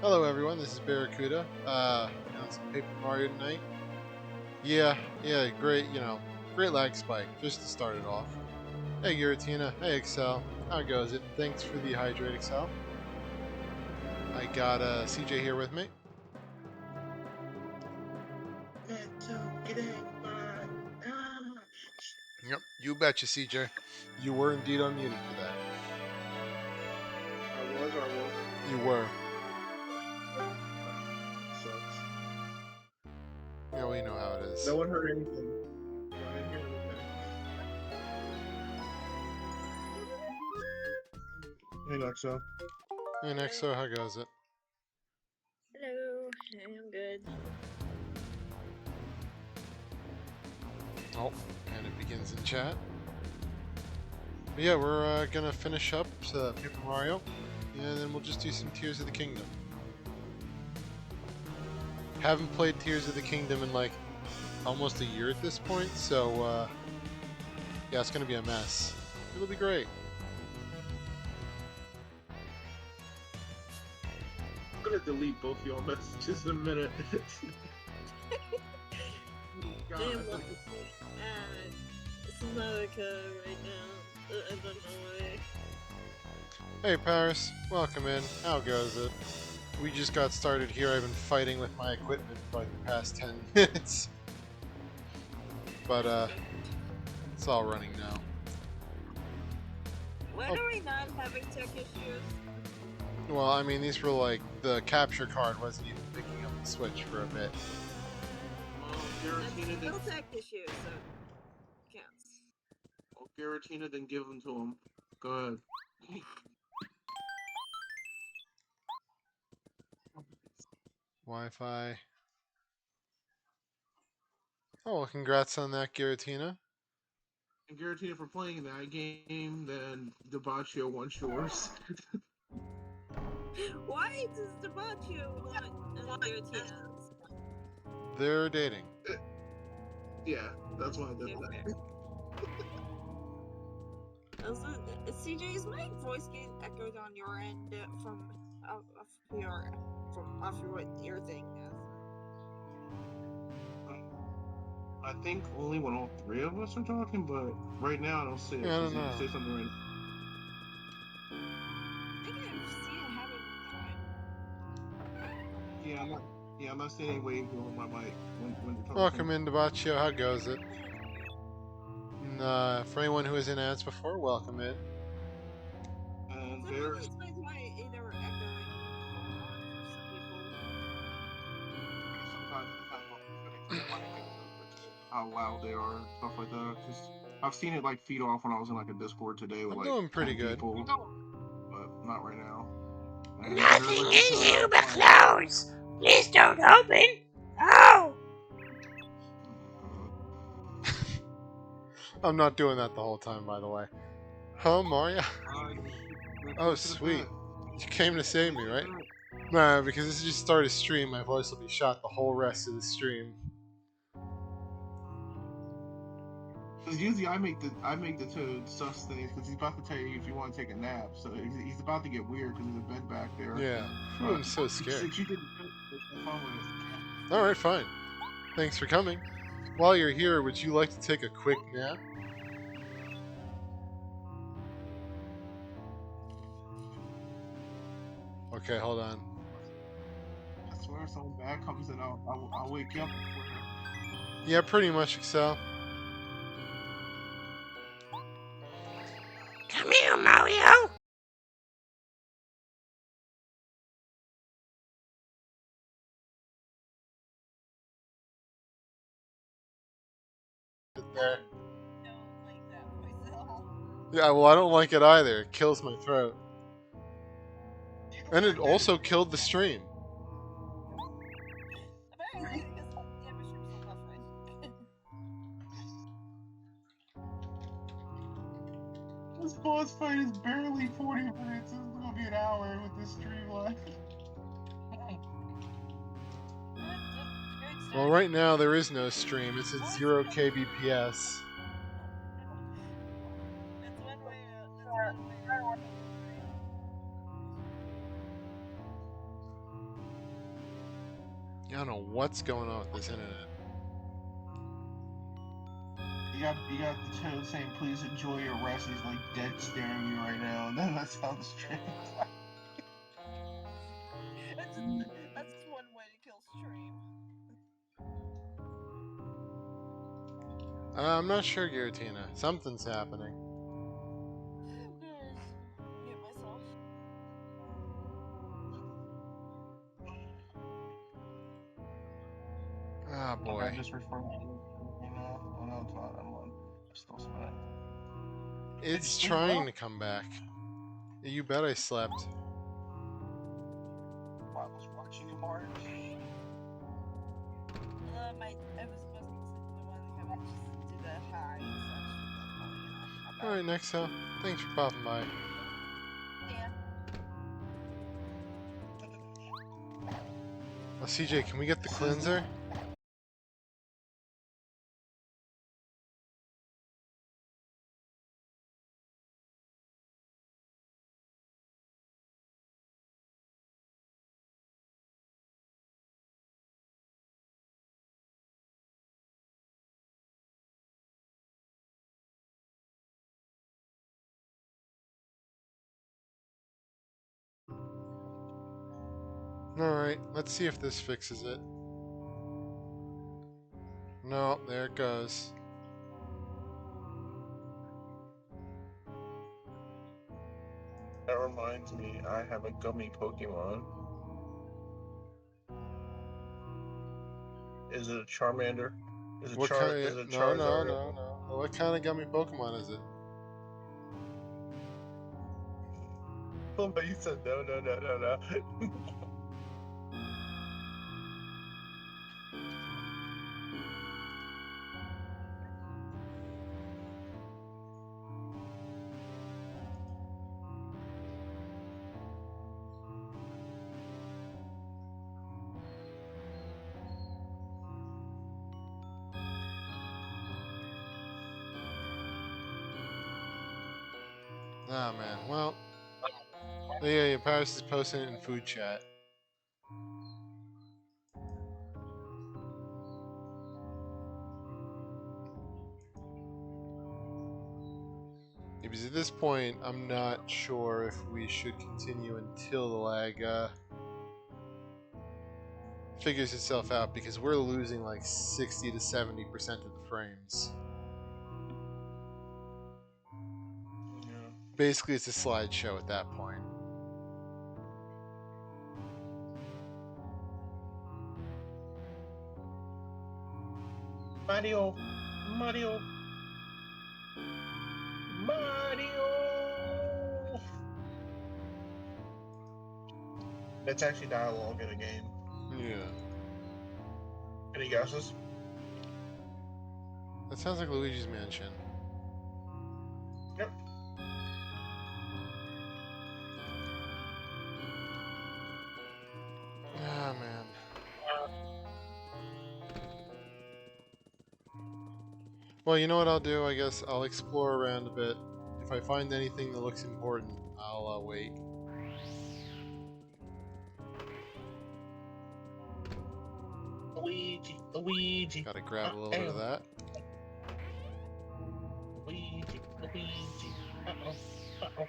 Hello everyone, this is Barracuda. On some Paper Mario tonight. Yeah, great, great lag spike, just to start it off. Hey Giratina, hey Excel, how goes it? Thanks for the hydrate, Excel. I got CJ here with me. Yep, you betcha, CJ. You were indeed unmuted for that. I was. You were. Sucks. Yeah, we know how it is. No one heard anything. I didn't hear anything. Hey, Nexo. Hey Nexo, how goes it? Hello, I'm good. Oh, and it begins in chat. But yeah, we're gonna finish up Paper Mario, and then we'll just do some Tears of the Kingdom. Haven't played Tears of the Kingdom in like almost a year at this point, so yeah, it's gonna be a mess. It'll be great. I'm gonna delete both your messages in a minute. I am looking at America right now. I don't know why. Hey Paris, welcome in. How goes it? We just got started here. I've been fighting with my equipment for like the past 10 minutes. But it's all running now. Why are we not having tech issues? Well, I mean, these were like the capture card wasn't even picking up the Switch for a bit. Giratina Still tech issues, so counts. Giratina didn't give them to him. Go ahead. Wi-Fi. Oh, well, congrats on that, Giratina. And Giratina for playing that game, then Debaccio wants yours. Why does Debaccio want Giratina's? They're dating. Yeah, that's why I did that. Also, CJ, is my voice getting echoed on your end from what your thing is? I think only when all three of us are talking, but right now I don't see it. Yeah, I don't know. Say something right I think I've seen it happen before. Yeah, I'm not seeing any waves on my mic when you're talking. Welcome in, Debaccio. How goes it? And, for anyone who was in ads before, welcome in. And That there's probably explains why they were echoing going on for some people. sometimes it depends on who's connected to mic and how loud they are and stuff like that. Because I've seen it like feed off when I was in like a Discord today with I'm like doing pretty 10 good. people, but not right now. And Nothing in here but clothes. Please don't open. Oh! I'm not doing that the whole time, by the way. Huh, Mario? Oh, sweet. You came to save me, right? Nah, because this is just start a stream, my voice will be shot the whole rest of the stream. Because usually I make the Toad sus things because he's about to tell you if you want to take a nap. So he's about to get weird because there's a bed back there. Yeah. Ooh, I'm so scared. Since you didn't have fun with it. Alright, fine. Thanks for coming. While you're here, would you like to take a quick nap? Okay, hold on. I swear, something bad comes in, I'll wake you up. Yeah, pretty much, Excel. Come here, Mario. There. Don't like that voice at all. Yeah, well, I don't like it either. It kills my throat. And it also killed the stream. Apparently, because yeah, my stream's still buffering. This boss fight is barely 40 minutes. This is gonna be an hour with this stream left. Well, right now there is no stream. It's at 0 kbps. That's one way. don't know what's going on with this internet. You got the toad saying, "Please enjoy your rest." He's like dead staring you right now, and then that's how the stream. That's just one way to kill stream. I'm not sure, Giratina. Something's happening. I'm gonna mute myself. Ah, Look, boy. I just refreshed it, you know. Oh no, it's not. I'm still spinning. Did you It's sleep trying well? to come back. You bet I slept. While I was watching you, Marge. I was supposed to sleep, but I wanted to come and just do the hi and such. But, you know, I'm back. Alright, Nexo. Thanks for popping by. Yeah. Well, CJ, can we get the This is cleanser? Alright, let's see if this fixes it. No, there it goes. That reminds me, I have a gummy Pokemon. Is it a Charmander? Is it What kind Is of... it No, no, Charizard? no, no. What kind of gummy Pokemon is it? Oh, but you said no, no, no, no, no. Ah, man. Well... Yeah, Paris is posting it in food chat. Yeah, because at this point, I'm not sure if we should continue until the lag figures itself out, because we're losing like 60 to 70% of the frames. Yeah. Basically, it's a slideshow at that point. Mario! Mario! Mario! That's actually dialogue in a game. Yeah. Any guesses? That sounds like Luigi's Mansion. Yep. Ah, man. Well, you know what I'll do? I guess I'll explore around a bit. If I find anything that looks important, I'll wait. Luigi, Luigi. Gotta grab a little bit of that. Luigi, Luigi. Uh-oh, uh-oh.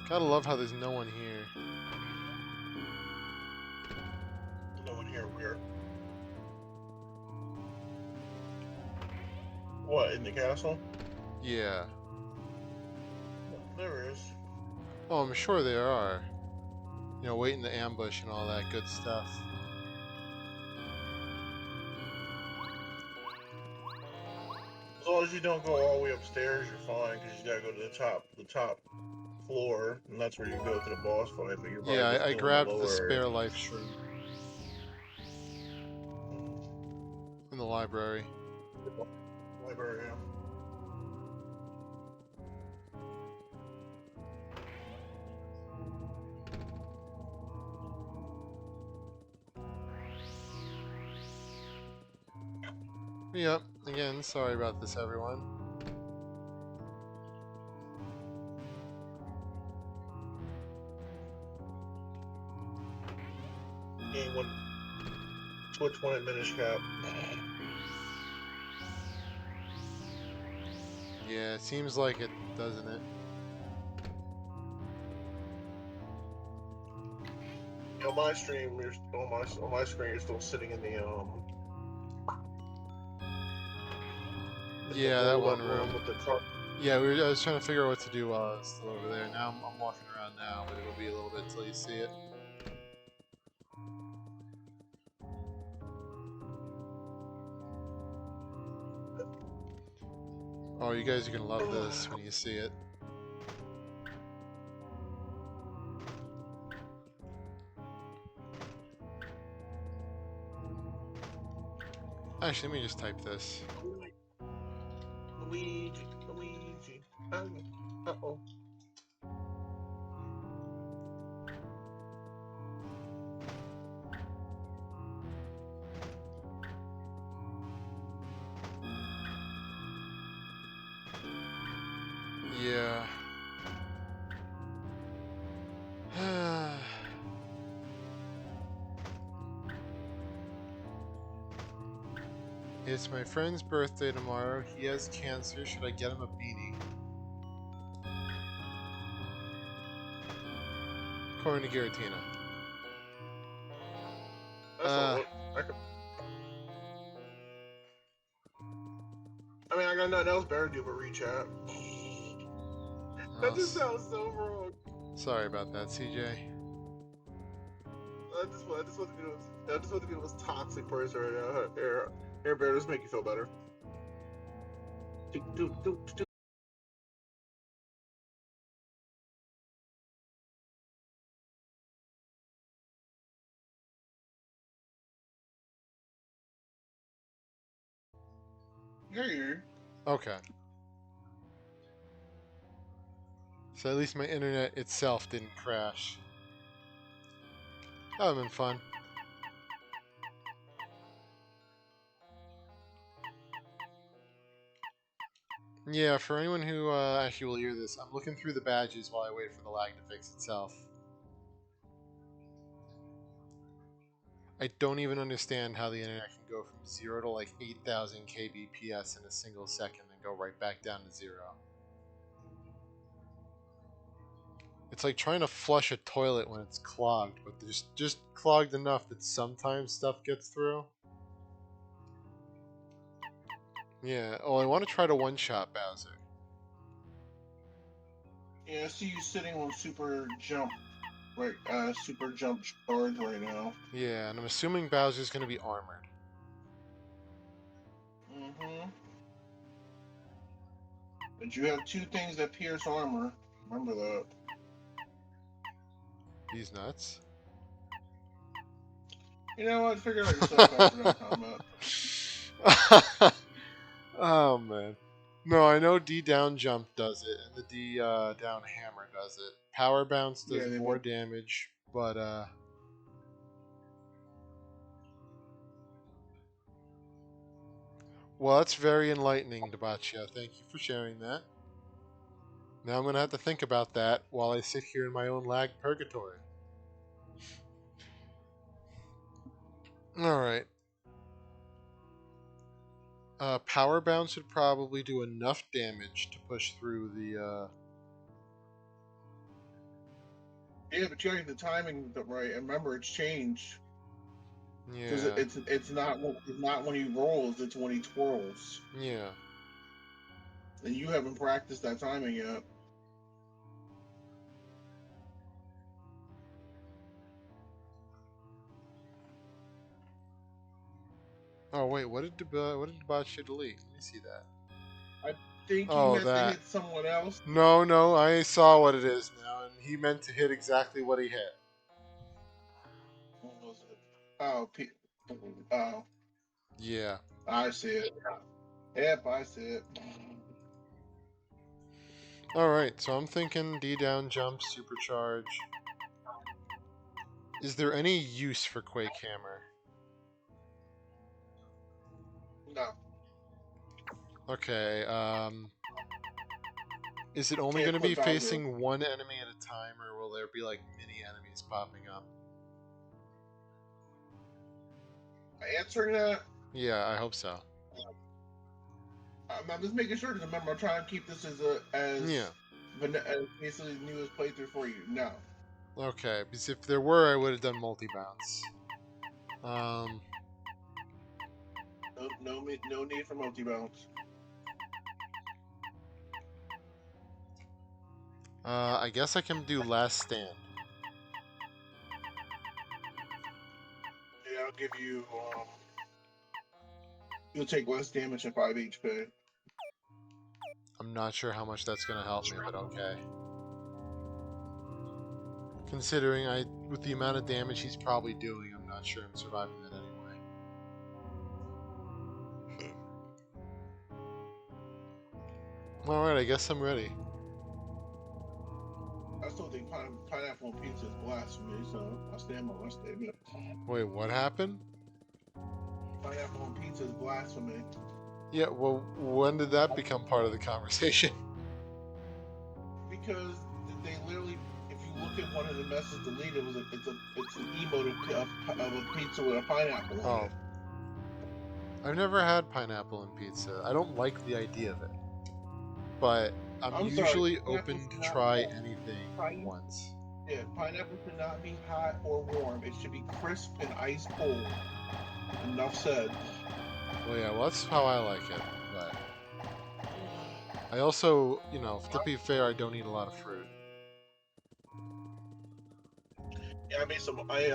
Gotta love how there's no one here. No one here, weird. What, in the castle? Yeah. There is. Oh, I'm sure there are. You know, waiting to ambush and all that good stuff. As long as you don't go all the way upstairs, you're fine, because you gotta go to the top floor, and that's where you go to the boss fight, but you're probably Yeah, just I doing the grabbed the lower area. spare life shroom in the library. Library, yeah. Yep. Again, sorry about this, everyone. Game one. Twitch one at Minish Cap. Yeah, it seems like it, doesn't it? On my stream, on my screen, you're still sitting in the Yeah, that one roll-up room. with the car. Yeah, I was trying to figure out what to do while I was still over there. Now I'm walking around now, but it'll be a little bit till you see it. Oh, you guys are gonna love this when you see it. Actually, let me just type this. Luigi, Luigi. Uh-oh. Yeah. It's my friend's birthday tomorrow. He has cancer. Should I get him a beanie? According to Giratina. That's not what I mean, I got nothing else better to do but reach out. That just sounds so wrong. Sorry about that, CJ. I just want to be the most toxic person right now. Here, Bear, just make you feel better. Here. Okay. So at least my internet itself didn't crash. That would have been fun. Yeah, for anyone who actually will hear this, I'm looking through the badges while I wait for the lag to fix itself. I don't even understand how the internet can go from 0 to like 8,000 kbps in a single second and go right back down to 0. It's like trying to flush a toilet when it's clogged, but there's just clogged enough that sometimes stuff gets through. Yeah, oh, I want to try to one-shot Bowser. Yeah, I see you sitting on super jump charge right now. Yeah, and I'm assuming Bowser's going to be armored. Mm-hmm. But you have two things that pierce armor. Remember that. He's nuts. You know what? Figure out yourself after that comment. Oh man. No, I know D down jump does it, and the D down hammer does it. Power bounce does Yeah, they more both. damage, but well, that's very enlightening, Debachia. Thank you for sharing that. Now I'm gonna have to think about that while I sit here in my own lag purgatory. Alright. Power bounce would probably do enough damage to push through the Yeah, but you got the timing right. And remember, it's changed because yeah. it's not when he rolls; it's when he twirls. Yeah. And you haven't practiced that timing yet. Oh wait, what did Debachia delete? Let me see that. I think he Oh, meant to that. hit someone else. No, I saw what it is now, and he meant to hit exactly what he hit. What was it? Oh, oh, Yeah. I see it. Yep, I see it. Alright, so I'm thinking D down jump, supercharge. Is there any use for Quake Hammer? No. Okay, is it only Can't going to be put Bowser. facing one enemy at a time, or will there be like mini enemies popping up? Answering that, Yeah, I hope so. I'm just making sure because remember I'm trying to keep this as Yeah. as basically new as playthrough for you. No, Okay, because if there were, I would have done multi-bounce. no need for multi bounce. I guess I can do last stand. Yeah, I'll give you. You'll take less damage at 5 HP. I'm not sure how much that's gonna help me, but okay. Considering with the amount of damage he's probably doing, I'm not sure I'm surviving that anyway. Alright, I guess I'm ready. I still think pineapple on pizza is blasphemy, so I stand by my statement. Wait, what happened? Pineapple on pizza is blasphemy. Yeah, well, when did that become part of the conversation? Because they literally, if you look at one of the messages deleted, it's an emote of a pizza with a pineapple on Oh. it. I've never had pineapple in pizza. I don't like the idea of it. But I'm usually open to try anything once. Yeah, pineapple should not be hot or warm. It should be crisp and ice cold. Enough said. Well, yeah, well, that's how I like it. But I also, to be fair, I don't eat a lot of fruit. Yeah, I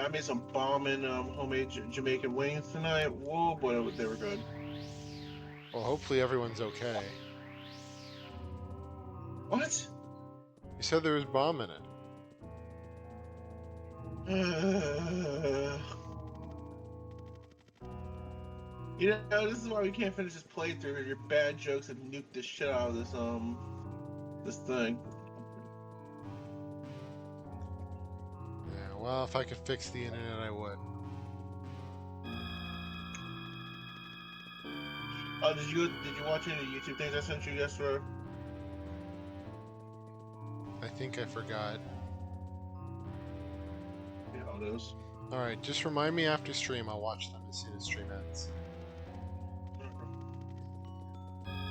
made some bombing homemade Jamaican wings tonight. Whoa, boy, they were good. Well, hopefully everyone's okay. What? You said there was bomb in it. You know, this is why we can't finish this playthrough. Your bad jokes have nuked the shit out of this thing. Yeah, well, if I could fix the internet, I would. Did you watch any YouTube things I sent you yesterday? I think I forgot. Yeah, it is. Alright, just remind me after stream. I'll watch them as soon as stream ends.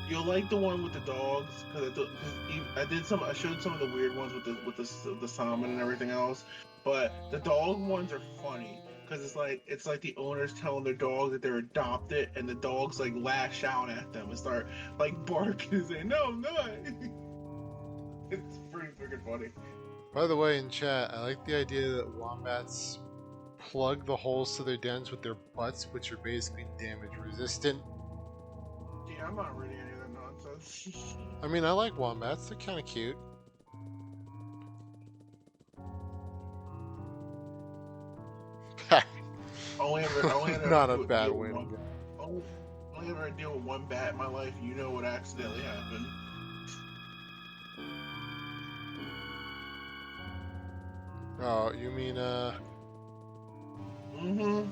You'll like the one with the dogs because I showed some of the weird ones with the salmon and everything else, but the dog ones are funny because it's like the owners telling their dog that they're adopted and the dogs like lash out at them and start like barking and saying no I'm not. It's pretty freaking funny. By the way, in chat, I like the idea that wombats plug the holes to their dens with their butts, which are basically damage resistant. Yeah, I'm not reading any of that nonsense. I mean, I like wombats. They're kind of cute. only ever Not a deal- bad deal with way to one- go. Only ever deal with one bat in my life. You know what accidentally happened. Oh, you mean, Mm-hmm.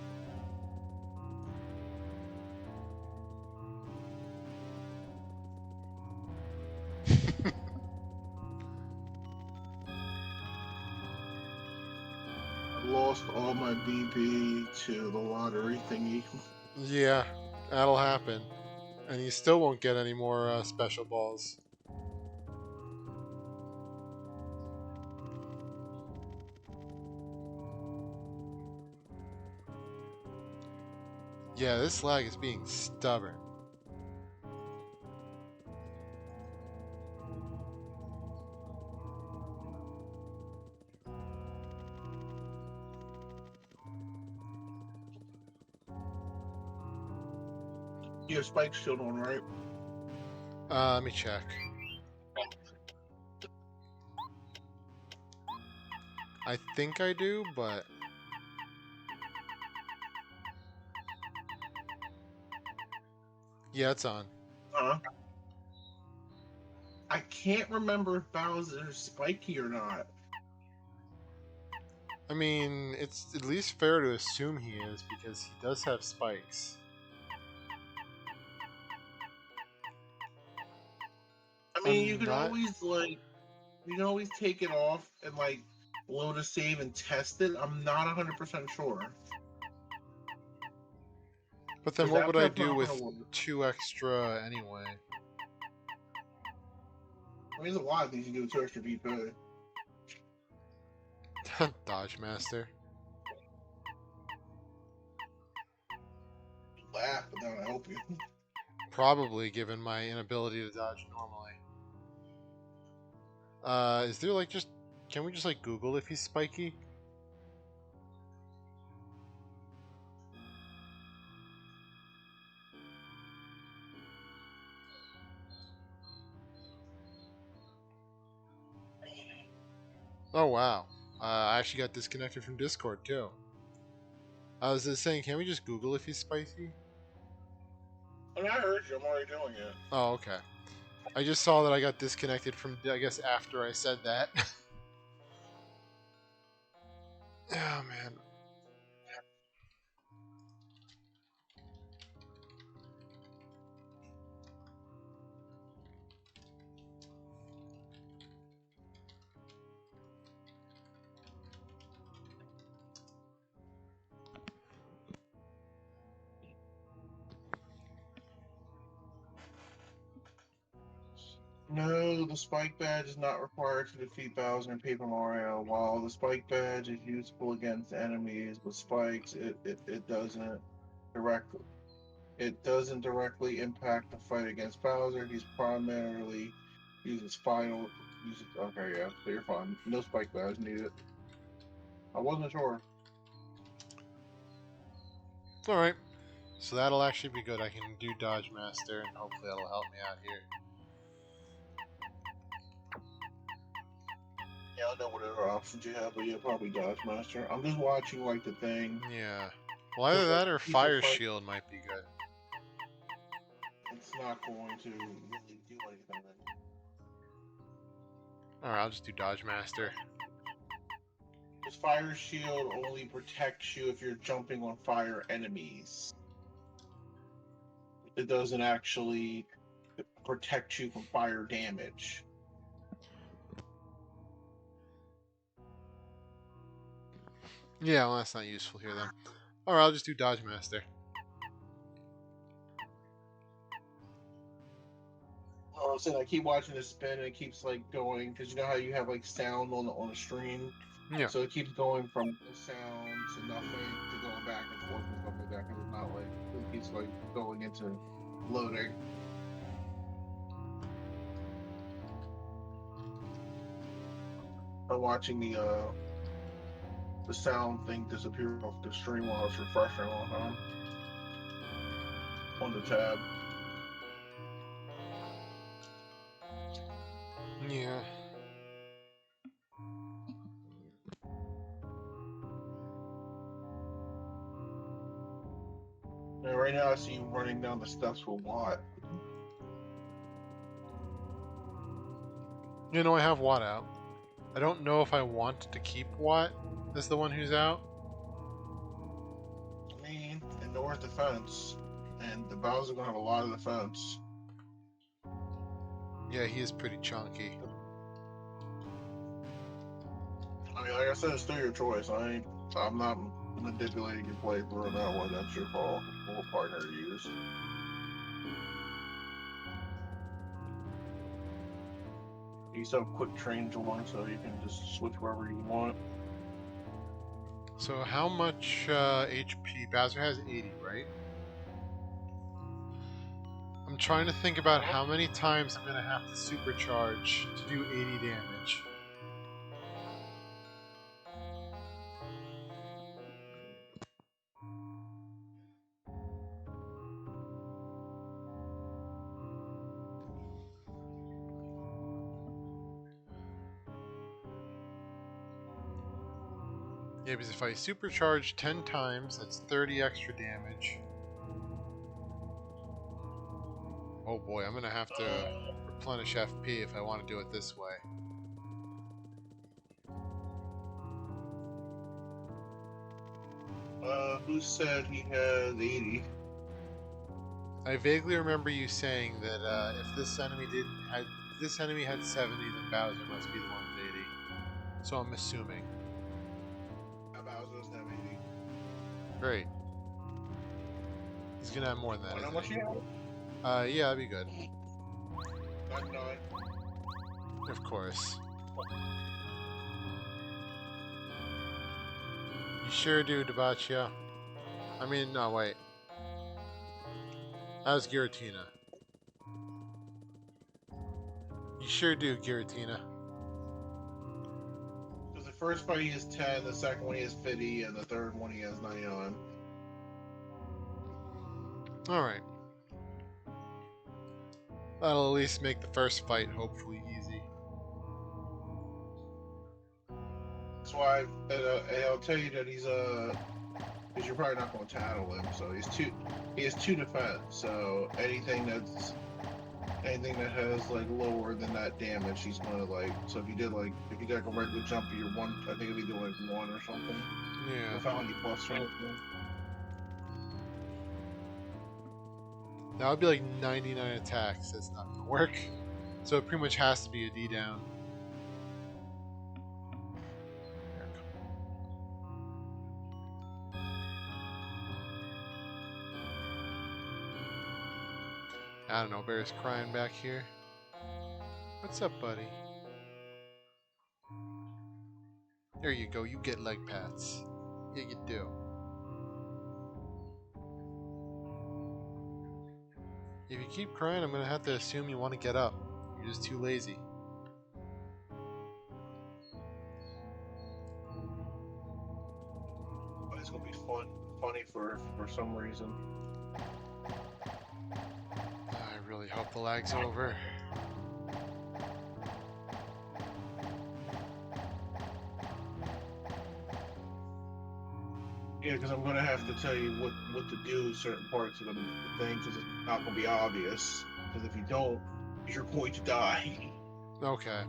I lost all my BB to the lottery thingy. Yeah, that'll happen. And you still won't get any more special balls. Yeah, this lag is being stubborn. You have Spike Shield on, right? Let me check. I think I do, but... Yeah, it's on. Huh? I can't remember if Bowser's spiky or not. I mean, it's at least fair to assume he is, because he does have spikes. mean, I'm not. you can always take it off and like load a save and test it. I'm not 100% sure But then because what that's would I not do with gonna work. 2 extra anyway? I mean, there's a lot of things you can do with 2 extra BP. Dodge Master. Laugh, but that would help you. Probably, given my inability to dodge normally. Is there like just... Can we just like Google if he's spiky? Oh wow. I actually got disconnected from Discord too. I was just saying, can we just Google if he's spicy? I mean, I heard you. I'm already doing it. Oh, okay. I just saw that I got disconnected from, I guess, after I said that. Oh, man. No, the spike badge is not required to defeat Bowser in Paper Mario. While the spike badge is useful against enemies with spikes, it doesn't directly impact the fight against Bowser. He's primarily uses final uses okay, yeah, so you're fine. No spike badge needed. I wasn't sure. Alright. So that'll actually be good. I can do Dodge Master, and hopefully that'll help me out here. Yeah, I don't know what other options you have, but yeah, probably Dodge Master. I'm just watching like the thing. Yeah. Well, either that or People Fire fight. Shield might be good. It's not going to really do anything. Alright, I'll just do Dodge Master. This fire shield only protects you if you're jumping on fire enemies. It doesn't actually protect you from fire damage. Yeah, well, that's not useful here then. Alright, I'll just do Dodge Master. I'm saying I keep watching it spin and it keeps like going because you know how you have like sound on the stream. Yeah. So it keeps going from no sound to nothing to going back and forth and stuff like that because it's not like it keeps like going into loading. I'm watching the sound thing disappear off the stream while it's refreshing on the tab. Yeah. And right now I see you running down the steps with Watt. You know, I have Watt out. I don't know if I want to keep Watt as the one who's out. I mean, and North defense, and the Bowser gonna have a lot of defense. Yeah, he is pretty chunky. I mean, like I said, it's still your choice. I'm not manipulating your playthrough on that one. That's your call. What partner to use. You still have quick train join, so you can just switch wherever you want. So how much HP? Bowser has 80, right? I'm trying to think about how many times I'm going to have to supercharge to do 80 damage. Yeah, because if I supercharge 10 times, that's 30 extra damage. Oh boy, I'm going to have to replenish FP if I want to do it this way. Who said he has 80? I vaguely remember you saying that if this enemy had 70, then Bowser must be the one with 80. So I'm assuming. Bowser's have 80. Great. He's gonna have more than that. How Isn't much he? you have? Yeah, that'd be good. 99. Of course. You sure do, Debaccio. I mean, no, wait. That was Giratina. You sure do, Giratina. Because the first fight he has 10, the second one he has 50, and the third one he has 99. Alright. That'll at least make the first fight hopefully easy. That's why I'll tell you that he's because you're probably not going to tattle him. So he has 2 defense. So anything that has like lower than that damage, he's gonna like. So if you got like a regular jump, you're 1. I think if you do like 1 or something. Yeah. Without any plus or anything. That would be like 99 attacks. That's not gonna work. So it pretty much has to be a D down. I don't know, Bear's crying back here. What's up, buddy? There you go, you get leg pats. Yeah, you do. If you keep crying, I'm gonna have to assume you want to get up. You're just too lazy. But it's gonna be funny for some reason. I really hope the lag's over. Yeah, because I'm gonna have to tell you what to do certain parts of the thing, because it's not gonna be obvious. Because if you don't, you're going to die. Okay.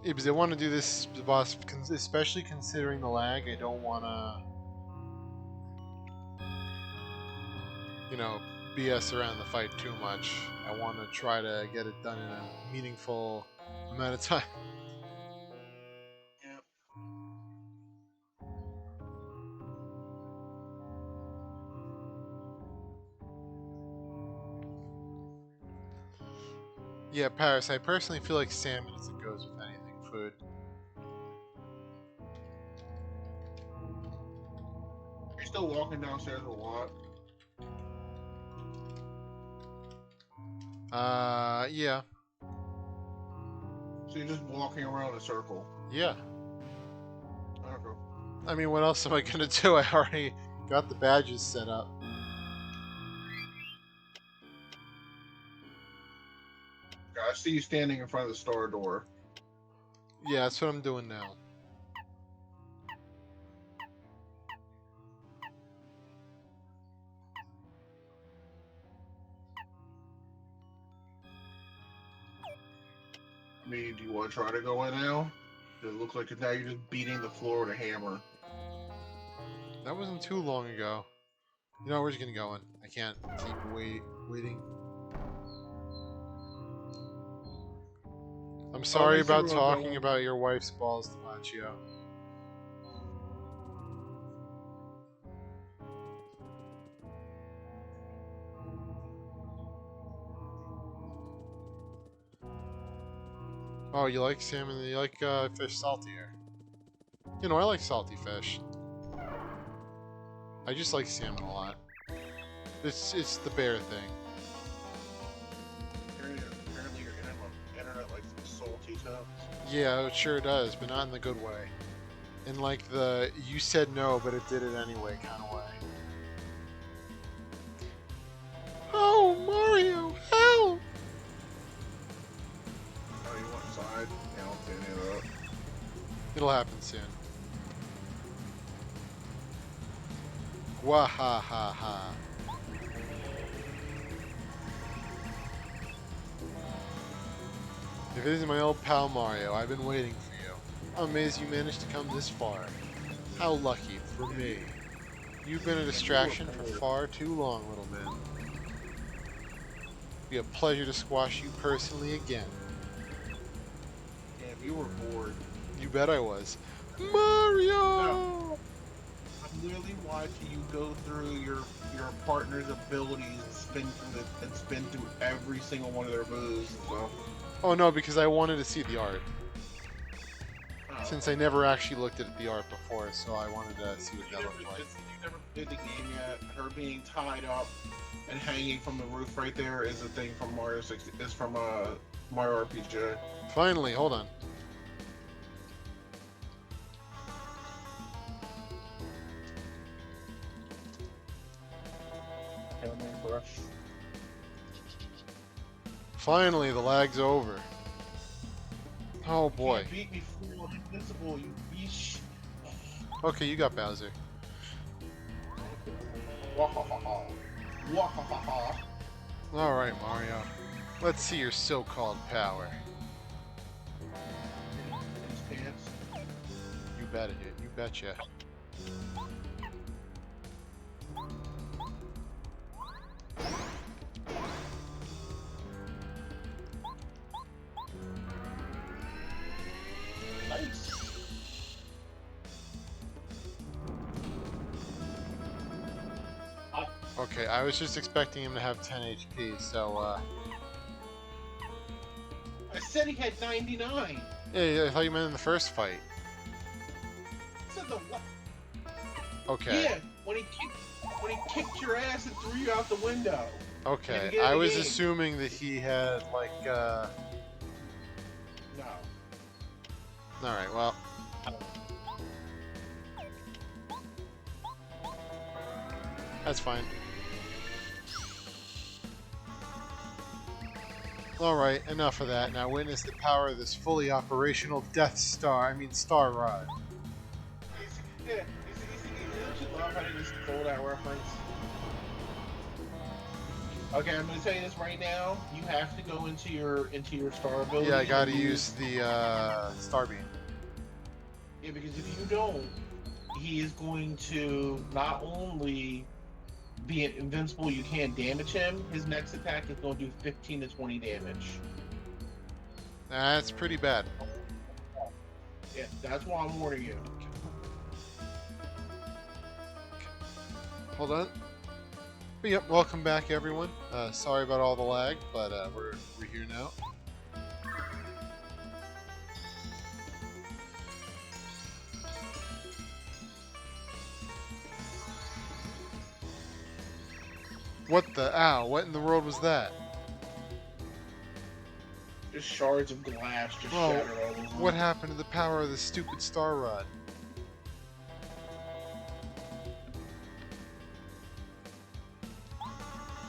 Yeah, because I want to do this boss, especially considering the lag. I don't want to, you know, BS around the fight too much. I want to try to get it done in a meaningful amount of time. Yeah, Paris, I personally feel like salmon is it goes with anything food. You're still walking downstairs a lot. Yeah. So you're just walking around in a circle. Yeah. Okay. I mean, what else am I gonna do? I already got the badges set up. I see you standing in front of the store door. Yeah, that's what I'm doing now. I mean, do you want to try to go in now? It looks like now you're just beating the floor with a hammer. That wasn't too long ago. You know, we're just gonna go in. I can't keep waiting. I'm sorry makes the about road talking go. about your wife's balls, Debaccio. Oh, you like salmon? You like fish saltier? You know, I like salty fish. I just like salmon a lot. It's the bear thing. Apparently your internet likes salty stuff. Yeah, it sure does, but not in the good way. In like the you said no, but it did it anyway kind of way. Oh, Mario, help! Oh, you want side? Yeah, I don't see any of that. It'll happen soon. Wahahaha. If it isn't my old pal Mario, I've been waiting for you. I'm amazed you managed to come this far. How lucky for me. You've been a distraction for far too long, little man. It'd be a pleasure to squash you personally again. Yeah, if you were bored. You bet I was. Mario! No. I'm literally watching you go through your partner's abilities and spin through every single one of their moves and stuff. Oh no, because I wanted to see the art. Oh. Since I never actually looked at the art before, so I wanted to see what that looked like. You never played the game yet. Her being tied up and hanging from the roof right there is a thing from Mario 60. It's from Mario RPG. Finally, hold on. Finally, the lag's over. Oh boy. You beat me full invincible, you beast. Okay, you got Bowser. Wahahaha. Wahahaha. Alright, Mario. Let's see your so-called power. His pants. You bet it, you betcha. Nice. Okay, I was just expecting him to have 10 HP, so, I said he had 99. Yeah, I thought you meant in the first fight. I said the what? Okay. Yeah, when he kicked your ass and threw you out the window. Okay, Get in I the was game. assuming that he had, like, No. Alright, well. That's fine. Alright, enough of that. Now witness the power of this fully operational Star Rod. Yeah, don't you love how they just stole that reference? Okay, I'm gonna tell you this right now. You have to go into your star ability. Yeah, I gotta and use the, Star Beam. Yeah, because if you don't, he is going to not only be invincible, you can't damage him. His next attack is going to do 15 to 20 damage. That's pretty bad. Yeah, that's why I'm warning you. Hold on. But yep, welcome back everyone. Sorry about all the lag, but we're here now. What the ow, what in the world was that? Just shards of glass just Oh, shattered all over. what happened to the power of this stupid Star Rod?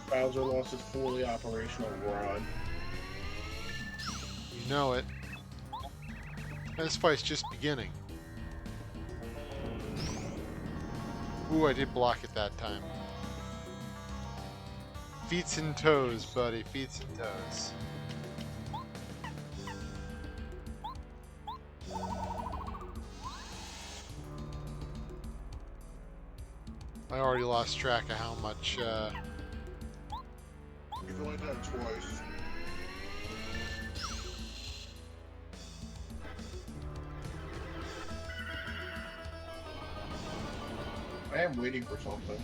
Bowser lost his fully operational rod. You know it. This fight's just beginning. Ooh, I did block it that time. Feets and toes, buddy. Feets and toes. I already lost track of how much, You've only done it twice. I am waiting for something.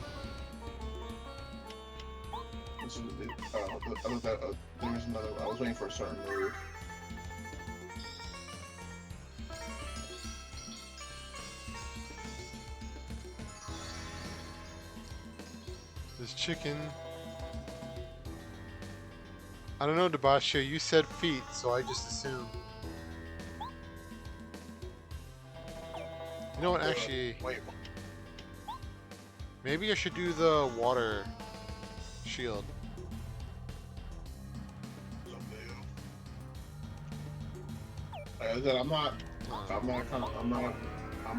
This is, there was another. I was waiting for a certain move. this chicken. I don't know, Debasha, you said feet, so I just assumed. You know what, actually, Wait. maybe I should do the water shield. Like I said, I'm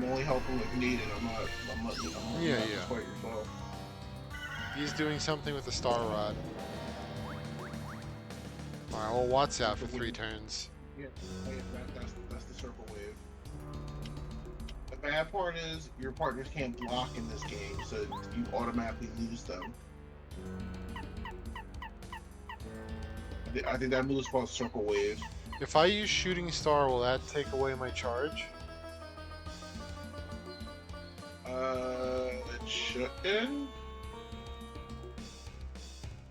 only helping if needed. I'm not Yeah, not yeah. just fight yourself. He's doing something with the Star Rod. Alright, well, Watt's out for 3 turns. Yeah, that's the circle wave. bad part is your partners can't block in this game, so you automatically lose them. I think that move is called Circle Wave. If I use Shooting Star, will that take away my charge? It shouldn't.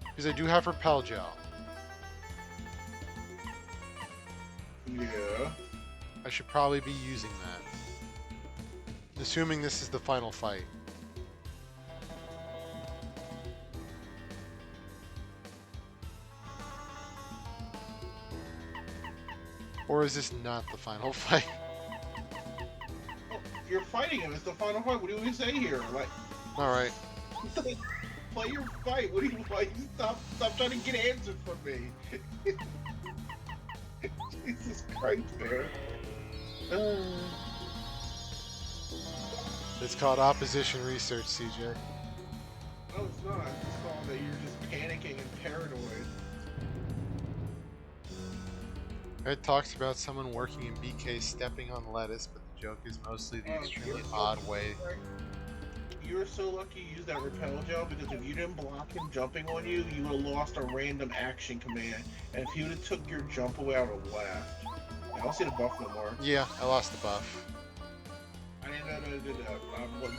Because I do have Repel Gel. Yeah. I should probably be using that. Assuming this is the final fight. Or is this not the final fight? Oh, you're fighting him. It's the final fight. What do we say here? Like, Alright. play your fight. What do you like? Stop trying to get answers from me. Jesus Christ, man. It's called opposition research, CJ. No, it's not. It's called that you're just panicking and paranoid. It talks about someone working in BK stepping on lettuce, but the joke is mostly the extremely odd way. You were so lucky you used that repel gel, because if you didn't block him jumping on you, you would have lost a random action command. And if he would have took your jump away, I would have left. I don't see the buff no more. Yeah, I lost the buff. I didn't know that it did that. I was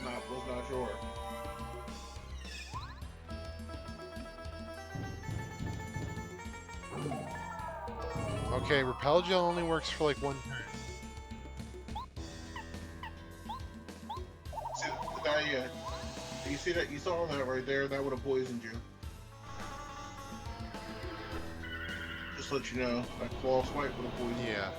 not sure. Okay, Repel Gel only works for like one turn. See, yeah. You see that? You saw that right there? That would have poisoned you. Just to let you know, that claw swipe would have poisoned you. Yeah.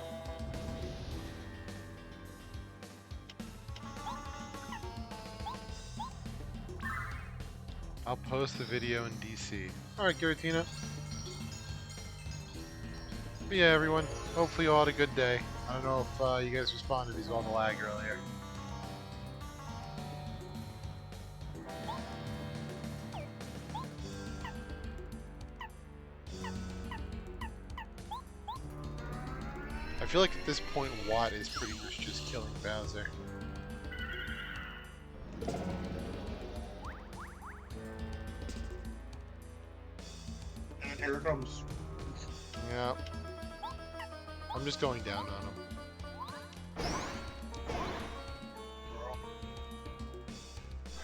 I'll post the video in DC. Alright, Giratina. But yeah, everyone. Hopefully you all had a good day. I don't know if you guys responded because of all the lag earlier. I feel like at this point Watt is pretty much just killing Bowser. And here it comes. Yeah. I'm just going down on him.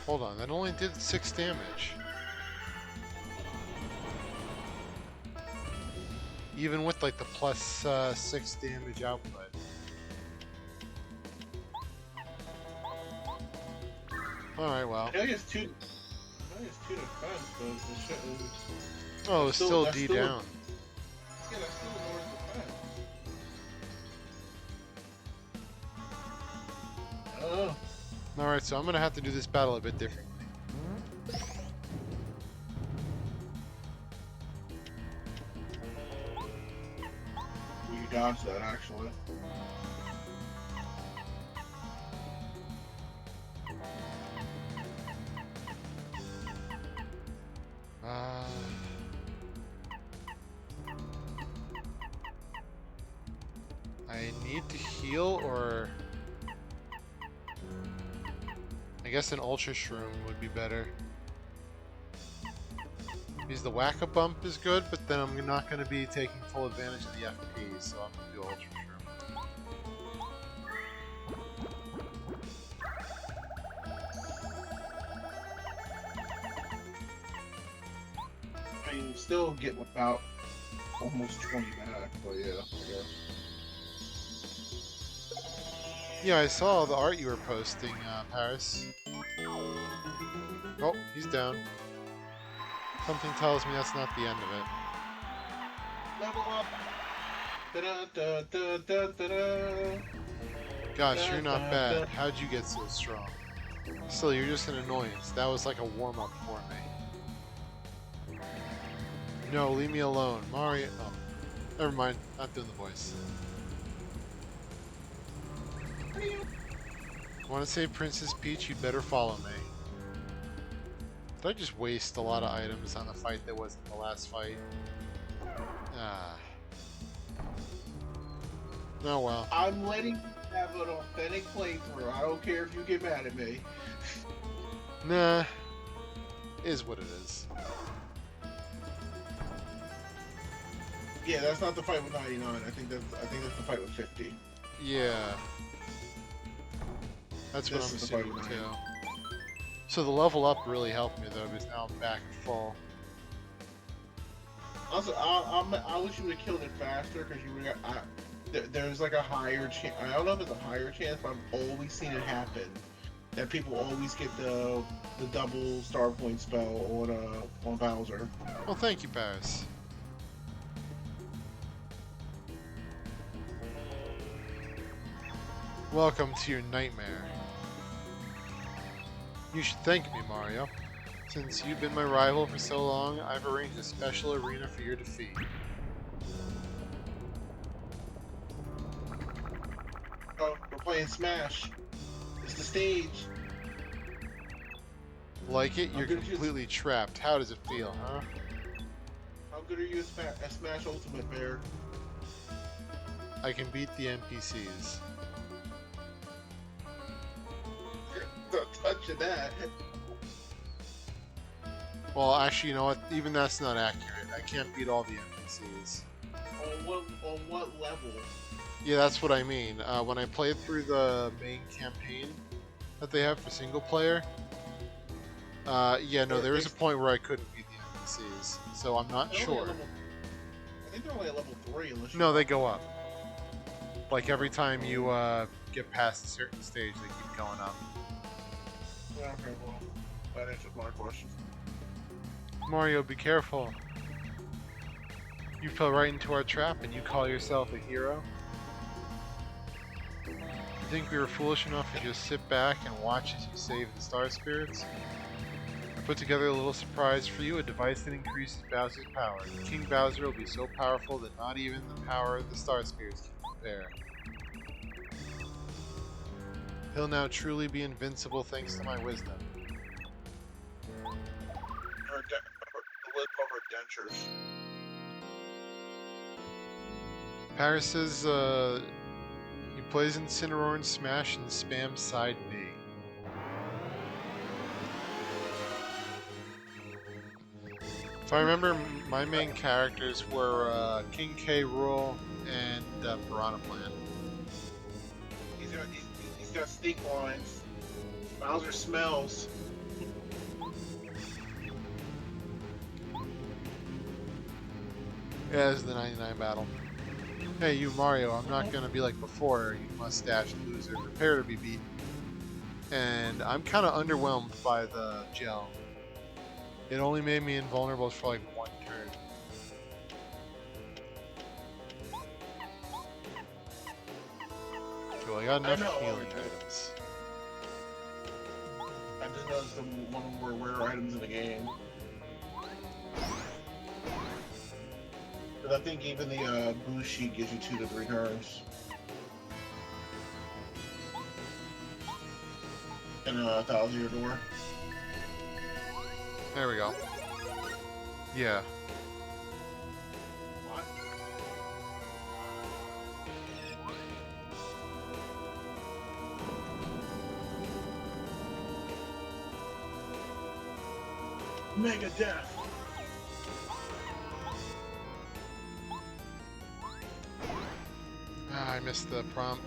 Hold on, that only did 6 damage. Even with like the plus 6 damage output. Alright, well. I know he has two defense, but it shouldn't. Oh, it's still that's D still- down. Yeah, that's still Lord's defense. Oh. Alright, so I'm gonna have to do this battle a bit differently. You dodged that, actually. I need to heal, or I guess an Ultra Shroom would be better. Because the Whack-A-Bump is good, but then I'm not going to be taking full advantage of the FP, so I'm going to do Ultra Shroom. I mean, still get about almost 20 back, but yeah, I guess. Yeah, I saw the art you were posting, Paris. Oh, he's down. Something tells me that's not the end of it. Level up! Da-da-da-da-da-da-da. Gosh, you're not bad. How'd you get so strong? Still, you're just an annoyance. That was like a warm-up for me. No, leave me alone. Mario... Oh, never mind. Not doing the voice. Want to save Princess Peach? You'd better follow me. Did I just waste a lot of items on the fight that wasn't the last fight? Ah. Oh well. I'm letting have an authentic playthrough. I don't care if you get mad at me. Nah, is what it is. Yeah, that's not the fight with 99. I think that's the fight with 50. Yeah. That's what This I'm is the fight assuming with too. 99. So the level up really helped me though, because now I'm back full. Also, I wish you would have killed it faster because you would have. There's like a higher chance. I don't know if it's a higher chance, but I've always seen it happen. That people always get the double star point spell on Bowser. Well, thank you, Paris. Welcome to your nightmare. You should thank me, Mario. Since you've been my rival for so long, I've arranged a special arena for your defeat. Oh, we're playing Smash. It's the stage. Like it? You're I'm gonna completely trapped. How does it feel, huh? How good are you at Smash Ultimate, Bear? I can beat the NPCs. Don't touch that. Well, actually, you know what? Even that's not accurate. I can't beat all the NPCs. On what level? Yeah, that's what I mean. When I played through the main campaign that they have for single player, yeah, no, there was a point where I couldn't beat the NPCs, so I'm not They're only sure. at I think they're only at level 3 unless you. No, they go up. Like every time you get past a certain stage, they keep going up. Yeah, okay, well, that answers my question. Mario, be careful. You fell right into our trap and you call yourself a hero? You think we were foolish enough to just sit back and watch as you save the Star Spirits? I put together a little surprise for you, a device that increases Bowser's power. King Bowser will be so powerful that not even the power of the Star Spirits can compare. He'll now truly be invincible thanks to my wisdom. The wisdom of her dentures. Paris says he plays Incineroar and Smash and spams side B. If I remember, my main characters were King K. Rool and Piranha Plant. He's got sneak lines. Bowser smells. Yeah, this is the 99 battle. Hey, you Mario, I'm not gonna be like before, you mustache loser. Prepare to be beaten. And I'm kind of underwhelmed by the gel. It only made me invulnerable for like one turn. Cool, I got enough healing items. I just noticed the one of the more rare items in the game. But I think even the boost sheet gives you 2 to 3 turns. And a Thousand Year Door. There we go. Yeah. What? Mega Death! Ah, I missed the prompt.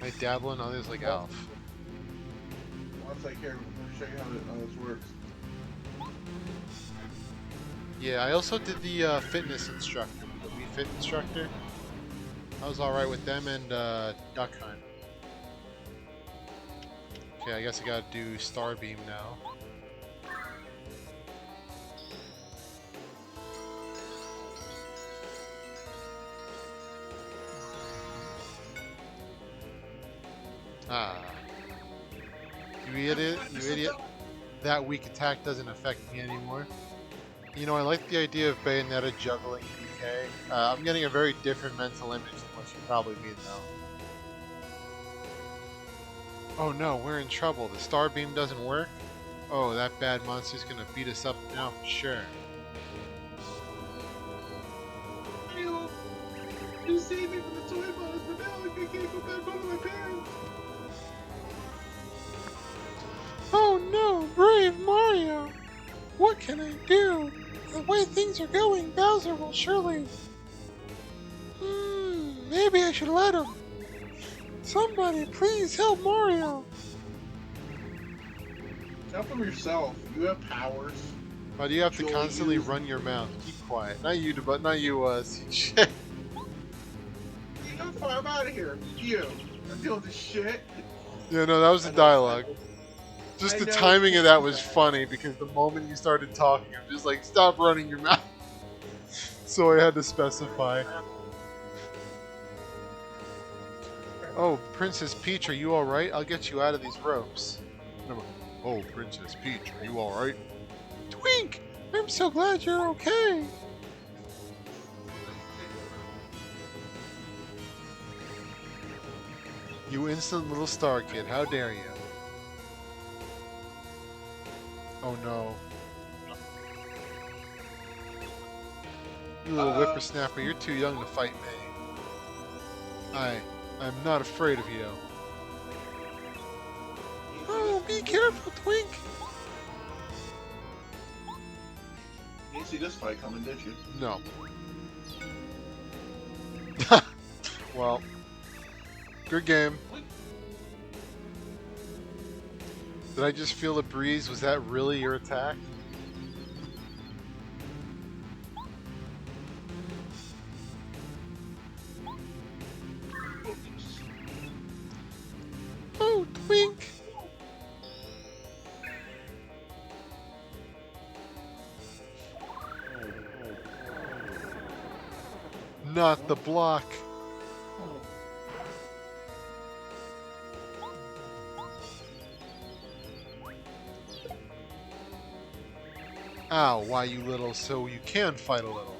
I dabble in others like Alf. Once I care, let me show you how this works. Yeah, I also did the fitness instructor, the Wii Fit instructor. I was alright with them and Duck Hunt. Okay, I guess I gotta do Starbeam now. Ah. You idiot, you idiot. That weak attack doesn't affect me anymore. You know, I like the idea of Bayonetta juggling DK. I'm getting a very different mental image than what you probably mean, though. Oh no, we're in trouble. The Starbeam doesn't work? Oh, that bad monster's gonna beat us up now for sure. saved me from the toy box, but now I can't go back home to my parents. Oh no, brave Mario! What can I do? The way things are going, Bowser will surely... maybe I should let him. Somebody please help Mario! Help him yourself. You have powers. Why do you have to You'll constantly use- run your mouth? Keep quiet. Not you, but not you, CJ. You know, fine, I'm out of here. You. I'm dealing with this shit. Yeah, no, that was the I know- dialogue. I know- Just I the know timing it's of that was bad. funny because the moment you started talking, I'm just like, stop running your mouth. So I had to specify. Oh, Princess Peach, are you alright? I'll get you out of these ropes. No, oh, Princess Peach, are you alright? Twink! I'm so glad you're okay! You insolent little star kid, how dare you? Oh no. You little whippersnapper, you're too young to fight me. I'm not afraid of you. Oh, be careful, Twink! You didn't see this fight coming, did you? No. Well, good game. Did I just feel a breeze? Was that really your attack? Oh, Twink! Not the block. Ow, why you little, so you can fight a little.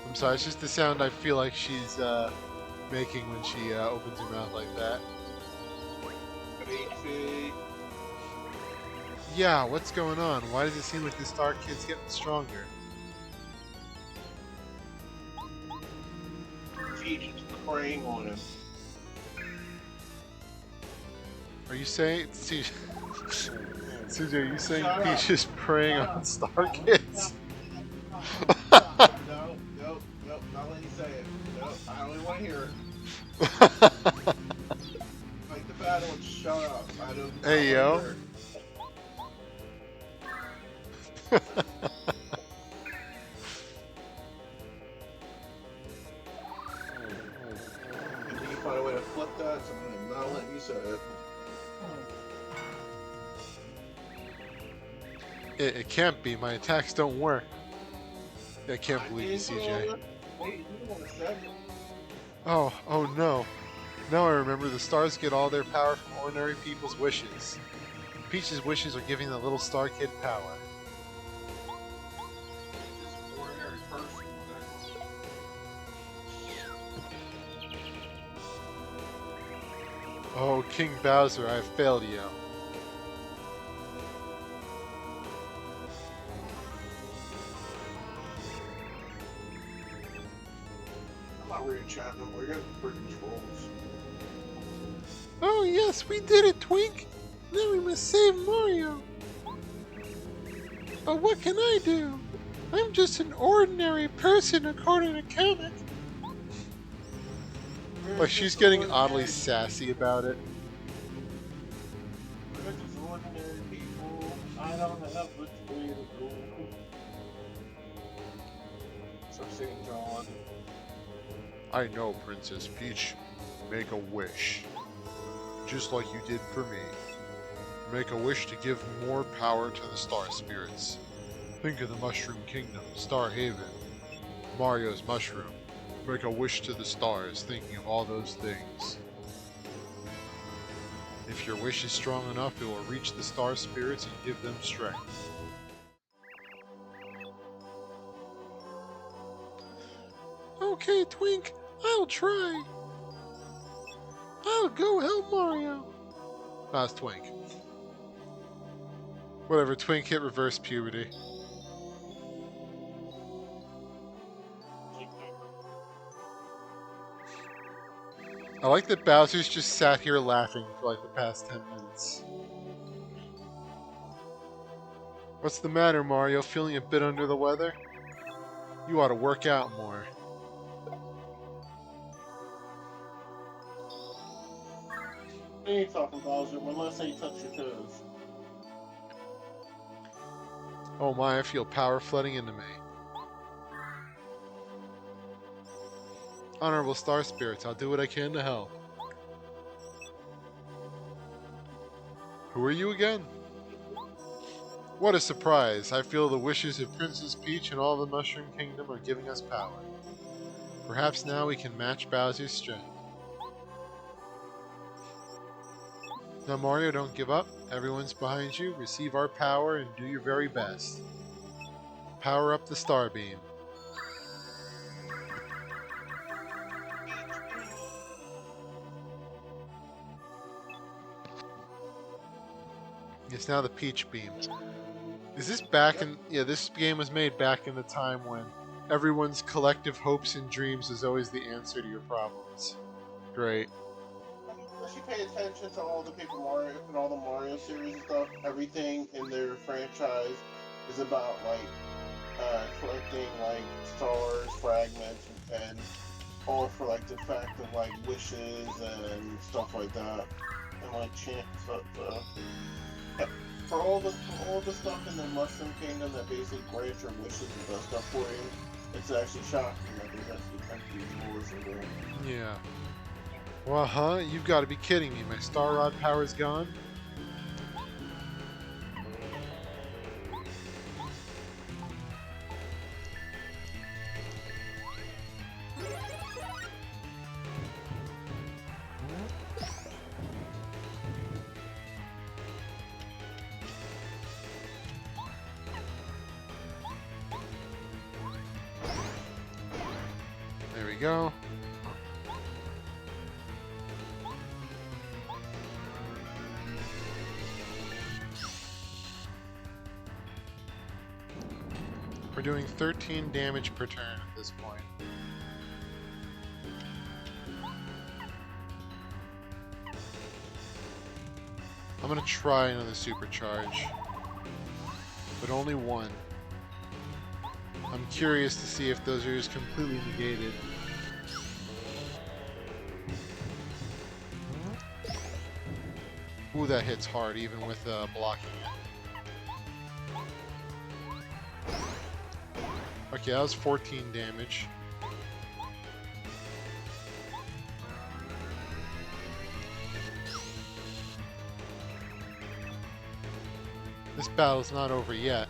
I'm sorry, it's just the sound I feel like she's making when she opens her mouth like that. Yeah, what's going on? Why does it seem like the Star Kid's getting stronger? Peach is preying on him. Are you saying... CJ, are you saying Shut Peach up. is preying Shut on up. Star Kids? No, not letting you say it. No, I don't even want to hear it. Fight the battle and shut up. I don't. Hey, I don't yo. wanna hear it. If you can find a way to flip that, so I'm not letting you say it. It can't be. My attacks don't work. I can't believe you, didn't CJ. Hey, you don't want to say it. Oh no. Now I remember the stars get all their power from ordinary people's wishes. Peach's wishes are giving the little Star Kid power. This ordinary person. Oh, King Bowser, I have failed you. I'm not reading chat no more. You got the freaking trolls. Oh yes, we did it, Twink! Now we must save Mario! But what can I do? I'm just an ordinary person according to Kamek. Like, she's getting oddly sassy about it. We're just ordinary people. I don't have much way to go. Stop singing, John. I know, Princess Peach. Make a wish. Just like you did for me. Make a wish to give more power to the Star Spirits. Think of the Mushroom Kingdom, Star Haven, Mario's Mushroom. Make a wish to the stars, thinking of all those things. If your wish is strong enough, it will reach the Star Spirits and give them strength. Okay, Twink, I'll try. I'll go help Mario. Ah, it's Twink. Whatever, Twink hit reverse puberty. I like that Bowser's just sat here laughing for like the past 10 minutes. What's the matter, Mario? Feeling a bit under the weather? You ought to work out more. I ain't talking Bowser, unless they touch your toes. Oh my, I feel power flooding into me. Honorable Star Spirits, I'll do what I can to help. Who are you again? What a surprise! I feel the wishes of Princess Peach and all the Mushroom Kingdom are giving us power. Perhaps now we can match Bowser's strength. Now Mario, don't give up. Everyone's behind you. Receive our power and do your very best. Power up the Star Beam. It's now the Peach Beam. Is this back in... Yeah, this game was made back in the time when everyone's collective hopes and dreams was always the answer to your problems. Great. Unless you pay attention to all the Paper Mario and all the Mario series and stuff, everything in their franchise is about collecting like stars, fragments, and all for like the fact of like wishes and stuff like that, and like chance stuff. For all the stuff in the Mushroom Kingdom that basically grants your wishes and does stuff for you, it's actually shocking that there's actually empty doors in there. Yeah. Well, huh? You've got to be kidding me. My Star Rod power's gone? There we go. We're doing 13 damage per turn at this point. I'm gonna try another supercharge, but only one. I'm curious to see if those are just completely negated. Ooh, that hits hard, even with blocking it. Okay, that was 14 damage. This battle's not over yet.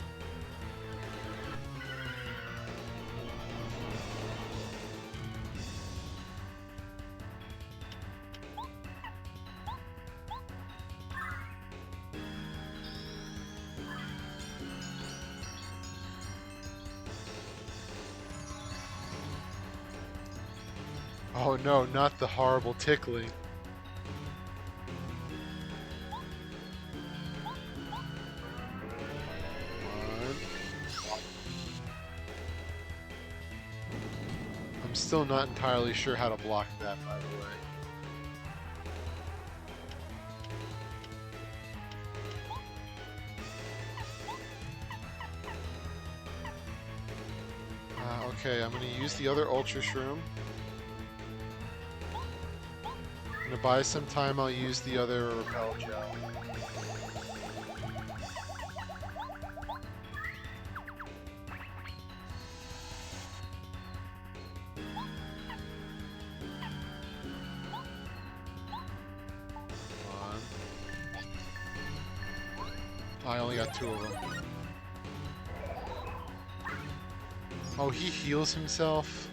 Oh no, not the horrible tickling. I'm still not entirely sure how to block that, by the way. Okay, I'm going to use the other Ultra Shroom. To buy some time, I'll use the other Repel Gel. I only got 2 of them. Oh, he heals himself?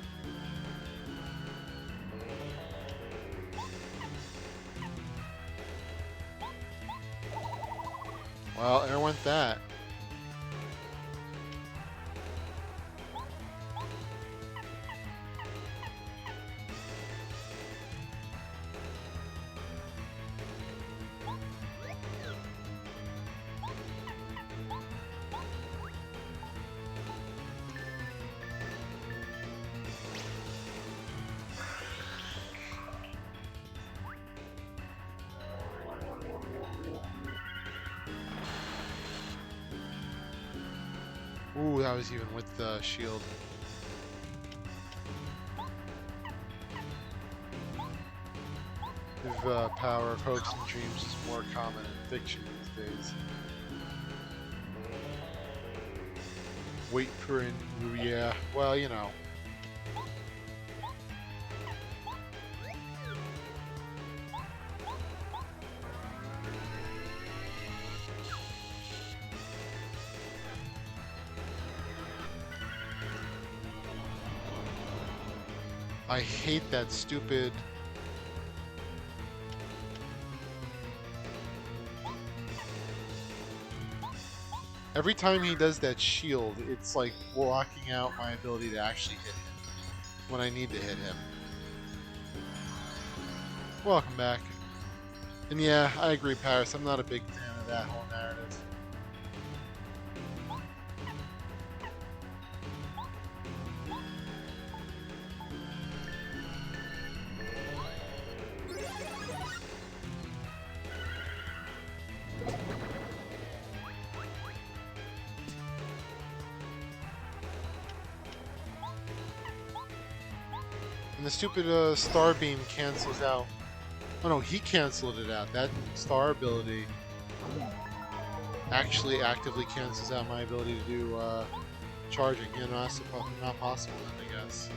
Well, there went that. Ooh, that was even with the shield. If power of hopes and dreams is more common in fiction these days. Wait for an yeah. Well, you know. I hate that stupid. Every time he does that shield, it's like blocking out my ability to actually hit him when I need to hit him. Welcome back. And yeah, I agree, Paris. I'm not a big fan of that whole narrative. And the stupid star beam cancels out. Oh no, he canceled it out. That star ability actually actively cancels out my ability to do charging. You know, not possible then, I guess.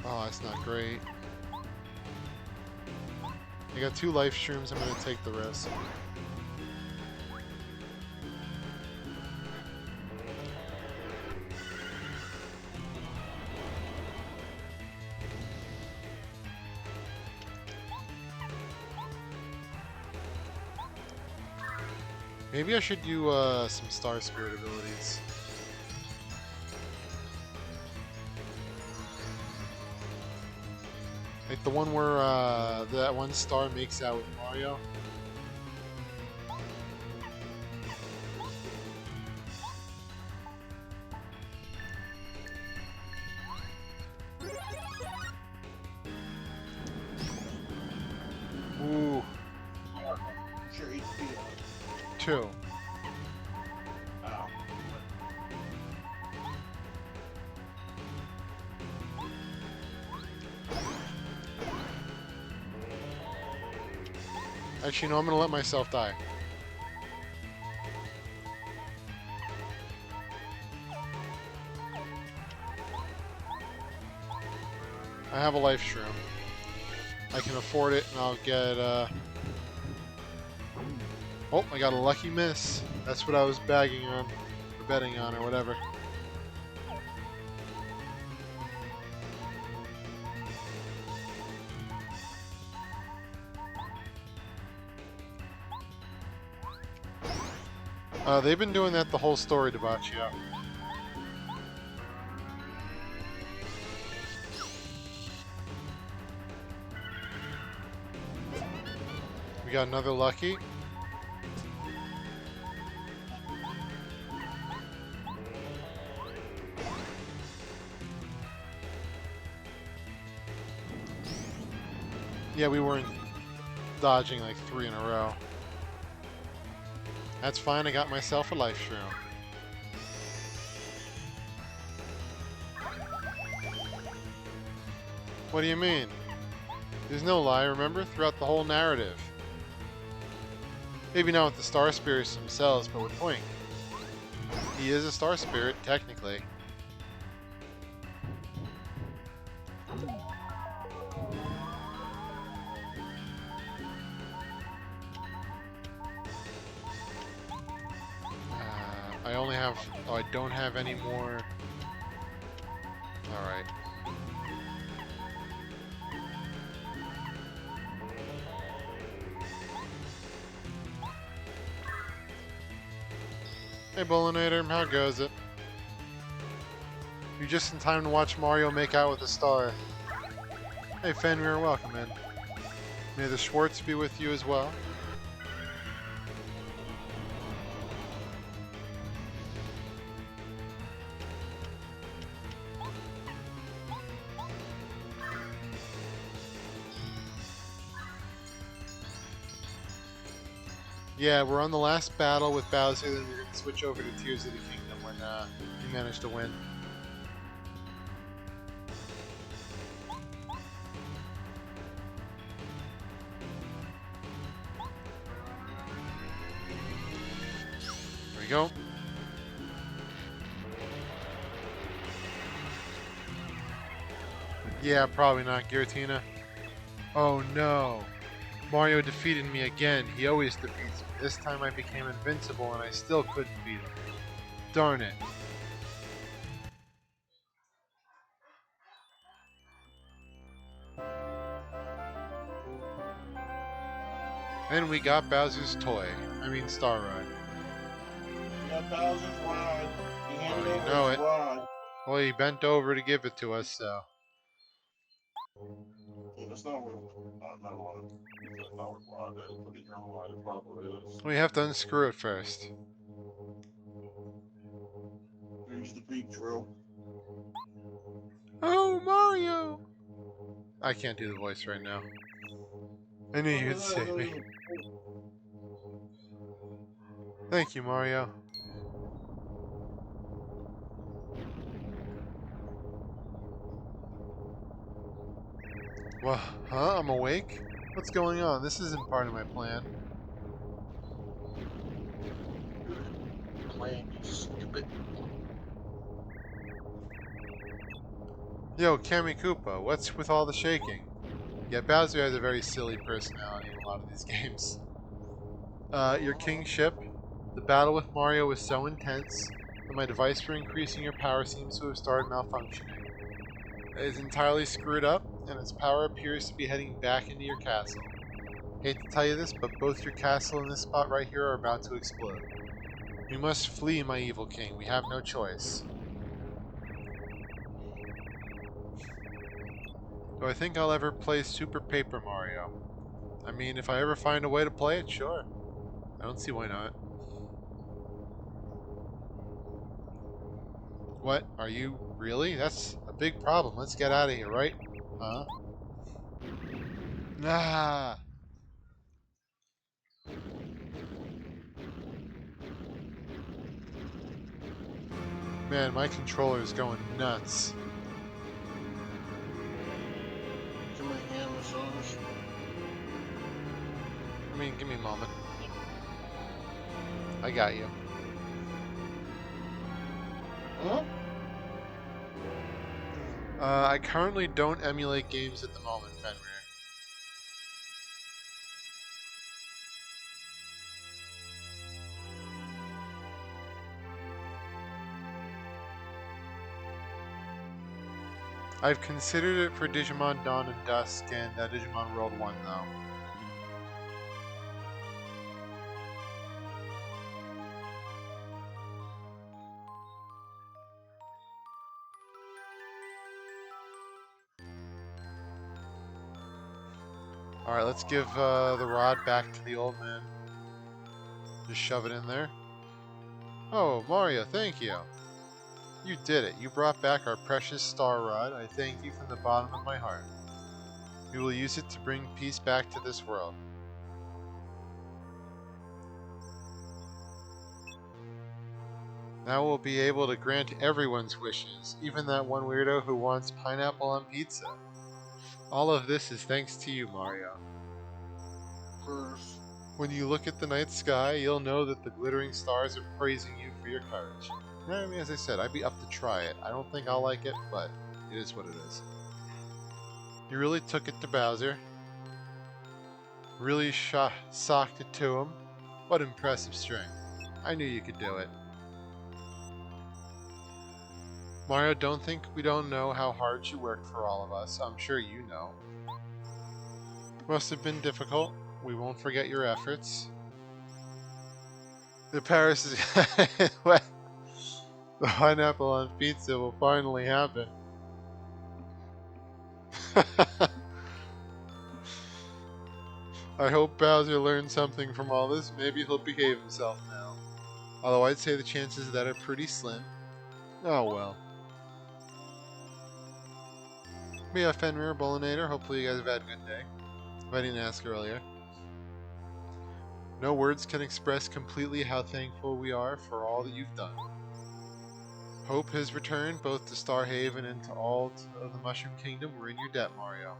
Oh, that's not great. I got 2 life streams, I'm gonna take the risk. Maybe I should do some Star Spirit abilities. Like the one where that one star makes out with Mario. Ooh, Sure, HP. 2. Oh. Actually, no, I'm gonna let myself die. I have a life shroom. I can afford it, and I'll get, Oh, I got a lucky miss. That's what I was bagging on, or betting on, or whatever. They've been doing that the whole story, Debaccio. We got another lucky. Yeah, we weren't dodging like 3 in a row. That's fine, I got myself a life shroom. What do you mean? There's no lie, remember? Throughout the whole narrative. Maybe not with the Star Spirits themselves, but with Twink. He is a Star Spirit, technically. I only have... Oh, I don't have any more... Alright. Hey, Bullinator, how goes it? You're just in time to watch Mario make out with a star. Hey, Fenrir, welcome in. May the Schwartz be with you as well. Yeah, we're on the last battle with Bowser, then we're going to switch over to Tears of the Kingdom when we manage to win. There we go. Yeah, probably not, Giratina. Oh no. Mario defeated me again. He always defeats me. This time I became invincible and I still couldn't beat him. Darn it. And we got Bowser's toy. I mean Star Ride. We got Bowser's rod. He handed Oh, you over know his it. rod. Well, he bent over to give it to us, so. Yeah, that's not what not what that's not what rod is. Look at your rod. It probably is. We have to unscrew it first. Here's the beak drill. Oh, Mario! I can't do the voice right now. I knew you'd save me. Thank you, Mario. Well, huh? I'm awake? What's going on? This isn't part of my plan. Plan, you stupid. Yo, Kami Koopa, what's with all the shaking? Yeah, Bowser has a very silly personality in a lot of these games. Your kingship. The battle with Mario was so intense that my device for increasing your power seems to have started malfunctioning. It is entirely screwed up, and its power appears to be heading back into your castle. Hate to tell you this, but both your castle and this spot right here are about to explode. We must flee, my evil king. We have no choice. Do I think I'll ever play Super Paper Mario? I mean, if I ever find a way to play it, sure. I don't see why not. What? Are you really? That's a big problem. Let's get out of here, right? Huh? Ah! Man, my controller is going nuts. Can my hand massage? I mean, give me a moment. I got you. Huh? I currently don't emulate games at the moment, Fenrir. I've considered it for Digimon Dawn and Dusk and Digimon World 1, though. Alright, let's give the rod back to the old man. Just shove it in there. Oh, Mario, thank you. You did it. You brought back our precious star rod. I thank you from the bottom of my heart. We will use it to bring peace back to this world. Now we'll be able to grant everyone's wishes, even that one weirdo who wants pineapple on pizza. All of this is thanks to you, Mario. First. When you look at the night sky, you'll know that the glittering stars are praising you for your courage. I mean, as I said, I'd be up to try it. I don't think I'll like it, but it is what it is. You really took it to Bowser. Really socked it to him. What impressive strength. I knew you could do it. Mario, don't think we don't know how hard you worked for all of us. I'm sure you know. Must have been difficult. We won't forget your efforts. The Paris is the pineapple on pizza will finally happen. I hope Bowser learned something from all this. Maybe he'll behave himself now. Although I'd say the chances of that are pretty slim. Oh well. Me, Fenrir, Bullinator. Hopefully you guys have had a good day. If I didn't ask earlier. No words can express completely how thankful we are for all that you've done. Hope has returned both to Starhaven and to all of the Mushroom Kingdom. We're in your debt, Mario.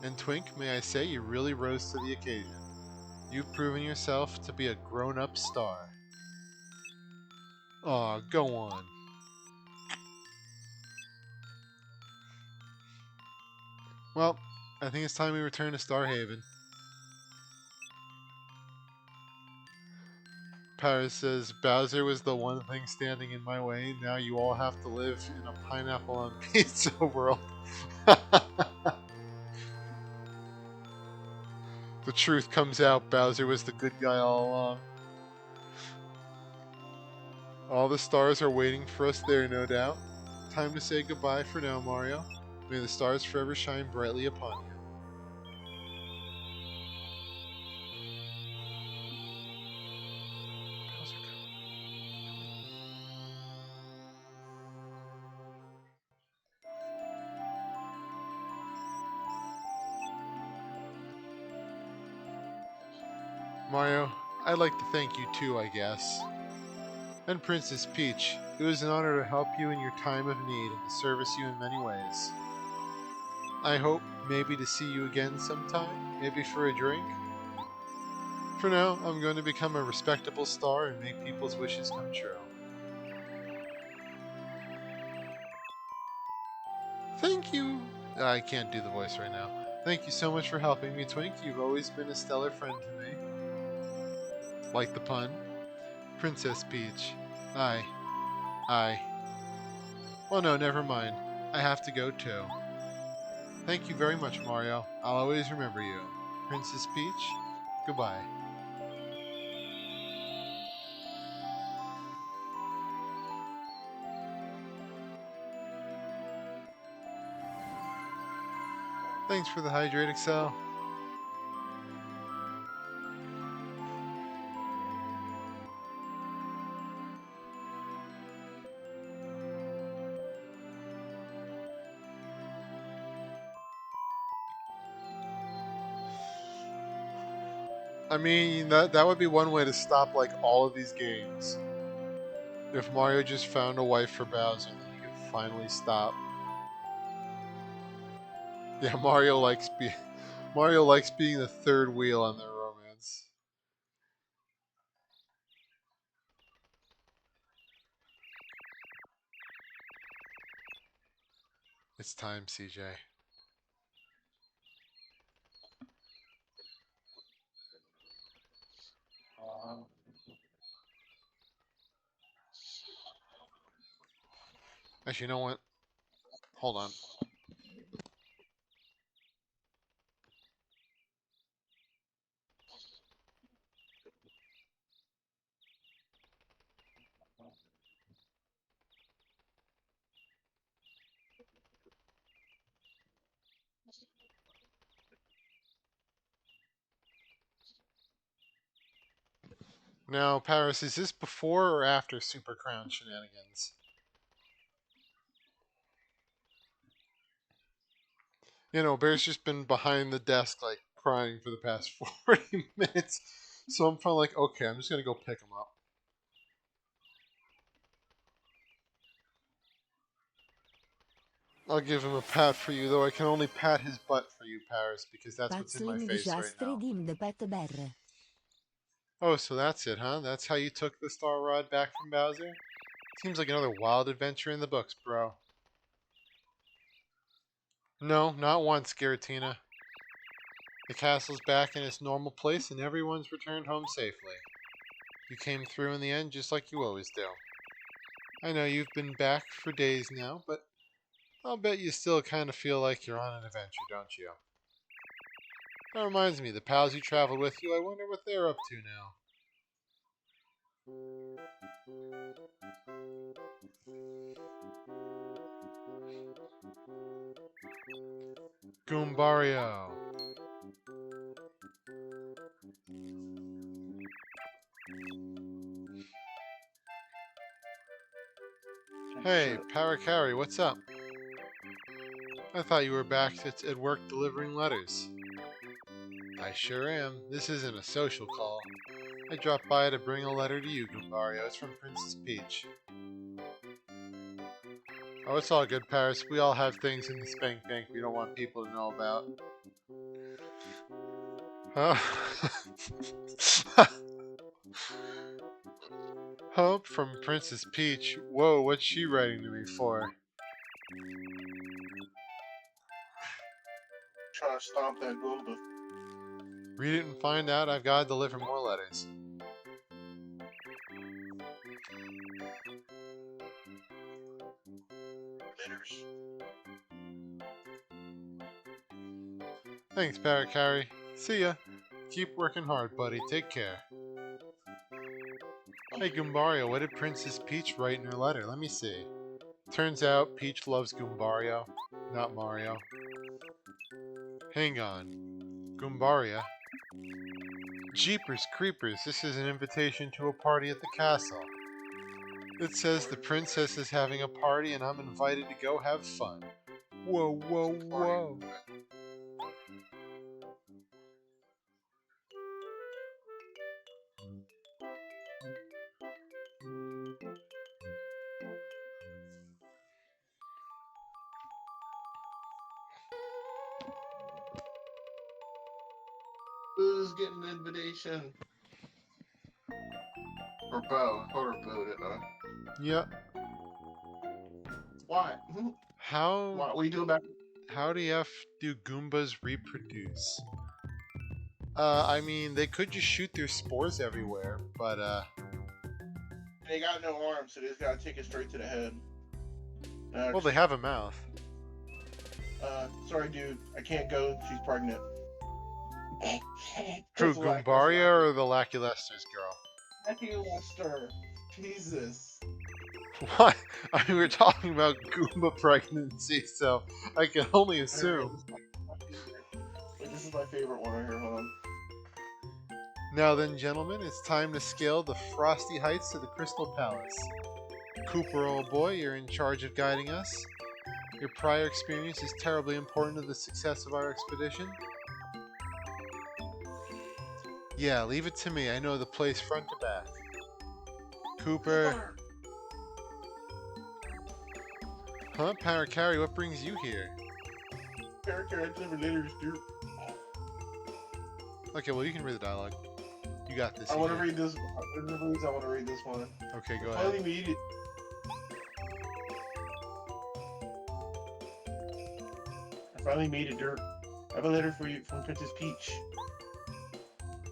And Twink, may I say, you really rose to the occasion. You've proven yourself to be a grown-up star. Aw, go on. Well, I think it's time we return to Starhaven. Paris says, Bowser was the one thing standing in my way. Now you all have to live in a pineapple on pizza world. The truth comes out. Bowser was the good guy all along. All the stars are waiting for us there, no doubt. Time to say goodbye for now, Mario. May the stars forever shine brightly upon you. Mario, I'd like to thank you too, I guess. And Princess Peach, it was an honor to help you in your time of need and to service you in many ways. I hope maybe to see you again sometime, maybe for a drink. For now, I'm going to become a respectable star and make people's wishes come true. Thank you! I can't do the voice right now. Thank you so much for helping me, Twink. You've always been a stellar friend to me. Like the pun? Princess Peach. Aye. Well, no, never mind. I have to go too. Thank you very much, Mario. I'll always remember you. Princess Peach, goodbye. Thanks for the hydrate, Excel. I mean, that would be one way to stop like all of these games. If Mario just found a wife for Bowser, then he could finally stop. Yeah, Mario likes being the third wheel on their romance. It's time, CJ. Actually, you know what? Hold on. Now, Paris, is this before or after Super Crown shenanigans? You know, Bear's just been behind the desk, like, crying for the past 40 minutes. So I'm finally like, okay, I'm just gonna go pick him up. I'll give him a pat for you, though I can only pat his butt for you, Paris, because that's what's in my face right now. Oh, so that's it, huh? That's how you took the Star Rod back from Bowser? Seems like another wild adventure in the books, bro. No, not once, Giratina. The castle's back in its normal place and everyone's returned home safely. You came through in the end just like you always do. I know you've been back for days now, but I'll bet you still kind of feel like you're on an adventure, don't you? That reminds me, the pals you traveled with you, I wonder what they're up to now. Goombario. Hey, Paracari, what's up? I thought you were back at work delivering letters. I sure am. This isn't a social call. I dropped by to bring a letter to you, Gumbario. It's from Princess Peach. Oh, it's all good, Paris. We all have things in the spank bank we don't want people to know about. Huh? Hope from Princess Peach. Whoa, what's she writing to me for? Trying to stomp that Goomba. Read it and find out. I've got to deliver more letters. Letters. Thanks, Paracari. See ya. Keep working hard, buddy. Take care. Hey, Goombario, what did Princess Peach write in her letter? Let me see. Turns out Peach loves Goombario, not Mario. Hang on. Goombaria? Jeepers creepers, this is an invitation to a party at the castle. It says the princess is having a party and I'm invited to go have fun. Whoa, whoa, whoa. Who's getting an invitation? Or Bo. Or Bo did I? Yep. Why? How What are you doing back? How the F do Goombas reproduce? I mean, they could just shoot their spores everywhere, but, They got no arms, so they just gotta take it straight to the head. well, they have a mouth. Sorry, dude. I can't go. She's pregnant. Who, Goombaria or the Laculester's girl? Laculister. Jesus. What? I mean, we're talking about Goomba pregnancy, so I can only assume. Wait, this is my favorite one right here. Hold on. Now then, gentlemen, it's time to scale the frosty heights of the Crystal Palace. Cooper, old boy, you're in charge of guiding us. Your prior experience is terribly important to the success of our expedition. Yeah, leave it to me. I know the place front to back. Cooper. Huh? Paracari, what brings you here? Character, I deliver letters, dude. Okay, well, you can read the dialogue. You got this. I want to here. read this. I want to read this one. Okay, go Finally ahead. made it. I finally made it, Dirk. I have a letter for you from Princess Peach.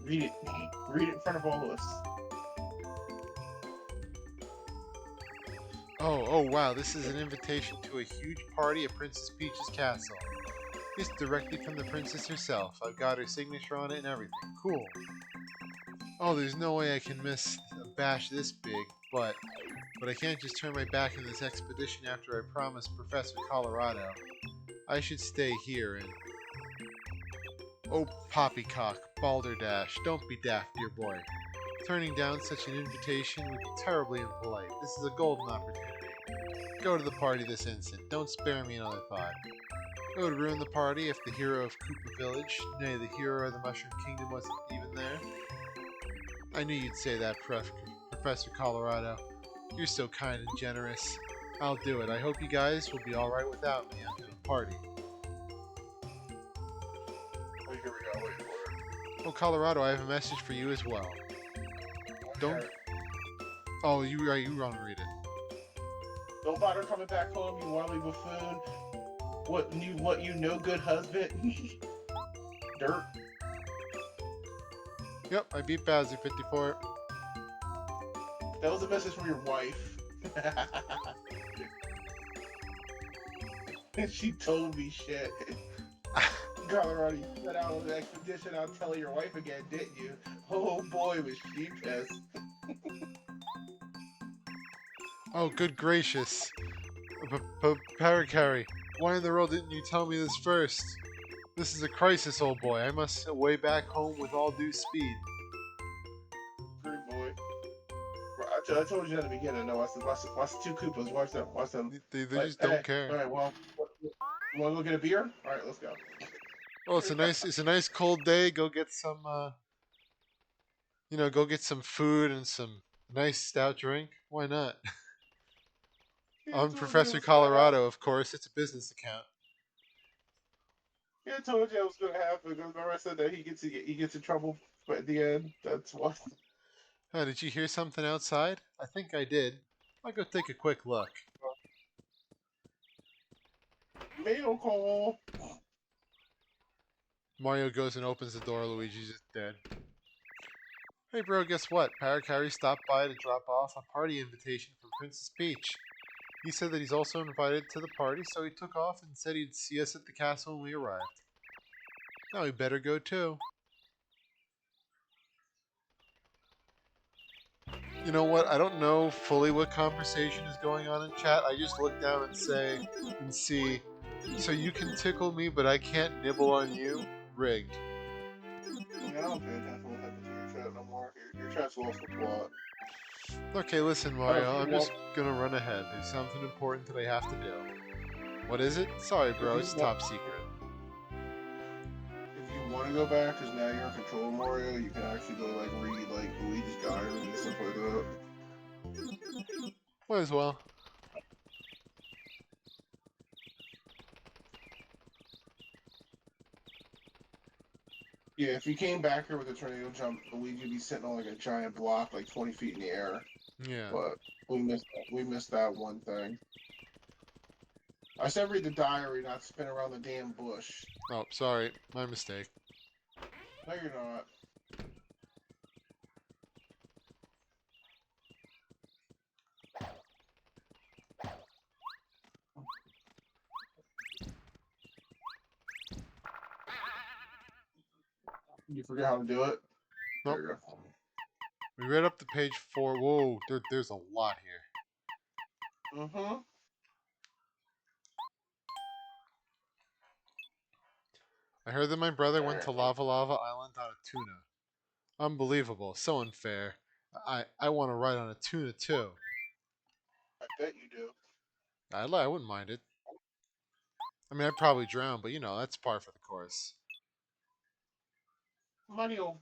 Read it. Read it in front of all of us. Oh, wow, this is an invitation to a huge party at Princess Peach's castle. It's directly from the princess herself. I've got her signature on it and everything. Cool. Oh, there's no way I can miss a bash this big, but I can't just turn my back on this expedition after I promised Professor Colorado. I should stay here and... Oh, poppycock, balderdash, don't be daft, dear boy. Turning down such an invitation would be terribly impolite. This is a golden opportunity. Go to the party this instant. Don't spare me another thought. It would ruin the party if the hero of Koopa Village, nay, the hero of the Mushroom Kingdom wasn't even there. I knew you'd say that, Professor Colorado. You're so kind and generous. I'll do it. I hope you guys will be alright without me after the party. Oh, here we go. Wait for it. Oh, Colorado, I have a message for you as well. Don't... Oh, you want to read it. Don't bother coming back home, you wily buffoon. What you no good husband? Dirt. Yep, I beat Bowser 54. That was a message from your wife. She told me shit. Colorado, you set out on the expedition. I'll tell your wife again, didn't you? Oh boy, was she pissed. Oh, good gracious. Paracari, why in the world didn't you tell me this first? This is a crisis, old boy. I must away back home with all due speed. Good boy. I told you at the beginning. No, watch the two Koopas. Watch them. Watch them. They just don't care. All right, well, you want to go get a beer? All right, let's go. Oh, it's a nice cold day. Go get some go get some food and some nice stout drink. Why not? Yeah, I I'm told you it Professor was gonna happen. Colorado, of course. It's a business account. Yeah, I told you it was gonna happen. Remember I said that he gets in trouble at the end. That's what. Oh, did you hear something outside? I think I did. I'll go take a quick look. Mail call. Mario goes and opens the door. Luigi's just dead. Hey, bro, guess what? Paracari stopped by to drop off a party invitation from Princess Peach. He said that he's also invited to the party, so he took off and said he'd see us at the castle when we arrived. Now we better go too. You know what? I don't know fully what conversation is going on in chat. I just look down and see. So you can tickle me, but I can't nibble on you. Rigged. I don't pay attention to what happens to your chat no more. Your chat's lost the plot. Okay, listen, Oh, Mario. I'm just gonna run ahead. There's something important that I have to do. What is it? Sorry, bro. It's top secret. If you want to go back, because now you're in control of Mario, you can actually go like read like Luigi's diary and stuff like that. Might as well. Yeah, if you came back here with a tornado jump, Luigi would be sitting on like a giant block, like 20 feet in the air. Yeah. But we missed that one thing. I said read the diary, not spin around the damn bush. Oh, sorry. My mistake. No, you're not. You forget how to do it? Nope. There you go. We read up to page 4. Whoa, there's a lot here. Mm-hmm. I heard that my brother went Alright. to Lava Lava Island on a tuna. Unbelievable. So unfair. I want to ride on a tuna too. I bet you do. I wouldn't mind it. I mean, I'd probably drown, but that's par for the course. Mario,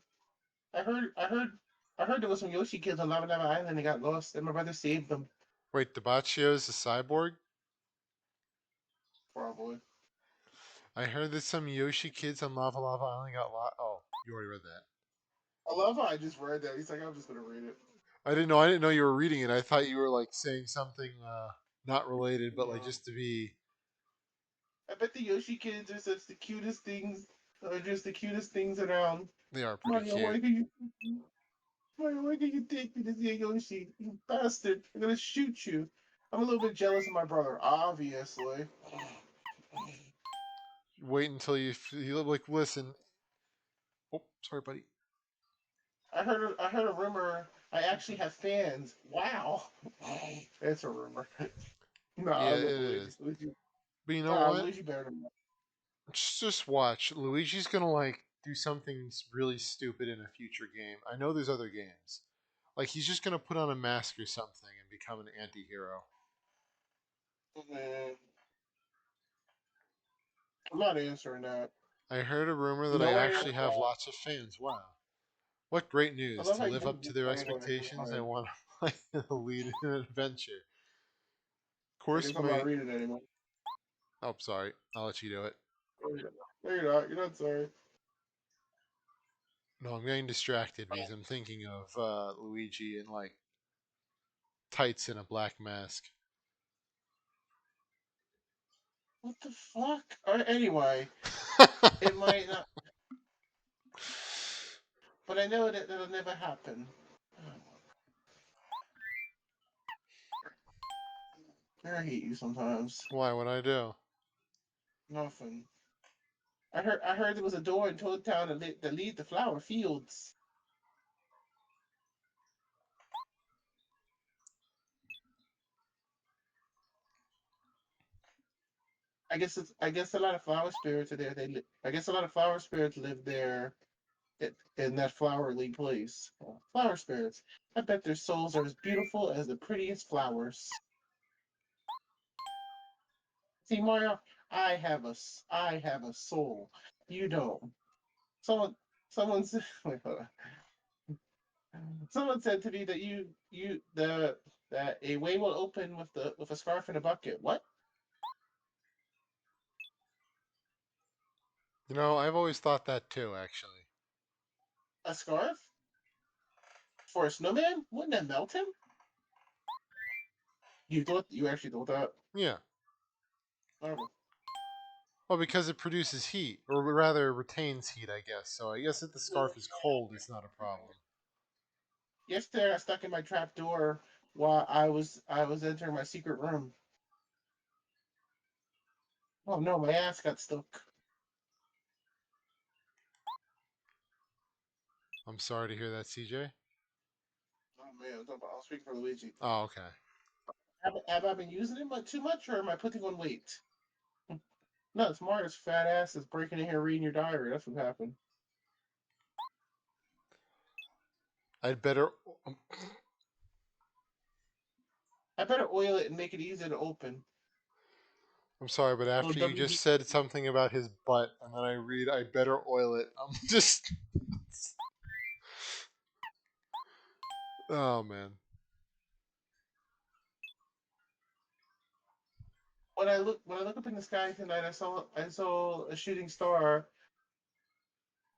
I heard there was some Yoshi kids on Lava Lava Island and they got lost, and my brother saved them. Wait, Debacchio's a cyborg? Probably. I heard that some Yoshi kids on Lava Lava Island got lost. Oh, you already read that. I love how I just read that. He's like, I'm just gonna read it. I didn't know. I didn't know you were reading it. I thought you were like saying something not related, but like No. just to be. I bet the Yoshi kids are such the cutest things. Are just the cutest things around. They are pretty Mario, cute. why can you take me to see a Yoshi? You bastard! I'm gonna shoot you. I'm a little bit jealous of my brother, obviously. Wait until you like listen. Oh, sorry, buddy. I heard a rumor. I actually have fans. Wow, it's a rumor. No, I Yeah, it love Luigi. is. But you know Nah, what? Luigi better than that. Just watch. Luigi's gonna like do something really stupid in a future game. I know there's other games. Like he's just gonna put on a mask or something and become an anti-hero. Man, I'm not answering that. I heard a rumor You that I know I actually answer have that. lots of fans. Wow. What great I news. love To how you live never up to get their funny when I get expectations, I funny. want to play the lead in an adventure. I Course guess I'm not mate. reading it anymore. Oh, sorry. I'll let you do it. No, you're not. You're not sorry. No, I'm getting distracted because I'm thinking of Luigi in like tights and a black mask. What the fuck? Anyway, it might not, but I know that it'll never happen. I hate you sometimes. Why would I do? Nothing. I heard there was a door in Toad Town that lead to flower fields. I guess a lot of flower spirits are there. I guess a lot of flower spirits live there in that flowery place. Flower spirits. I bet their souls are as beautiful as the prettiest flowers. See, Mario, I have a soul, You don't. Someone, someone said. Wait, hold on. Someone said to me that that a way will open with a scarf and a bucket. What? You know, I've always thought that too, actually. A scarf for a snowman? Wouldn't that melt him? You actually thought that? Yeah. Oh. Well, because it produces heat, or rather retains heat, I guess. So I guess if the scarf is cold, it's not a problem. Yesterday, I stuck in my trap door while I was entering my secret room. Oh no, my ass got stuck. I'm sorry to hear that, CJ. Oh man, I'll speak for Luigi. Oh, okay. Have I been using it too much, or am I putting on weight? No, it's Mario's fat ass is breaking in here reading your diary. That's what happened. I'd better. I better oil it and make it easier to open. I'm sorry, but Oh, after you just WD. said something about his butt, and then I read, "I better oil it." I'm just. Oh man. When I look up in the sky tonight, I saw a shooting star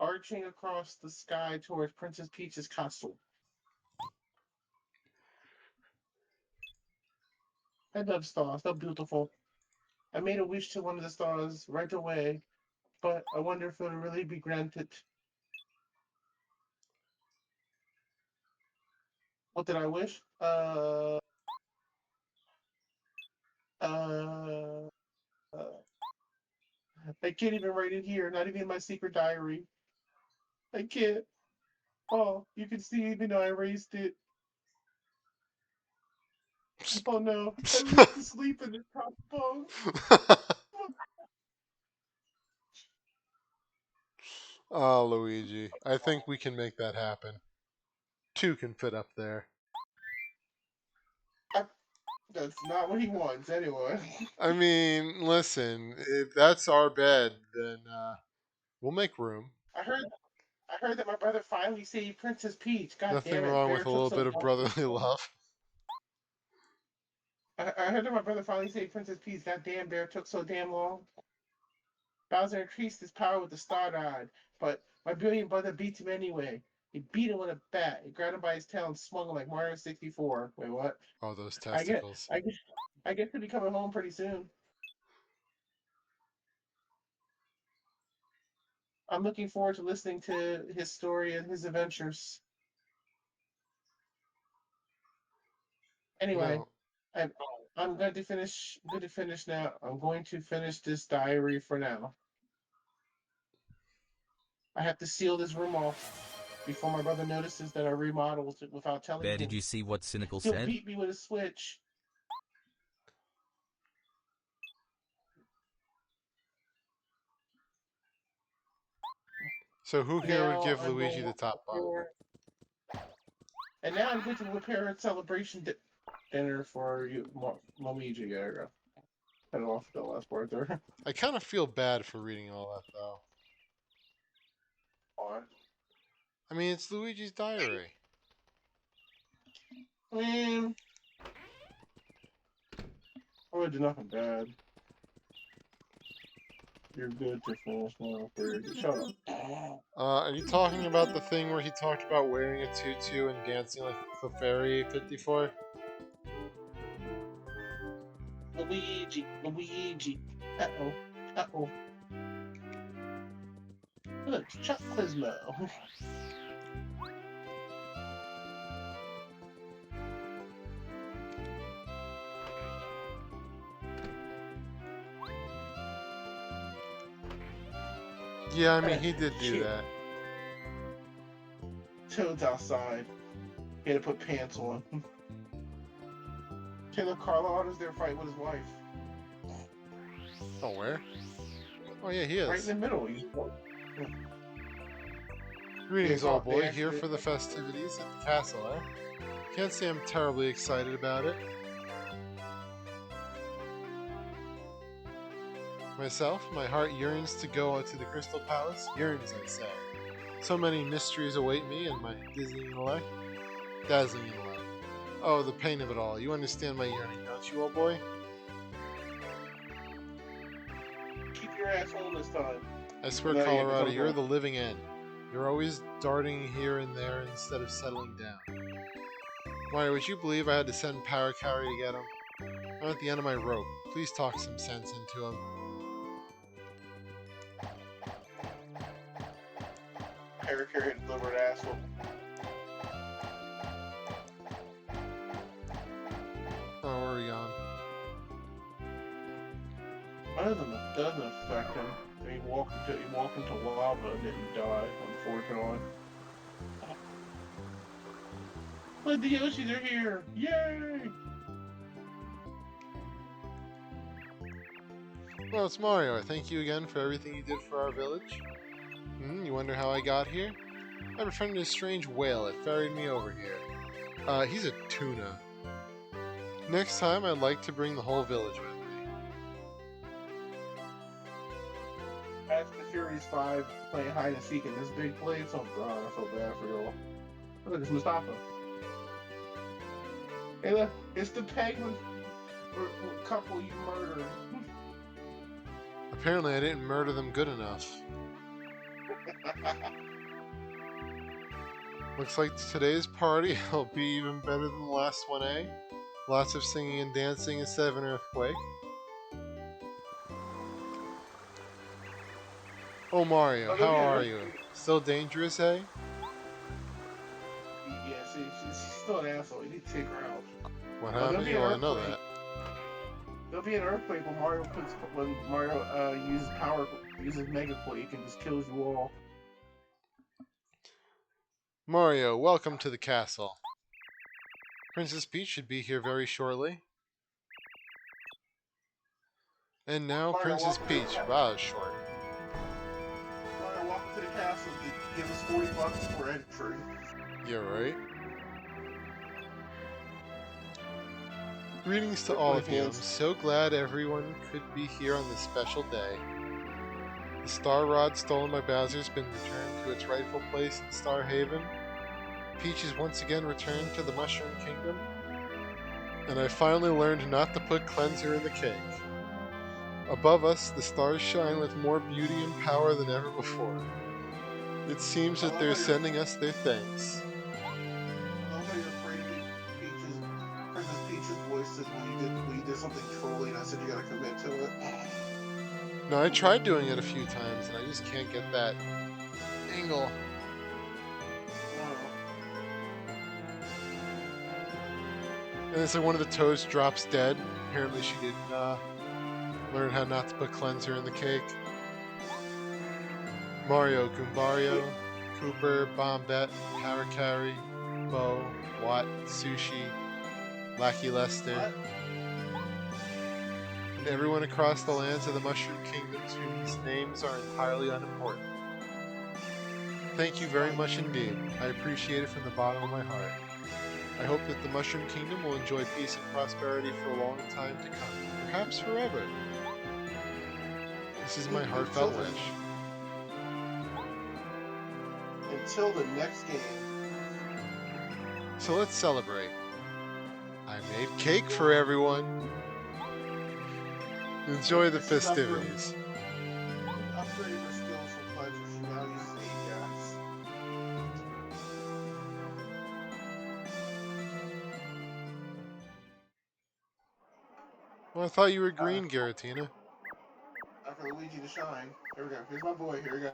arching across the sky towards Princess Peach's castle. I love stars. They're beautiful. I made a wish to one of the stars right away, but I wonder if it'll really be granted. What did I wish? Uh, I can't even write it here. Not even in my secret diary. I can't. Oh, you can see even though I erased it. Oh no, I used to sleep in the top bunk. Oh, Luigi. I think we can make that happen. Two can fit up there. That's not what he wants, anyway. I mean, listen, if that's our bed, then we'll make room. I heard. I heard that my brother finally saved Princess Peach. God Nothing damn it, wrong Bear with a took little so bit of long. brotherly love. I heard that my brother finally saved Princess Peach. God damn, Bear took so damn long. Bowser increased his power with the Star Rod, but my brilliant brother beats him anyway. He beat him with a bat. He grabbed him by his tail and swung him like Mario 64. Wait, what? Oh, those I get, testicles. I get, I guess he'll be coming home pretty soon. I'm looking forward to listening to his story and his adventures. You Anyway, know, I'm, I'm going to finish. Good to finish now. I'm going to finish this diary for now. I have to seal this room off before my brother notices that I remodeled it without telling Bear, did him. you see what Cynical He'll said? beat me with a switch. so who here would Now give I'm Luigi going the to top bunk? prepare, and now I'm going to prepare a celebration dinner for you, Momiji. There you go. I lost the last part there. I kind of feel bad for reading all that, though. I mean, it's Luigi's diary. I mean, I would do nothing bad. You're good to finish now. Shut up. Are you talking about the thing where he talked about wearing a tutu and dancing like Clefairy 54? Luigi. Uh-oh. Uh-oh. Look, Chuck Quizmo. Yeah, I mean, he did do Shit. that. Toad's outside. He had to put pants on. Taylor Carlisle is there fighting with his wife. Oh, where? Oh, yeah, he Right in is. the middle. Greetings, Yeah, old boy. they Here actually- for the festivities at the castle, eh? Can't say I'm terribly excited about it. Myself, my heart yearns to go to the Crystal Palace. Yearns, I say. So many mysteries await me and my dazzling intellect. Oh, the pain of it all. You understand my yearning, don't you, old boy? Keep your asshole this time. I swear, No, yeah, Colorado, don't you're go. the living end. You're always darting here and there instead of settling down. Mario, would you believe I had to send Power Carry to get him? I'm at the end of my rope. Please talk some sense into him. Paracarry delivered asshole. Oh, where are we going? Doesn't affect him. He walked into lava and didn't die, unfortunately. But the Yoshis are here! Yay! Well, it's Mario. I thank you again for everything you did for our village. You wonder how I got here? I befriended a strange whale that ferried me over here. He's a tuna. Next time, I'd like to bring the whole village with me. That's the Furious 5 playing hide and seek in this big place. Oh god, I feel bad for y'all. Look, it's Mustafa. Hey look, it's the penguin couple you murdered. Apparently, I didn't murder them good enough. Looks like today's party will be even better than the last one, eh? Lots of singing and dancing instead of an earthquake. Oh, Mario, how are you? Still dangerous, eh? Yeah, she's still an asshole. You need to take her out. What there'll happened? be an Well, I know earthquake. that. There'll be an earthquake when Mario uses Mega Quake and just kills you all. Mario, welcome to the castle. Princess Peach should be here very shortly. And now, Mario, Princess welcome to the Peach. castle. Wow, that's short. Mario, welcome to the castle. Give us $40 for entry. You're right. Greetings to all of you. I'm so glad everyone could be here on this special day. The Star Rod stolen by Bowser has been returned to its rightful place in Star Haven. Peach is once again returned to the Mushroom Kingdom. And I finally learned not to put cleanser in the cake. Above us, the stars shine with more beauty and power than ever before. It seems that they're sending us their thanks. I love how you're afraid of Princess Peach's voices when you did something trolly, and I said you gotta commit to it. No, I tried doing it a few times, and I just can't get that angle. And it's like one of the toads drops dead. Apparently she didn't learn how not to put cleanser in the cake. Mario, Goombario, Cooper, Bombette, Power Carry, Bo, Watt, Sushi, Lackey Lester, and everyone across the lands of the Mushroom Kingdoms whose names are entirely unimportant. Thank you very much indeed. I appreciate it from the bottom of my heart. I hope that the Mushroom Kingdom will enjoy peace and prosperity for a long time to come, perhaps forever. This is my heartfelt wish. Until the next game. So let's celebrate. I made cake for everyone. Enjoy the festivities. Upgrade your skills from pleasure. She now uses Ajax. Well, I thought you were green, Giratina. After Luigi to shine. Here we go. Here's my boy. Here we go.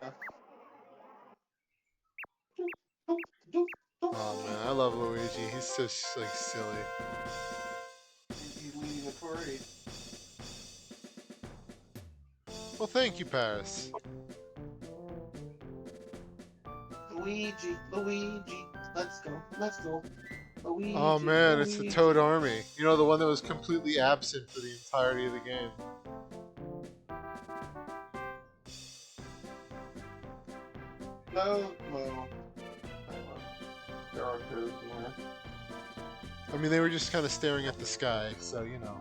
Oh man, I love Luigi. He's so like silly. He's leading the parade. Well, thank you, Paris. Luigi, let's go, Luigi. Oh man, it's the Luigi. Toad Army. You know, the one that was completely absent for the entirety of the game. No. There are toads in there. I mean, they were just kind of staring at the sky, so you know.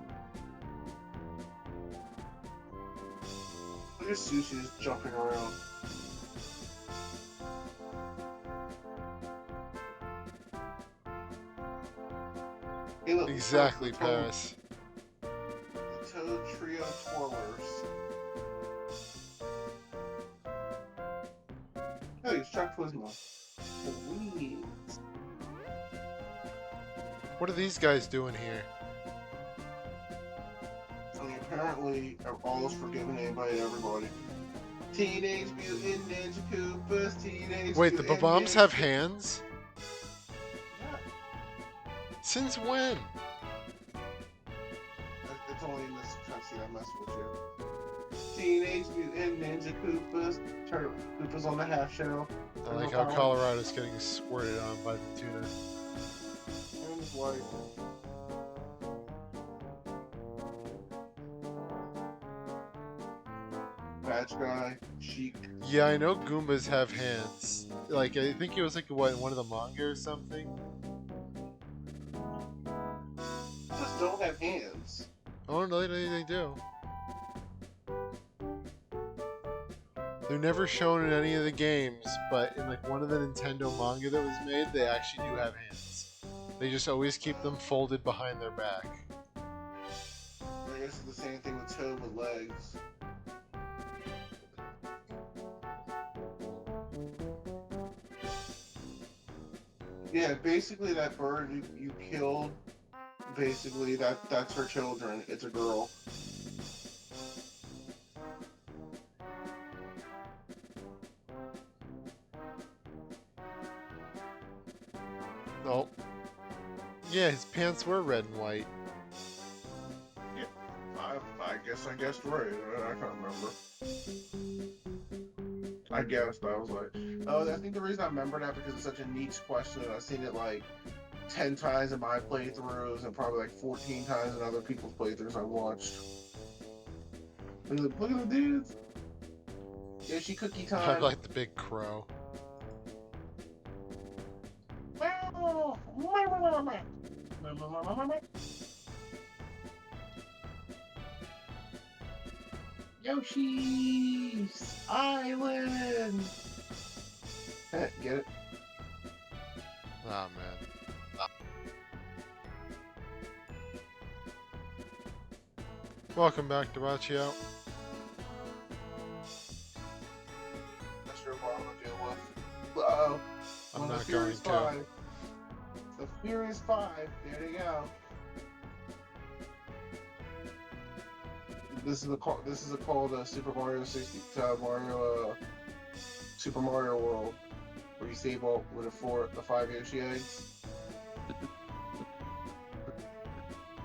just Sushi just jumping around. Hey, look, Exactly, the Toad, Paris. the Toad Trio Twirlers. Hey, it's Chuck Twismo. Please. What are these guys doing here? I mean, apparently, all is forgiven anybody and everybody. Teenage Mutant Ninja Koopas, Teenage Wait, the Mutant Bob-ombs Ninja have Koopas. hands? Yeah, Since when? it's only in this cutscene I mess with you. Teenage Mutant Ninja Koopas, Turtle Koopas on the half shell. I like how Colorado's getting squirted on by the tuna. And his wife. Badge guy, Sheik. Yeah, I know Goombas have hands. Like, I think it was like what, in one of the manga or something. Koopas don't have hands. Oh no, they do. They're never shown in any of the games, but in like one of the Nintendo manga that was made, they actually do have hands. They just always keep them folded behind their back. I guess it's the same thing with Toad with legs. Yeah, basically that bird you killed, basically that's her children. It's a girl. Oh. Yeah, his pants were red and white. I guessed right. I can't remember. I guessed. I was like, oh, I think the reason I remember that because it's such a niche question. I've seen it like 10 times in my playthroughs and probably like 14 times in other people's playthroughs I've watched. Look at the dudes. Yeah, she cookie I time. like the big crow. Yoshi's Island. Get it? Oh man. Welcome back to Baccio. Not sure what I'm gonna deal with. Uh-oh. I'm Well, not the Furious going to. 5. The Furious 5. There they go. This is called Super Mario 60 Super Mario World, where you save all with the 5 Yoshi eggs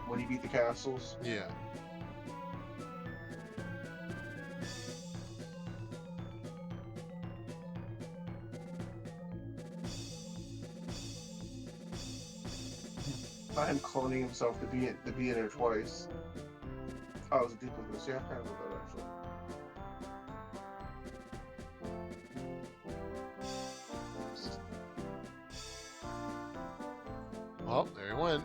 when you beat the castles. Yeah. Not him cloning himself to be in there twice. Oh, it was a duplicate. Yeah, I kind of know that actually. Well, there he went.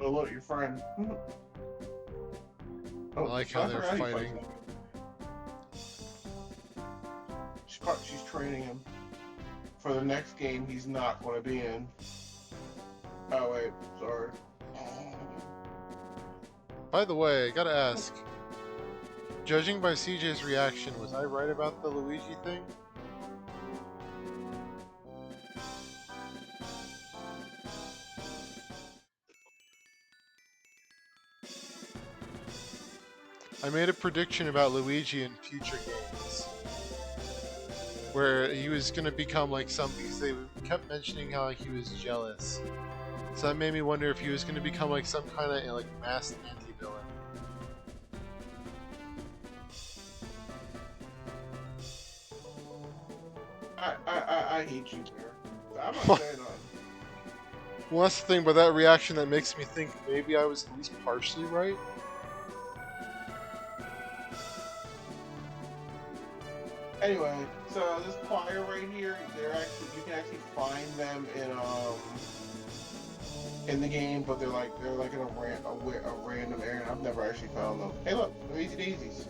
Oh look, your friend. I like how they're forgot he fighting. She's training him for the next game he's not going to be in. Oh wait, sorry. By the way, I gotta ask. Judging by CJ's reaction, was I right about the Luigi thing? I made a prediction about Luigi in future games. Where he was gonna become like some, because they kept mentioning how like, he was jealous. So that made me wonder if he was gonna become like some kind of like masked anti-villain. I hate you there. I'm not saying that. Well, that's the thing about that reaction that makes me think maybe I was at least partially right. Anyway, so this choir right here, you can actually find them in in the game, but they're like in a random area. I've never actually found them. Hey, look, Lazy Daisies.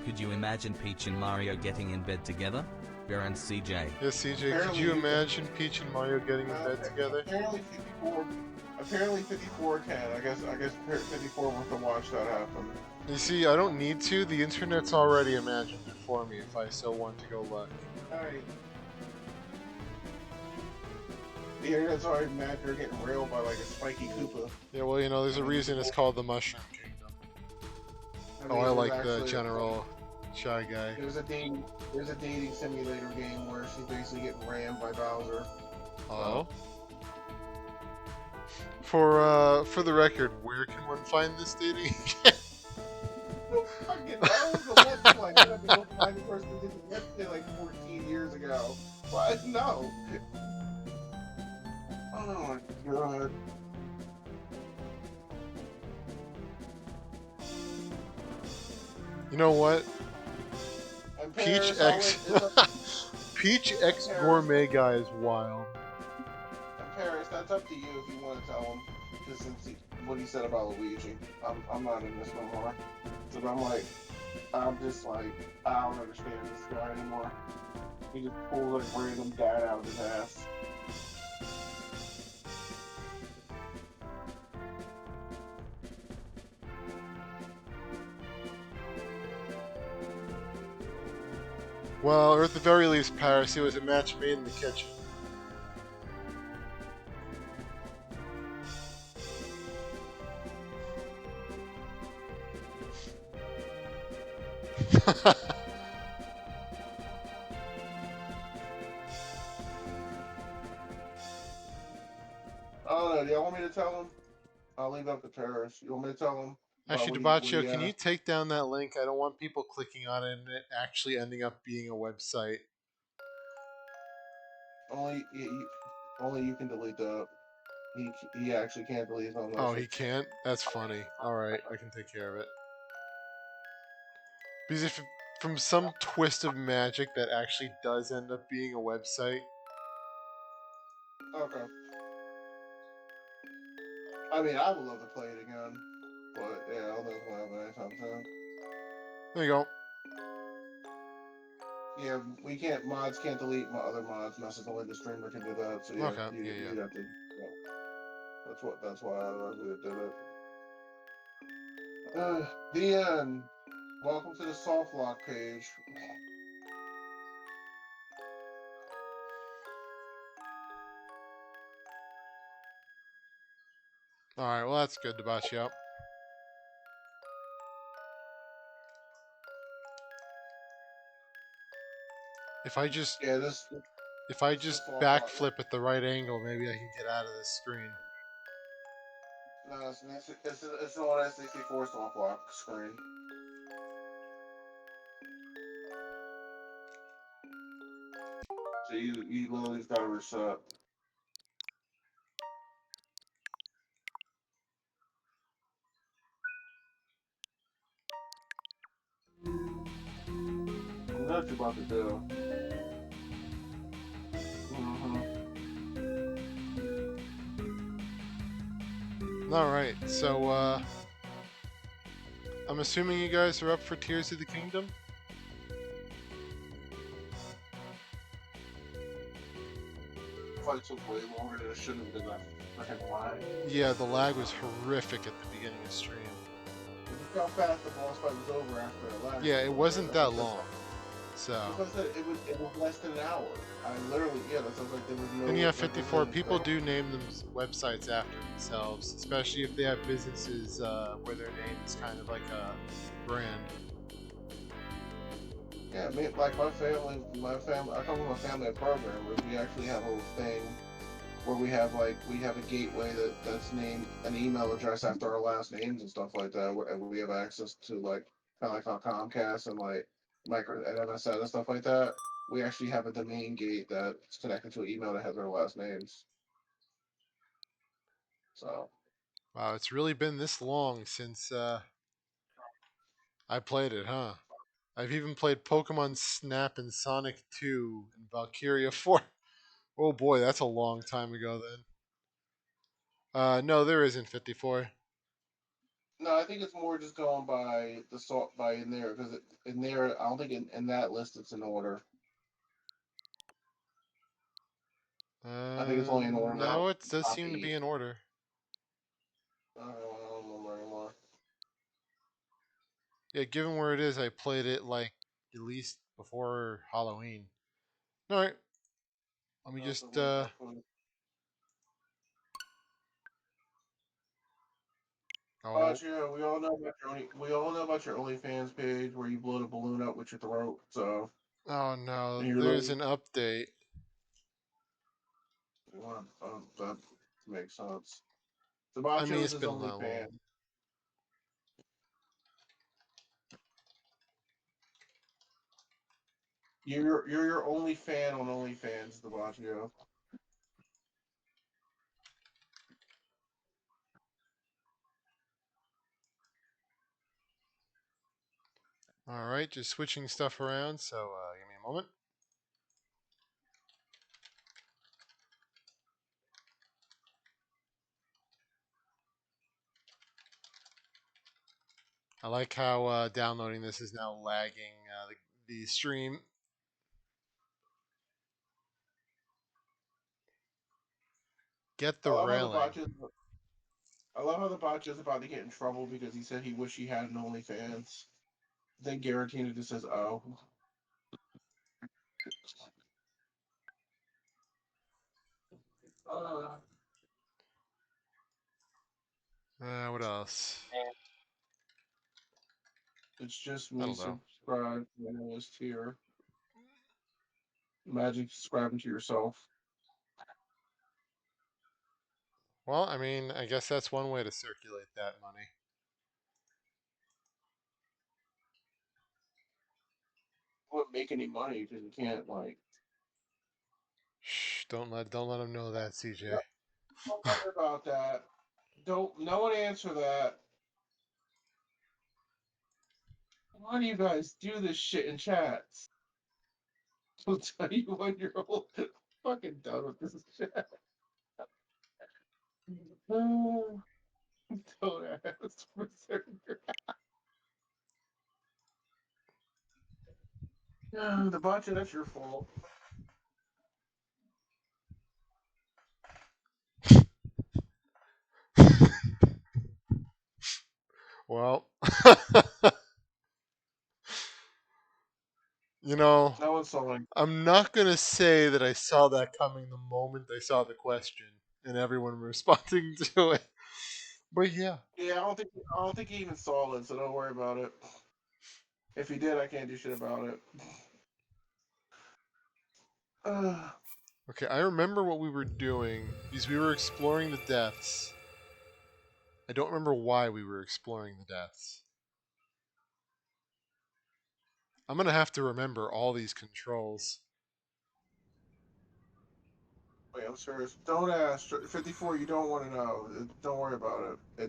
Could you imagine Peach and Mario getting in bed together? Baron CJ. Yeah, CJ, could Apparently you you can- imagine Peach and Mario getting in bed together? Apparently 54 can. I guess 54 wants to watch that happen. You see, I don't need to. The internet's already imagined it for me if I so want to go look. Alright. The internet's already mad you're getting railed by like a spiky Koopa. Yeah, well, you know, there's a reason it's called the Mushroom Kingdom. Oh, I there's like the actually- general Shy Guy. There's a dating simulator game where she's basically getting rammed by Bowser. Oh. For the record, where can one find this dating? No fucking that was a Let's Play. I had to go find the person who did the Let's Play like 14 years ago. But no. Oh my god. You know what? And Peach Paris X always- Peach X Gourmet Guy is wild. And Paris, that's up to you if you want to tell him. Because since what he said about Luigi, I'm not in this no more. So I'm just like, I don't understand this guy anymore. He just pulls like random dad out of his ass. Well, or at the very least, Paris, it was a match made in the kitchen. I don't know. Do y'all want me to tell him? I'll leave it up to Paris. You want me to tell him? Actually, What Debaccio, he, can you take down that link? I don't want people clicking on it and it actually ending up being a website. only you can delete that. He actually can't delete his own Oh, message. he can't? That's funny. Alright, I can take care of it. Because if from some twist of magic that actually does end up being a website. Okay. I mean, I would love to play it again, but yeah, I don't think it's gonna happen anytime soon. There you go. Yeah, we can't. Mods can't delete my other mods. Message only the streamer can do that. So yeah, Okay, yeah. you'd have to. Yeah, that's why I did it. The end. Welcome to the soft lock page. Alright, well that's good, Debaccio. If I just Yeah, this. backflip at the right angle, maybe I can get out of this screen. No, it's an old S64 soft lock screen. So you literally's got to reset. What you about to do? Alright, so I'm assuming you guys are up for Tears of the Kingdom? Fight took way longer than it should have been. That freaking line. Yeah, the lag was horrific at the beginning of the stream. Look how fast the boss fight was over after it last. Yeah, it wasn't that long. So. Because it was less than an hour. I literally, that sounds like there was no. And yeah, like, 54. People do name them websites after themselves, especially if they have businesses where their name is kind of like a brand. Yeah, I mean, like my family, I come from a family of programmers. We actually have a whole thing where we have a gateway that's named an email address after our last names and stuff like that. And we have access to like kind of like how Comcast and like Micro and MSN and stuff like that. We actually have a domain gate that's connected to an email that has our last names. So. Wow, it's really been this long since I played it, huh? I've even played Pokemon Snap and Sonic 2 and Valkyria 4. Oh boy, that's a long time ago then. No, there isn't 54. No, I think it's more just going by the sort by in there because in there I don't think in that list it's in order. I think it's only in order now. No, it does Top seem to be eight. in order. I don't remember anymore. Yeah, given where it is, I played it like at least before Halloween. All right, let me No, so just. we're not putting- Oh, But yeah, we all know about your OnlyFans page where you blow the balloon up with your throat. So oh no, and you're there's literally an update. well, that makes sense. I mean, Sabachio's it's his been that long. OnlyFans. You're your only fan on OnlyFans, Sabachio. All right, just switching stuff around. So give me a moment. I like how downloading this is now lagging the stream. Get I the love how the railing. botches. I love how the botch is about to get in trouble because he said he wished he had an OnlyFans. Then Garatina just says, "Oh, uh, What else? it's just me That'll do. subscribed when I was here." Imagine subscribing to yourself. Well, I mean, I guess that's one way to circulate that money. You wouldn't make any money because you can't like. Shh! Don't let them know that, CJ. Yep, don't worry about that. Don't. No one answer that. Why do you guys do this shit in chats? I'll tell you when you're old. Fucking done with this shit. Don't ask for Berserker. The botcha, that's your fault. Well, you know, No one's solving. I'm not gonna say that I saw that coming the moment I saw the question and everyone responding to it. But yeah. Yeah, I don't think he even saw it, so don't worry about it. If he did, I can't do shit about it. Uh, Okay, I remember what we were doing because we were exploring the deaths. I don't remember why we were exploring the deaths. I'm gonna have to remember all these controls. wait, I'm serious. Don't ask. 54, you don't want to know. Don't worry about it.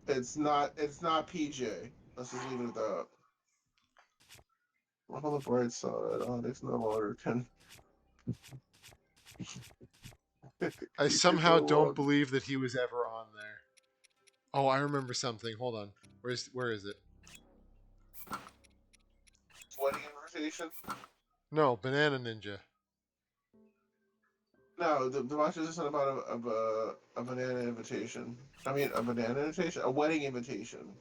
It's not PJ. Let's just leave it at that. On the bright side, there's no longer can. I Future somehow no don't longer. believe that he was ever on there. Oh, I remember something. Hold on. Where is it? Wedding invitation? No, Banana Ninja. No, the watch isn't about a banana invitation. I mean, a banana invitation? A wedding invitation.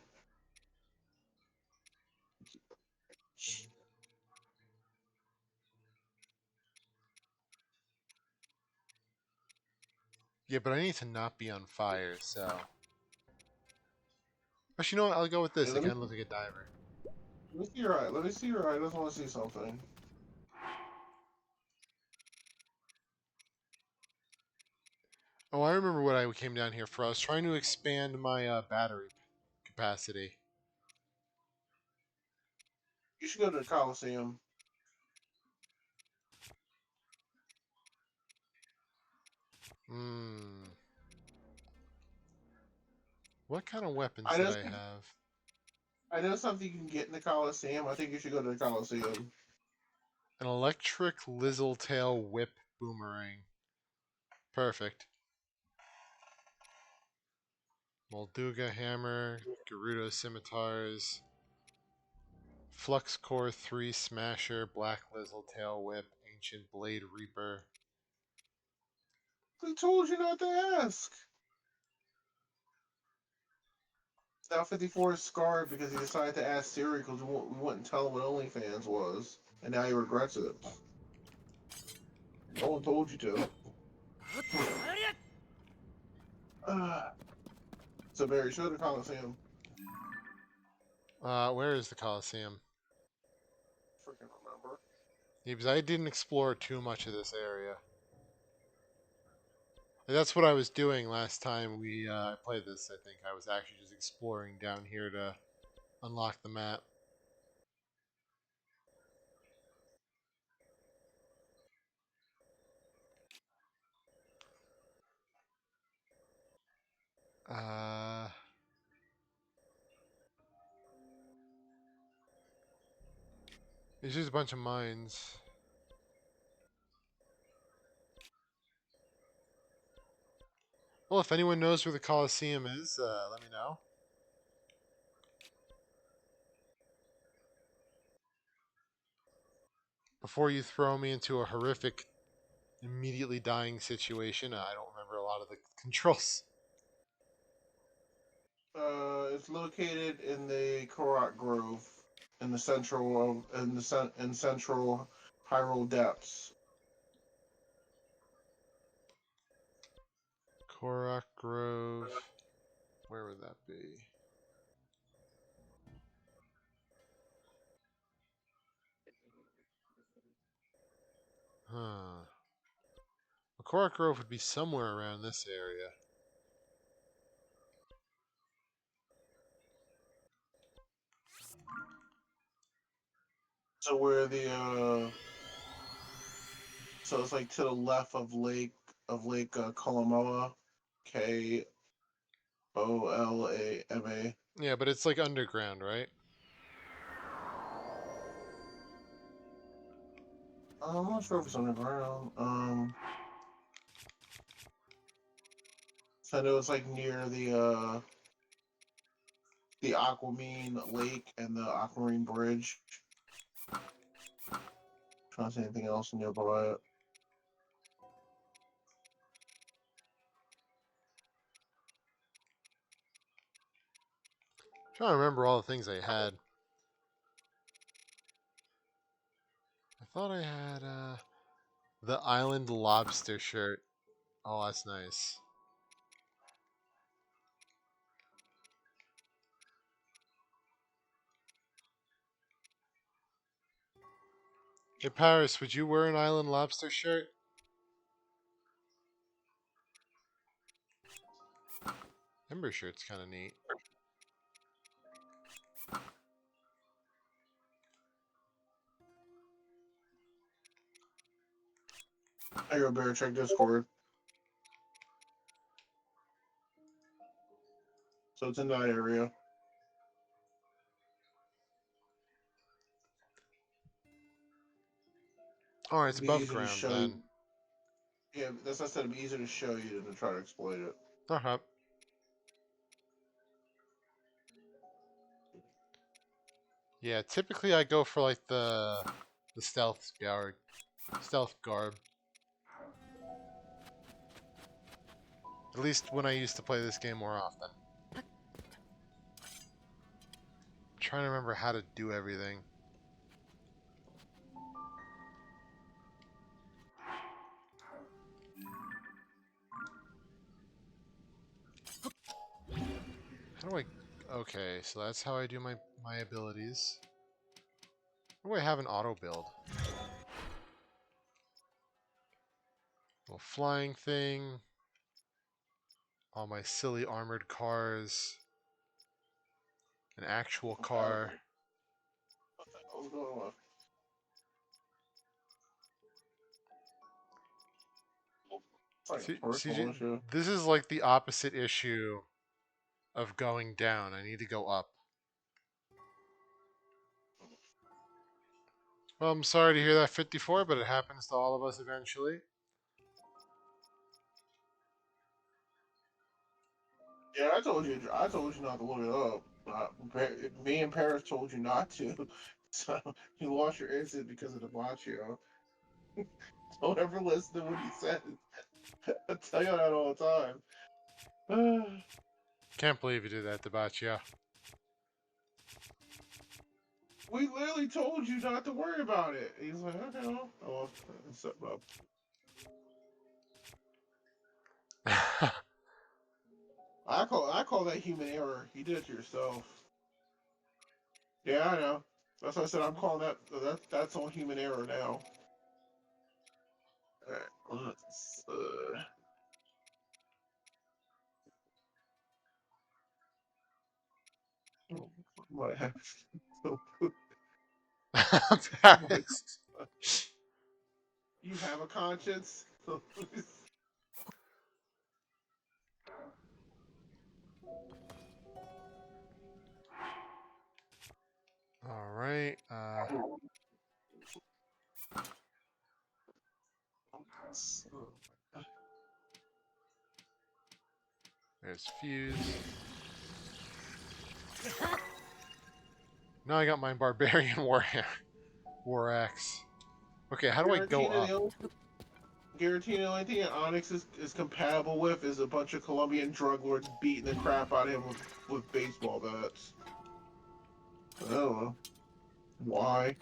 Yeah, but I need to not be on fire, so. Actually, you know what? I'll go with Hey, this. I kind of look like a diver. let me see your eye. Let me see your eye. I just want to see something. Oh, I remember what I came down here for. I was trying to expand my battery capacity. You should go to the Coliseum. What kind of weapons I did just I have? I know something you can get in the Coliseum. I think you should go to the Coliseum. An electric Lizzletail whip boomerang. Perfect. Molduga hammer, Gerudo scimitars, Flux Core 3 smasher, black Lizzletail whip, ancient blade reaper. Who told you not to ask? Now 54 is scarred because he decided to ask Siri because we wouldn't tell him what OnlyFans was, and now he regrets it. No one told you to. So Barry, show the Coliseum. Where is the Coliseum? Freaking remember. Yeah, because I didn't explore too much of this area. And that's what I was doing last time we played this, I think. I was actually just exploring down here to unlock the map. Uh, there's just a bunch of mines. Well, if anyone knows where the Coliseum is, let me know. Before you throw me into a horrific, immediately dying situation, I don't remember a lot of the controls. It's located in the Korok Grove, in the central in central Hyrule depths. Korok Grove. Where would that be? Huh. Korok Grove would be somewhere around this area. So where the so it's like to the left of Lake Kolomoa, Kolama. Yeah, but it's like underground, right? I'm not sure if it's underground. So I know it's like near the Aquamarine Lake and the Aquamarine Bridge. Trying to see anything else nearby it. Trying to remember all the things I had. I thought I had the Island Lobster shirt. Oh, that's nice. Hey Paris, would you wear an Island Lobster shirt? Ember shirt's kind of neat. I go bear check Discord. So it's in that area. Oh, it's It'd be above easier to ground show you. then. Yeah, that's what I said. It'd be easier to show you than to try to exploit it. Uh-huh. Yeah, typically I go for like the stealth garb. At least when I used to play this game more often. I'm trying to remember how to do everything. How do I... Okay, so that's how I do my abilities. Where do I have an auto build? Little flying thing. All my silly armored cars. An actual car. What the hell's going on? Like See, personal issue. this is like the opposite issue of going down. I need to go up. Well, I'm sorry to hear that, 54, but it happens to all of us eventually. Yeah, I told you. I told you not to look it up. Me and Paris told you not to. So you lost your instant because of the Baccio. Don't ever listen to what he says. I tell you that all the time. Can't believe you did that, Debaccio. We literally told you not to worry about it. He's like, okay, well, set up. I call that human error. You did it to yourself. Yeah, I know. That's why I said I'm calling that's on human error now. Alright, let's what happened? Paris. You have a conscience. All right. There's Fuse. Now I got my Barbarian War Axe. Okay, how do I go up? Guaranteed the only thing that Onyx is compatible with is a bunch of Colombian drug lords beating the crap out of him with baseball bats. I don't know why.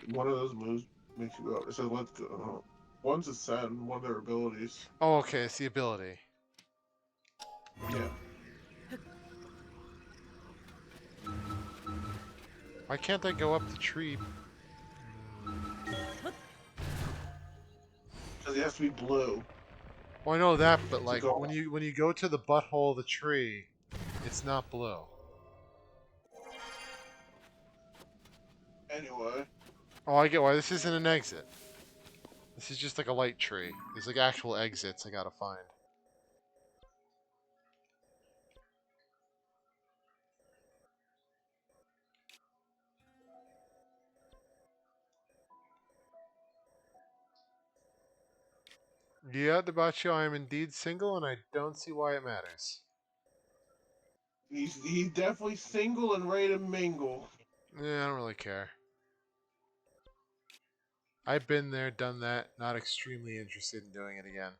One of those moves makes you go. It says let's go. One's a send, one of their abilities. Oh, okay, it's the ability. Yeah. Why can't I go up the tree? Because it has to be blue Well, I know that, but to like go. when you go to the butthole of the tree, it's not blue. Anyway. Oh, I get why this isn't an exit. This is just like a light tree. There's like actual exits I gotta find. Yeah, Debaccio, I am indeed single, and I don't see why it matters. He's definitely single and ready to mingle. Yeah, I don't really care. I've been there, done that. Not extremely interested in doing it again.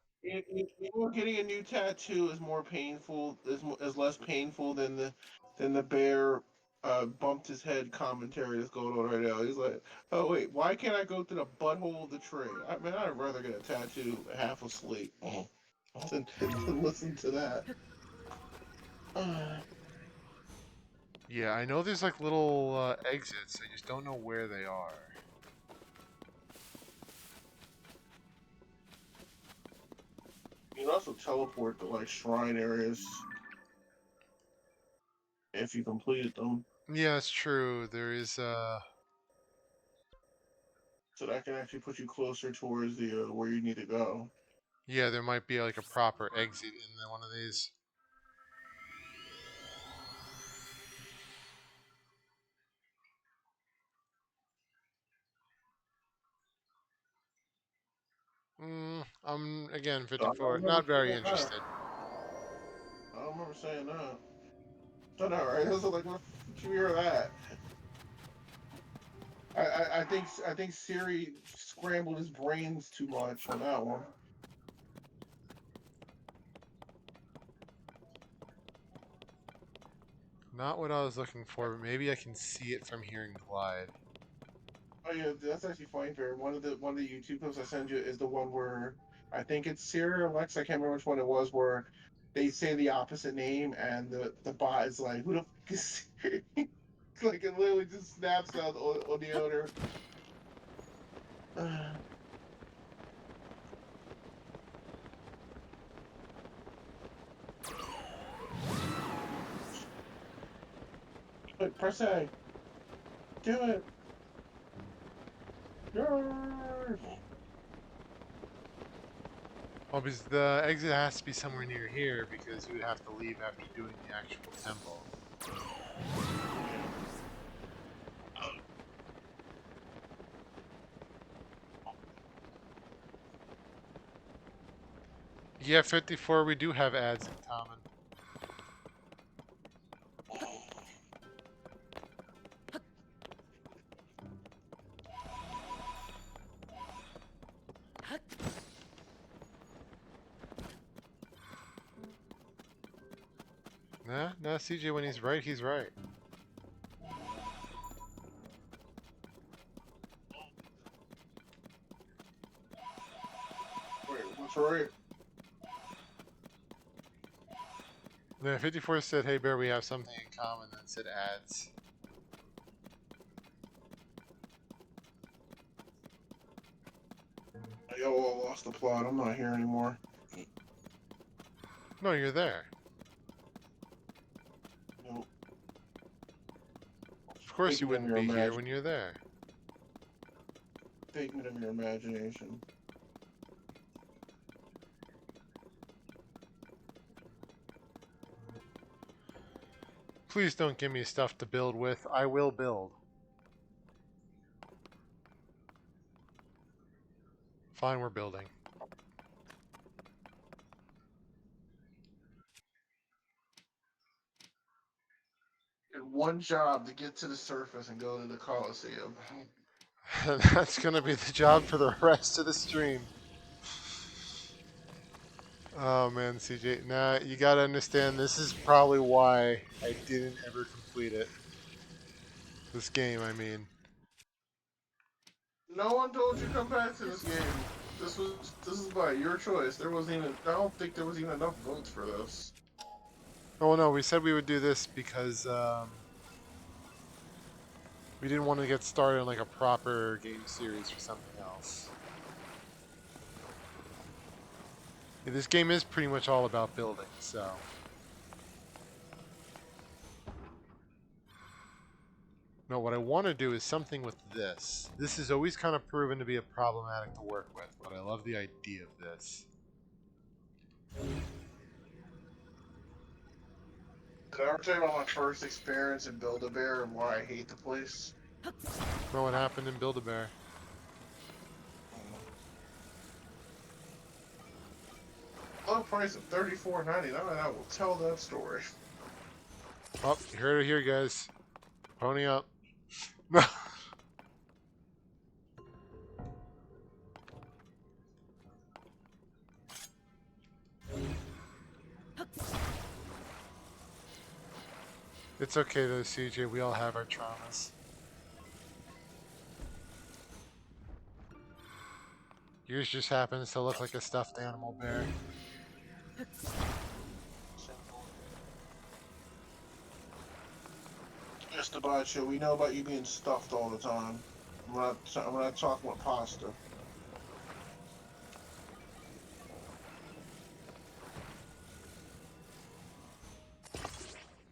Getting a new tattoo is more painful. Is less painful than the bear bumped his head commentary that's going on right now. He's like, oh wait, why can't I go through the butthole of the tree? I mean, I'd rather get a tattoo half asleep than listen to that. Yeah, I know there's like little exits. I just don't know where they are. You can also teleport to like shrine areas if you completed them. Yeah, it's true. There is So that can actually put you closer towards the where you need to go. yeah, there might be like a proper exit in one of these. I'm again I don't 54. remember Not very saying that. interested. I don't remember saying that. Don't know, right? This is like, what you hear that? I think Siri scrambled his brains too much on that one. Not what I was looking for, but maybe I can see it from here in Glide. Oh yeah, that's actually funny, Fair. One of the YouTube clips I send you is the one where I think it's Siri or Lex. I can't remember which one it was. Where they say the opposite name and the bot is like, "Who the fuck is Siri?" Like it literally just snaps out on the owner. But press A. Do it. Yes. Oh, because the exit has to be somewhere near here because you would have to leave after doing the actual temple. Yeah, 54, we do have ads in common. Nah, CJ, when he's right, he's right. Wait, what's right? Yeah, 54 said, hey Bear, we have something in common, then said ads. Y'all lost the plot. I'm not here anymore. No, you're there. Nope. Of course you Figment of wouldn't your be here imagine- when you're there. Figment of your imagination. Please don't give me stuff to build with. I will build. Fine, we're building. And one job to get to the surface and go to the Coliseum. That's gonna be the job for the rest of the stream. Oh man, CJ. Nah, you gotta understand, this is probably why I didn't ever complete it. This game, I mean. No one told you to come back to this game. This is by your choice. There wasn't even I don't think there was even enough votes for this. Oh no, we said we would do this because we didn't want to get started on like a proper game series for something else. Yeah, this game is pretty much all about building, so. No, what I want to do is something with this. This has always kind of proven to be a problematic to work with, but I love the idea of this. Did I ever tell you about my first experience in Build-A-Bear and why I hate the place? Know what happened in Build-A-Bear? Low price of $34.99. I will tell that story. Oh, you heard it here, guys. Pony up. It's okay though, CJ. We all have our traumas. Yours just happens to look like a stuffed animal bear. Just about you. We know about you being stuffed all the time. I'm not talking about pasta.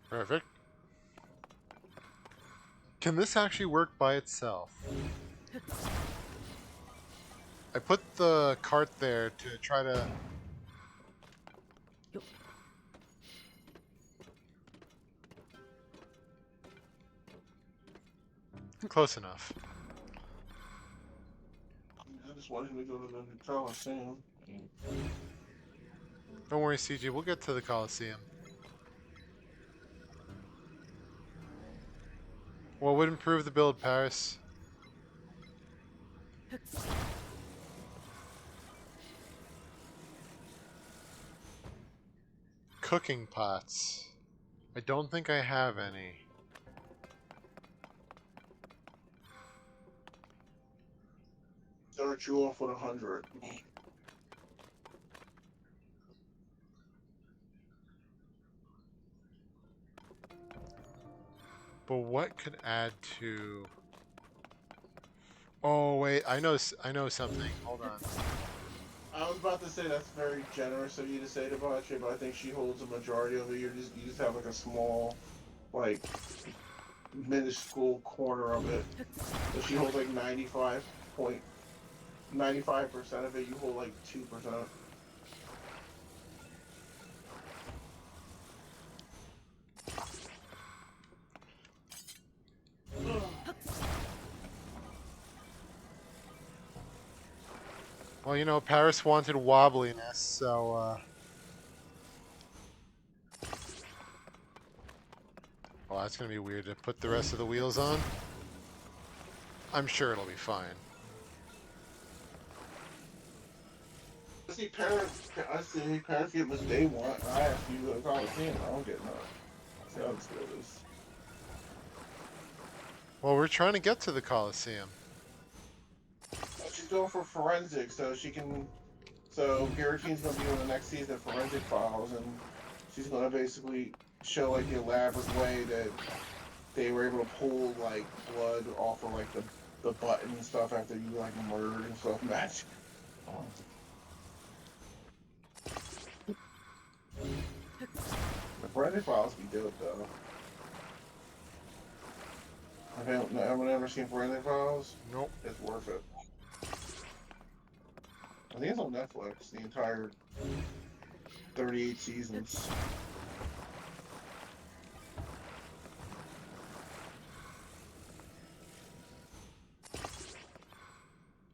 Perfect. Can this actually work by itself? I put the cart there to try to... Close enough. I just wanted him to go to the Coliseum. Don't worry, CJ. We'll get to the Coliseum. What would improve the build, Paris? Cooking pots. I don't think I have any. Start you off with 100. But what could add to... Oh wait, I know something. Hold on. I was about to say that's very generous of you to say to Bache, but I think she holds a majority of it. You just have like a small, like, minuscule corner of it. So she holds like 95% of it. You hold like 2%. Well, you know, Paris wanted wobbliness, so, well, that's gonna be weird to put the rest of the wheels on. I'm sure it'll be fine. I see parents get what they want. I ask you to go to the Coliseum. I don't get none. See how this goes. Well, we're trying to get to the Coliseum. She's going for forensics, so she can. So Garretine's gonna be on the next season of Forensic Files, and she's gonna basically show like the elaborate way that they were able to pull like blood off of like the button and stuff after you like murdered and stuff. Match. The Forensic Files be dope though. I've never seen Forensic Files. Nope. It's worth it. I think it's on Netflix. The entire 38 seasons.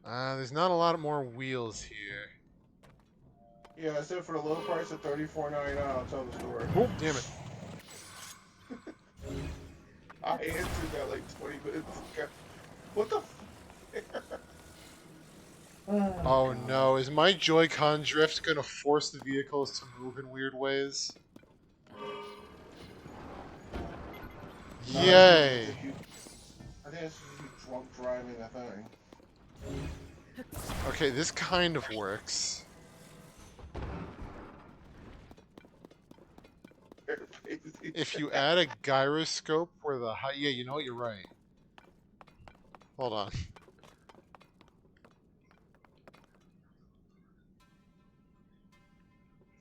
There's not a lot more wheels here. Yeah, I said for the low price of $34.99, I'll tell the story. Oh, damn it. I answered that like 20 minutes ago. What the f- Oh no, is my Joy-Con drift gonna force the vehicles to move in weird ways? Yay! I think it's just you drunk driving a thing. Okay, this kind of works. If you add a gyroscope where the height... Yeah, you know what? You're right. Hold on.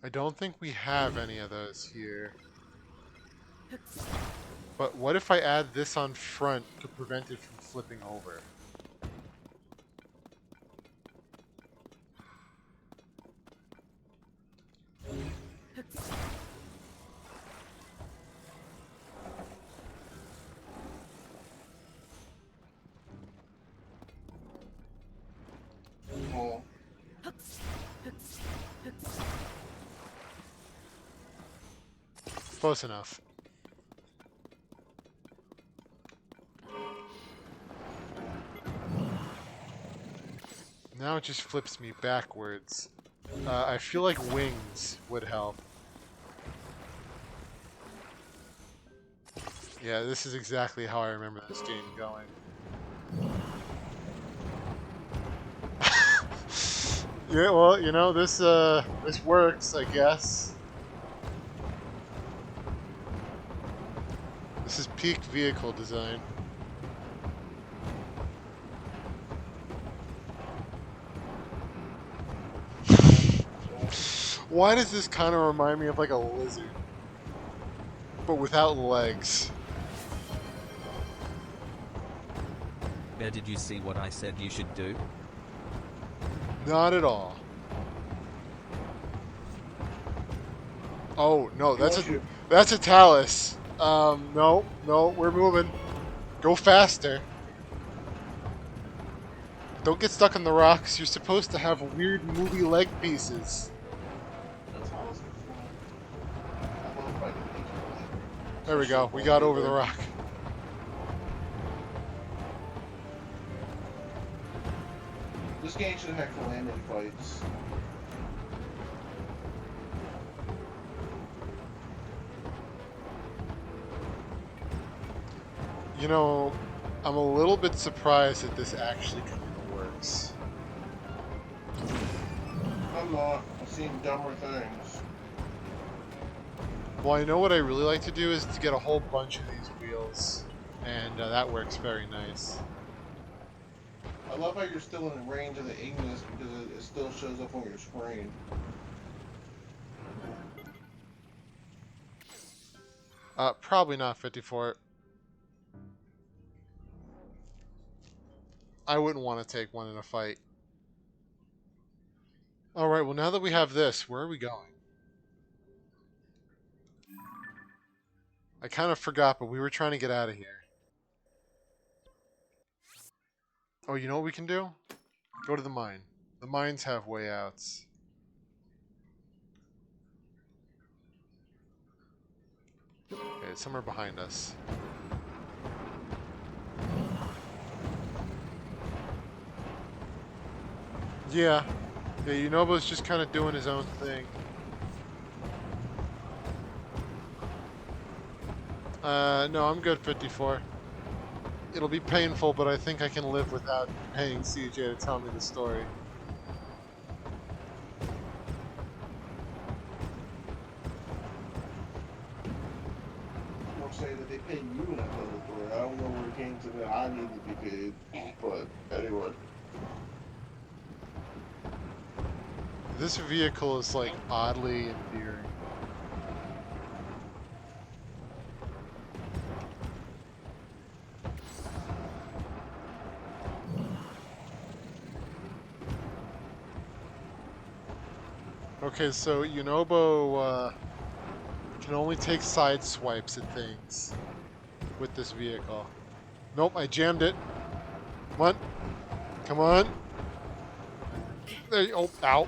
I don't think we have any of those here. But what if I add this on front to prevent it from flipping over? Oh. Close enough. Now it just flips me backwards. I feel like wings would help. Yeah, this is exactly how I remember this game going. Yeah, well, you know, this works, I guess. This is peak vehicle design. Why does this kind of remind me of like a lizard? But without legs. Bear, did you see what I said you should do? Not at all. Oh, no, that's a Talus. No, we're moving. Go faster. Don't get stuck on the rocks. You're supposed to have weird movie leg pieces. There we go. We got over the rock. This game should have had calamity fights. You know, I'm a little bit surprised that this actually kind of works. I'm not. I've seen dumber things. Well, I know what I really like to do is to get a whole bunch of these wheels, and that works very nice. I love how you're still in the range of the Ignis because it still shows up on your screen. Probably not 54. I wouldn't want to take one in a fight. Alright, well now that we have this, where are we going? I kind of forgot, but we were trying to get out of here. Oh, you know what we can do? Go to the mine. The mines have way outs. Okay, it's somewhere behind us. Yeah. Yeah, Yunobo's just kind of doing his own thing. No, I'm good, 54. It'll be painful, but I think I can live without paying CJ to tell me the story. I'm saying that they pay you in another story. I don't know where it came to that I need to be paid, but anyway. This vehicle is like oddly endearing. Okay, so Yunobo can only take side swipes at things with this vehicle. Nope, I jammed it. Come on. Come on. There you oh, ow.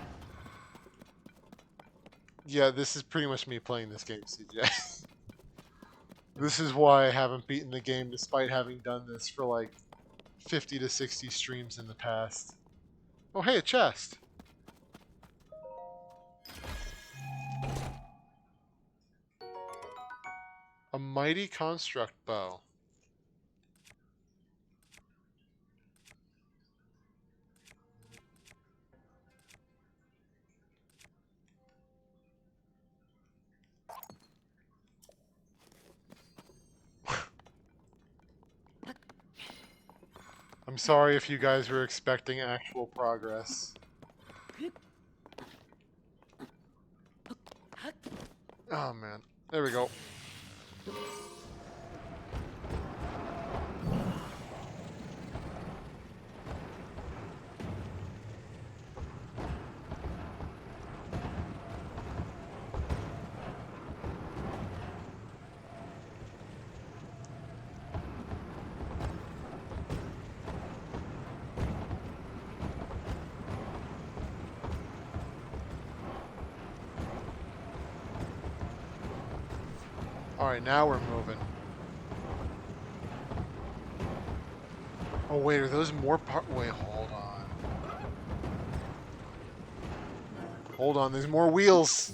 Yeah, this is pretty much me playing this game, CJ. This is why I haven't beaten the game despite having done this for like 50 to 60 streams in the past. Oh, hey, a chest. A mighty construct bow. I'm sorry if you guys were expecting actual progress. Oh man, there we go. Alright, now we're moving. Oh wait, are those more wait, hold on. Hold on, there's more wheels!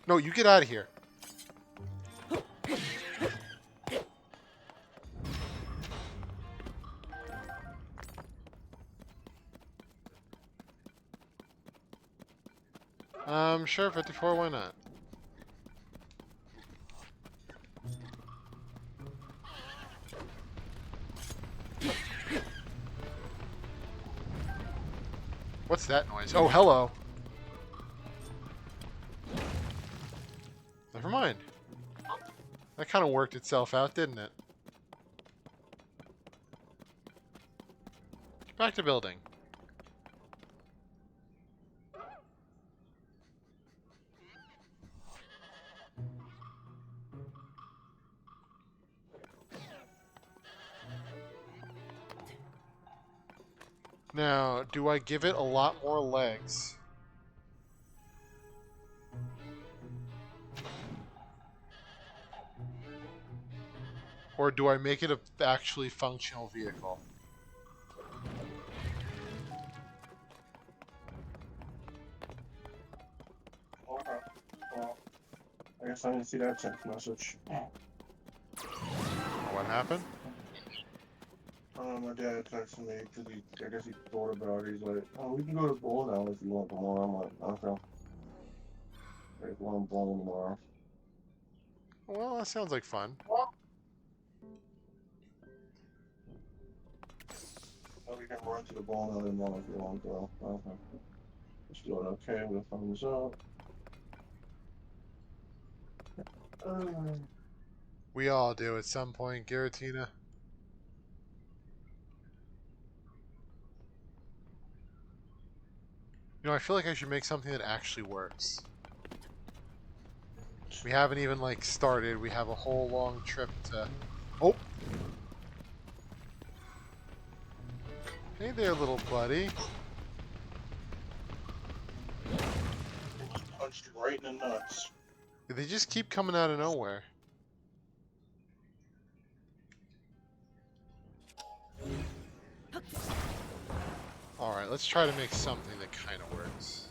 No, you get out of here. Sure, 54, why not? What's that noise? Oh, hello. Never mind. That kind of worked itself out, didn't it? Back to building. Now, do I give it a lot more legs? Or do I make it an actually functional vehicle? Okay. Well, I guess I didn't see that text message. What happened? My dad texted me because I guess he thought about it. He's like, oh, we can go to bowl now if you want tomorrow. I'm like, okay. Like, well, I'm bowling tomorrow. Well, that sounds like fun. Oh, we can run to the bowl now tomorrow if you want to go. Okay. Just doing okay with a thumbs up. We all do at some point, Giratina. You know, I feel like I should make something that actually works. We haven't even, like, started. We have a whole long trip to... Oh! Hey there, little buddy. Punched right in the nuts. They just keep coming out of nowhere. Alright, let's try to make something that kind of works.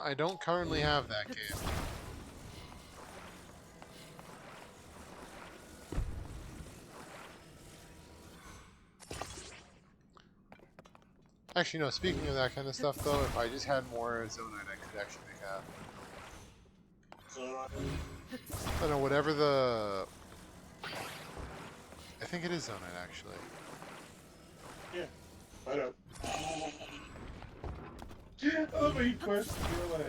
I don't currently have that game. Actually, no, speaking of that kind of stuff, though, if I just had more Zonite, I could actually make a... So, I don't know, whatever the... I think it is Zonite, actually. yeah, I know. I love how you question. You're like,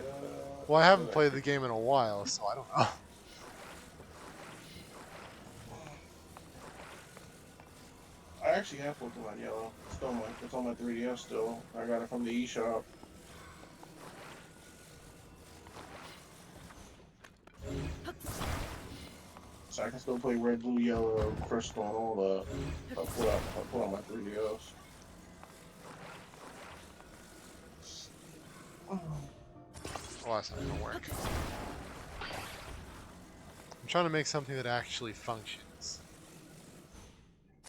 Well, I haven't played the game in a while, so I don't know. I actually have Pokemon Yellow. It's on my 3DS still. I got it from the eShop. So I can still play Red, Blue, Yellow, Crystal, and all the. I'll put on my 3DS. Oh, that's not gonna work. I'm trying to make something that actually functions.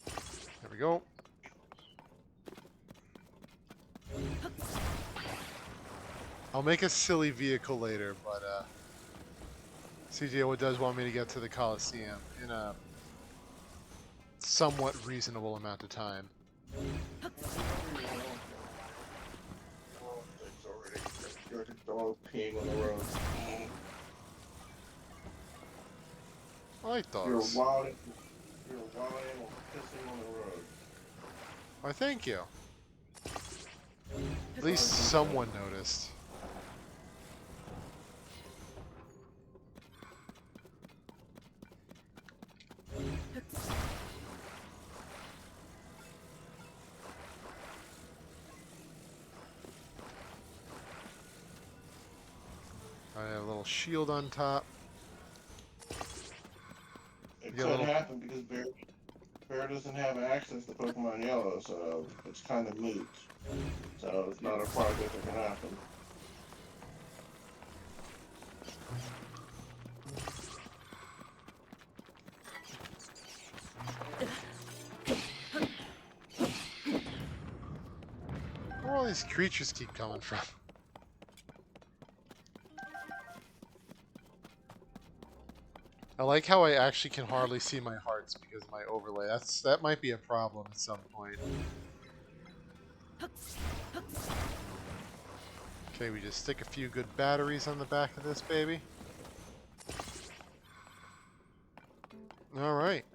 There we go. I'll make a silly vehicle later, but CJ does want me to get to the Coliseum in a somewhat reasonable amount of time. You're the dog peeing on the road. I like You're a dogs. wild animal pissing on the road. Why, thank you. At least someone noticed. I have a little shield on top. It Yeah, could little- happen because Bear doesn't have access to Pokemon Yellow, so it's kind of moot. So it's not a project that can happen. Where all these creatures keep coming from? I like how I actually can hardly see my hearts because of my overlay. That might be a problem at some point. Okay, we just stick a few good batteries on the back of this baby. Alright.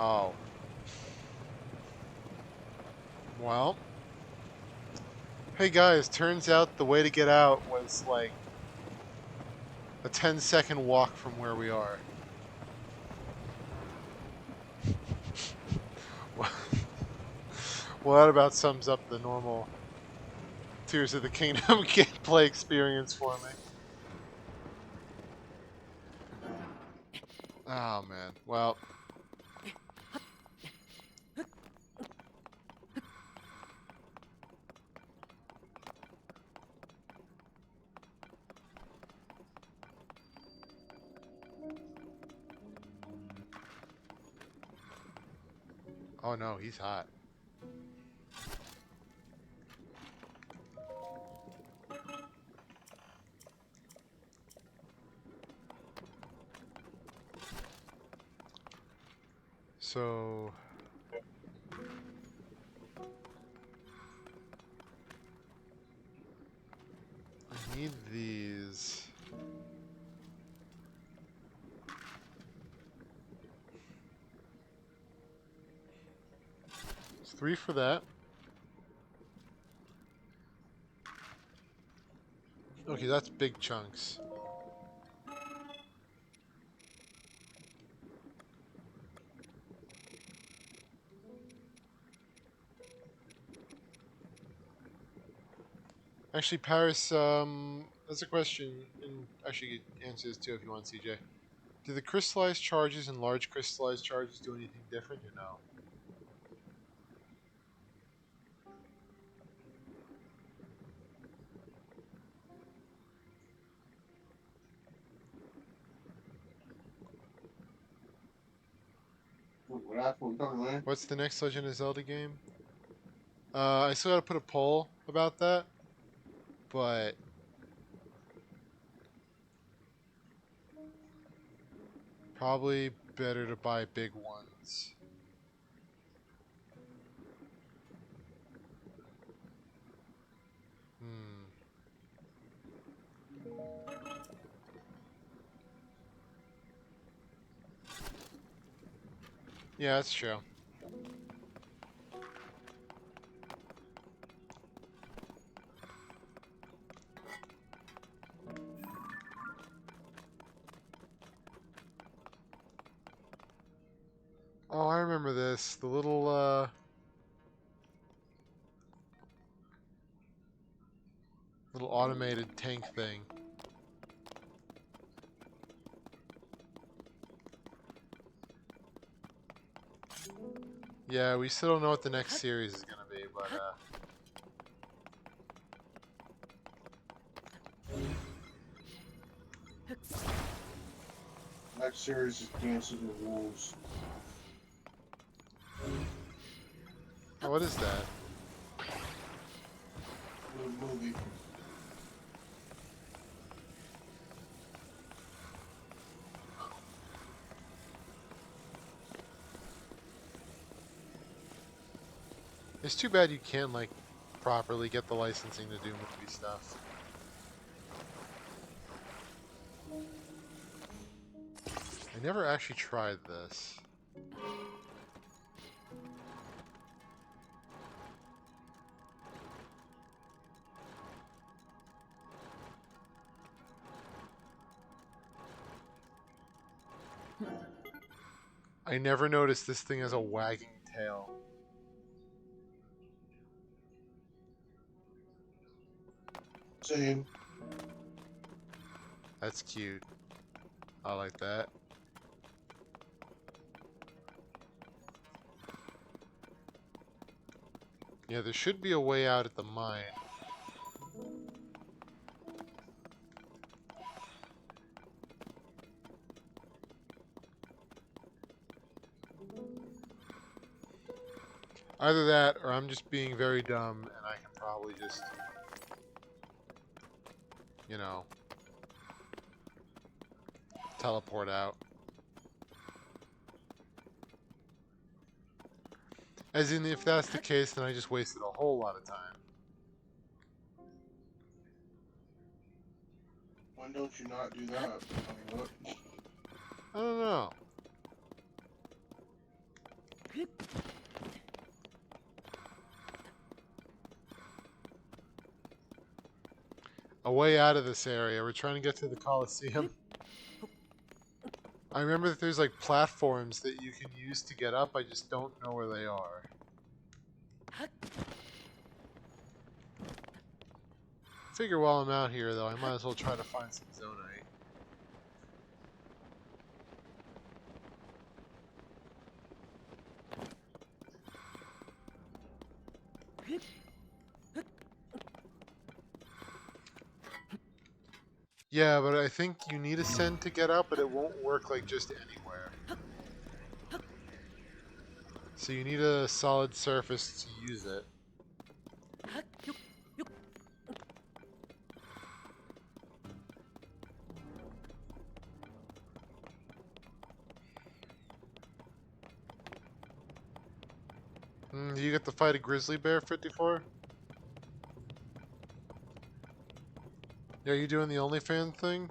Oh. Well. Hey guys, turns out the way to get out was like a 10-second walk from where we are. Well, that about sums up the normal Tears of the Kingdom gameplay experience for me. Oh man, well. Oh no, he's hot. So I need these. It's 3 for that. Okay, that's big chunks. Actually, Paris, that's a question, and actually you could answer this too if you want, CJ. Do the crystallized charges and large crystallized charges do anything different or no? What's the next Legend of Zelda game? I still gotta put a poll about that, but probably better to buy big ones. Hmm. Yeah, that's true. Oh, I remember this. The little automated tank thing. Yeah, we still don't know what the next series is gonna be, but Next series is Dances with Wolves. oh, what is that? The movie. It's too bad you can't like properly get the licensing to do movie stuff. I never actually tried this. I never noticed this thing has a wagging tail. Same. That's cute. I like that. Yeah, there should be a way out at the mine. Either that, or I'm just being very dumb, and I can probably just, you know, teleport out. As in, if that's the case, then I just wasted a whole lot of time. Why don't you not do that? I mean, what? I don't know. A way out of this area. We're trying to get to the Coliseum. I remember that there's like platforms that you can use to get up. I just don't know where they are. Figure while I'm out here, though, I might as well try to find some Zonite. Yeah, but I think you need Ascend to get up, but it won't work like just anywhere. So you need a solid surface to use it. Do you get to fight a grizzly bear, 54? Yeah, you doing the OnlyFans thing?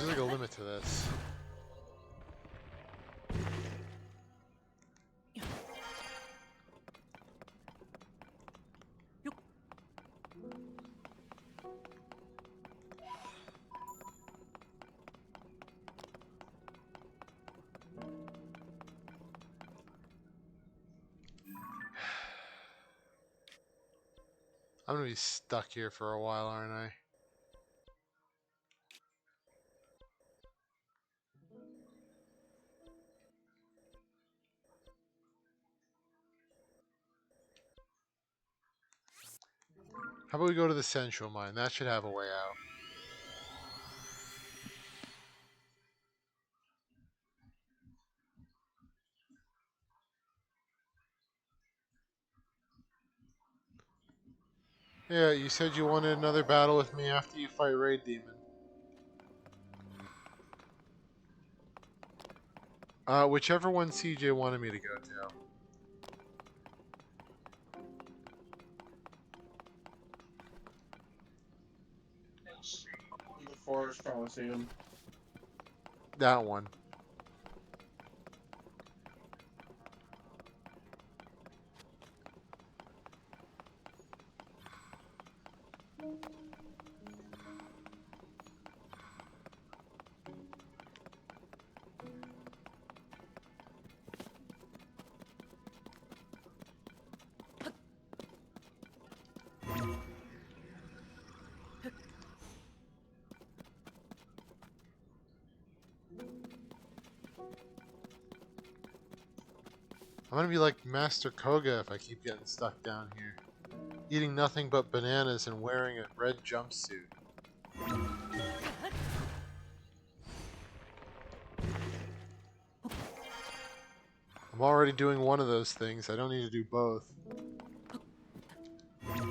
There's like a limit to this. I'm gonna be stuck here for a while, aren't I? How about we go to the central mine? That should have a way out. Yeah, you said you wanted another battle with me after you fight Raid Demon. Whichever one CJ wanted me to go to. The Forest Coliseum. That one. I'm gonna be like Master Koga if I keep getting stuck down here. Eating nothing but bananas and wearing a red jumpsuit. I'm already doing one of those things. I don't need to do both. I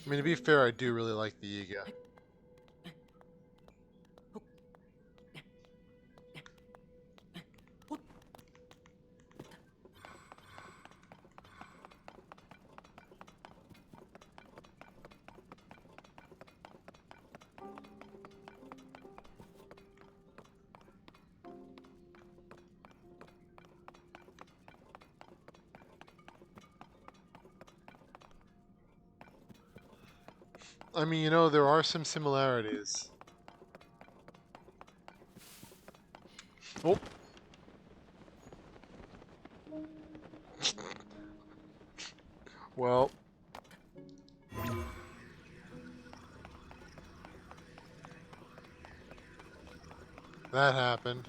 mean, to be fair, I do really like the Yiga. I mean, you know, there are some similarities. Oh. Well. That happened.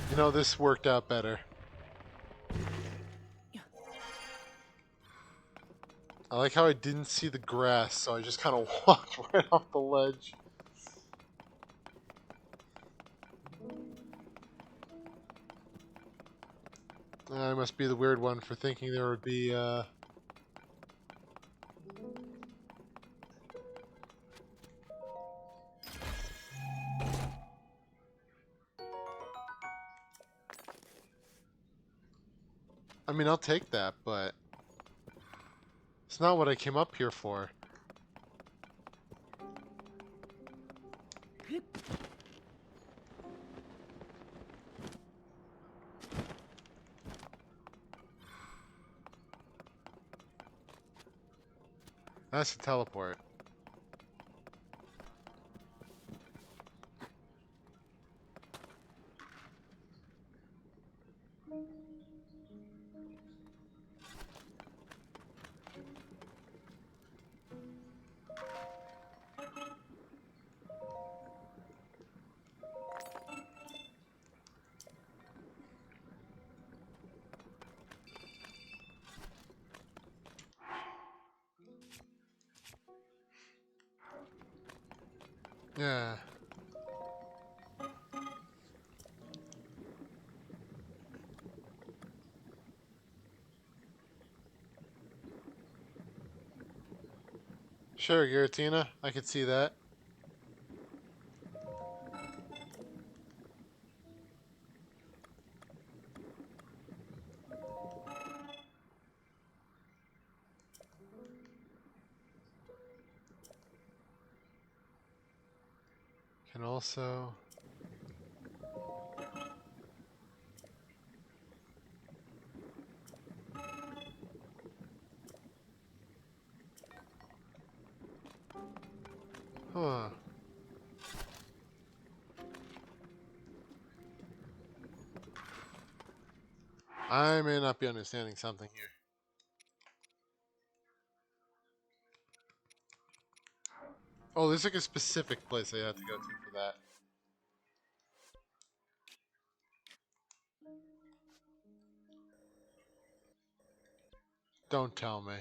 You know, this worked out better. I like how I didn't see the grass, so I just kind of walked right off the ledge. I must be the weird one for thinking there would be, I mean, I'll take that, but it's not what I came up here for. That's a teleport. Yeah. Sure, Giratina. I could see that. Can also... Huh. I may not be understanding something here. Oh, there's like a specific place I have to go to for that. Don't tell me.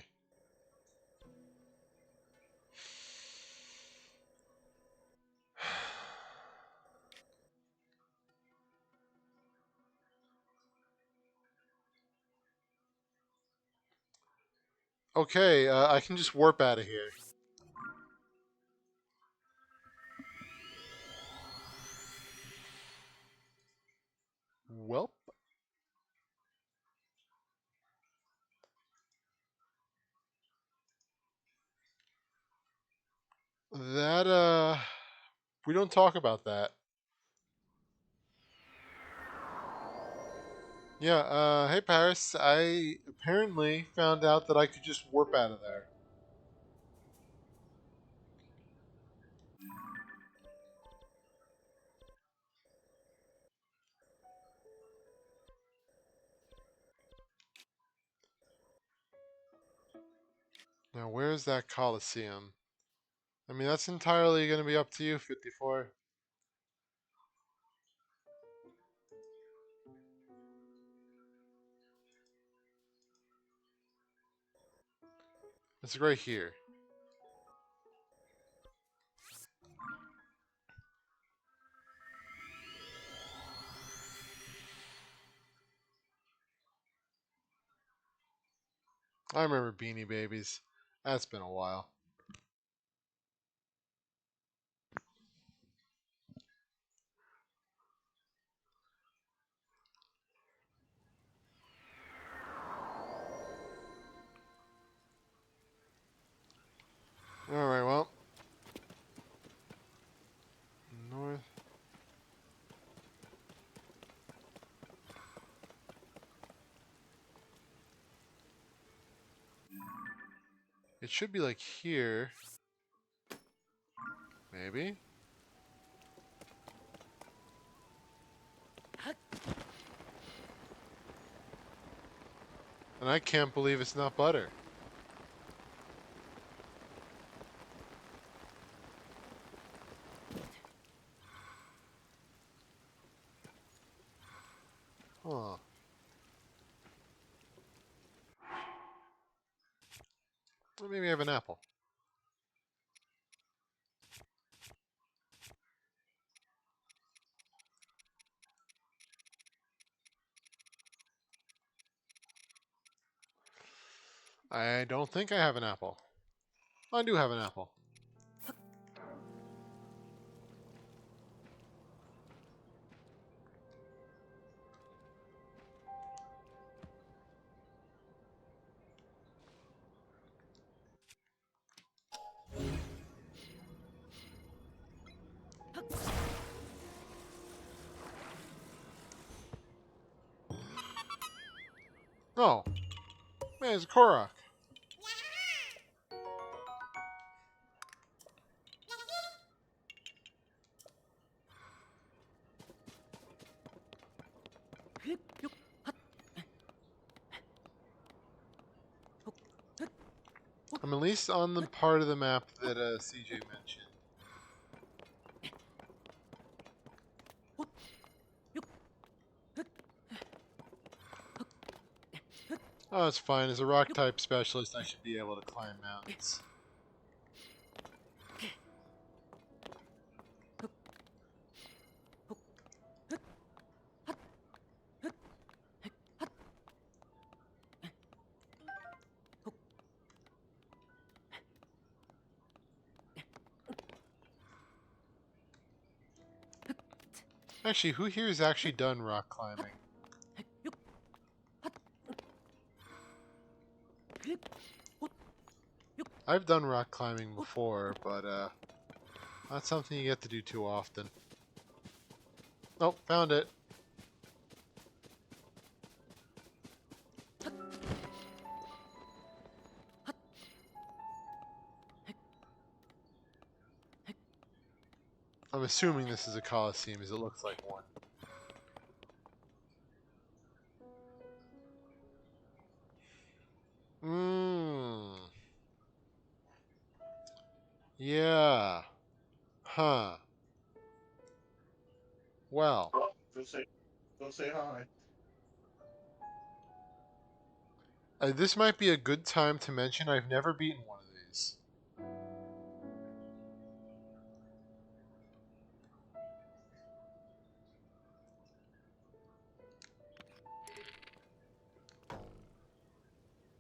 Okay, I can just warp out of here. Welp. That, we don't talk about that. Yeah, hey Paris, I apparently found out that I could just warp out of there. Now, where's that Coliseum? I mean, that's entirely going to be up to you, 54. It's right here. I remember Beanie Babies. That's been a while. Alright, well. North. It should be like here. Maybe? And I can't believe it's not butter. Huh. Well, maybe I have an apple. I don't think I have an apple. I do have an apple. Oh, man, it's a Korok. I'm at least on the part of the map that CJ mentioned. Oh, it's fine. As a rock type specialist, I should be able to climb mountains. Actually, who here has actually done rock climbing? I've done rock climbing before, but not something you get to do too often. Nope, found it. I'm assuming this is a coliseum, as it looks like one. Mmm. Yeah. Huh. Well. Go say hi. This might be a good time to mention I've never beaten one of these.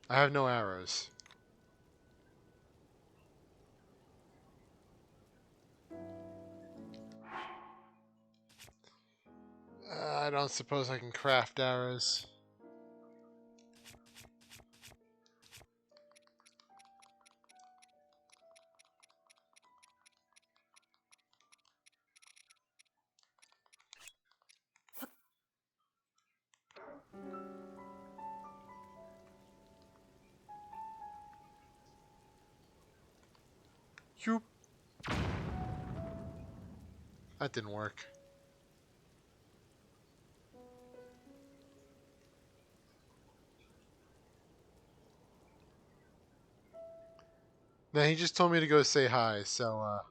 I have no arrows. I don't suppose I can craft arrows. Yoop. That didn't work. No, he just told me to go say hi, so,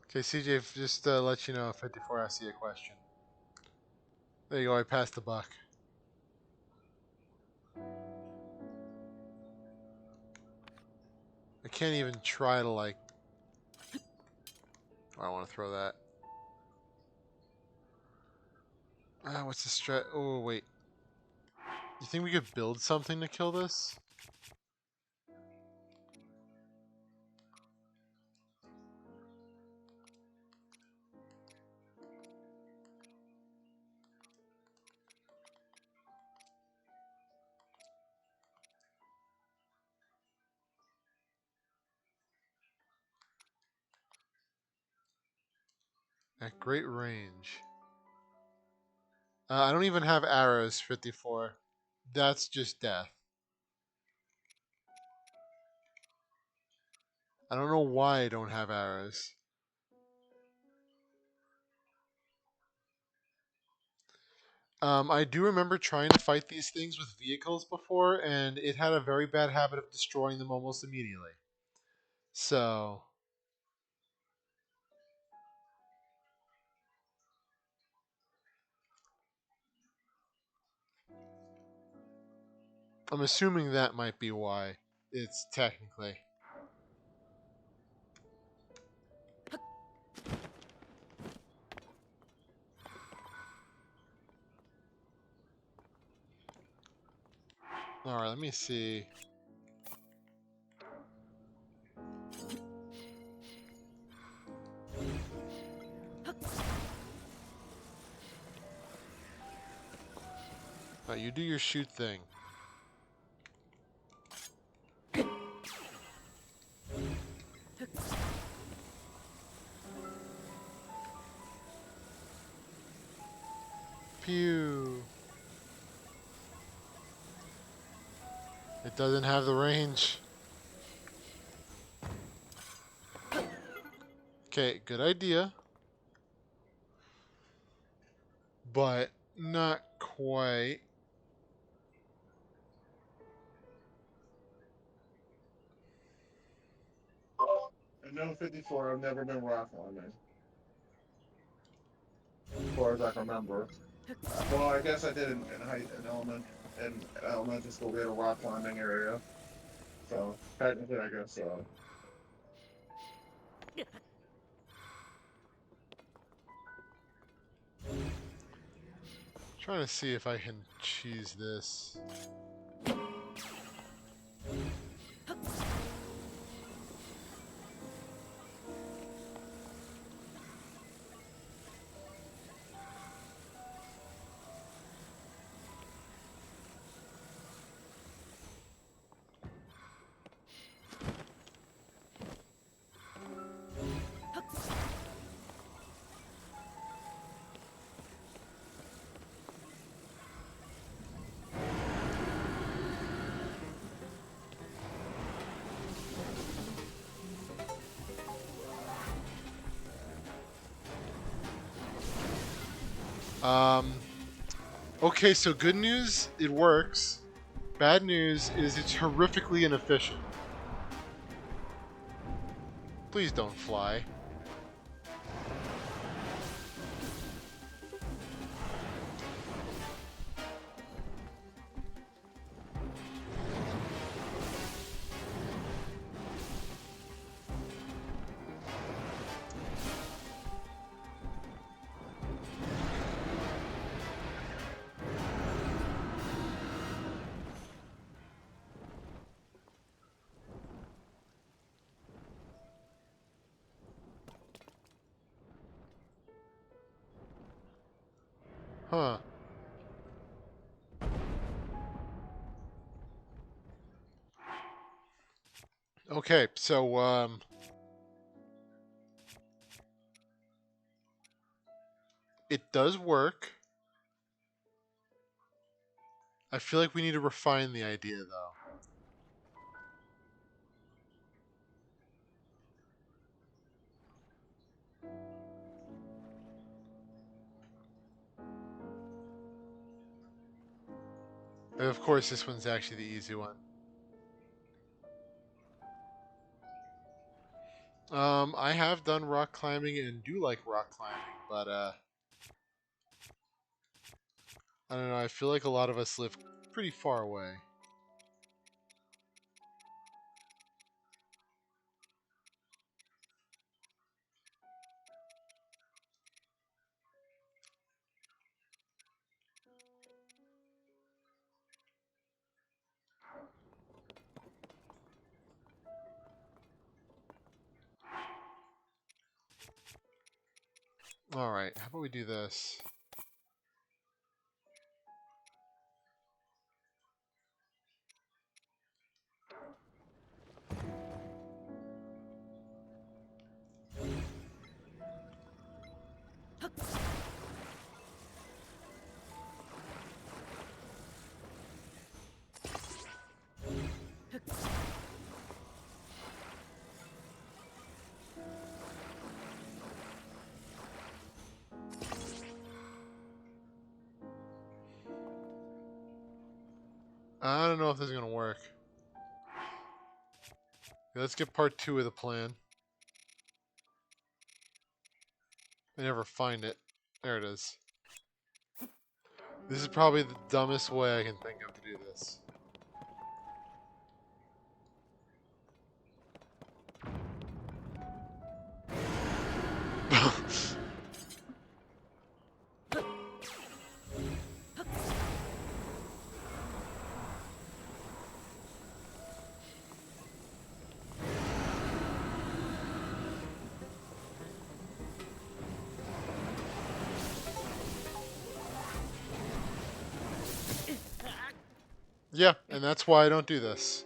Okay, CJ, just let you know, 54 asks you a question. There you go, I passed the buck. I can't even try to, like... I don't want to throw that. What's the strat? Oh, wait. You think we could build something to kill this? At great range. I don't even have arrows, 54. That's just death. I don't know why I don't have arrows. I do remember trying to fight these things with vehicles before, and it had a very bad habit of destroying them almost immediately. So, I'm assuming that might be why it's technically. Alright, let me see. You do your shoot thing. Pew. It doesn't have the range. Okay, good idea. But not quite. I know 54. I've never been rock climbing, as far as I can remember. Well, I guess I did in elementary school. We had a rock climbing area, so technically, I guess so. Trying to see if I can cheese this. Okay, so good news, it works. Bad news is it's horrifically inefficient. Please don't fly. Huh. Okay, so, it does work. I feel like we need to refine the idea, though. And of course, this one's actually the easy one. I have done rock climbing and do like rock climbing, but, I don't know, I feel like a lot of us live pretty far away. Alright, how about we do this? I don't know if this is gonna work. Let's get part 2 of the plan. I never find it. There it is. This is probably the dumbest way I can think of to do this. Yeah, and that's why I don't do this.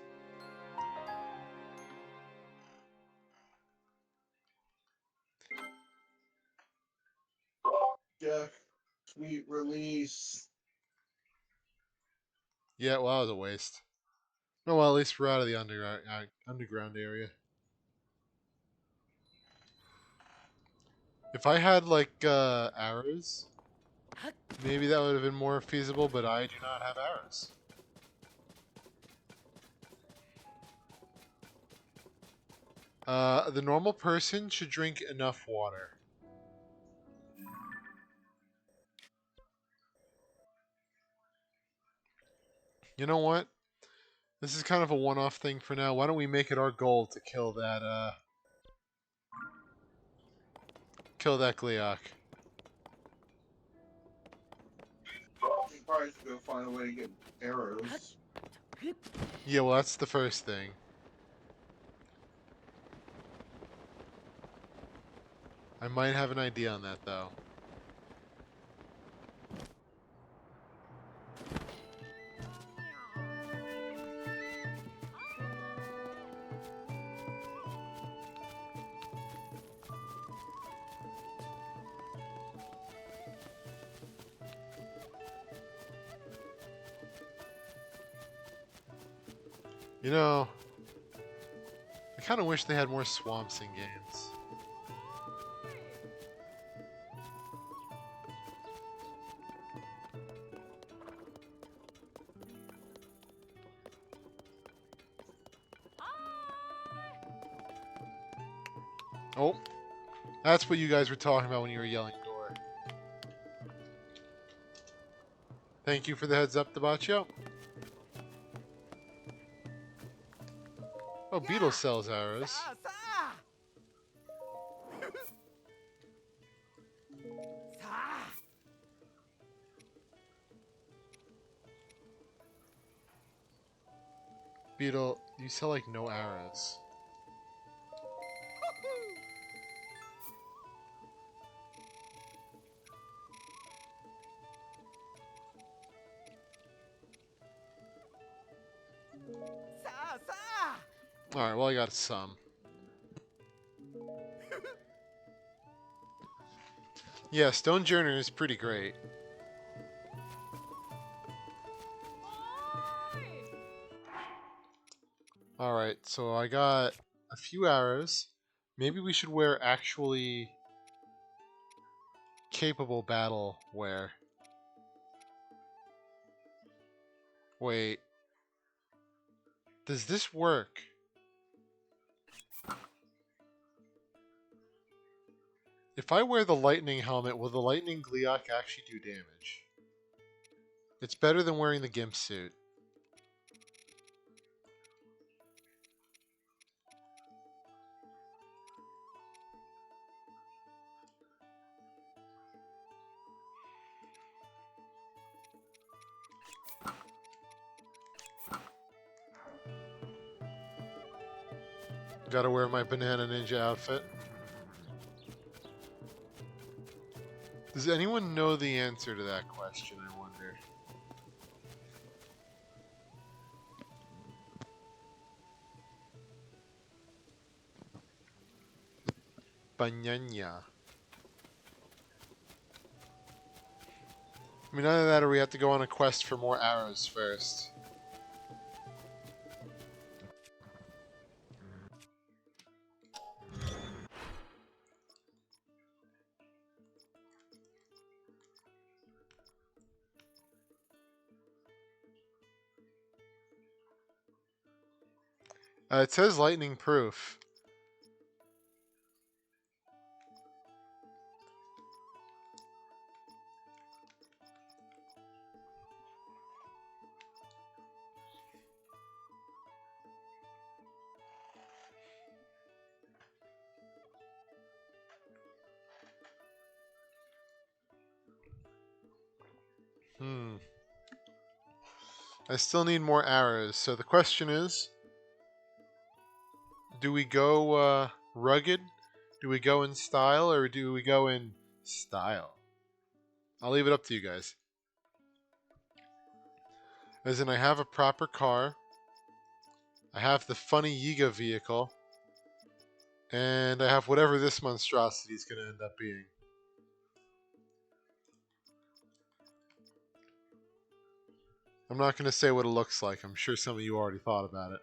Jeff, sweet release. Yeah, well, that was a waste. Oh well, at least we're out of the underground area. If I had like arrows, maybe that would have been more feasible, but I do not have arrows. The normal person should drink enough water. You know what? This is kind of a one-off thing for now. Why don't we make it our goal to kill that Gliok? We probably should go find a way to get arrows. Yeah, well, that's the first thing. I might have an idea on that, though. You know, I kind of wish they had more swamps in games. Oh, that's what you guys were talking about when you were yelling door. Thank you for the heads up, Debaccio. Oh, Beetle sells arrows. Beetle, you sell like no arrows. Alright, well I got some. Yeah, Stone Journer is pretty great. Alright, so I got a few arrows. Maybe we should wear actually capable battle wear. Wait. Does this work? If I wear the lightning helmet, will the lightning Gleeok actually do damage? It's better than wearing the gimp suit. Gotta wear my banana ninja outfit. Does anyone know the answer to that question, I wonder? Banyanya. I mean, either that or we have to go on a quest for more arrows first. It says lightning proof. I still need more arrows, so the question is, do we go rugged? Do we go in style, or do we go in style? I'll leave it up to you guys. As in, I have a proper car, I have the funny Yiga vehicle, and I have whatever this monstrosity is going to end up being. I'm not going to say what it looks like. I'm sure some of you already thought about it.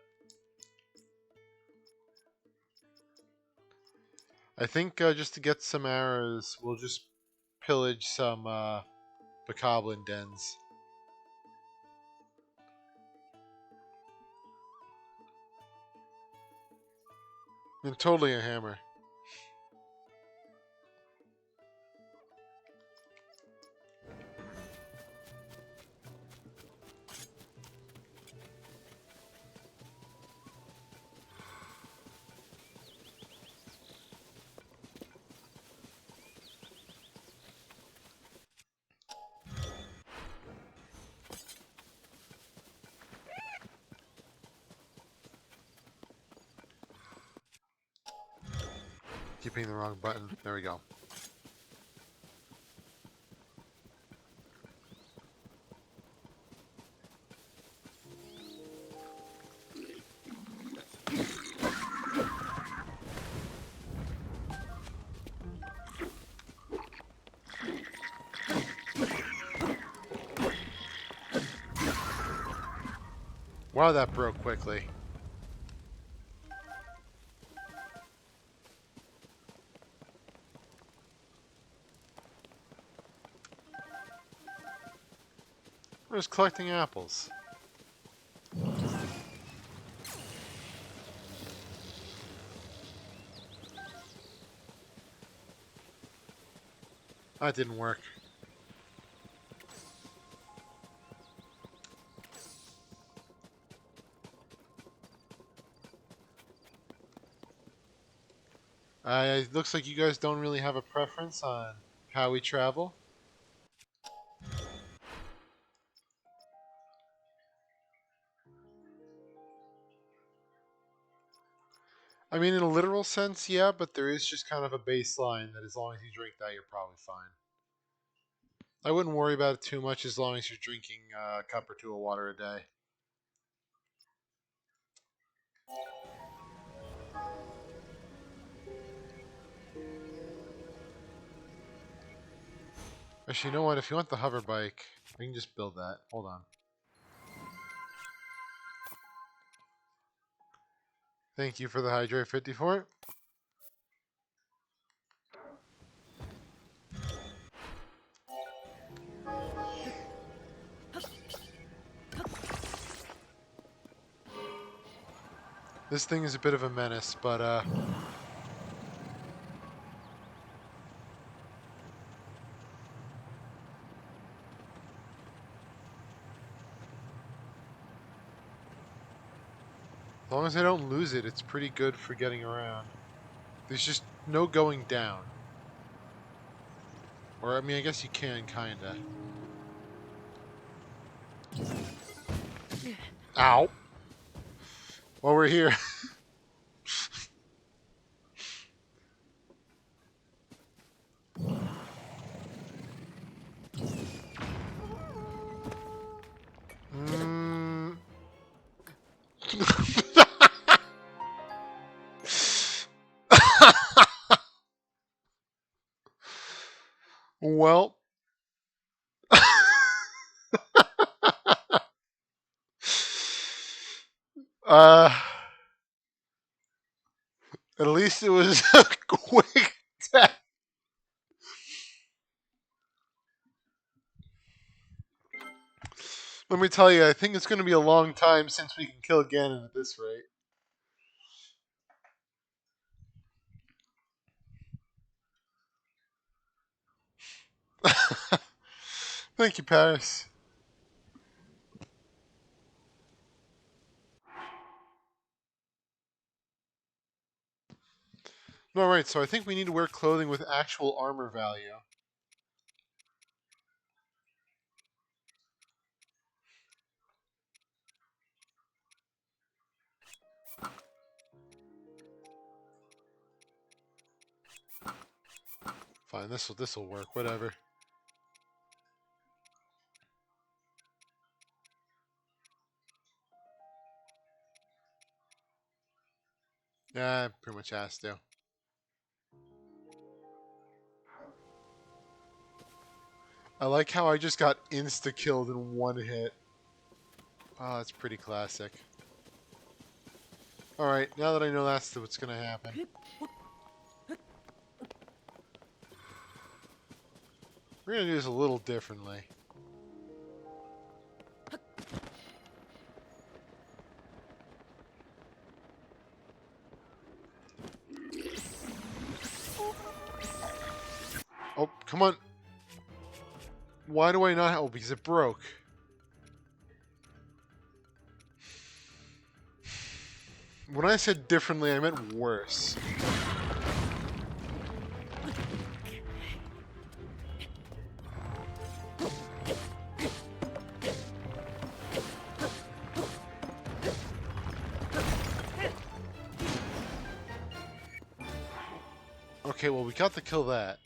I think just to get some arrows, we'll just pillage some bokoblin dens. And totally a hammer. Keep hitting the wrong button. There we go. Wow, that broke quickly. We're just collecting apples. That didn't work. It looks like you guys don't really have a preference on how we travel. I mean, in a literal sense, yeah, but there is just kind of a baseline that as long as you drink that, you're probably fine. I wouldn't worry about it too much as long as you're drinking a cup or two of water a day. Actually, you know what? If you want the hover bike, we can just build that. Hold on. Thank you for the Hydrate 54. This thing is a bit of a menace, but as long as I don't lose it, it's pretty good for getting around. There's just no going down. Or, I mean, I guess you can, kinda. Ow! While we're here. Mm. Well. uh, at least it was a quick death. Let me tell you, I think it's going to be a long time since we can kill Ganon at this rate. Thank you, Paris. Alright, so I think we need to wear clothing with actual armor value. Fine, this'll work, whatever. Yeah, pretty much has to. I like how I just got insta-killed in one hit. Oh, that's pretty classic. Alright, now that I know that's what's gonna happen. We're gonna do this a little differently. Oh, come on. Why do I not have... Oh, because it broke. When I said differently, I meant worse. Okay, well, we got to kill that.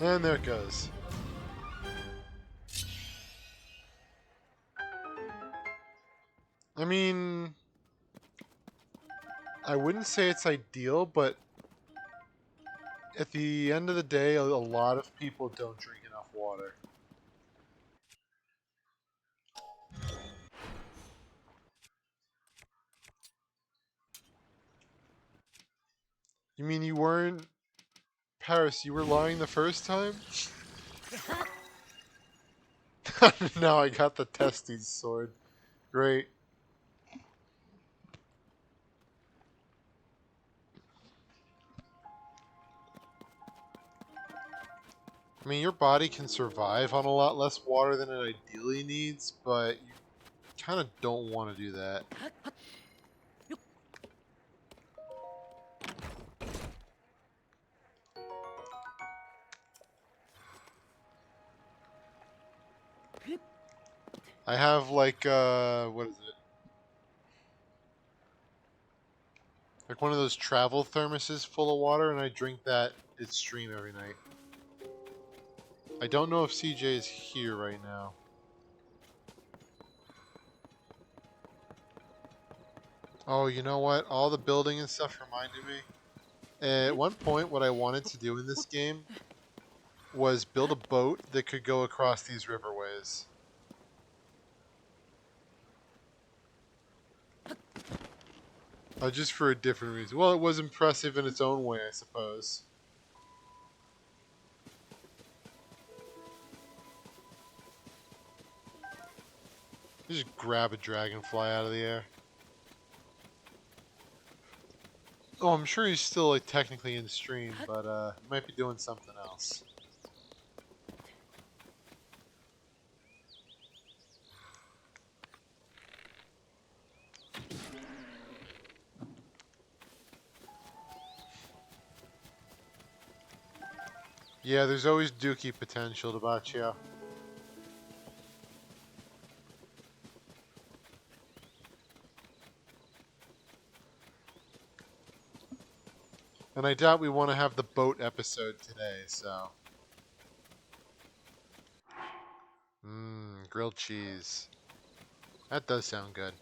And there it goes. I mean... I wouldn't say it's ideal, but... At the end of the day, a lot of people don't drink enough water. You mean you weren't... Paris, you were lying the first time? Now I got the Testes sword. Great. I mean, your body can survive on a lot less water than it ideally needs, but you kind of don't want to do that. I have like, what is it? Like one of those travel thermoses full of water, and I drink that at stream every night. I don't know if CJ is here right now. Oh, you know what? All the building and stuff reminded me. At one point, what I wanted to do in this game was build a boat that could go across these riverways. Just for a different reason. Well, it was impressive in its own way, I suppose. Just grab a dragonfly out of the air. Oh, I'm sure he's still like technically in stream, but he might be doing something else. Yeah, there's always Dookie potential to Baccio. And I doubt we want to have the boat episode today, so... Mmm, grilled cheese. That does sound good.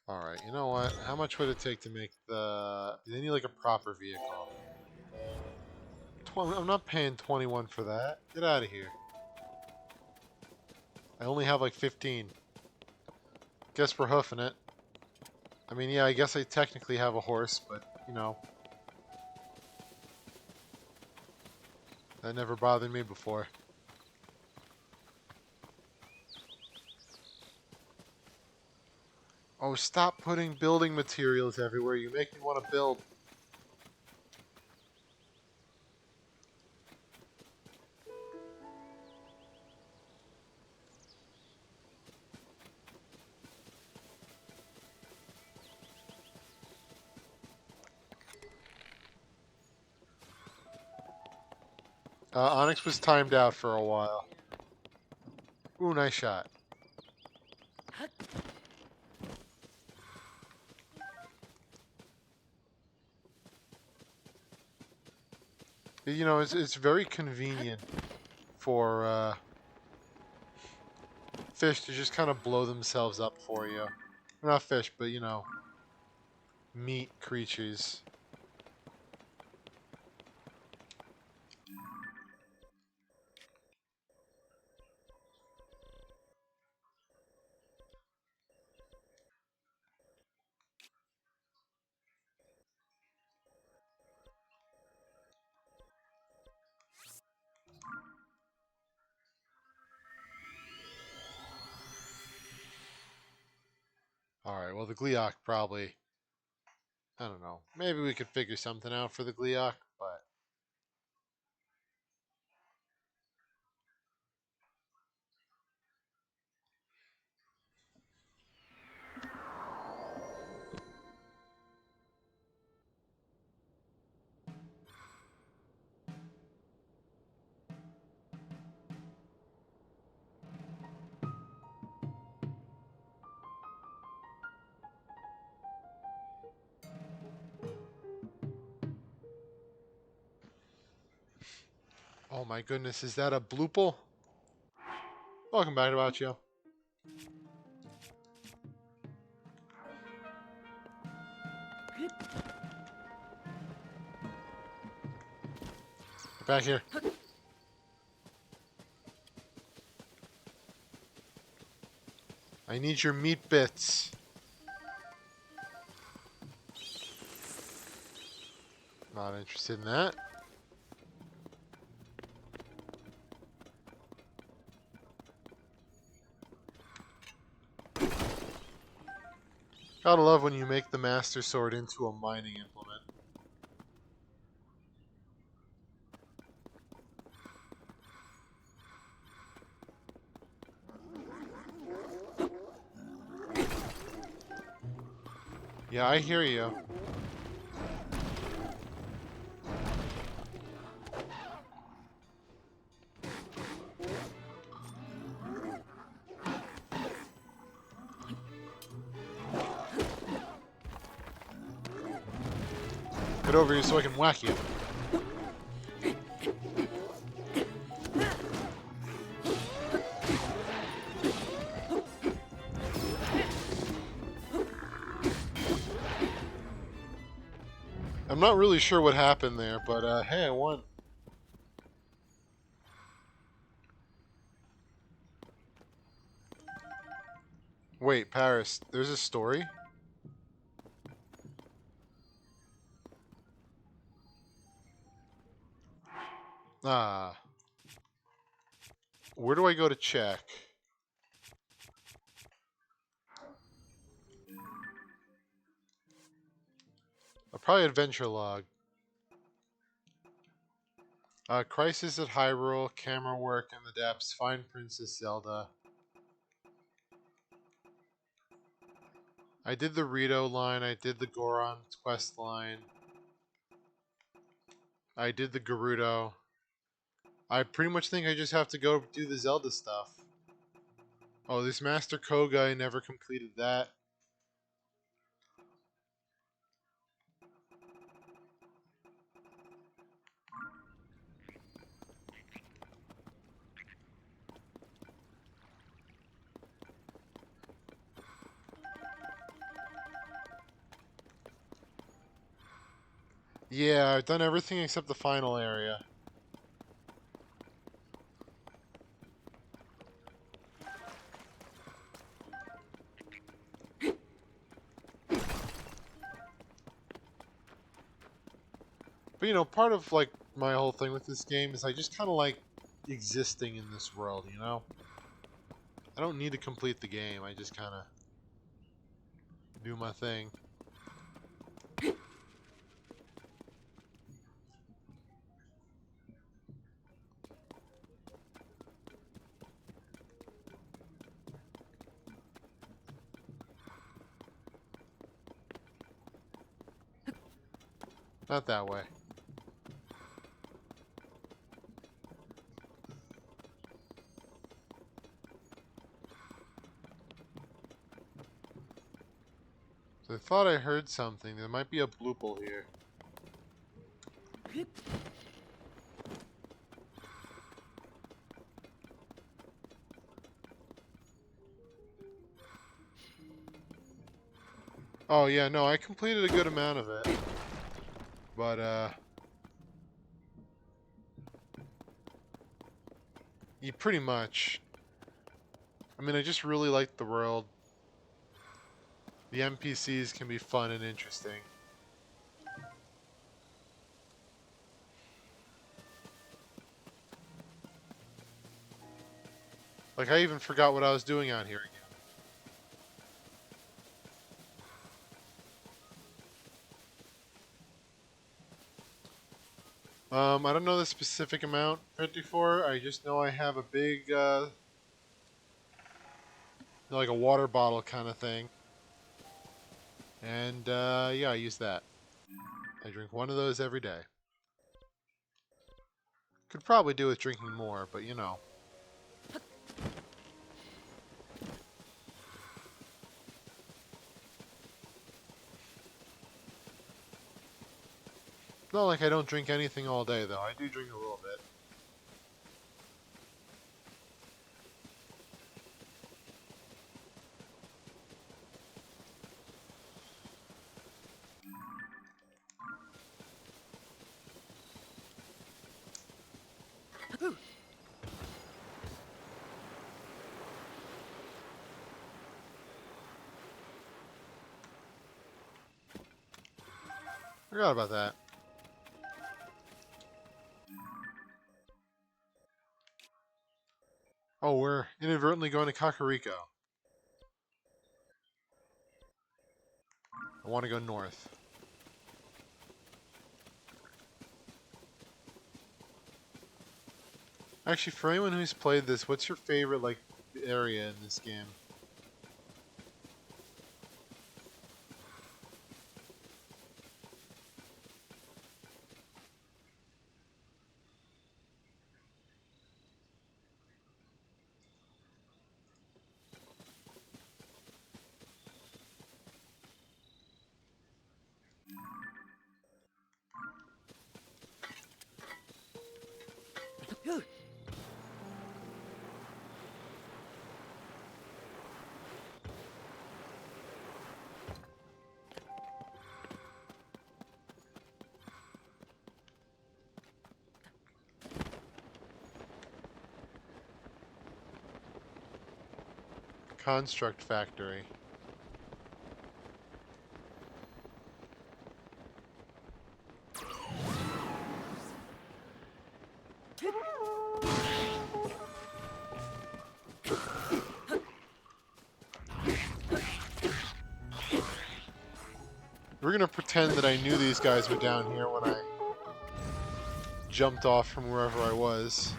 Alright, you know what? How much would it take to make the... They need like a proper vehicle. I'm not paying 21 for that. Get out of here. I only have like 15. Guess we're hoofing it. I mean, yeah, I guess I technically have a horse, but, you know. That never bothered me before. Oh, stop putting building materials everywhere. You make me want to build. Onyx was timed out for a while. Ooh, nice shot. You know, it's very convenient for fish to just kind of blow themselves up for you. Not fish, but, you know, meat creatures. Alright, well, the Gleeok probably... I don't know. Maybe we could figure something out for the Gleeok, but... Oh my goodness, is that a bloople? Welcome back to Baccio. Back here. I need your meat bits. Not interested in that. Gotta love when you make the Master Sword into a mining implement. Yeah, I hear you. Get over here so I can whack you. I'm not really sure what happened there, but hey, I won. Wait, Paris, there's a story? Ah. Where do I go to check? Probably Adventure Log. Crisis at Hyrule, camera work in the depths, find Princess Zelda. I did the Rito line, I did the Goron quest line. I did the Gerudo. I pretty much think I just have to go do the Zelda stuff. Oh, this Master Koga, I never completed that. Yeah, I've done everything except the final area. But you know, part of like my whole thing with this game is I just kind of like existing in this world, you know? I don't need to complete the game, I just kind of do my thing. Not that way. So I thought I heard something. There might be a bloople here. Oh yeah, no, I completed a good amount of it. But you pretty much. I mean, I just really like the world. The NPCs can be fun and interesting. Like, I even forgot what I was doing out here again. I don't know the specific amount, 54. I just know I have a big, like a water bottle kind of thing. And, yeah, I use that. I drink one of those every day. Could probably do with drinking more, but you know. Not like I don't drink anything all day, though. I do drink a little bit. Forgot about that. Oh, we're inadvertently going to Kakariko. I want to go north. Actually, for anyone who's played this, what's your favorite like area in this game? Construct Factory. We're gonna pretend that I knew these guys were down here when I jumped off from wherever I was.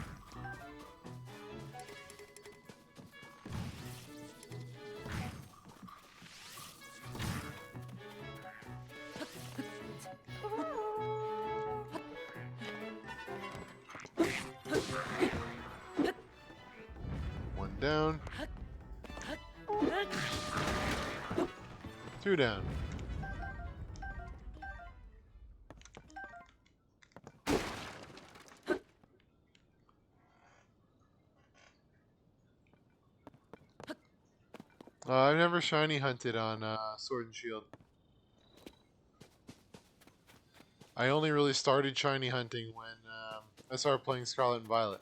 One down. Two down. I've never shiny hunted on Sword and Shield. I only really started shiny hunting when I started playing Scarlet and Violet.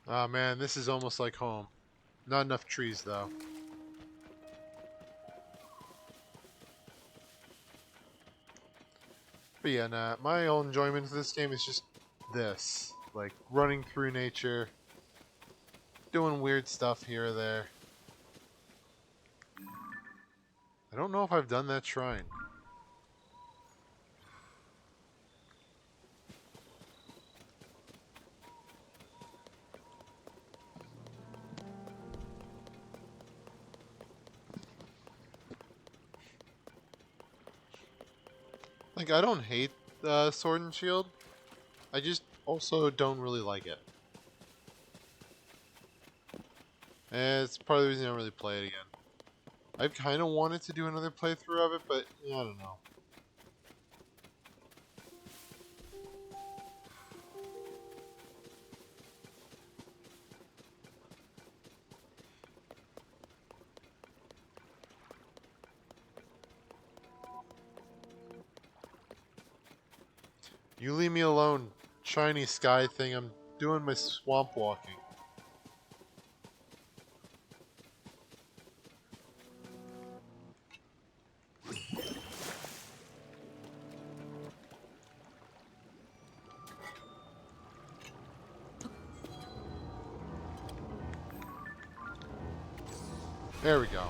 Ah man, this is almost like home. Not enough trees though. But yeah, nah, my own enjoyment of this game is just this. Like, running through nature, doing weird stuff here or there. I don't know if I've done that shrine. Like, I don't hate Sword and Shield. I just also don't really like it. And it's part of the reason I don't really play it again. I kind of wanted to do another playthrough of it, but yeah, I don't know. You leave me alone, shiny sky thing. I'm doing my swamp walking. There we go.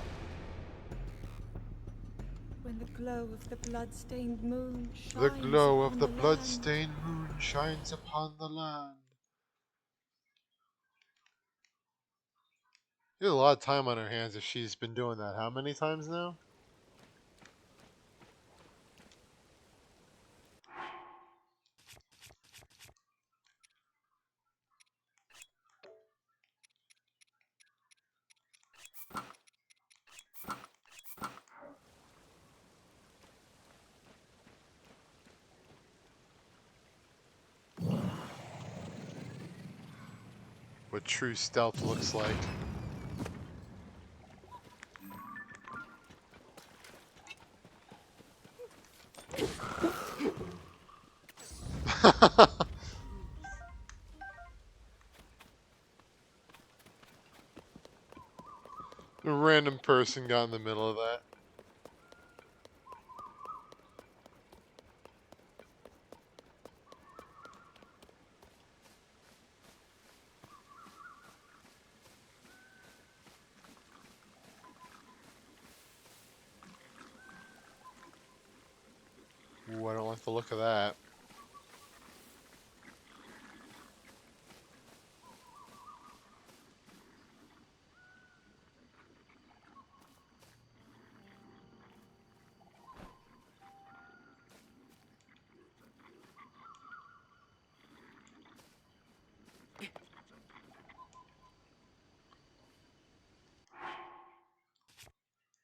When the glow of the blood-stained moon shines The glow of upon the land. blood-stained moon shines upon the land. She has a lot of time on her hands if she's been doing that. How many times now? what true stealth looks like. A random person got in the middle of that. Ooh, I don't like the look of that.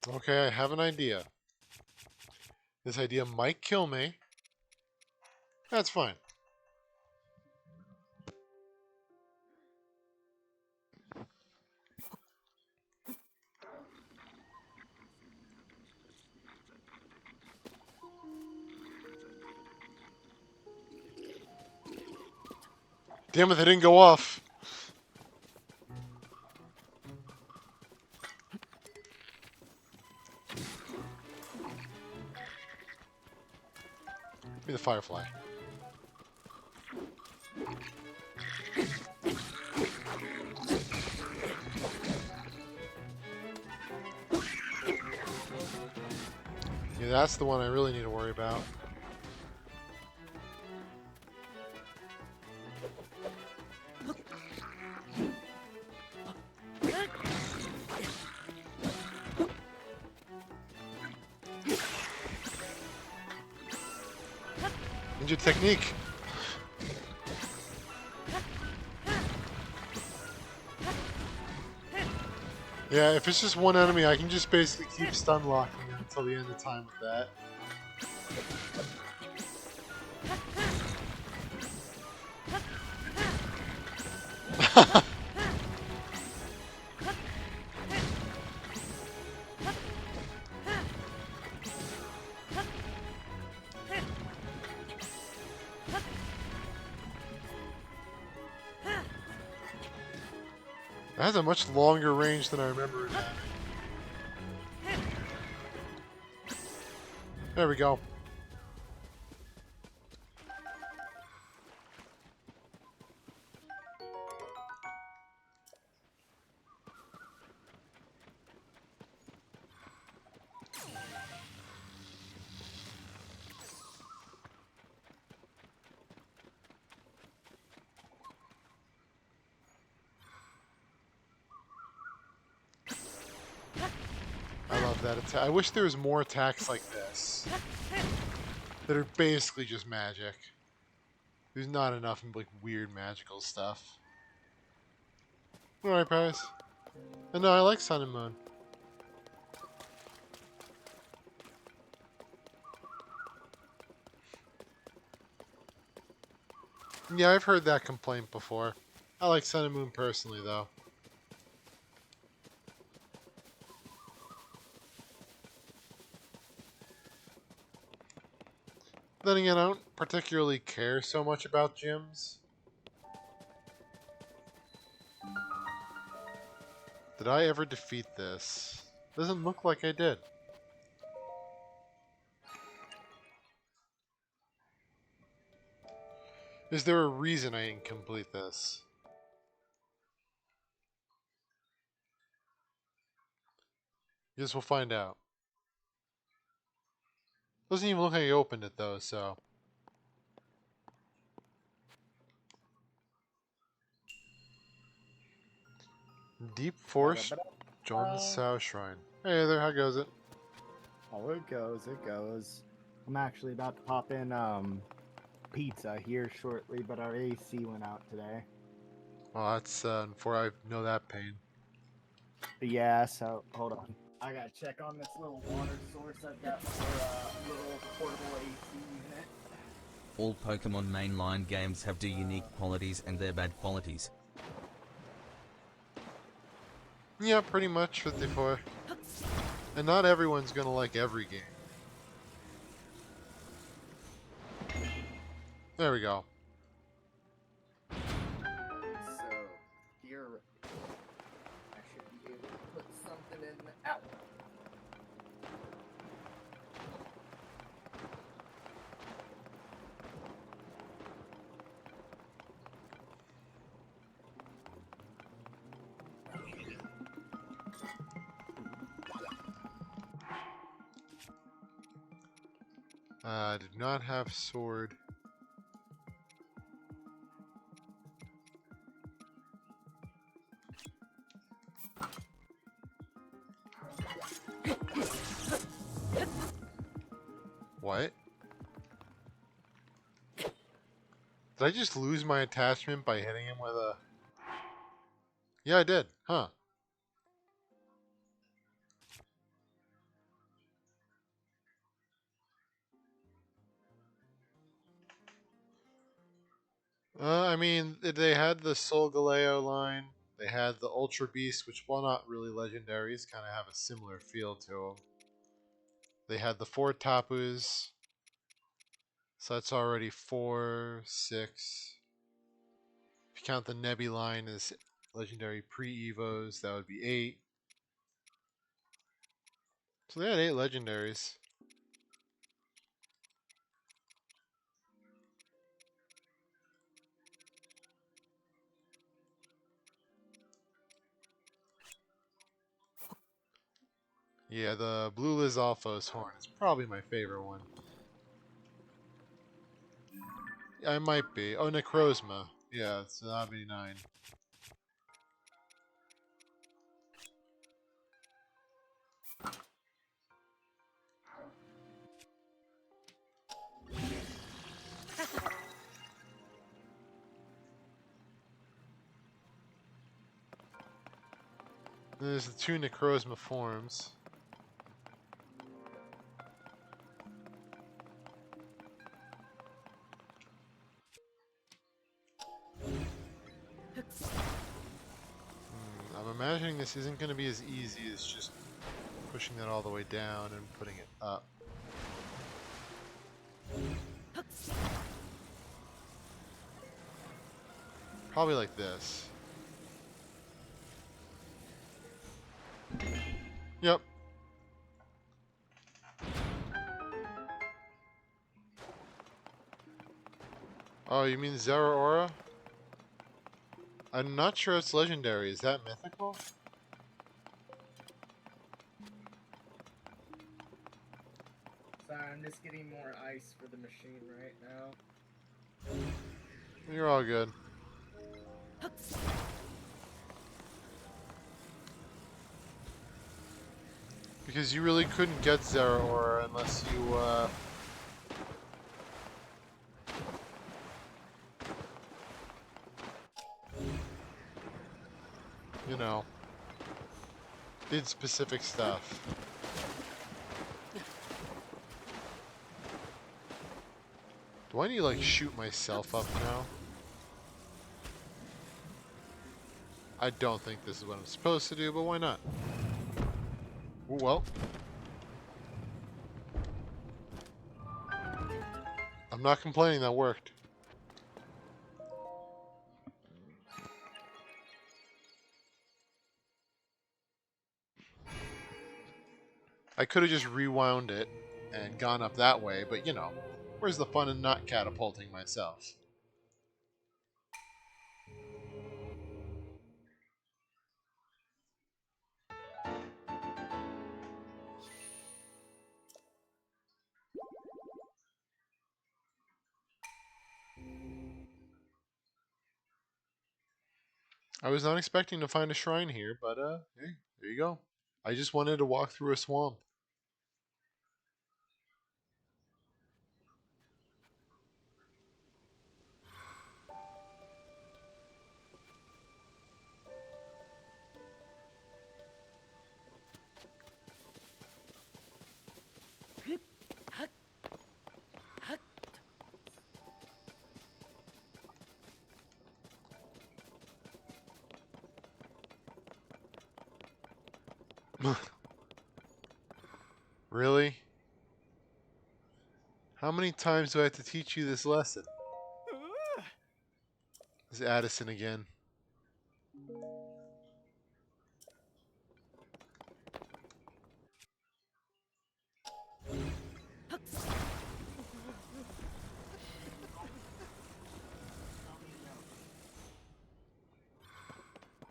Okay, I have an idea. This idea might kill me. That's fine. Damn it, they didn't go off. Be the firefly. Yeah, that's the one I really need to worry about. Ninja technique. Yeah, if it's just one enemy, I can just basically keep stun locking it until the end of time with that. That has a much longer range than I remember it having. There we go. I love that attack. I wish there was more attacks like this that are basically just magic. There's not enough like weird magical stuff. Alright, guys. And no, I like Sun and Moon. Yeah, I've heard that complaint before. I like Sun and Moon personally, though. Then again, I don't particularly care so much about gyms. Did I ever defeat this? Doesn't look like I did. Is there a reason I didn't complete this? Guess we'll find out. Doesn't even look like I opened it though, so. Deep Forest join the Sao Shrine. Hey there, how goes it? Oh, it goes, it goes. I'm actually about to pop in pizza here shortly, but our AC went out today. Oh, that's before I know that pain. Yeah, so hold on. I gotta check on this little water source I've got for little portable AC unit. All Pokemon mainline games have their unique qualities and their bad qualities. Yeah, pretty much 54. And not everyone's gonna like every game. There we go. So here, I should be able to put something in the. Ow! I did not have sword. What? Did I just lose my attachment by hitting him with a... Yeah, I did. Huh. I mean, they had the Sol Galeo line. They had the Ultra Beast, which, while not really legendaries, kind of have a similar feel to them. They had the 4 Tapus. So that's already 4, 6. If you count the Nebi line as legendary pre-Evos, that would be 8. So they had 8 legendaries. Yeah, the Blue Lizalfos horn is probably my favorite one. Yeah, it might be. Oh, Necrozma. Yeah, so that'd be 9. Then there's the 2 Necrozma forms. I'm imagining this isn't going to be as easy as just pushing that all the way down and putting it up. Probably like this. Yep. Oh, you mean Zera Aura? I'm not sure it's legendary. Is that mythical? Sorry, I'm just getting more ice for the machine right now. You're all good. Because you really couldn't get Zera Aura unless you, you know, did specific stuff. Do I need to, like, shoot myself up now? I don't think this is what I'm supposed to do, but why not? Ooh, well. I'm not complaining, that worked. I could have just rewound it and gone up that way, but you know, where's the fun in not catapulting myself? I was not expecting to find a shrine here, but hey, there you go. I just wanted to walk through a swamp. Really? How many times do I have to teach you this lesson? This is Addison again.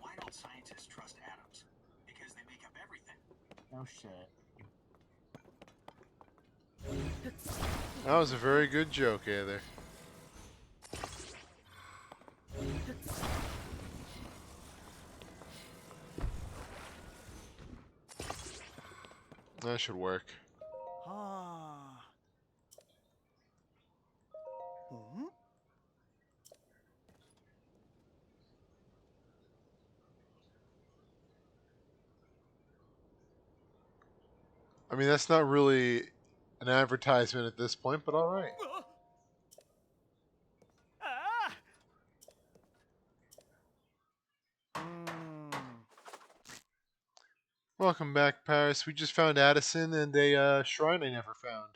Why don't scientists trust atoms? Because they make up everything. Oh shit. That was a very good joke, Heather. That should work. Ah. Hmm? I mean, that's not really an advertisement at this point, but alright. Ah. Mm. Welcome back, Paris. We just found Addison and a shrine I never found.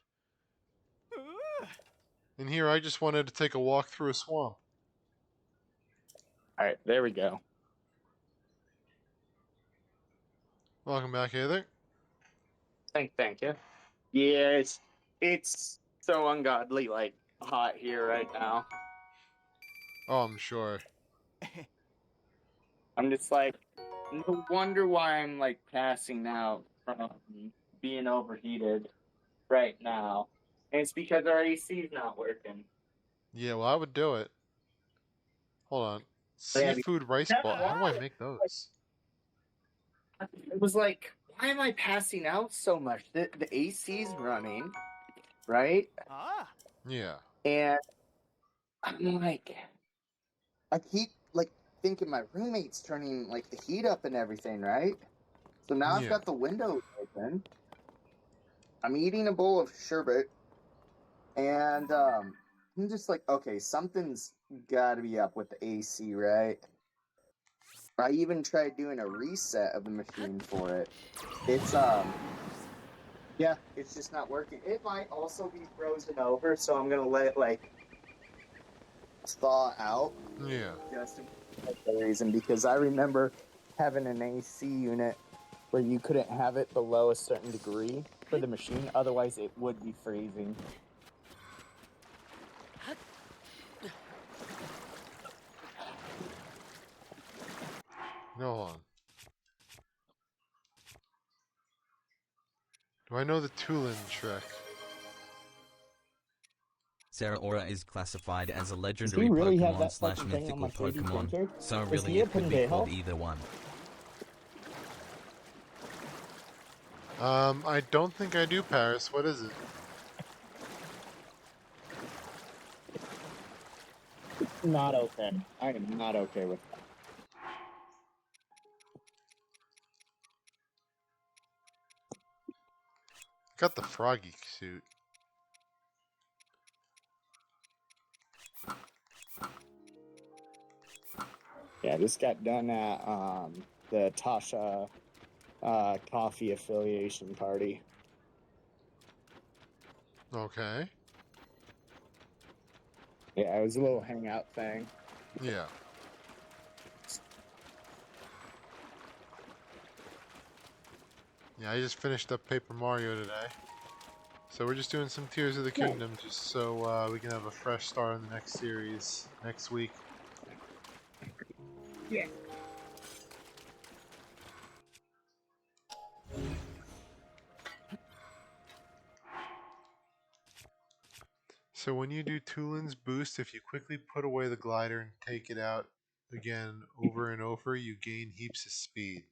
And here, I just wanted to take a walk through a swamp. All right, there we go. Welcome back, Heather. Thank you. Yeah, it's so ungodly like hot here right now. Oh, I'm sure. I'm just like, no wonder why I'm like passing out from being overheated right now. And it's because our AC's not working. Yeah, well, I would do it. Hold on. Yeah, Seafood rice that's ball. How do I why. make those? It was like, why am I passing out so much? The AC's running, right? Ah. Yeah. And I'm like, I keep like thinking my roommate's turning like the heat up and everything, right? So now I've Yeah. got the window open. I'm eating a bowl of sherbet, and I'm just like, okay, something's got to be up with the AC, right? I even tried doing a reset of the machine for it. It's yeah, it's just not working. It might also be frozen over, so I'm gonna let it like thaw out. Yeah. Just for that reason, because I remember having an AC unit where you couldn't have it below a certain degree for the machine, otherwise it would be freezing. No, hold on. Do I know the Tulin trick? Sarah Aura is classified as a Does legendary he really have Pokemon that slash fucking thing on my mythical 3D Pokemon, printer? so Is really he a it could be called pendejo? either one. I don't think I do, Paris. What is it? Not okay. I am not okay with that. Got the froggy suit. Yeah, this got done at the Tasha coffee affiliation party. Okay. Yeah, it was a little hangout thing. Yeah. Yeah, I just finished up Paper Mario today. So we're just doing some Tears of the Kingdom just so we can have a fresh start on the next series next week. Yeah. So when you do Tulin's Boost, if you quickly put away the glider and take it out again over and over, you gain heaps of speed.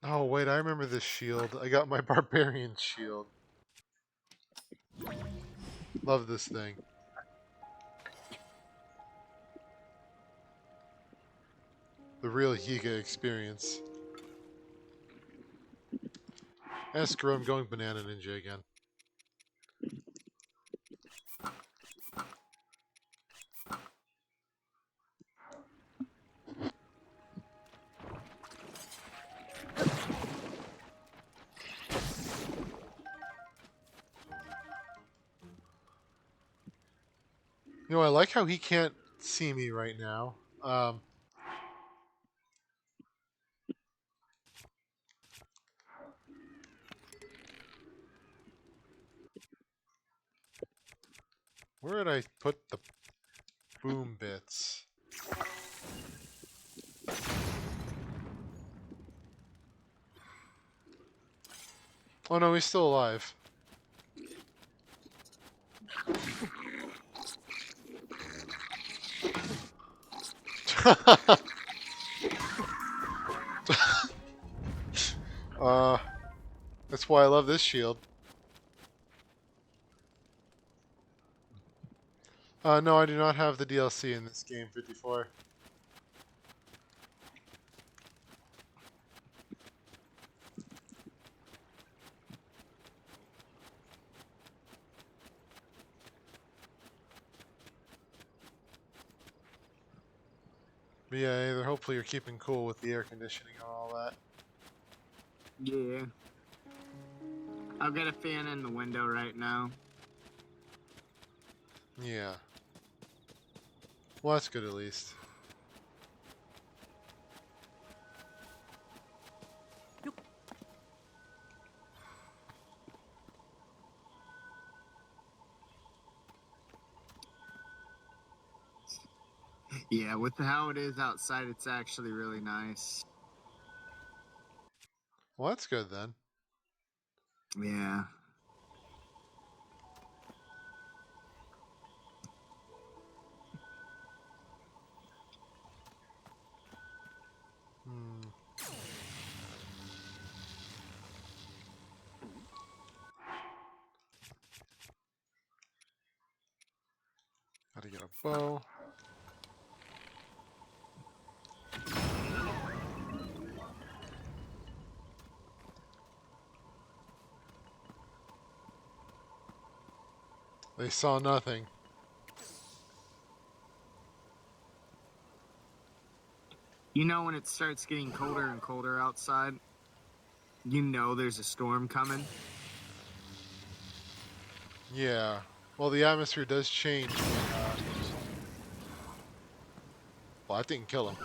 Oh wait, I remember this shield. I got my Barbarian shield. Love this thing. The real Yiga experience. Screw, I'm going Banana Ninja again. You know, I like how he can't see me right now. Where did I put the boom bits? Oh no, he's still alive. uh, that's why I love this shield. No, I do not have the DLC in this game, 54. But yeah, either hopefully you're keeping cool with the air conditioning and all that. Yeah. I've got a fan in the window right now. Yeah. Well, that's good at least. Yeah, with how it is outside, it's actually really nice. Well, that's good then. Yeah. Hmm. Gotta get a bow. They saw nothing. You know when it starts getting colder and colder outside, you know there's a storm coming. Yeah. Well, the atmosphere does change when, well, that didn't kill him.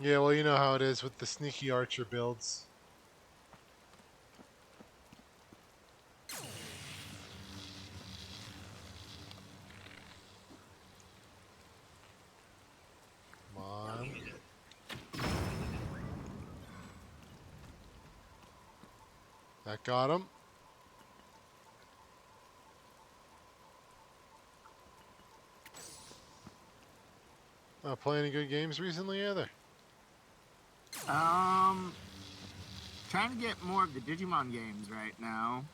Yeah, well, you know how it is with the sneaky archer builds. Come on. That got him. Not playing any good games recently either. Trying to get more of the Digimon games right now.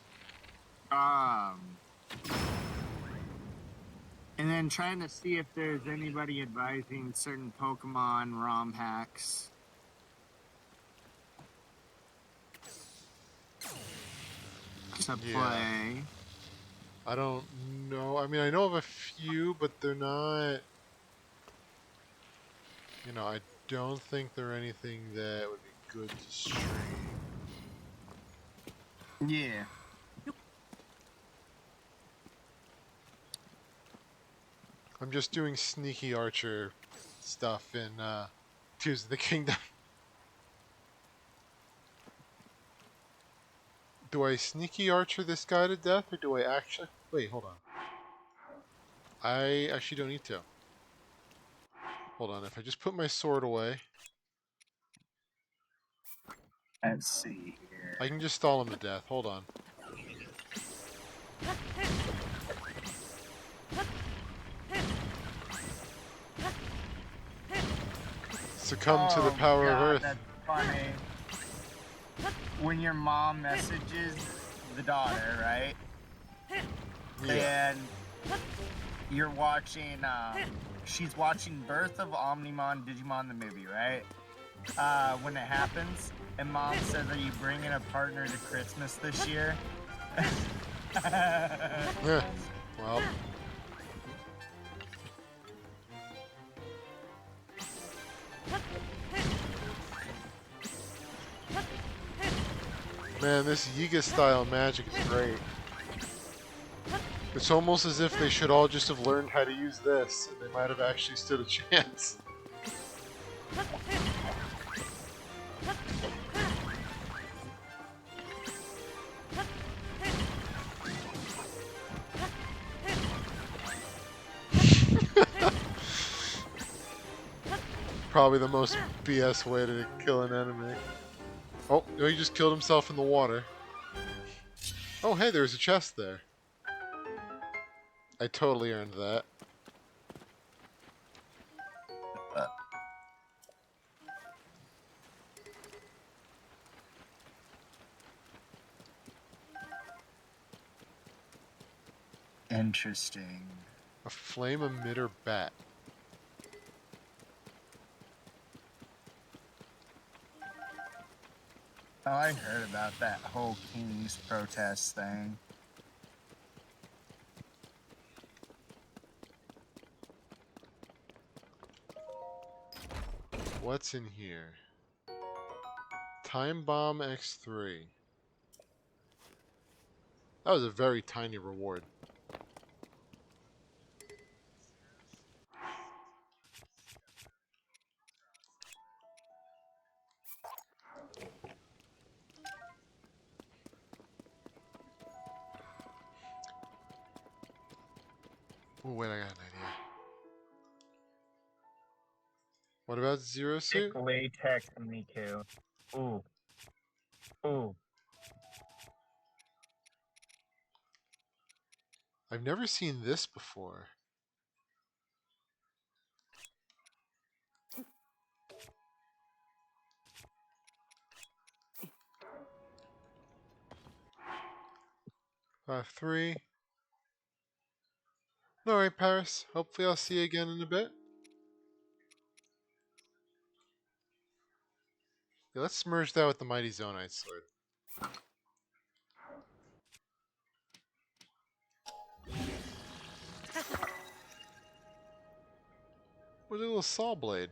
And then trying to see if there's anybody advising certain Pokemon ROM hacks. To Yeah. play. I don't know. I mean, I know of a few, but they're not. You know, I don't think they're anything that would be good to stream. Yeah. I'm just doing sneaky archer stuff in Tears of the Kingdom. Do I sneaky archer this guy to death, or do I actually... Wait, hold on. I actually don't need to. Hold on, if I just put my sword away... Let's see here. I can just stall him to death. Hold on. Succumb to the power of Earth. That's funny. When your mom messages the daughter, right? Yeah. And you're watching, she's watching Birth of Omnimon Digimon the movie, right? When it happens, And Mom said, "Are you bringing a partner to Christmas this year?" Yeah. Well. Man, this Yiga style magic is great. It's almost as if they should all just have learned how to use this, and they might have actually stood a chance. Probably the most BS way to kill an enemy. Oh, no, he just killed himself in the water. Oh, hey, there's a chest there. I totally earned that. Interesting. A flame emitter bat. Oh, I heard about that whole King's protest thing. What's in here? Time Bomb X3. That was a very tiny reward. Oh, wait, I got an idea. What about Zero Suit? Thick latex Miku. Ooh. Ooh. I've never seen this before. Three. Alright, Paris. Hopefully I'll see you again in a bit. Yeah, let's merge that with the Mighty Zonite Sword. With a little saw blade.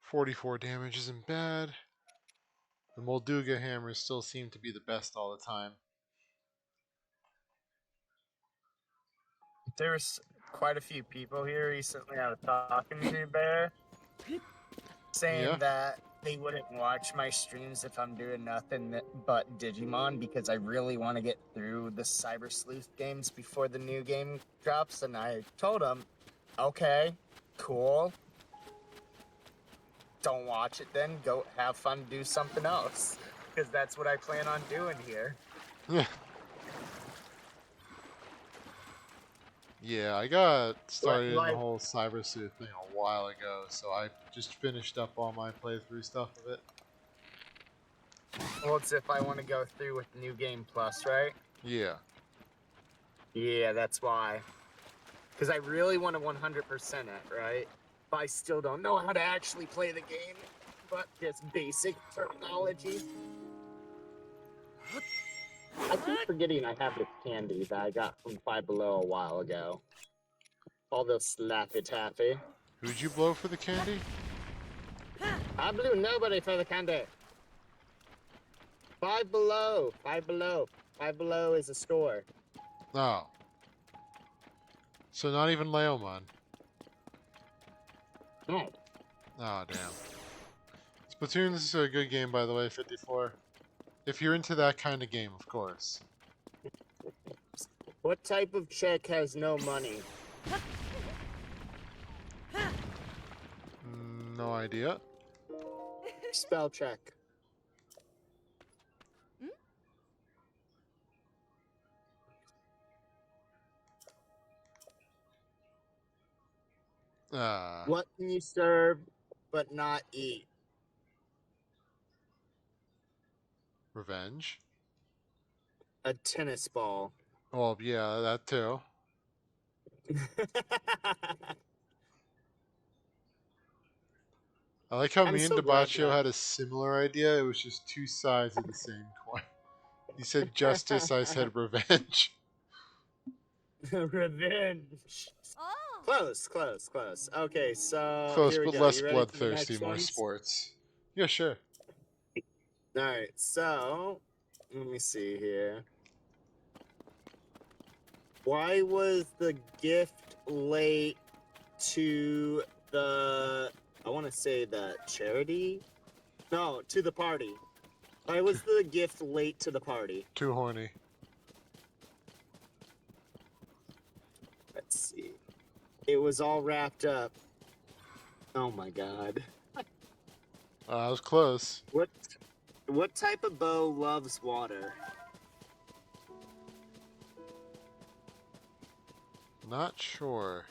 44 damage isn't bad. The Molduga hammers still seem to be the best all the time. There's quite a few people here recently I was talking to, Bear, saying Yeah? that they wouldn't watch my streams if I'm doing nothing but Digimon because I really want to get through the Cyber Sleuth games before the new game drops, and I told them, okay, cool. Don't watch it then. Go have fun, do something else. Because that's what I plan on doing here. Yeah. Yeah, I got started in the whole Cyber Sleuth thing a while ago, so I just finished up all my playthrough stuff of it. Well, it's if I want to go through with New Game Plus, right? Yeah. Yeah, that's why. Because I really want to 100% it, right? But I still don't know how to actually play the game, but just basic terminology. I keep forgetting I have this candy that I got from Five Below a while ago. All this Laffy Taffy. Who'd you blow for the candy? I blew nobody for the candy. Five Below. Five Below. Five Below is a store. Oh. So not even Leomon. No. Oh, damn. Splatoon is a good game, by the way, 54. If you're into that kind of game, of course. What type of chick has no money? No idea. Spell check. What can you serve but not eat? Revenge? A tennis ball. Oh, yeah, that too. I like how I'm me and so glad Debaccio that- had a similar idea. It was just two sides of the same coin. He said justice, I said revenge. Revenge. Close, close, close. Okay, so Close, here we but go. less You ready for the bloodthirsty, next more ones? sports. Yeah, sure. All right, so let me see here. Why was the gift late to the? I want to say the charity. No, to the party. Why was the gift late to the party? Too horny. Let's see. It was all wrapped up. Oh my god. I was close. What type of bow loves water? Not sure.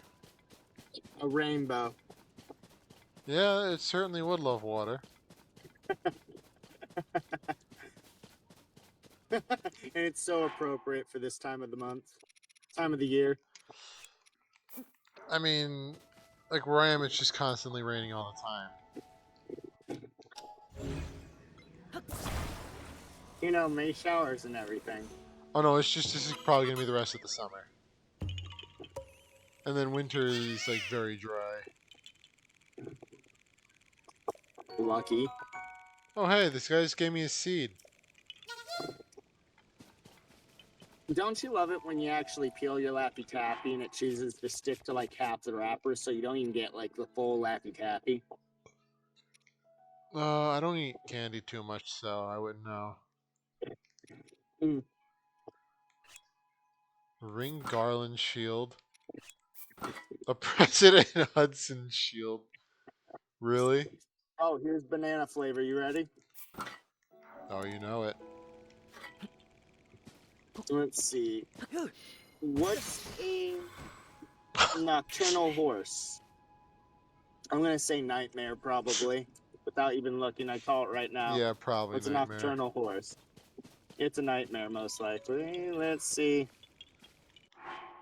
A rainbow. Yeah, it certainly would love water. And it's so appropriate for this time of the month, time of the year. I mean, like where I am, it's just constantly raining all the time. You know, May showers and everything. Oh no, this is probably gonna be the rest of the summer. And then winter is like very dry. Lucky. Oh hey, this guy just gave me a seed. Don't you love it when you actually peel your Laffy Taffy and it chooses to stick to like half the wrapper so you don't even get like the full Laffy Taffy? I don't eat candy too much, so I wouldn't know. Mm. Ring Garland shield. A President Hudson shield. Really? Oh, here's banana flavor. You ready? Oh, you know it. Let's see. What's a nocturnal horse? I'm gonna say nightmare probably. Without even looking, I call it right now. Yeah, probably What's a nightmare. nocturnal horse? It's a nightmare, most likely. Let's see.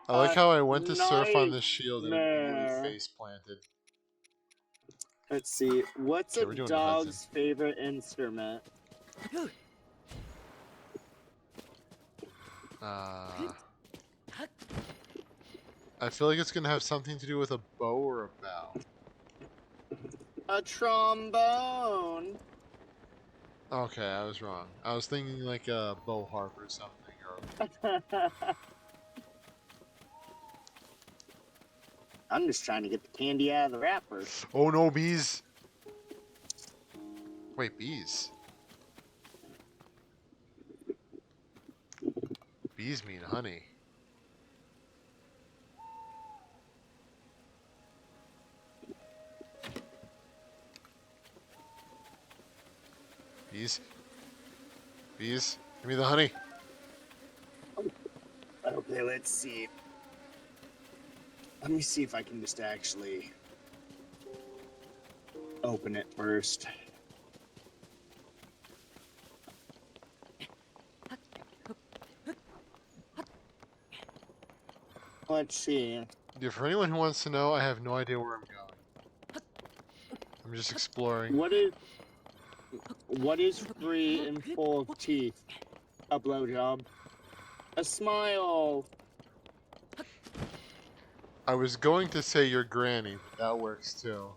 I like how I went to surf on Nightmare. this shield and immediately face planted. Let's see. What's Okay, a we're doing the dog's Hudson. favorite instrument? I feel like it's gonna have something to do with a bow or a bow. A trombone. Okay, I was wrong. I was thinking like a bow harp or something. Or... I'm just trying to get the candy out of the wrapper. Oh no, bees! Wait, bees? Bees mean honey. Bees? Bees? Give me the honey. Okay, let's see. Let me see if I can just actually open it first. Let's see. Yeah, for anyone who wants to know, I have no idea where I'm going. I'm just exploring. What is free and full of teeth? A blowjob. A smile. I was going to say your granny, but that works too.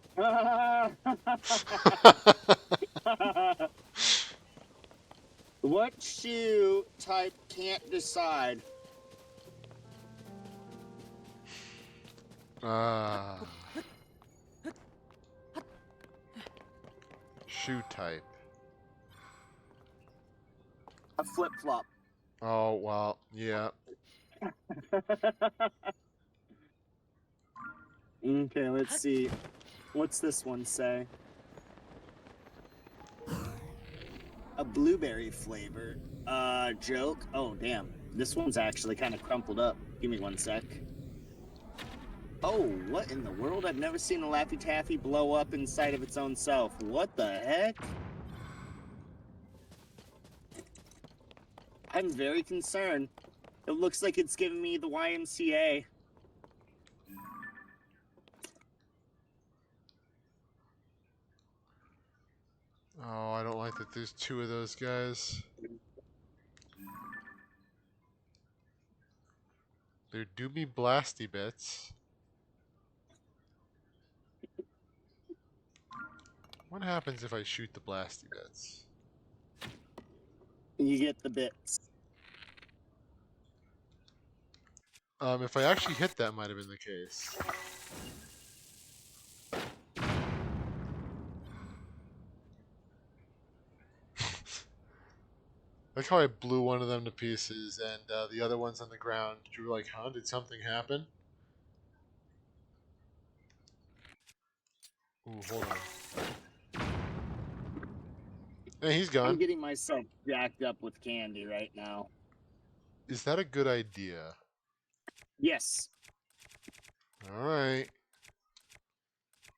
What shoe type can't decide? Shoe type. A flip-flop. Oh, well, yeah. Okay, let's see. What's this one say? A blueberry flavor. Joke? Oh, damn. This one's actually kind of crumpled up. Give me one sec. Oh, what in the world? I've never seen a Laffy Taffy blow up inside of its own self. What the heck? I'm very concerned. It looks like it's giving me the YMCA. Oh, I don't like that there's two of those guys. There do be blasty bits. What happens if I shoot the blasty bits? You get the bits. If I actually hit, that might have been the case. Like how I blew one of them to pieces and the other one's on the ground. You were like, huh? Did something happen? Ooh, hold on. Hey, he's I'm gone. getting myself jacked up with candy right now. Is that a good idea? Yes, Alright.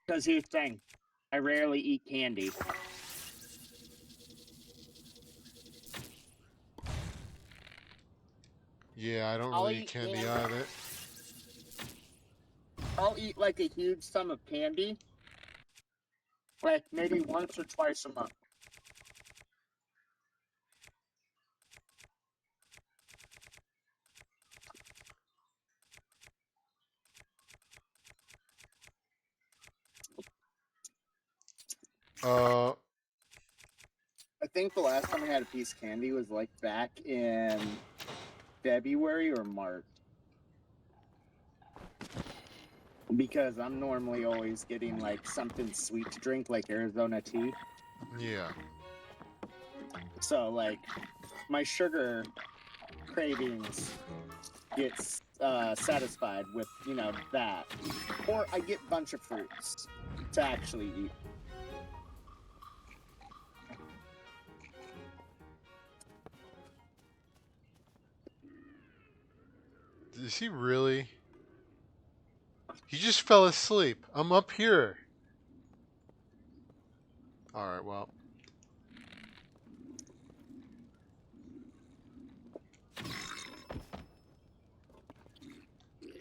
because here's the thing. I rarely eat candy. Yeah, I don't I'll really eat eat candy candy. either. I'll eat like a huge sum of candy, like maybe once or twice a month. Uh, I think the last time I had a piece of candy was like back in February or March. Because I'm normally always getting like something sweet to drink, like Arizona tea. yeah. So like my sugar cravings gets satisfied with, you know, that. Or I get a bunch of fruits to actually eat. Is he really? He just fell asleep. I'm up here. Alright, well.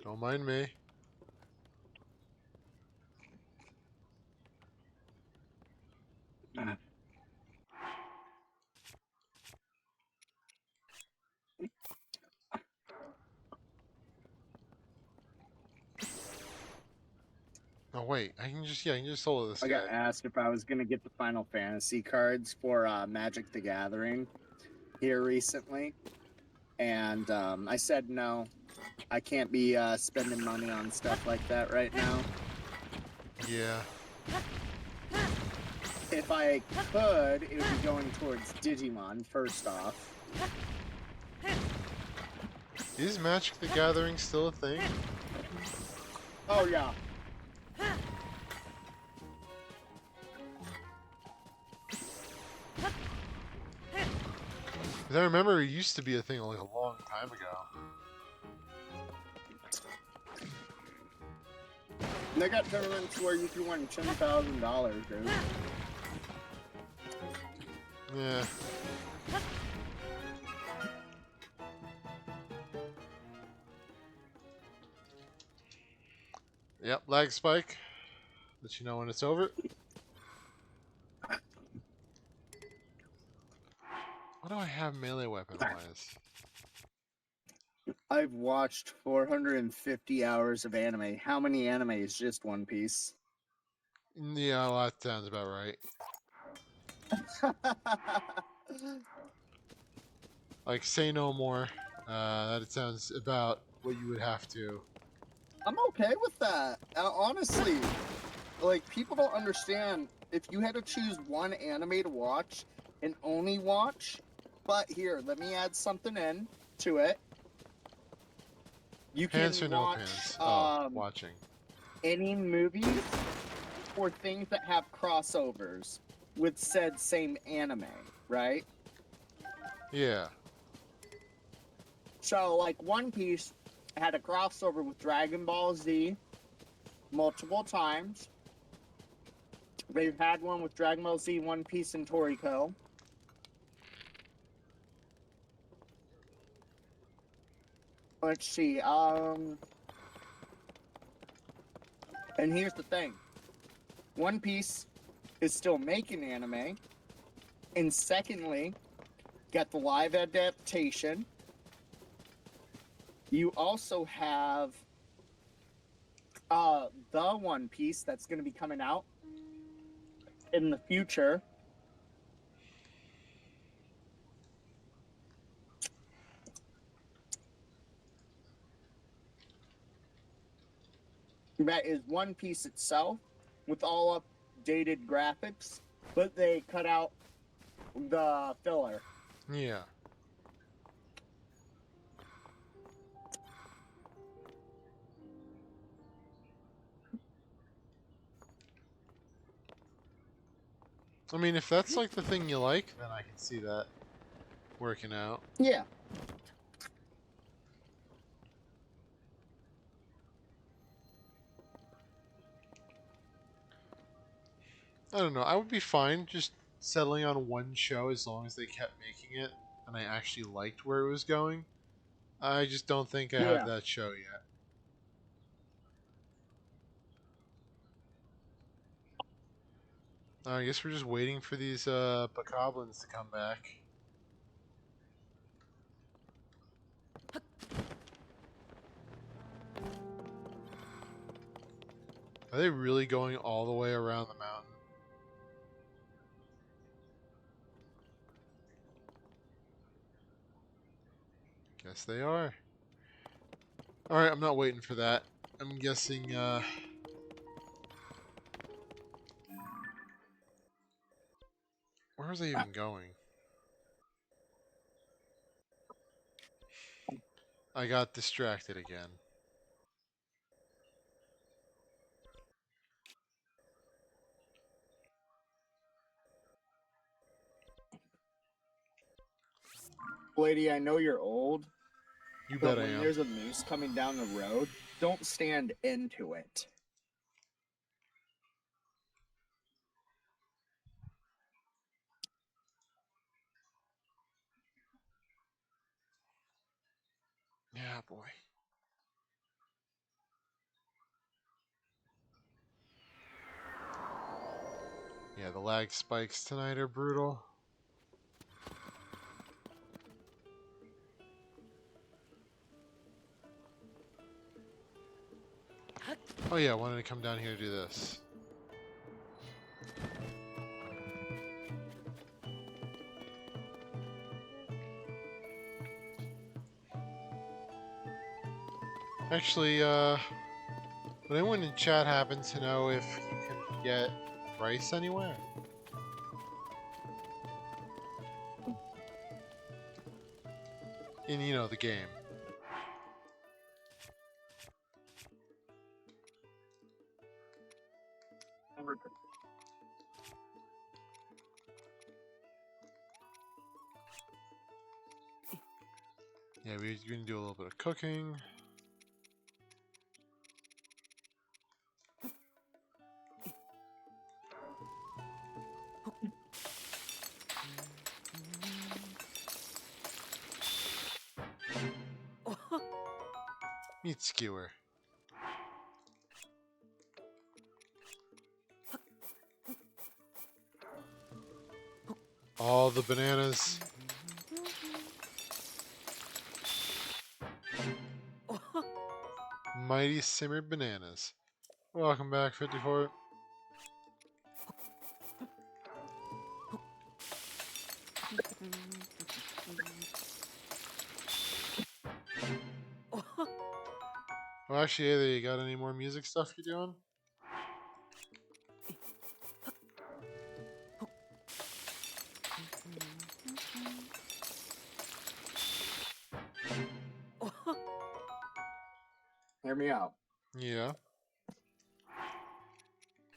Don't mind me. Oh wait, I can just solo this I guy. got asked if I was gonna get the Final Fantasy cards for Magic the Gathering here recently, and I said no. I can't be spending money on stuff like that right now. Yeah. If I could, it would be going towards Digimon first off. Is Magic the Gathering still a thing? Oh yeah. Because I remember it used to be a thing like a long time ago. They got tournaments where you can win $10,000, dude. Yeah. Yep, lag spike. Let you know when it's over. What do I have melee weapon wise? I've watched 450 hours of anime. How many anime is just One Piece? Yeah, well, that sounds about right. Like, say no more. That sounds about what you would have to. I'm okay with that. Honestly, like, people don't understand. If you had to choose one anime to watch and only watch, but here, let me add something in to it. You Pants can or no watch pants? Oh, watching. any movies or things that have crossovers with said same anime, right? Yeah. So, like, One Piece had a crossover with Dragon Ball Z multiple times. They've had one with Dragon Ball Z, One Piece, and Toriko. Let's see, and here's the thing. One Piece is still making anime, And secondly, got the live adaptation. You also have the One Piece that's going to be coming out in the future. That is One Piece itself with all updated graphics, but they cut out the filler. Yeah. I mean, if that's like the thing you like, then I can see that working out. Yeah. I don't know. I would be fine just settling on one show as long as they kept making it and I actually liked where it was going. I just don't think I have Yeah. that show yet. I guess we're just waiting for these bokoblins to come back. Are they really going all the way around the mountain? Guess they are. Alright, I'm not waiting for that. I'm guessing, where was I even going? I got distracted again. Lady, I know you're old, You but bet I when am. there's a moose coming down the road, don't stand into it. Yeah, boy. Yeah, the lag spikes tonight are brutal. Oh yeah, I wanted to come down here to do this. Actually, would anyone in chat happen to know if you can get rice anywhere? In, the game. Yeah, we're gonna do a little bit of cooking. Meat skewer. All the bananas. Mighty simmered bananas. Welcome back, 54. Well, actually, Ada, you got any more music stuff you're doing? Hear me out. Yeah.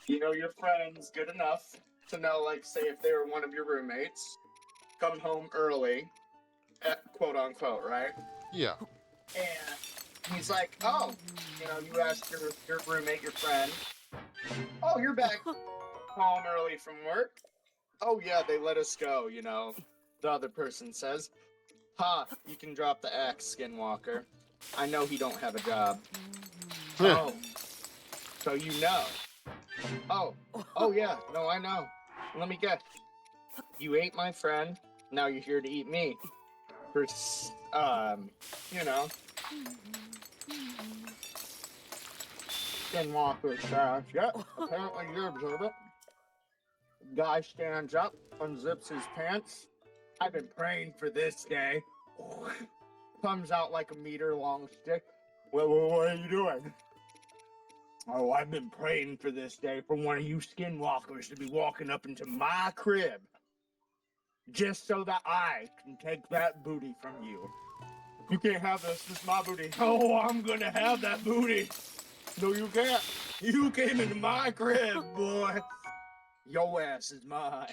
You know your friends good enough to know, like, say if they were one of your roommates, come home early, quote unquote, right? Yeah. And he's like, oh, you asked your roommate, your friend, oh, you're back home early from work? Oh, yeah, they let us go, The other person says, ha, you can drop the axe, Skinwalker. I know he don't have a job. Oh, so you know. Oh, yeah, no, I know. Let me guess. You ate my friend. Now you're here to eat me. For you know, Skinwalker trash. Yep. Apparently you observe it. Guy stands up, unzips his pants. I've been praying for this day. Comes out like a meter-long stick. Well, what are you doing? Oh, I've been praying for this day for one of you skinwalkers to be walking up into my crib. Just so that I can take that booty from you. You can't have this. This is my booty. Oh, I'm gonna have that booty. No, you can't. You came into my crib, boy. Your ass is mine.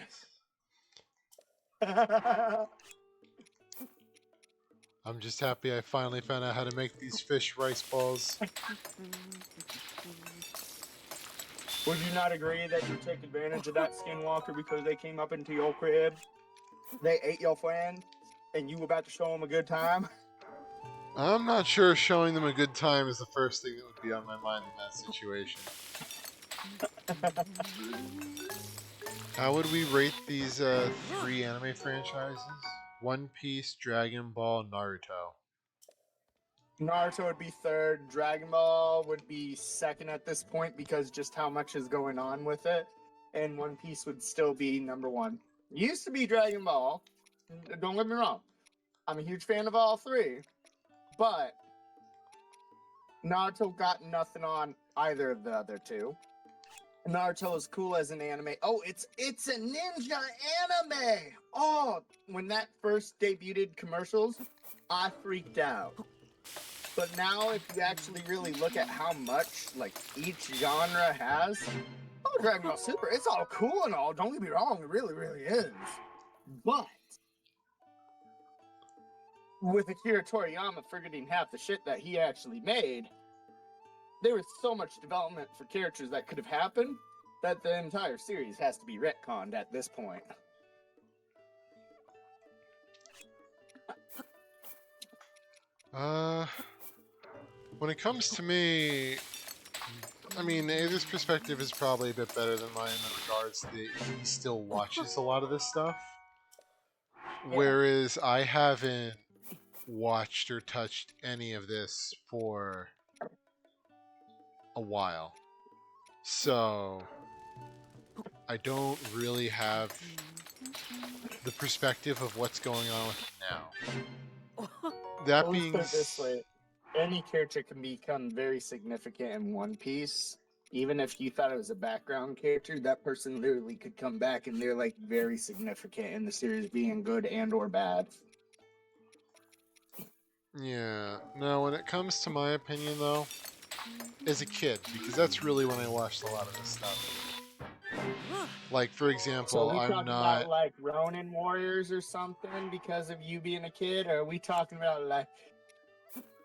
I'm just happy I finally found out how to make these fish rice balls. Would you not agree that you take advantage of that skinwalker because they came up into your crib? They ate your friend, and you about to show them a good time? I'm not sure showing them a good time is the first thing that would be on my mind in that situation. How would we rate these 3 anime franchises? One Piece, Dragon Ball, Naruto. Naruto would be third. Dragon Ball would be second at this point because just how much is going on with it. And One Piece would still be number one. Used to be Dragon Ball. Don't get me wrong. I'm a huge fan of all three. But Naruto got nothing on either of the other two. Naruto is cool as an anime. Oh, it's a ninja anime. Oh, when that first debuted commercials, I freaked out. But now, if you actually really look at how much like each genre has, oh, Dragon Ball Super, it's all cool and all. Don't get me wrong, it really, really is. But with Akira Toriyama forgetting half the shit that he actually made, there was so much development for characters that could have happened that the entire series has to be retconned at this point. When it comes to me, I mean, Aether's perspective is probably a bit better than mine in regards that he still watches a lot of this stuff. Whereas I haven't watched or touched any of this for a while. So I don't really have the perspective of what's going on with it now. That Let's being put it this way. Any character can become very significant in One Piece. Even if you thought it was a background character, that person literally could come back and they're like very significant in the series, being good and or bad. Yeah. No, when it comes to my opinion, though, as a kid, because that's really when I watched a lot of this stuff. Like, for example, So are we I'm talking not... about like Ronin Warriors or something because of you being a kid? Or are we talking about like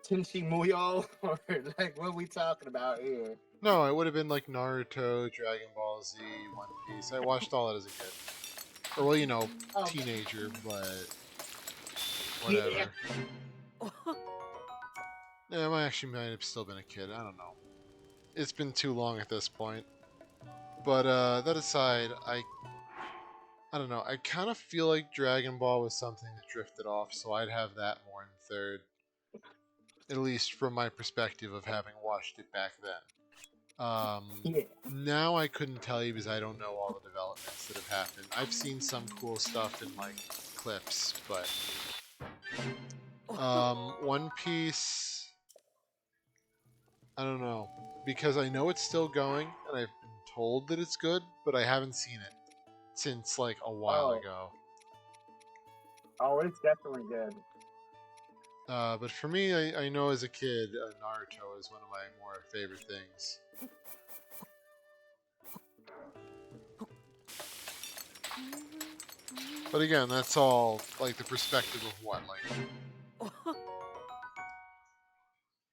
Tenchi Muyo? Or like what are we talking about here? No, it would have been like Naruto, Dragon Ball Z, One Piece. I watched all that as a kid. Or, well, you know, teenager, but... whatever. Yeah, I actually might have still been a kid. I don't know. It's been too long at this point. But that aside, I don't know. I kind of feel like Dragon Ball was something that drifted off, so I'd have that more in third. At least from my perspective of having watched it back then. Now I couldn't tell you because I don't know all the developments that have happened. I've seen some cool stuff in like clips, but One Piece, I don't know, because I know it's still going and I've been told that it's good, but I haven't seen it since like a while ago. Oh, it's definitely good. But for me, I know as a kid, Naruto is one of my more favorite things. But again, that's all like the perspective of what, like,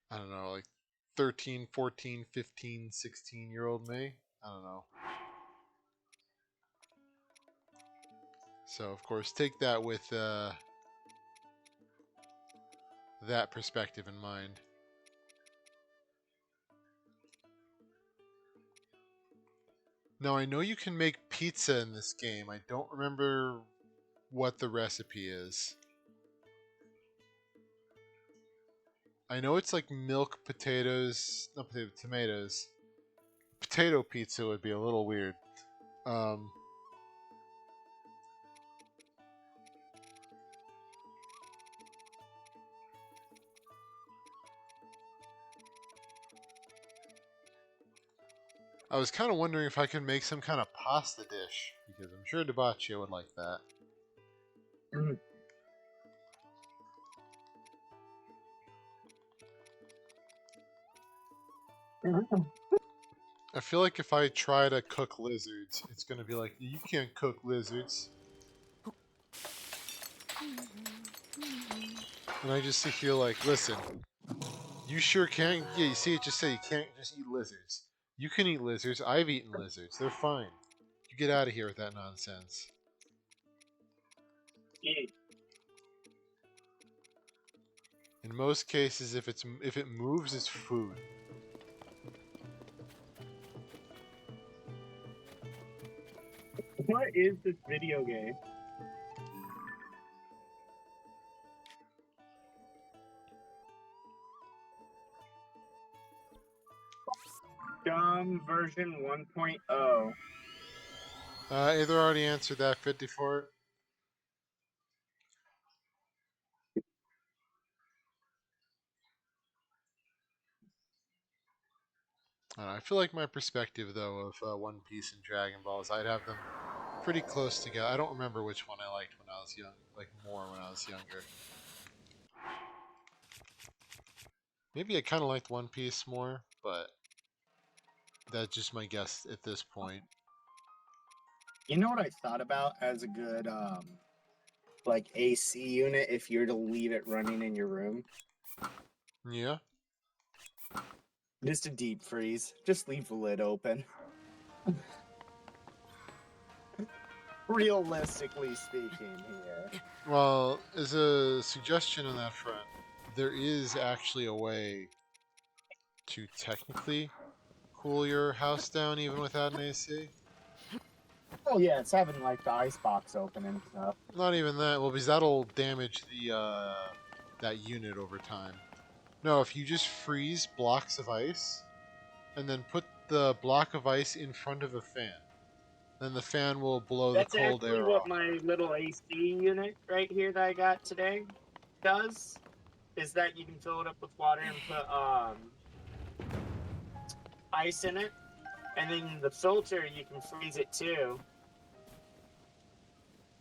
I don't know, like 13, 14, 15, 16-year-old me? I don't know. So, of course, take that with that perspective in mind. Now, I know you can make pizza in this game. I don't remember what the recipe is. I know it's like milk potatoes, not potato, tomatoes. Potato pizza would be a little weird. I was kind of wondering if I could make some kind of pasta dish, because I'm sure Debaccio would like that. I feel like if I try to cook lizards, it's gonna be like, you can't cook lizards. And I just sit here like, listen, you sure can. Yeah, you see it just say you can't just eat lizards. You can eat lizards. I've eaten lizards. They're fine. You get out of here with that nonsense. In most cases, if it moves, it's food. What is this video game? Dumb version 1.0. Either already answered that 54. I feel like my perspective, though, of One Piece and Dragon Ball is I'd have them pretty close together. I don't remember which one I liked when I was young, like more when I was younger. Maybe I kind of liked One Piece more, but that's just my guess at this point. You know what I thought about as a good like AC unit if you're to leave it running in your room? Yeah. Just a deep freeze. Just leave the lid open. Realistically speaking here. Well, as a suggestion on that front, there is actually a way to technically cool your house down even without an AC. Oh yeah, it's having like the ice box open and stuff. Not even that. Well, because that'll damage the that unit over time. No, if you just freeze blocks of ice and then put the block of ice in front of a fan, then the fan will blow the That's cold actually air what off. my little AC unit right here that I got today does. Is that you can fill it up with water and put ice in it, and then the filter you can freeze it too,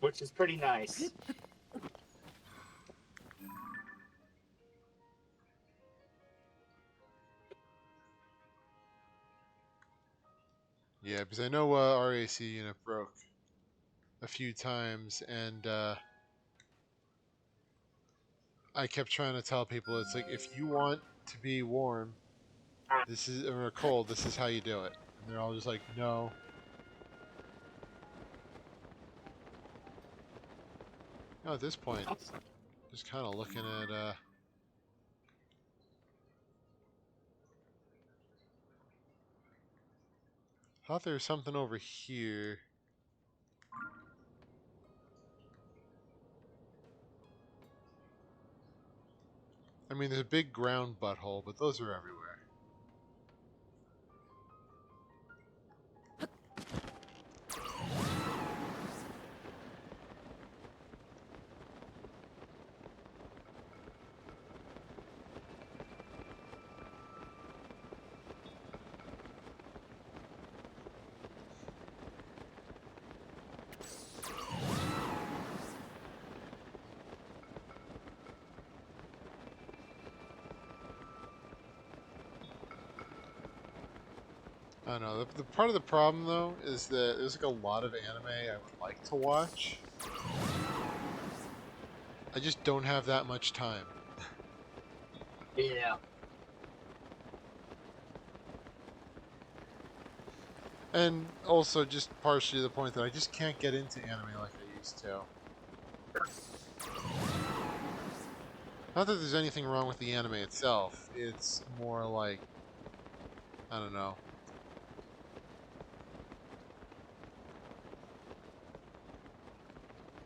which is pretty nice. Yeah, because I know our AC unit broke a few times, and I kept trying to tell people it's like if you want to be warm, this is or cold, this is how you do it, and they're all just like, no. No, at this point, just kind of looking at thought there was something over here. I mean, there's a big ground butthole, but those are everywhere. I don't know. The part of the problem though is that there's like a lot of anime I would like to watch. I just don't have that much time. Yeah. And also just partially the point that I just can't get into anime like I used to. Not that there's anything wrong with the anime itself. It's more like, I don't know.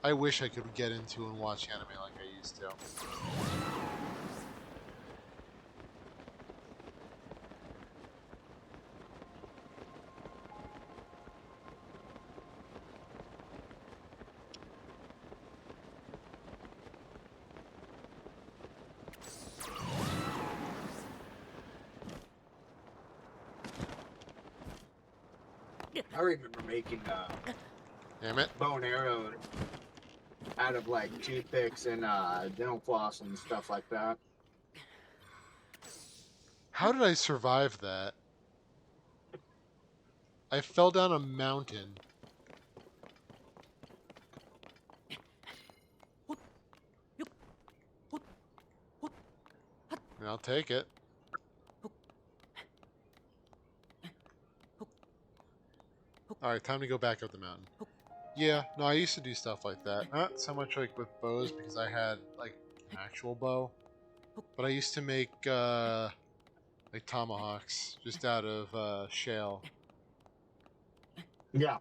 I wish I could get into and watch anime like I used to. I remember making Damn it. bow and arrow out of like toothpicks and dental floss and stuff like that. How did I survive that? I fell down a mountain. And I'll take it. Alright, time to go back up the mountain. Yeah, no, I used to do stuff like that. Not so much like with bows because I had like an actual bow. But I used to make like tomahawks just out of shale. Yeah.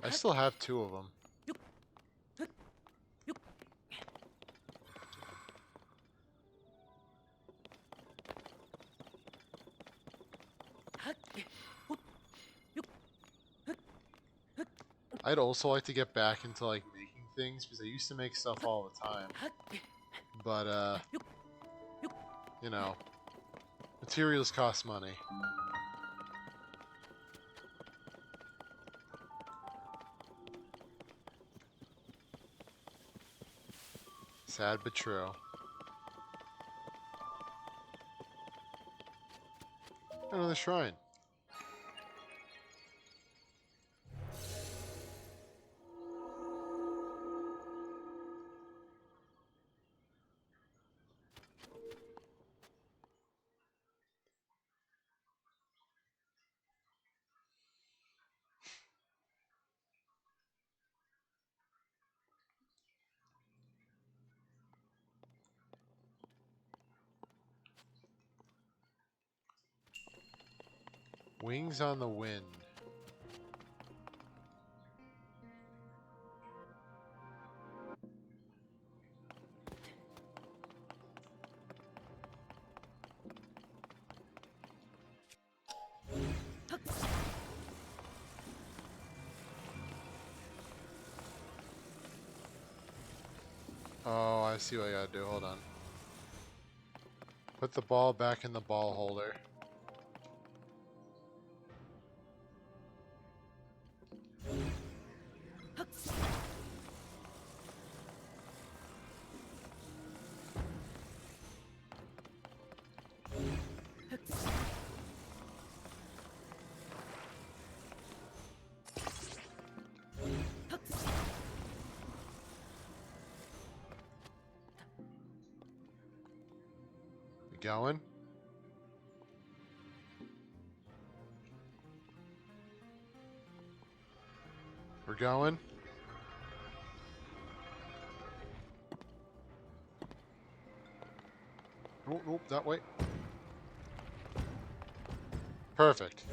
I still have 2 of them. I'd also like to get back into like making things because I used to make stuff all the time. But you know, materials cost money. Sad but true. Another shrine. Wings on the wind. Oh, I see what I gotta do. Hold on. Put the ball back in the ball holder. You going? We're going? Nope, nope, that way. Perfect.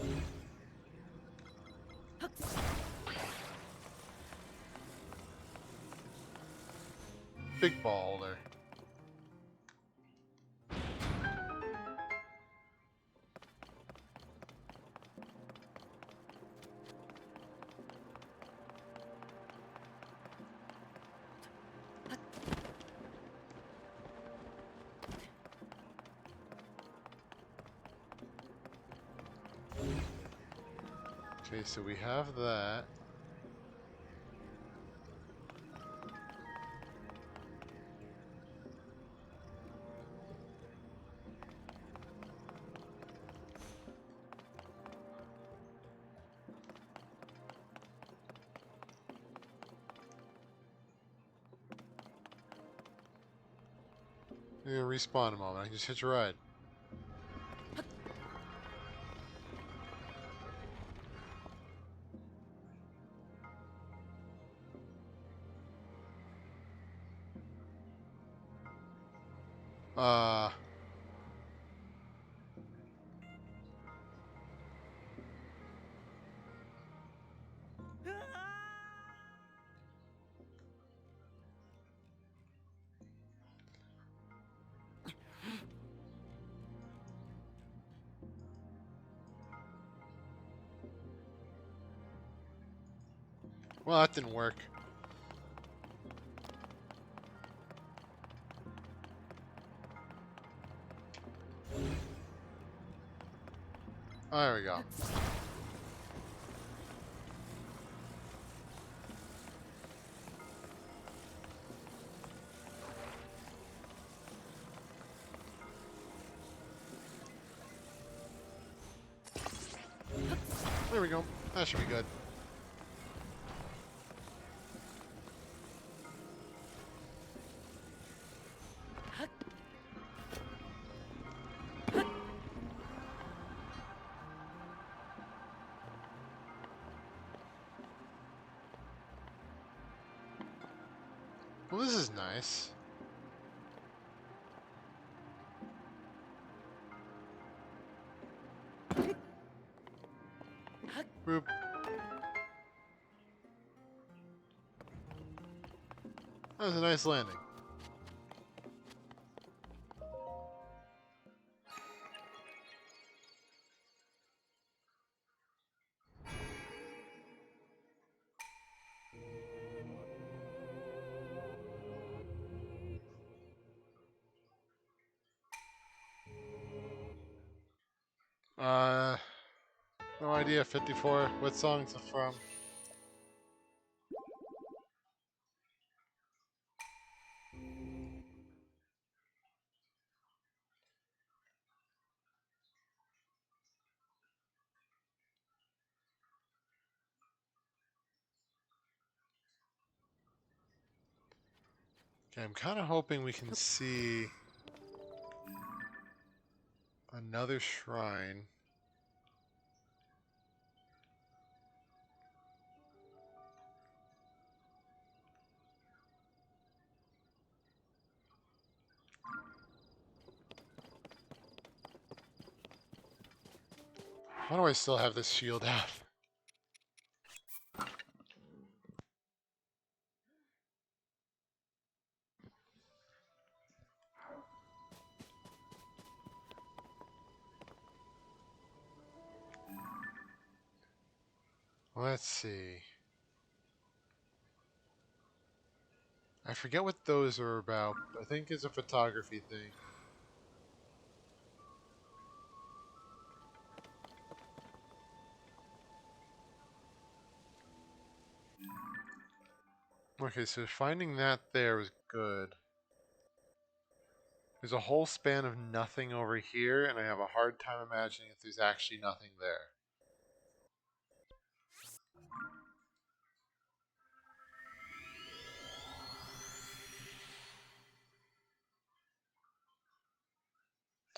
Big ball holder. Okay, so we have that. You're gonna respawn in a moment. I can just hitch a ride. Uh, Well, that didn't work. Oh, there we go. There we go. That should be good. Well, this is nice. Boop. That was a nice landing. Uh, no idea. 54. What song's it from? Okay, I'm kind of hoping we can see another shrine. Why do I still have this shield out? Let's see. I forget what those are about. I think it's a photography thing. Okay, so finding that there was good. There's a whole span of nothing over here, and I have a hard time imagining if there's actually nothing there.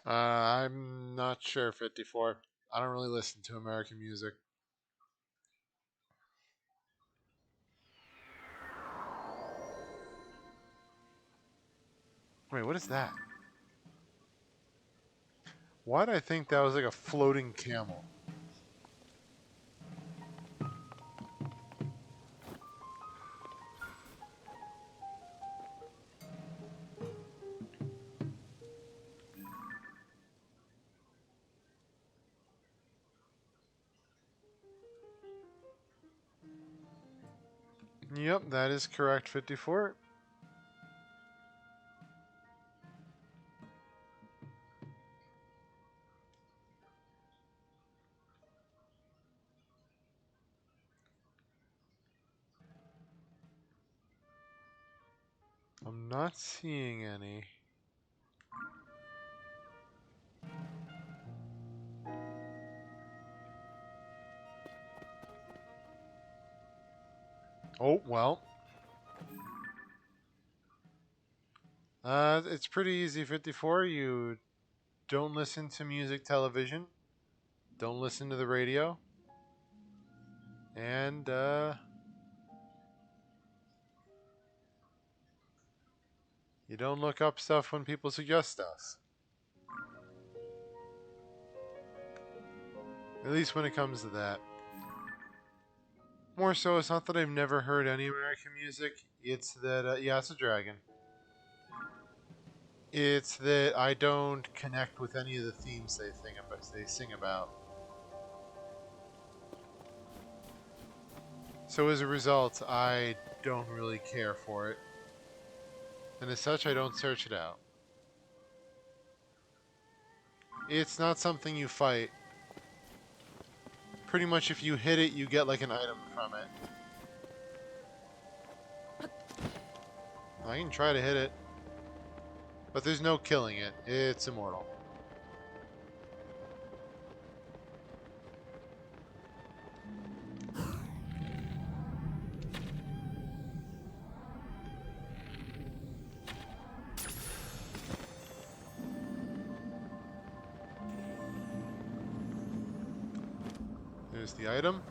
I'm not sure, 54. I don't really listen to American music. Wait, what is that? Why did I think that was like a floating camel? Yep, that is correct, 54. I'm not seeing any. Oh, well. It's pretty easy, 54. You don't listen to music television. Don't listen to the radio. And, you don't look up stuff when people suggest stuff. At least when it comes to that. More so, it's not that I've never heard any American music. It's that, yeah, it's a dragon. It's that I don't connect with any of the themes they sing about. So as a result, I don't really care for it. And as such, I don't search it out. It's not something you fight. Pretty much if you hit it, you get like an item from it. I can try to hit it. But there's no killing it. It's immortal. There's the item.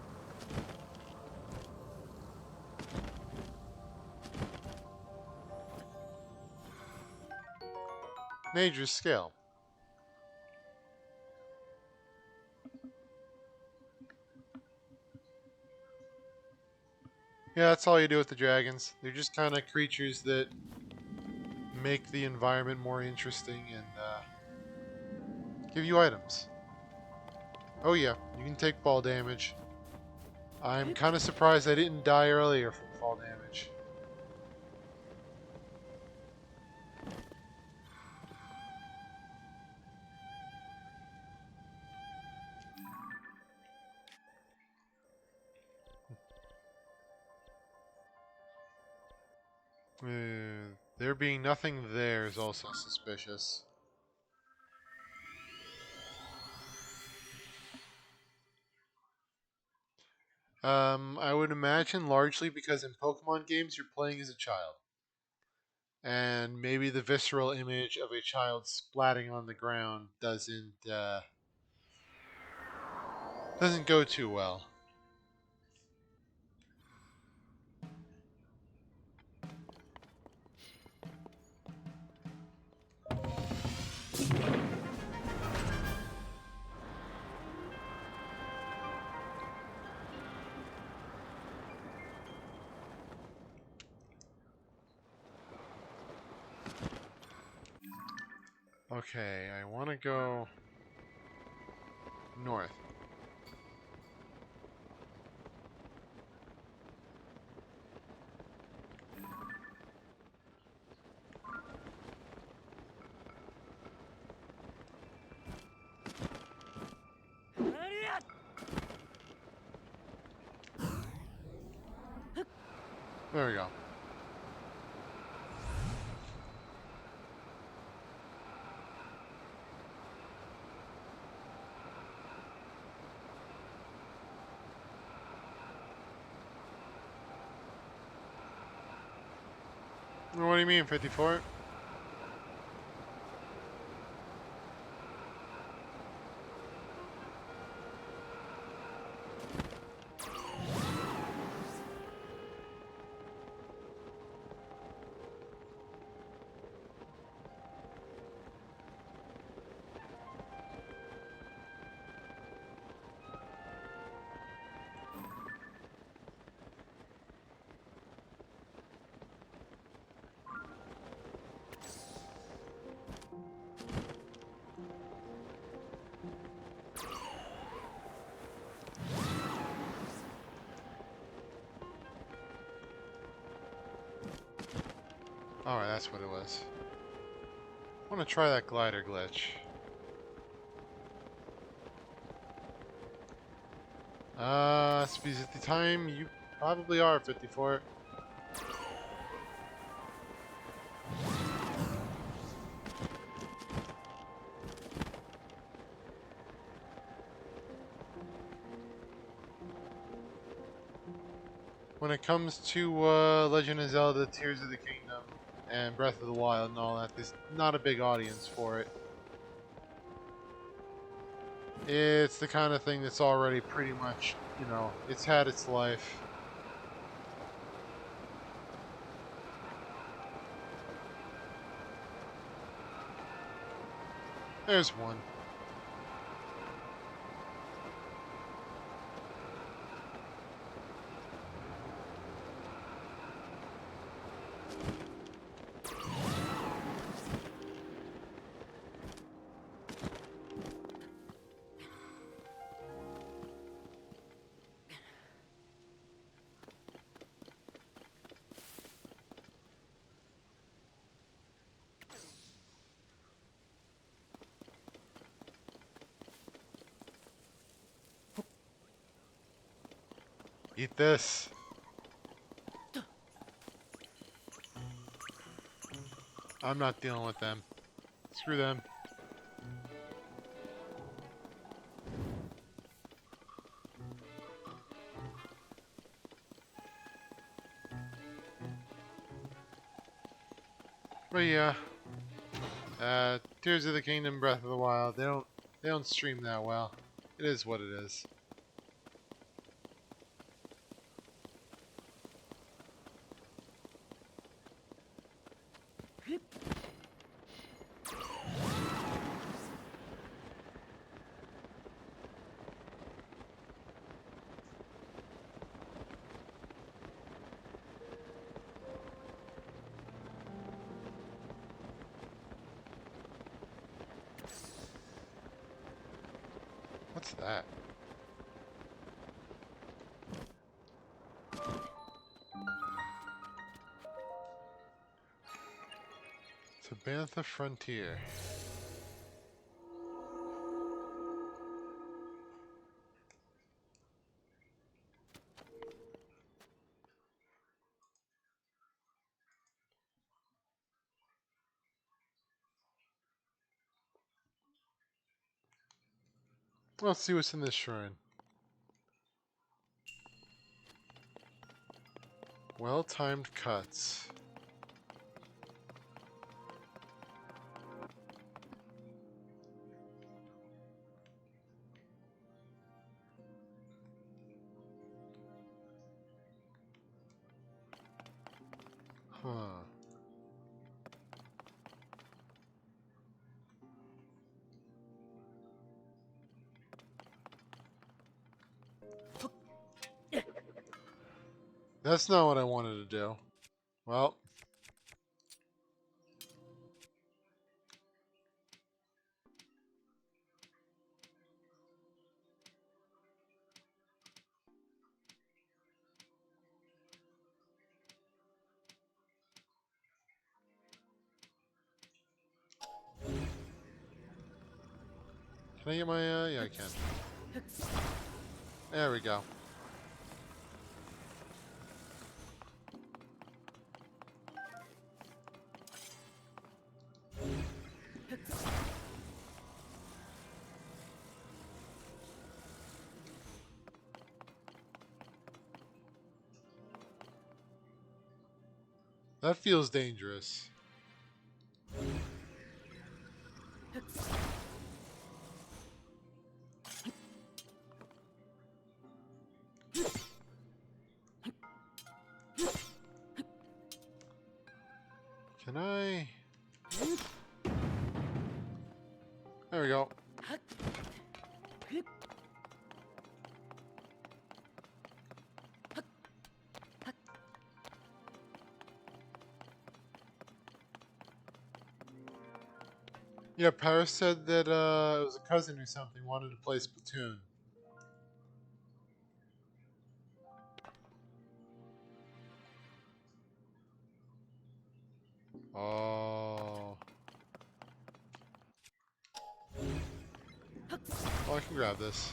Major scale. Yeah, that's all you do with the dragons. They're just kind of creatures that make the environment more interesting and give you items. Oh yeah, you can take fall damage. I'm kind of surprised I didn't die earlier from fall damage. There being nothing there is also suspicious. I would imagine largely because in Pokemon games you're playing as a child. And maybe the visceral image of a child splatting on the ground doesn't go too well. Okay, I want to go north. There we go. What do you mean, 54? Alright, that's what it was. I want to try that glider glitch. Because at the time you probably are 54. When it comes to Legend of Zelda Tears of the Kingdom and Breath of the Wild and all that, there's not a big audience for it. It's the kind of thing that's already pretty much, you know, it's had its life. There's one. Eat this. I'm not dealing with them. Screw them. But yeah, Tears of the Kingdom, Breath of the Wild. They don't stream that well. It is what it is. What's that? Tabantha Frontier. Let's see what's in this shrine. Well-timed cuts. Huh. That's not what I wanted to do. Well. Can I get my, yeah, I can. There we go. That feels dangerous. Can I? There we go. Yeah, Paris said that it was a cousin or something wanted to play Splatoon. Oh. Oh, I can grab this.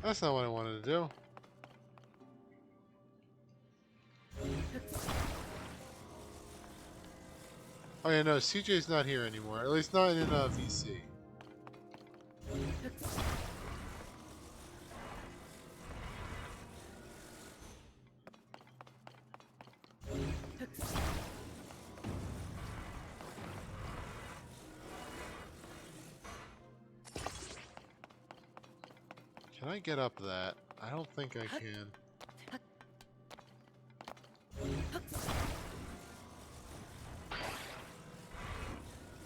That's not what I wanted to do. Oh yeah, no, CJ's not here anymore. At least not in VC. Can I get up that? I don't think I can.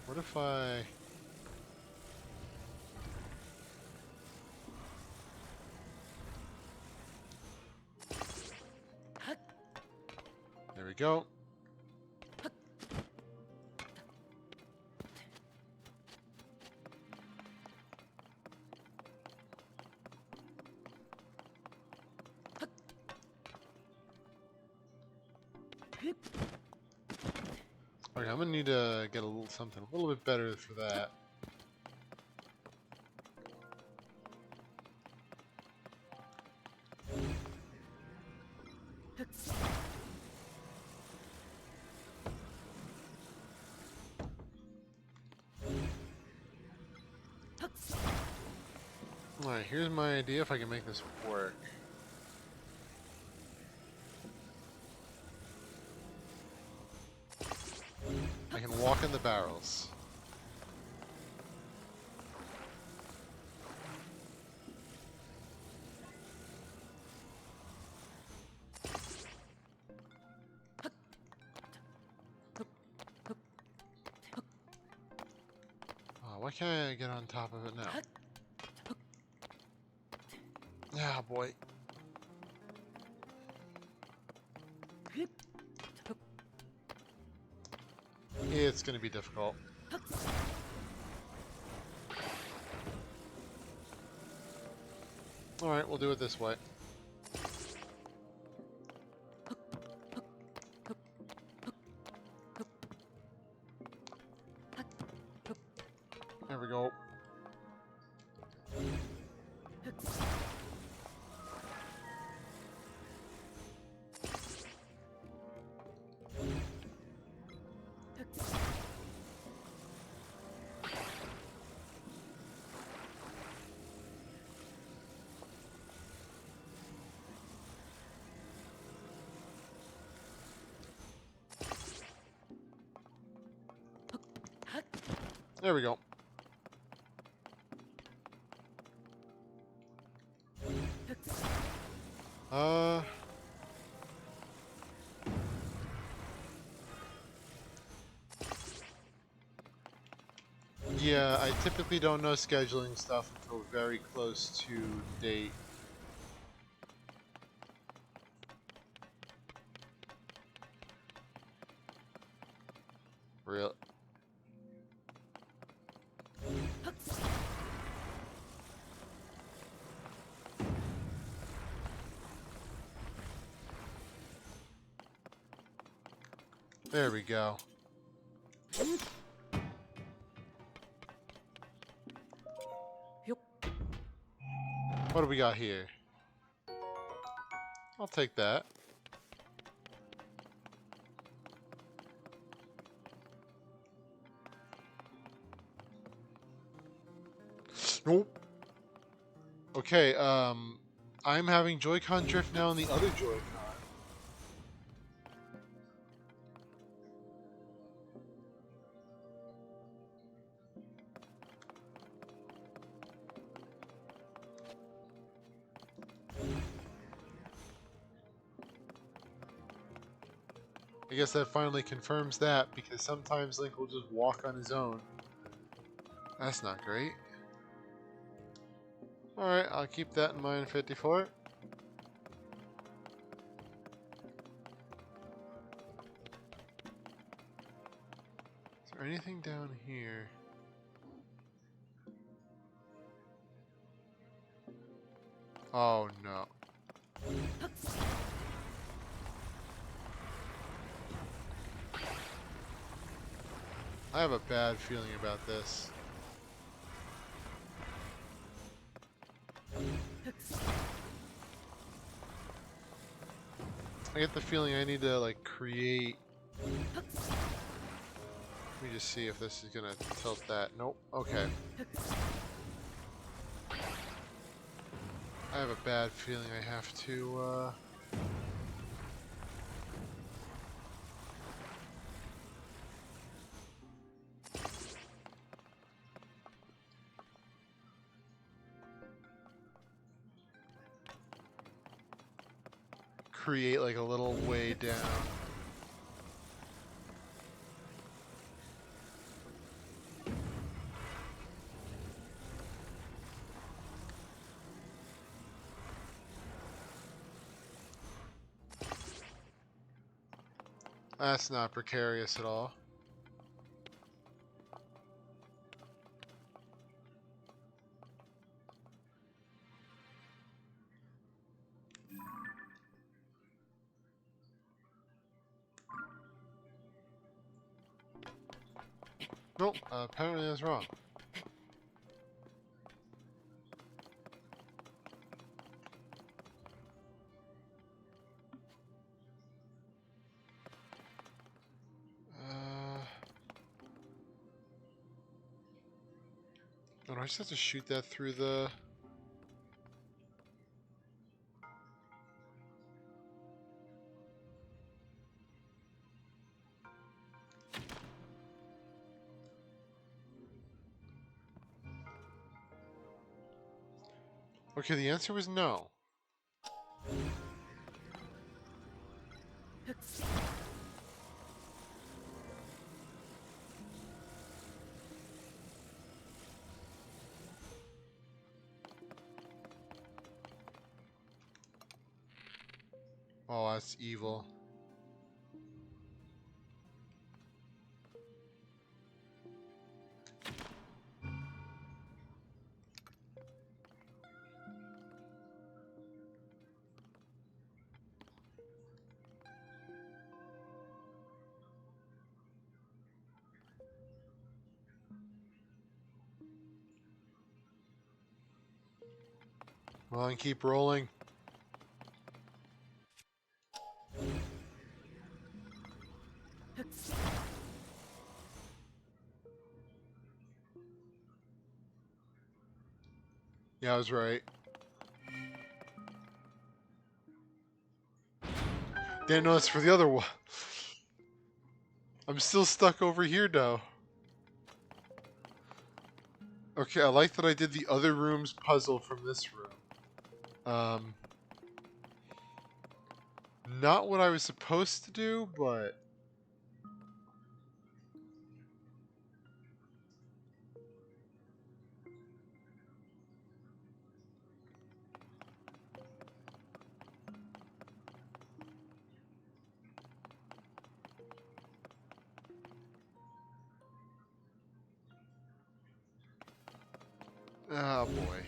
What if I... There we go. Okay, I'm gonna need to get a little something a little bit better for that. Alright, here's my idea if I can make this work. I can walk in the barrels. Oh, why can't I get on top of it now? Yeah, boy. It's gonna be difficult. Alright, we'll do it this way. There we go. There we go. Yeah, I typically don't know scheduling stuff until very close to date. Real. There we go. What do we got here? I'll take that. Nope. Okay, I'm having Joy-Con drift now on the other Joy-Con. I guess that finally confirms that, because sometimes Link will just walk on his own. That's not great. Alright, I'll keep that in mind, 54. Is there anything down here? Oh no. I have a bad feeling about this. I get the feeling I need to like create. Let me just see if this is gonna tilt that. Nope. Okay. I have a bad feeling I have to create like a little way down. That's not precarious at all. Nope, apparently that's wrong. Oh, do I just have to shoot that through the... Okay, the answer was no. Oh, that's evil. Well, and keep rolling. Yeah, I was right. Didn't know it's for the other one. I'm still stuck over here, though. Okay, I like that I did the other room's puzzle from this room. Not what I was supposed to do, but... Oh, boy.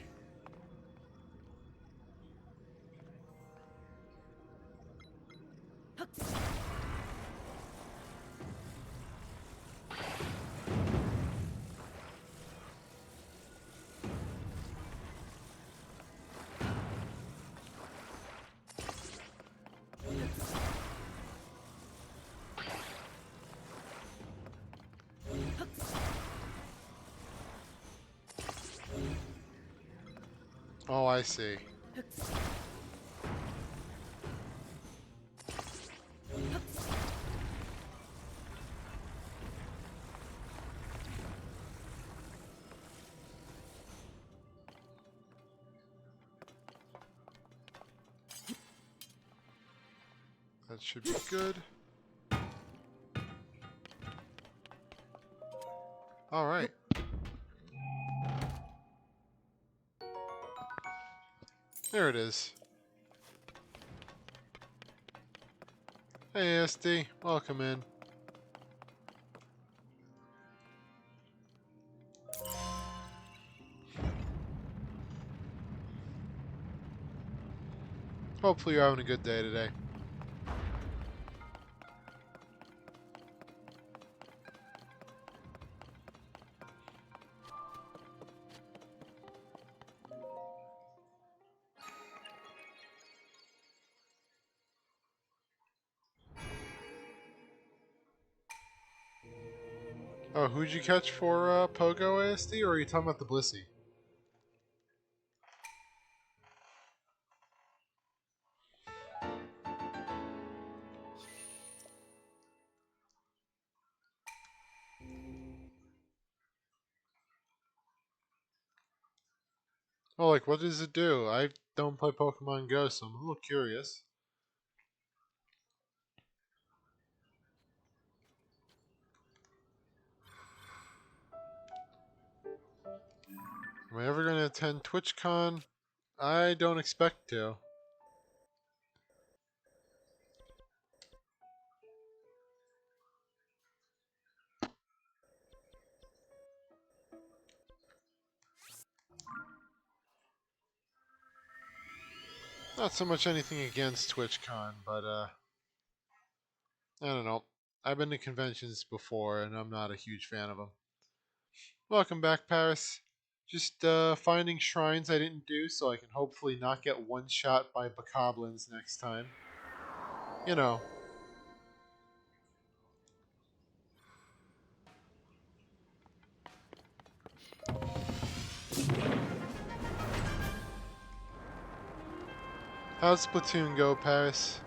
Oh, I see. That should be good. Alright. There it is. Hey, SD. Welcome in. Hopefully you're having a good day today. Oh, who'd you catch for Pogo ASD, or are you talking about the Blissey? Oh, like, what does it do? I don't play Pokemon Go, so I'm a little curious. Am I ever going to attend TwitchCon? I don't expect to. Not so much anything against TwitchCon, but I don't know. I've been to conventions before, and I'm not a huge fan of them. Welcome back, Paris. Just finding shrines I didn't do so I can hopefully not get one shot by bokoblins next time. You know. How's Splatoon go, Paris?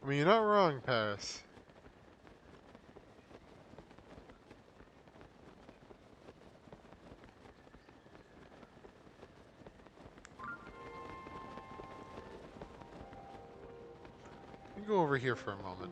I mean, you're not wrong, Paris. Let me go over here for a moment.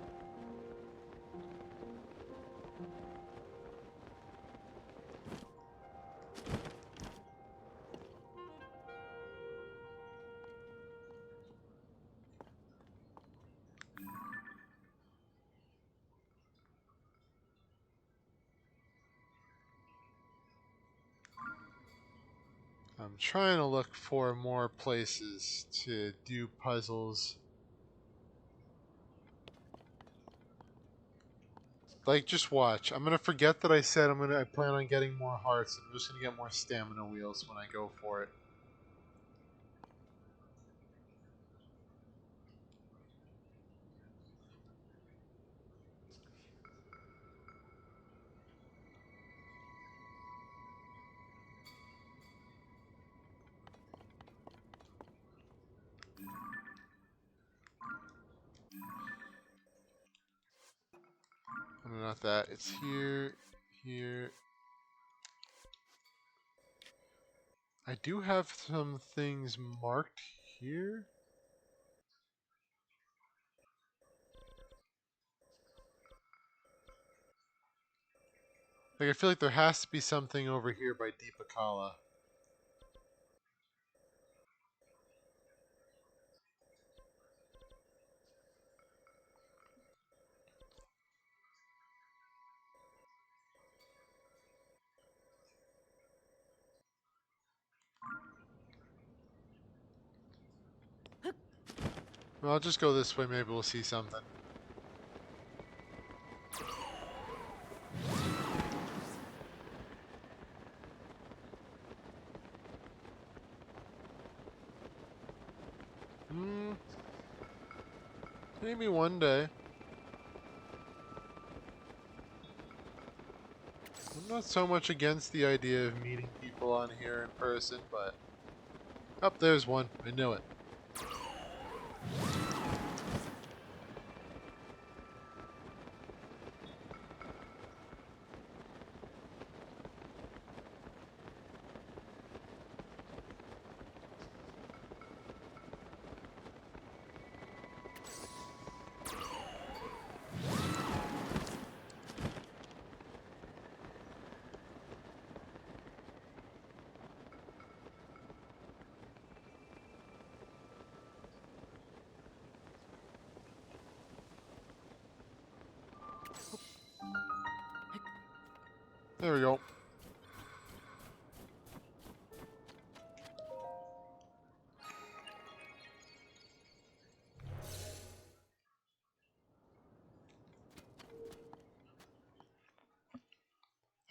I'm trying to look for more places to do puzzles. Like, just watch. I'm gonna forget that I said I plan on getting more hearts. I'm just gonna get more stamina wheels when I go for it. No, not that. It's here, here. I do have some things marked here. Like, I feel like there has to be something over here by Deepakala. Well, I'll just go this way. Maybe we'll see something. Maybe one day. I'm not so much against the idea of meeting people on here in person, but... Oh, there's one. I knew it. There we go.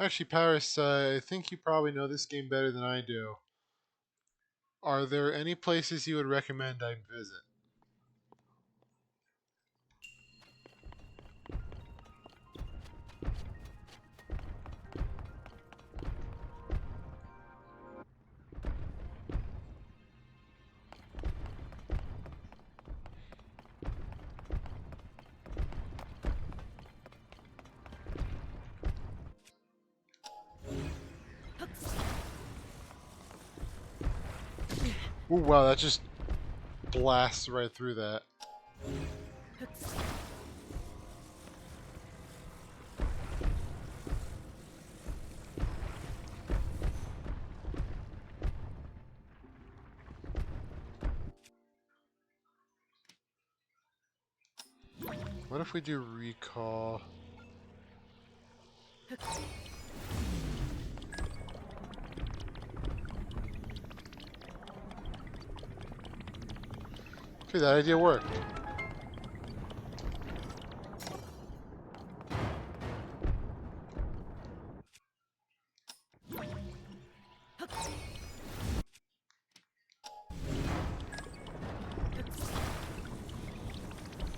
Actually, Paris, I think you probably know this game better than I do. Are there any places you would recommend I visit? Ooh, wow, that just blasts right through that. What if we do recall? Okay, that idea worked.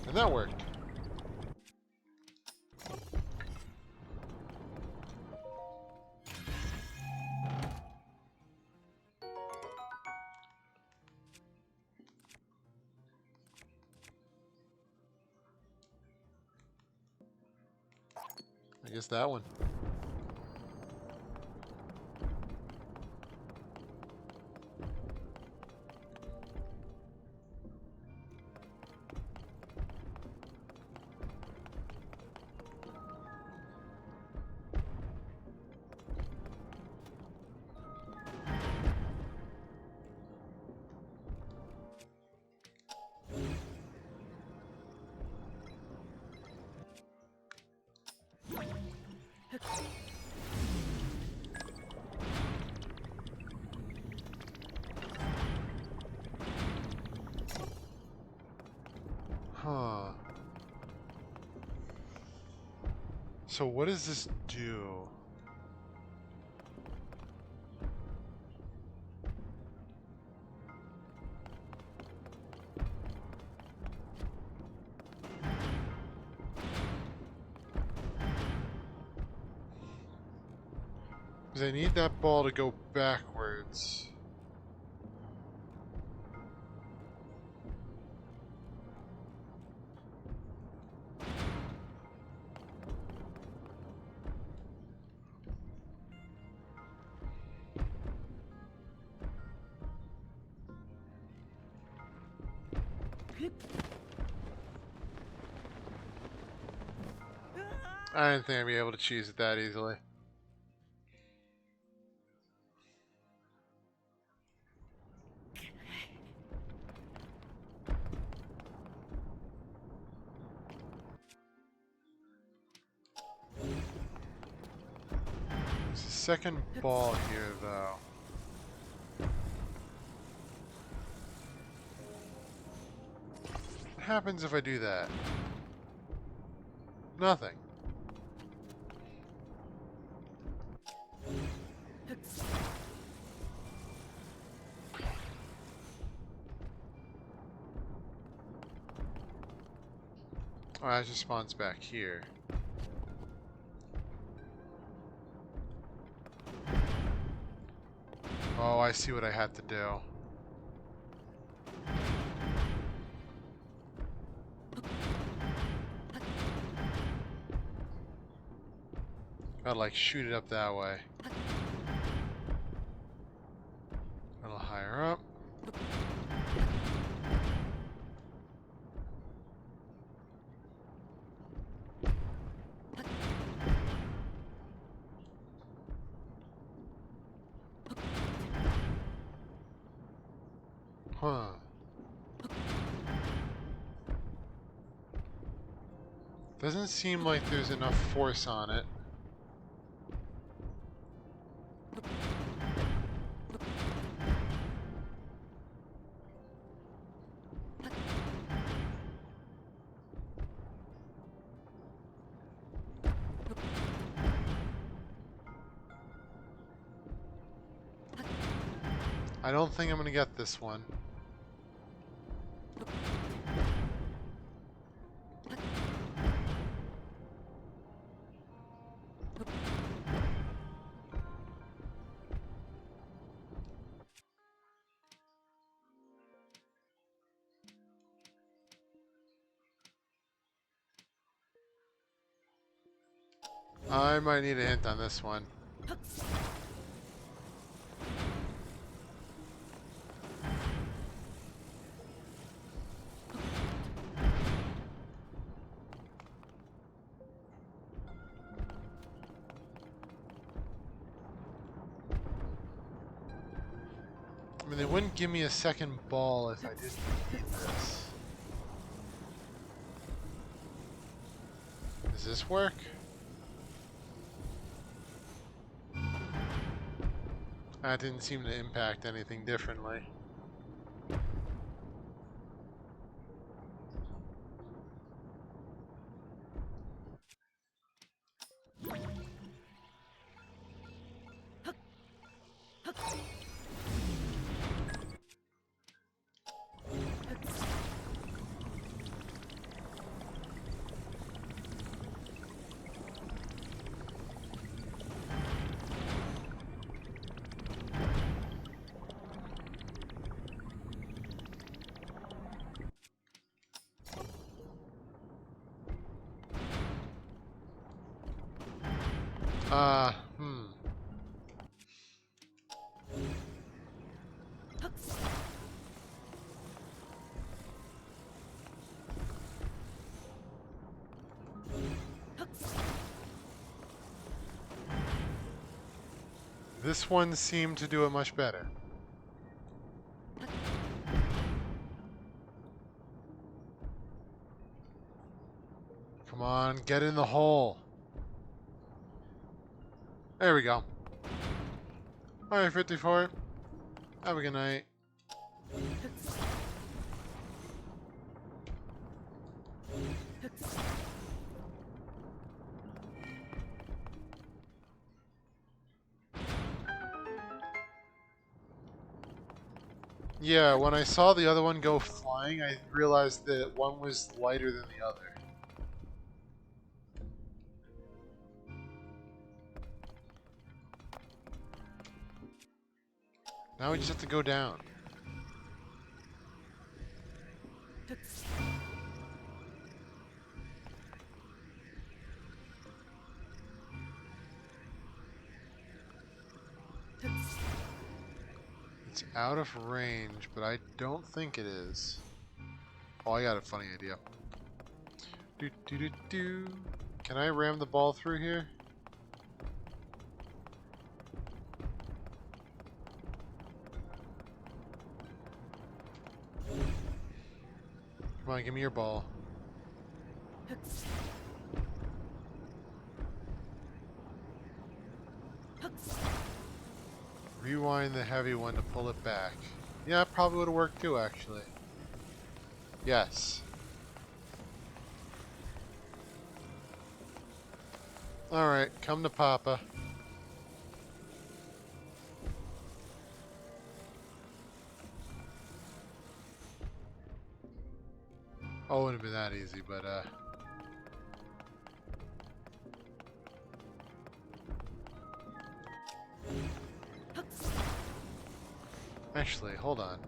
And that worked. I guess that one. Huh. So what does this do? Because I need that ball to go backwards. I didn't think I'd be able to choose it that easily. There's a second ball here, though. What happens if I do that? Nothing. Oh, it just spawns back here. Oh, I see what I had to do. Gotta like shoot it up that way. A little higher up. Huh. Doesn't seem like there's enough force on it. I don't think I'm gonna get this one. I might need a hint on this one. I mean, they wouldn't give me a second ball if I didn't need this. this work? That didn't seem to impact anything differently. Hmm. This one seemed to do it much better. Come on, get in the hole. There we go. Alright, 54. Have a good night. Yeah, when I saw the other one go flying, I realized that one was lighter than the other. Now we just have to go down. It's out of range, but I don't think it is. Oh, I got a funny idea. Do do do do. Can I ram the ball through here? Come on, give me your ball. Rewind the heavy one to pull it back. Yeah, it probably would have worked too, actually. Yes. Alright, come to Papa. Oh, it wouldn't have been that easy, but actually, hold on.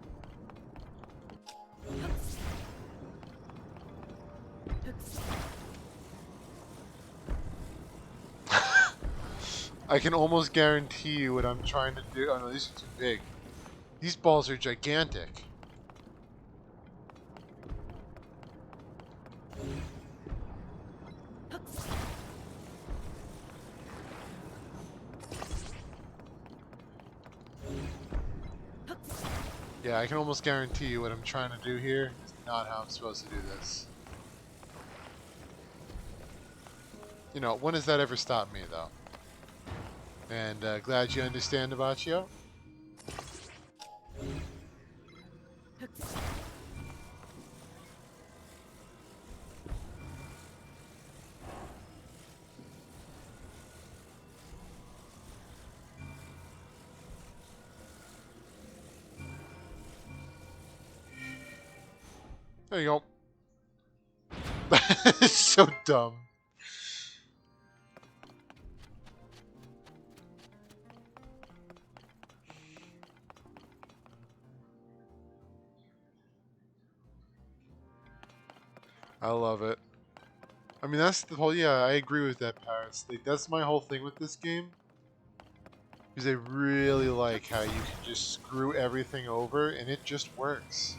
I can almost guarantee you what I'm trying to do. Oh no, these are too big. These balls are gigantic. Yeah, I can almost guarantee you what I'm trying to do here is not how I'm supposed to do this. You know, when has that ever stopped me, though? And glad you understand, Abaccio. There you go. It's so dumb. I love it. I mean, that's the whole. Yeah, I agree with that, Paris. Like, that's my whole thing with this game. Because I really like how you can just screw everything over and it just works.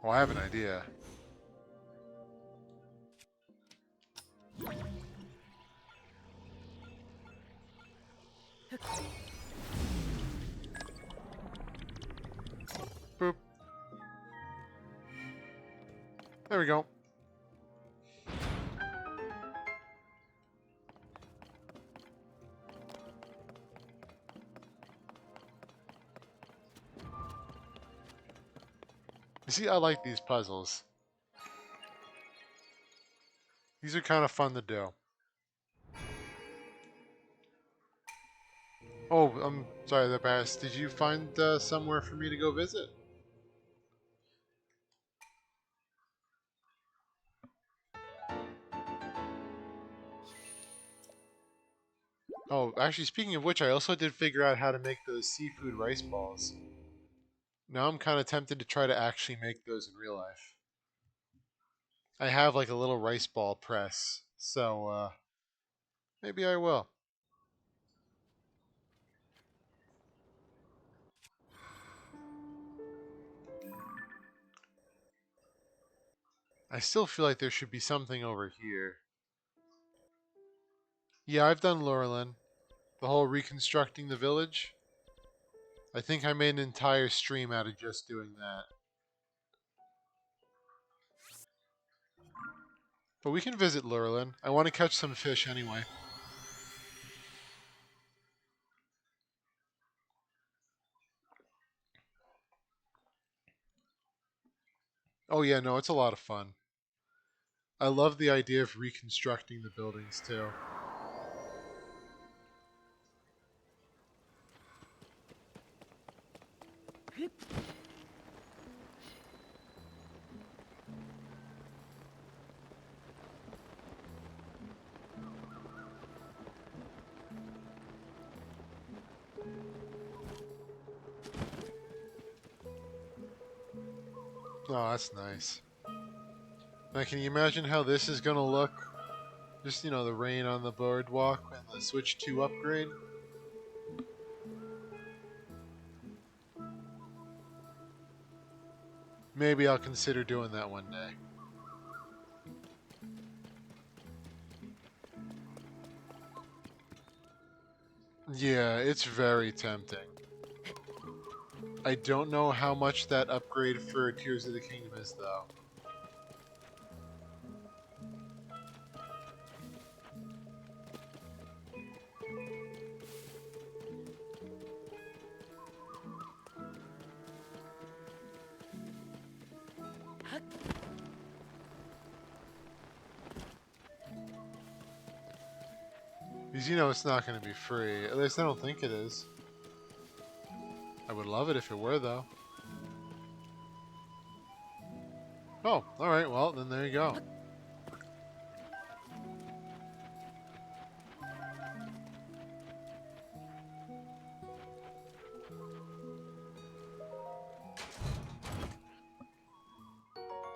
Oh, I have an idea. There we go. You see, I like these puzzles. These are kind of fun to do. Oh, I'm sorry, the Bass. Did you find somewhere for me to go visit? Oh, actually, speaking of which, I also did figure out how to make those seafood rice balls. Now I'm kind of tempted to try to actually make those in real life. I have like a little rice ball press, so maybe I will. I still feel like there should be something over here. Yeah, I've done Laurelin. The whole reconstructing the village. I think I made an entire stream out of just doing that. But we can visit Lurlin. I want to catch some fish anyway. Oh yeah, no, it's a lot of fun. I love the idea of reconstructing the buildings too. Oh, that's nice. Now, can you imagine how this is gonna look? Just, you know, the rain on the boardwalk and the Switch 2 upgrade. Maybe I'll consider doing that one day. Yeah, it's very tempting. I don't know how much that upgrade for Tears of the Kingdom is, though. Because you know it's not going to be free. At least I don't think it is. I would love it if it were, though. Oh, alright, well, then there you go.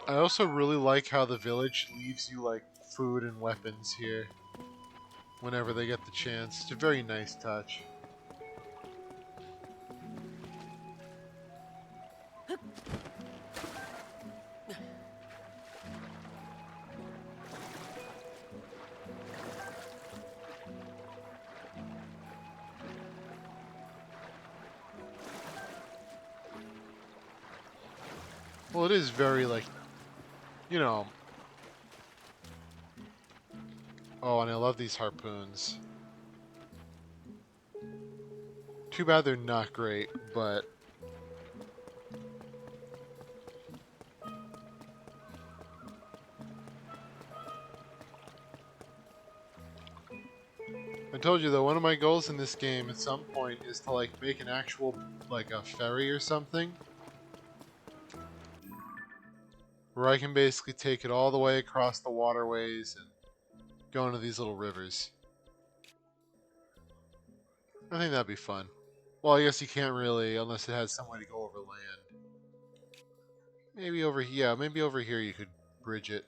I also really like how the village leaves you, like, food and weapons here. Whenever they get the chance. It's a very nice touch. Well, it is very, like, you know... Oh, and I love these harpoons. Too bad they're not great, but... I told you though, one of my goals in this game at some point is to like make an actual, like a ferry or something. Where I can basically take it all the way across the waterways and go into these little rivers. I think that'd be fun. Well, I guess you can't really, unless it has some way to go over land. Maybe over here, yeah, maybe over here you could bridge it.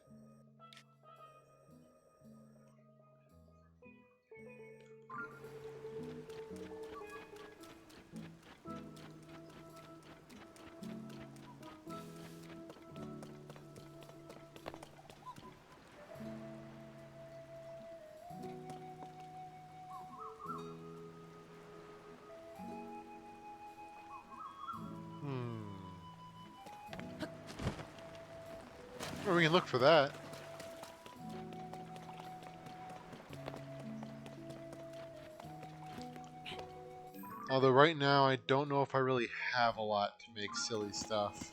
Hmm. Or we can look for that. Although right now I don't know if I really have a lot to make silly stuff.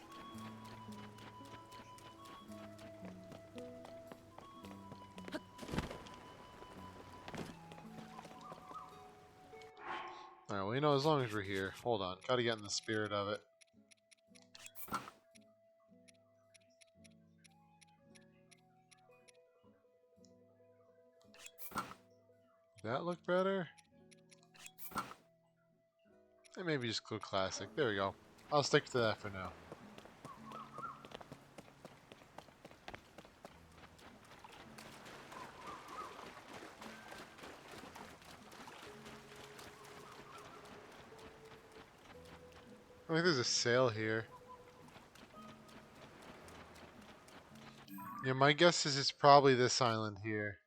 Alright, well, you know, as long as we're here. Hold on, gotta get in the spirit of it. That look better? And maybe just go classic. There we go. I'll stick to that for now. I think there's a sail here. Yeah, my guess is it's probably this island here.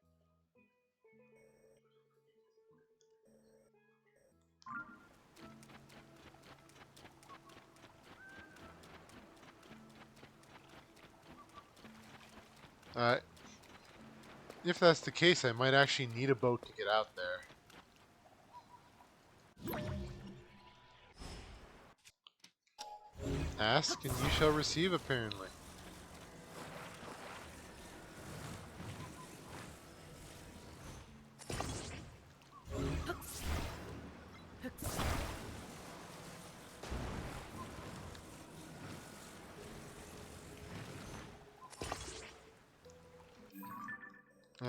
If that's the case, I might actually need a boat to get out there. Ask and you shall receive, apparently.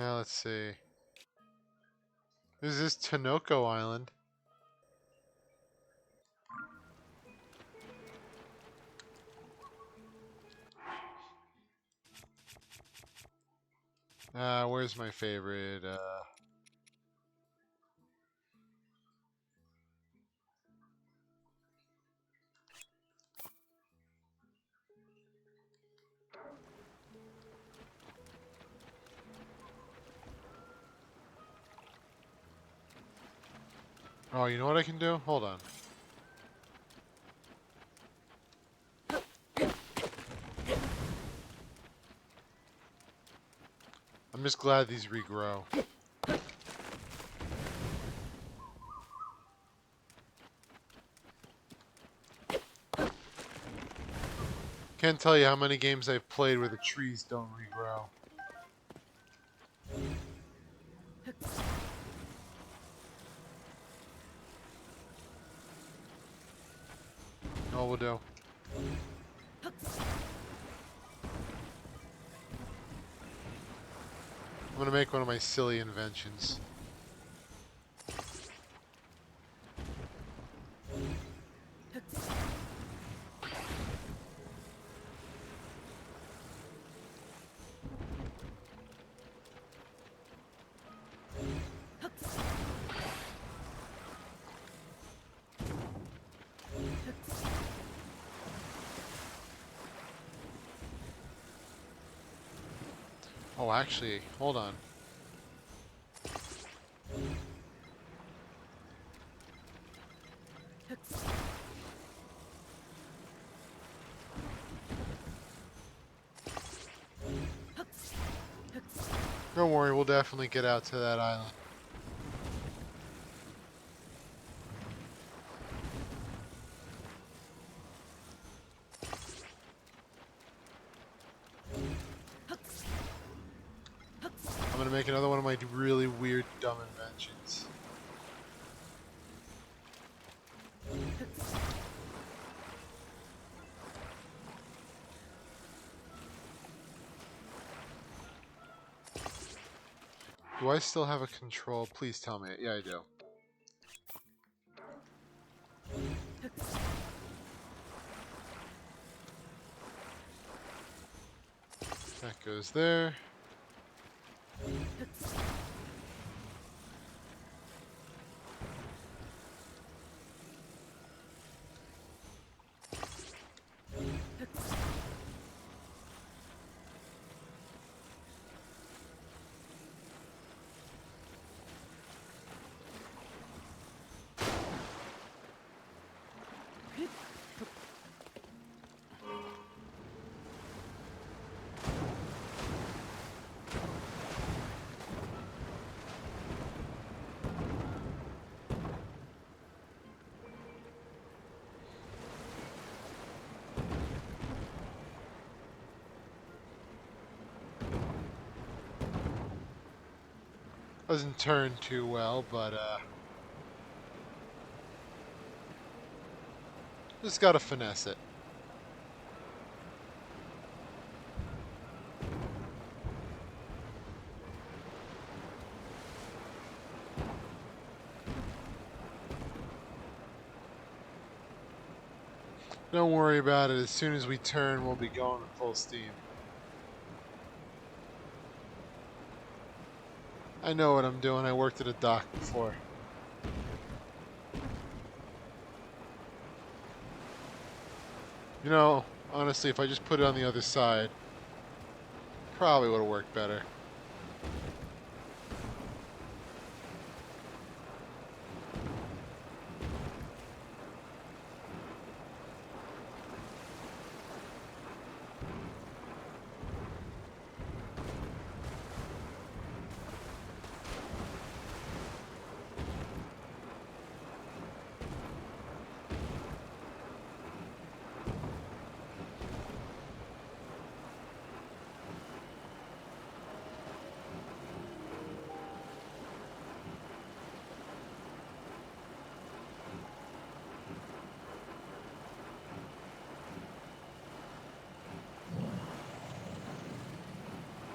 Let's see. This is Tinoco Island. Where's my favorite? Oh, you know what I can do? Hold on. I'm just glad these regrow. Can't tell you how many games I've played where the trees don't regrow. Oh, we'll do. I'm gonna make one of my silly inventions. Oh, actually, hold on. Don't worry, we'll definitely get out to that island. I'm gonna make another one of my really weird, dumb inventions. Do I still have a control? Please tell me. Yeah, I do. That goes there. Doesn't turn too well, but just gotta finesse it. Don't worry about it. As soon as we turn, we'll be going at full steam. I know what I'm doing. I worked at a dock before. You know, honestly, if I just put it on the other side, probably would have worked better.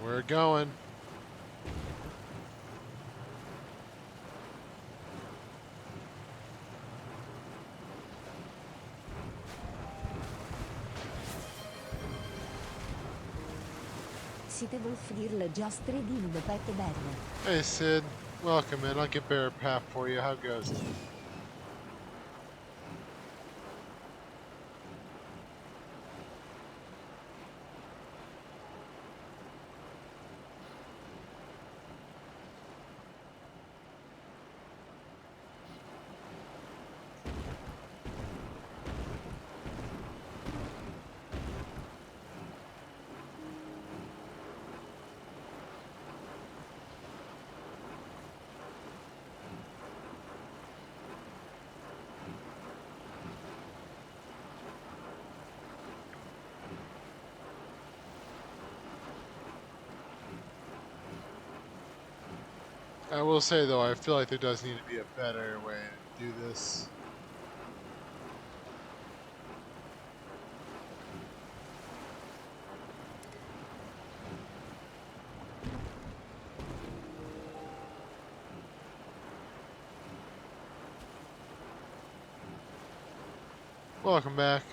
We're going. Siete offrir giostre di Pet Bed. Hey, Sid. Welcome in. I'll get Bear Path for you. How goes it? I will say, though, I feel like there does need to be a better way to do this. Welcome back.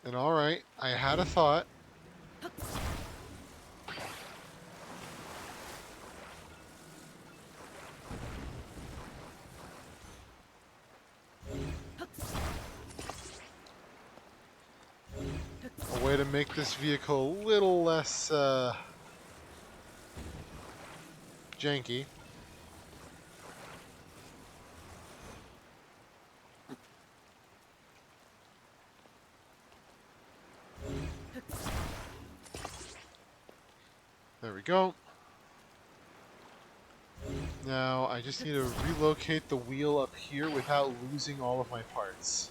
And alright, I had a thought. A way to make this vehicle a little less janky. There we go. Now, I just need to relocate the wheel up here without losing all of my parts.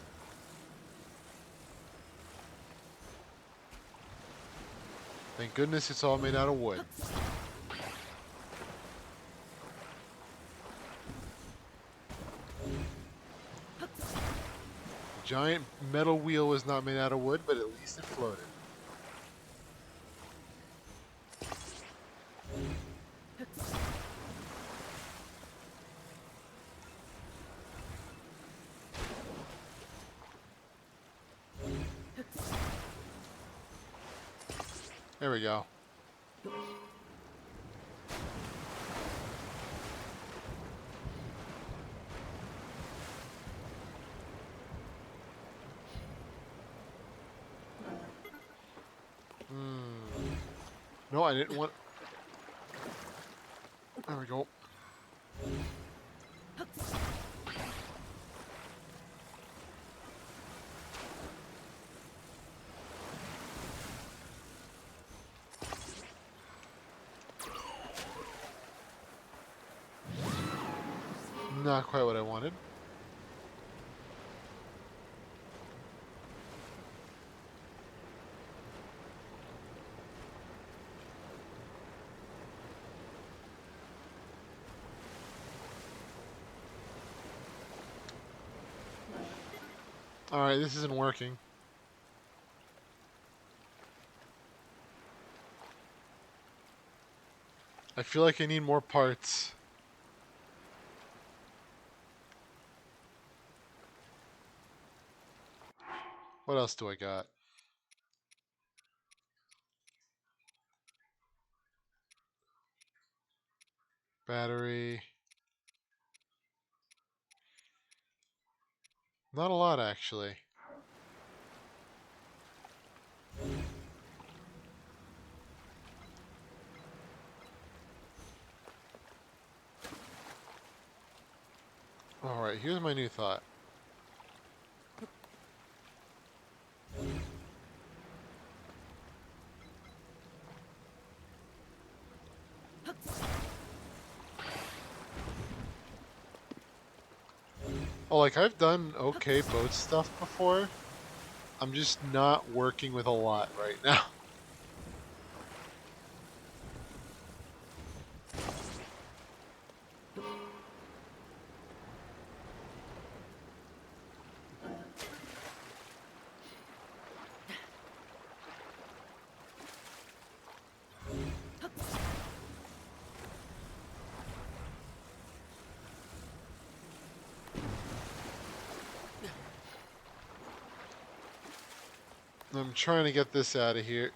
Thank goodness it's all made out of wood. The giant metal wheel was not made out of wood, but at least it floated. There we go. No, I didn't want... There we go. Not quite what I wanted. Alright, this isn't working. I feel like I need more parts. What else do I got? Battery. Not a lot, actually. Alright, here's my new thought. Oh, like, I've done okay boat stuff before. I'm just not working with a lot right now. I'm trying to get this out of here.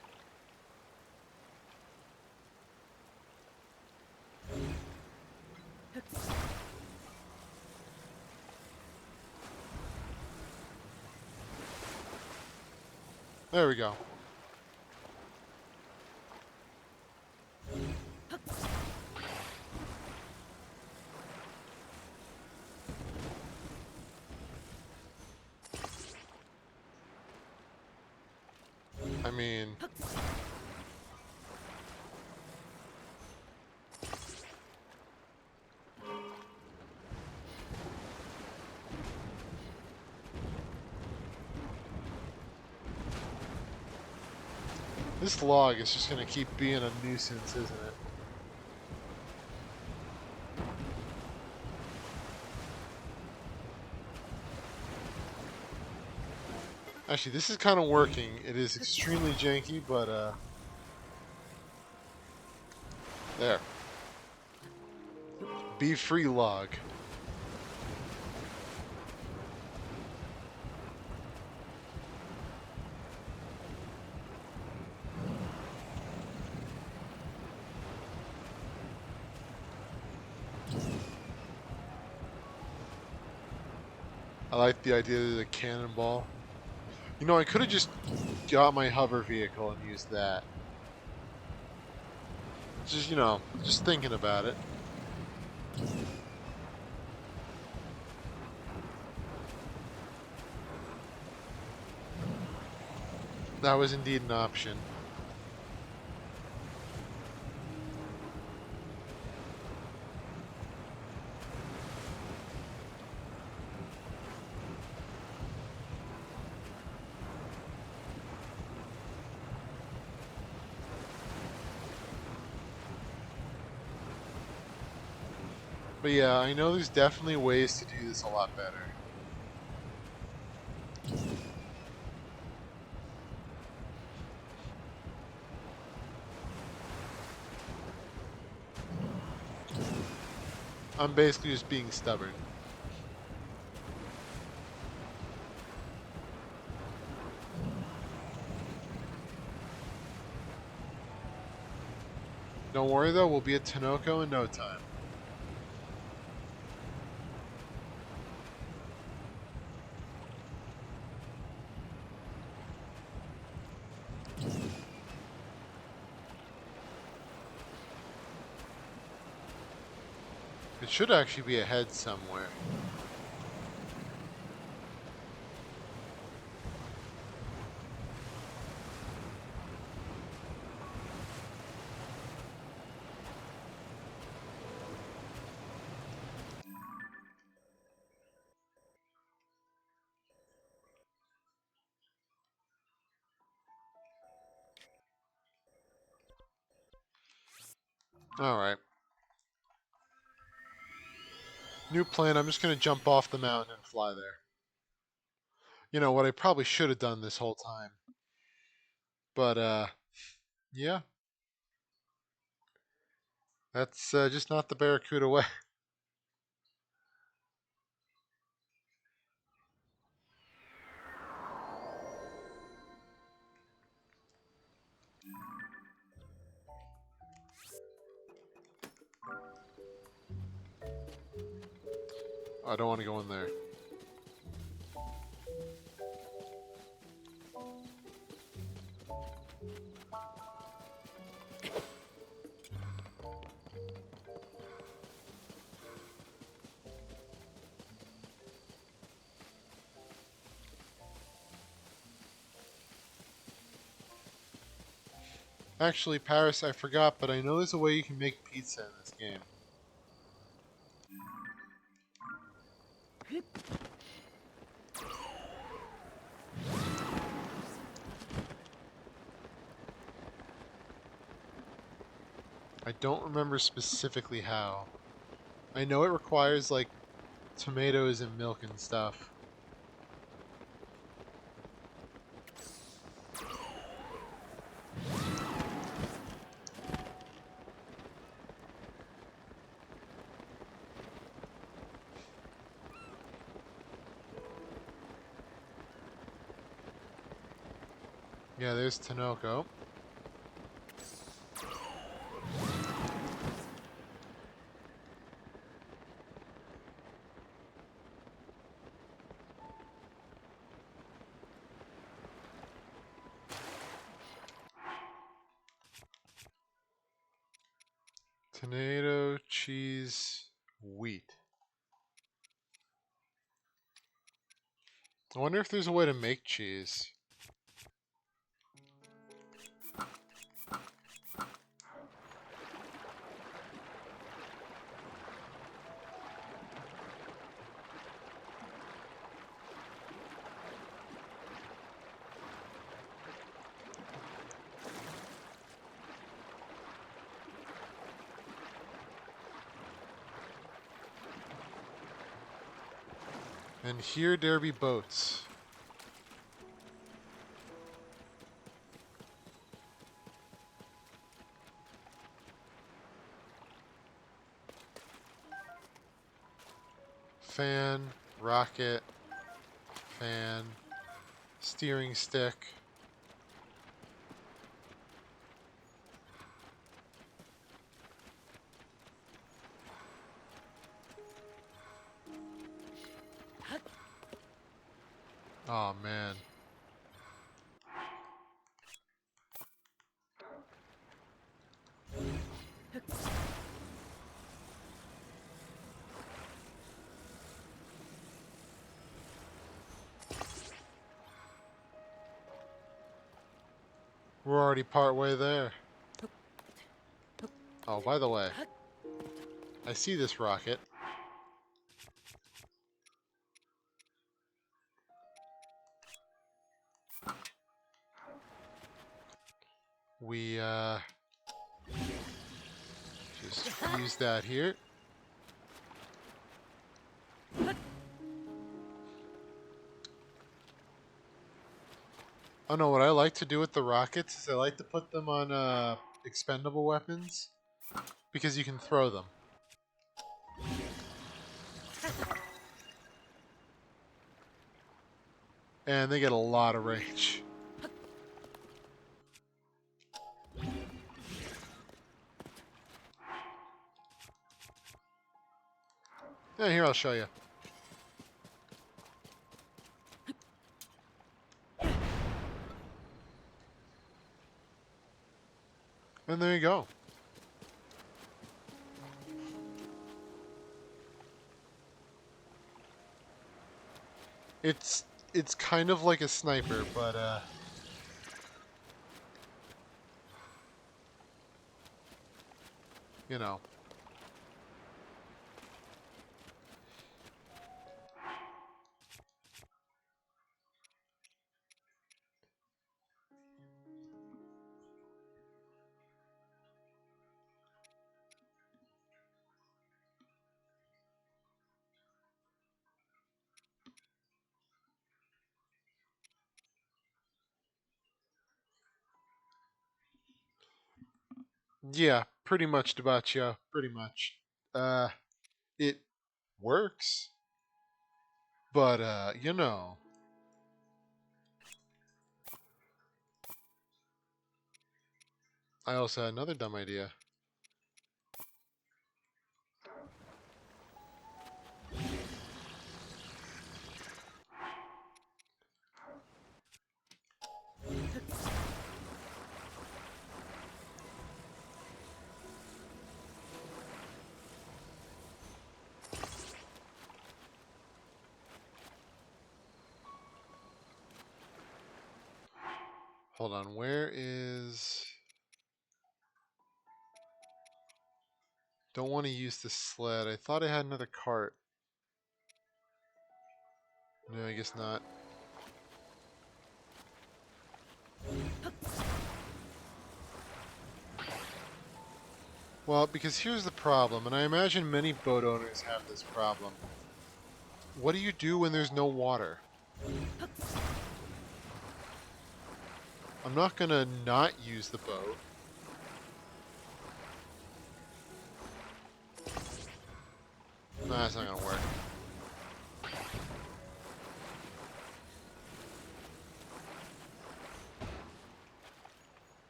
There we go. I mean... This log is just gonna keep being a nuisance, isn't it? Actually, this is kind of working. It is extremely janky, but, there. Be free log. I like the idea of the cannonball. You know, I could have just got my hover vehicle and used that. Just, you know, just thinking about it. That was indeed an option. But yeah, I know there's definitely ways to do this a lot better. I'm basically just being stubborn. Don't worry though, we'll be at Tinoco in no time. It should actually be ahead somewhere. Alright. New plan, I'm just going to jump off the mountain and fly there. You know, what I probably should have done this whole time. But, yeah. That's just not the Barracuda way. I don't want to go in there. Actually, Paris, I forgot, but I know there's a way you can make pizza in this game. I don't remember specifically how. I know it requires, like, tomatoes and milk and stuff. Yeah, there's Tinoco. Tomato, cheese, wheat. I wonder if there's a way to make cheese. And here there be boats. Fan, rocket, fan, steering stick. Oh man. We're already part way there. Oh, by the way, I see this rocket. We, just use that here. Oh no, what I like to do with the rockets is I like to put them on, expendable weapons. Because you can throw them. And they get a lot of range. Yeah, here I'll show you. And there you go. It's kind of like a sniper, but you know. Yeah, pretty much, Dabacho. Pretty much. It works, but you know. I also had another dumb idea. Hold on, where is... Don't want to use the sled. I thought I had another cart. No, I guess not. Well, because here's the problem, and I imagine many boat owners have this problem. What do you do when there's no water? I'm not gonna not use the boat. Nah, that's not gonna work.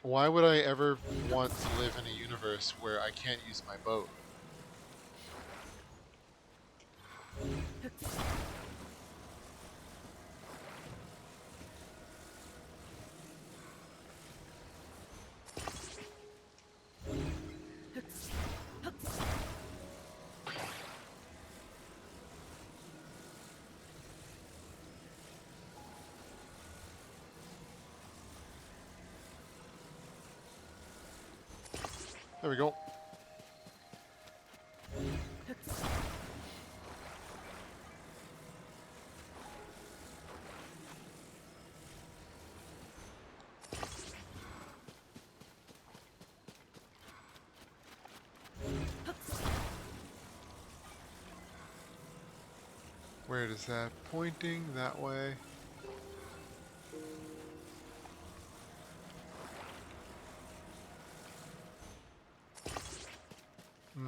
Why would I ever want to live in a universe where I can't use my boat? There we go. Where is that pointing? That way.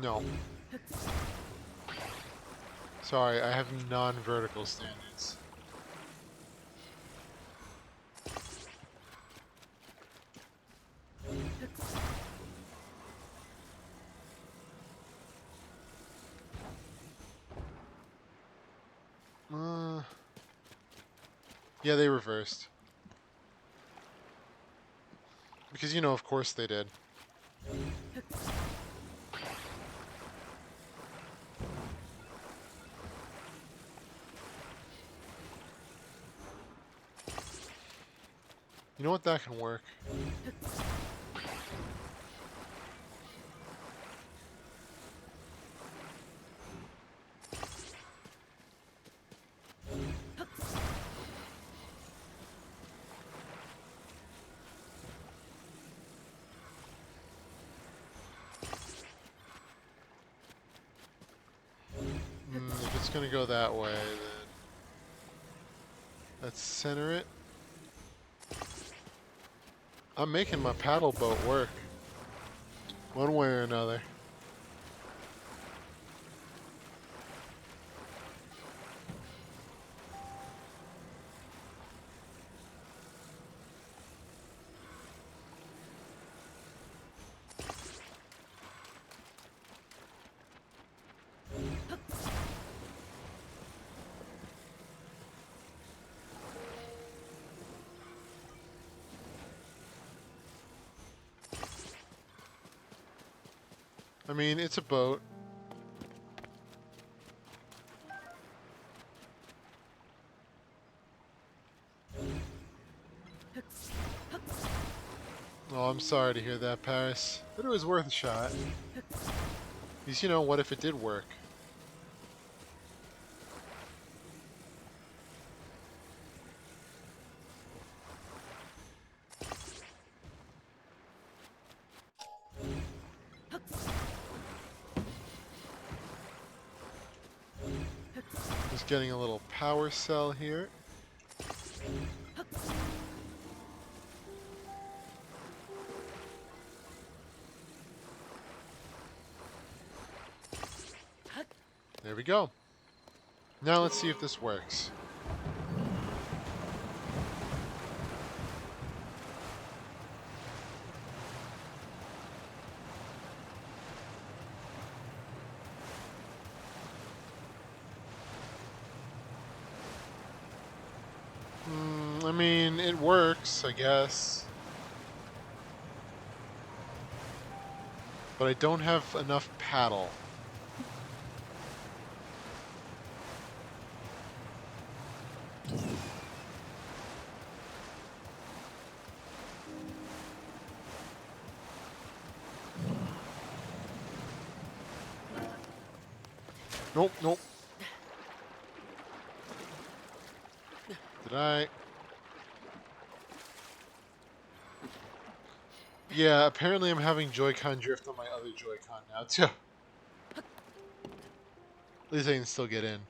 No. Sorry, I have non-vertical standards. Yeah, they reversed. Because, you know, of course they did. You know what, that can work. If it's gonna go that way, then let's center it. I'm making my paddle boat work. One way or another. I mean, it's a boat. Oh, I'm sorry to hear that, Paris. But it was worth a shot. Because, you know, what if it did work? Just getting a little power cell here. There we go. Now let's see if this works. I mean, it works, I guess. But I don't have enough paddle. Nope, nope. Did I? Yeah, apparently I'm having Joy-Con drift on my other Joy-Con now, too. At least I can still get in.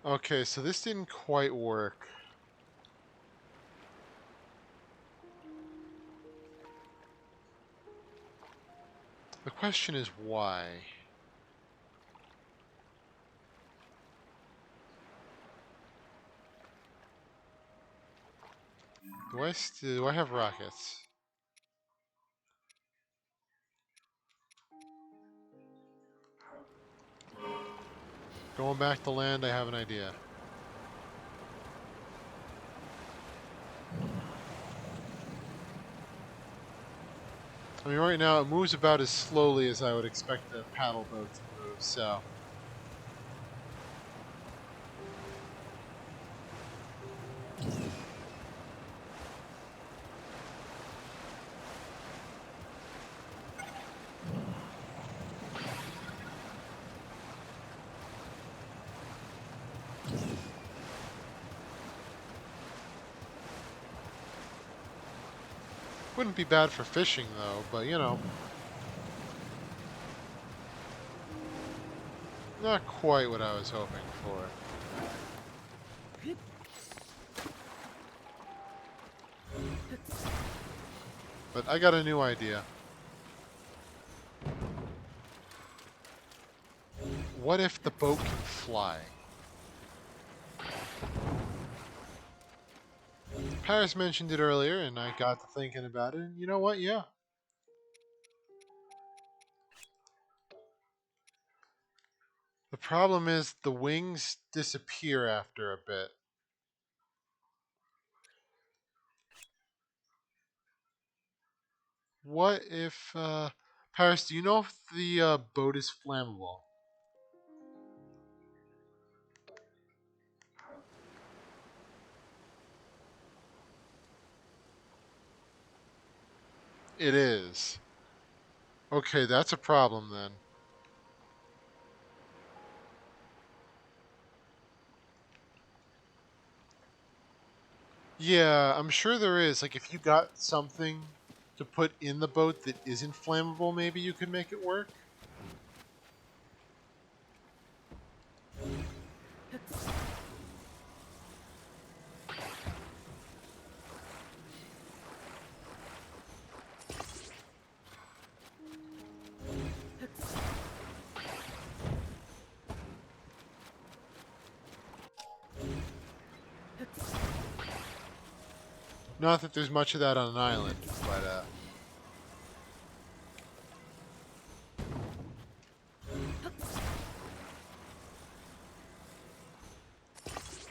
Okay, so this didn't quite work. The question is why? Do I have rockets? Going back to land, I have an idea. I mean, right now it moves about as slowly as I would expect a paddle boat to move, so... Wouldn't be bad for fishing, though, but you know. Not quite what I was hoping for. But I got a new idea. What if the boat can fly? Paris mentioned it earlier, and I got to thinking about it, and you know what? Yeah. The problem is the wings disappear after a bit. What if, Paris, do you know if the boat is flammable? It is. Okay, that's a problem then. Yeah, I'm sure there is. Like, if you got something to put in the boat that isn't flammable, maybe you could make it work? Not that there's much of that on an island, but,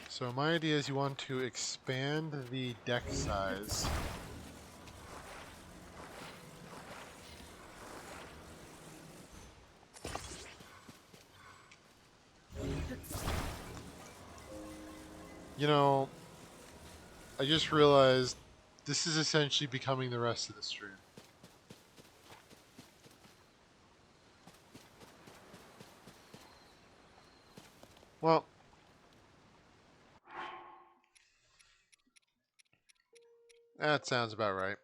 So my idea is you want to expand the deck size. You know, I just realized this is essentially becoming the rest of the stream. Well, that sounds about right.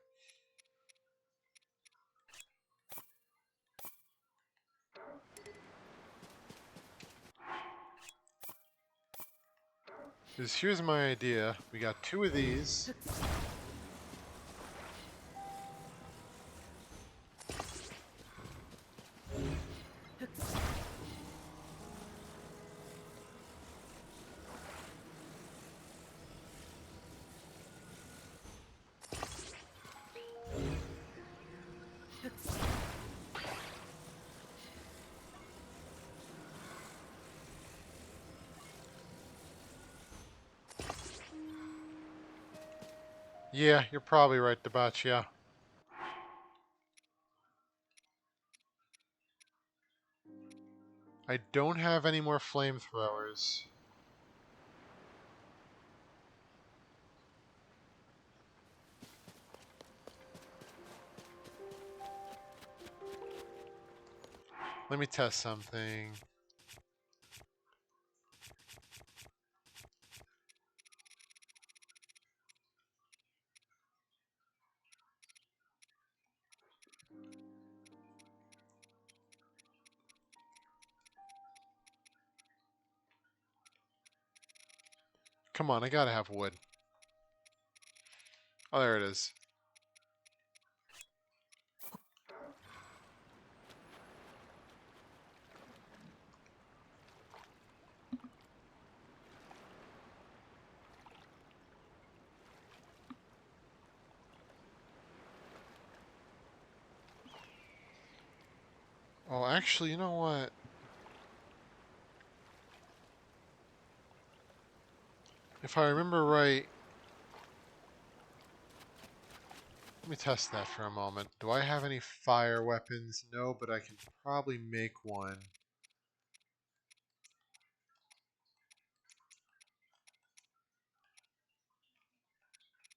Because here's my idea. We got 2 of these. Yeah, you're probably right, Debaccia. I don't have any more flamethrowers. Let me test something. Come on, I gotta have wood. Oh, there it is. Oh, actually, you know what? If I remember right, let me test that for a moment. Do I have any fire weapons? No, but I can probably make one.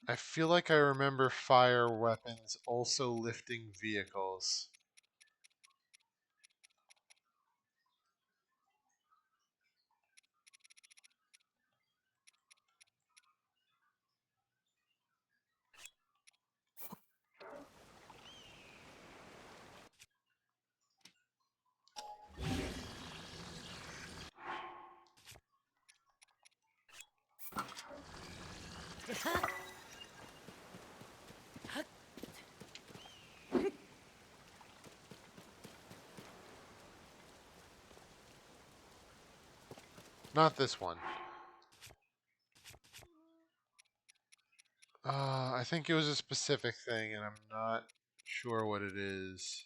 I feel like I remember fire weapons also lifting vehicles. Not this one. I think it was a specific thing, and I'm not sure what it is.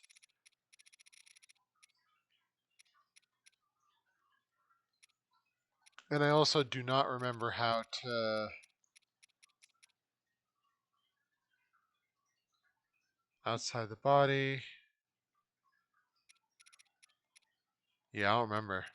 And I also do not remember how to... Outside the body. Yeah, I don't remember.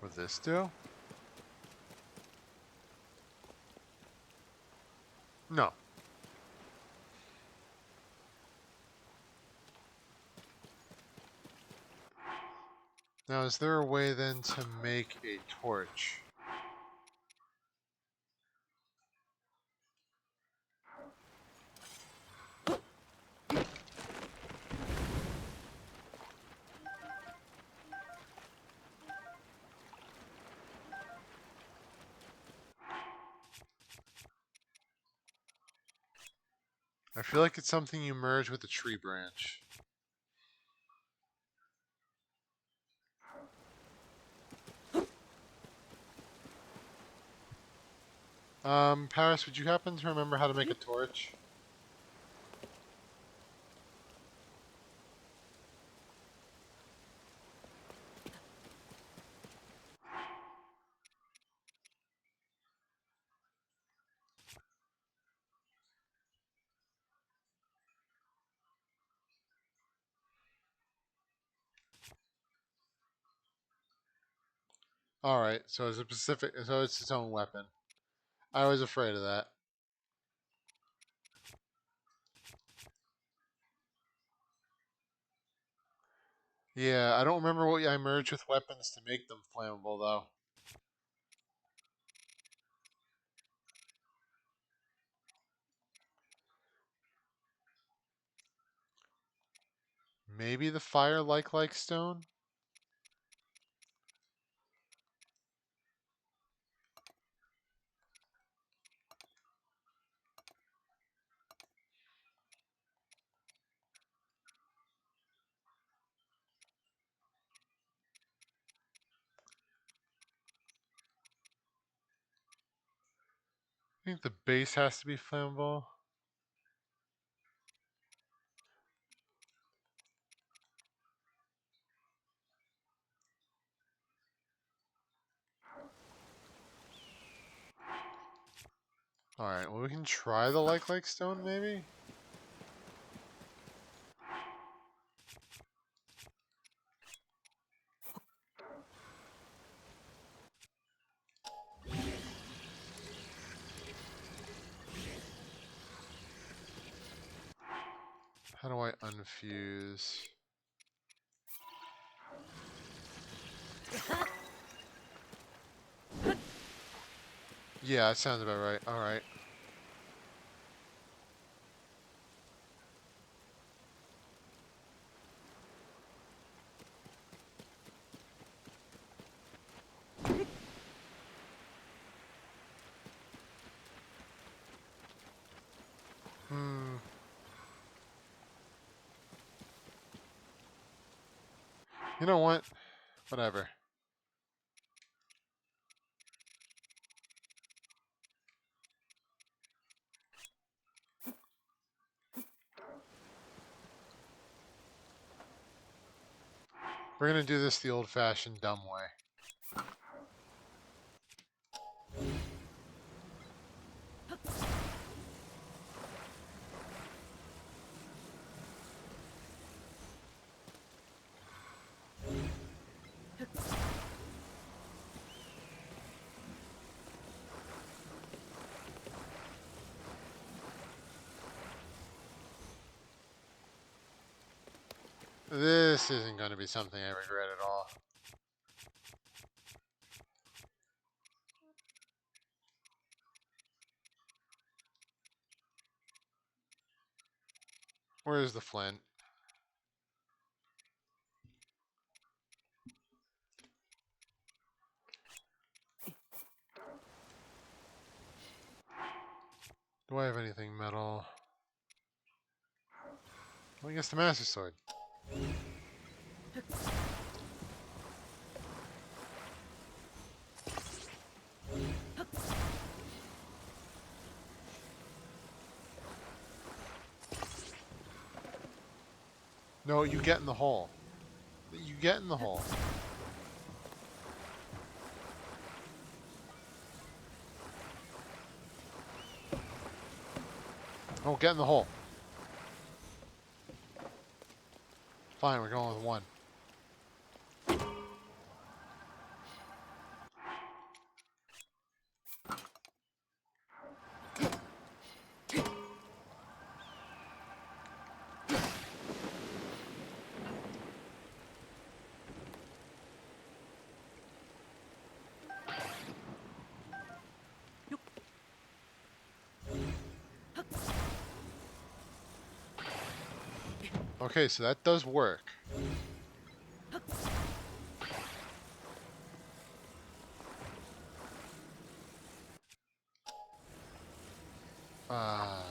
What does this do? No. Now, is there a way then to make a torch? I feel like it's something you merge with a tree branch. Paris, would you happen to remember how to make a torch? Alright, so it's a specific, so it's its own weapon. I was afraid of that. Yeah, I don't remember what I merged with weapons to make them flammable, though. Maybe the fire like stone? I think the base has to be flammable. Alright, well we can try the like stone maybe? How do I unfuse? Yeah, that sounds about right. Alright. You know what? Whatever. We're gonna do this the old-fashioned dumb way. This isn't going to be something I regret at all. Where's the flint? Do I have anything metal? Well, I guess the Master Sword. No, you get in the hole. You get in the hole. Oh, get in the hole. Fine, we're going with one. Okay, so that does work. Uh,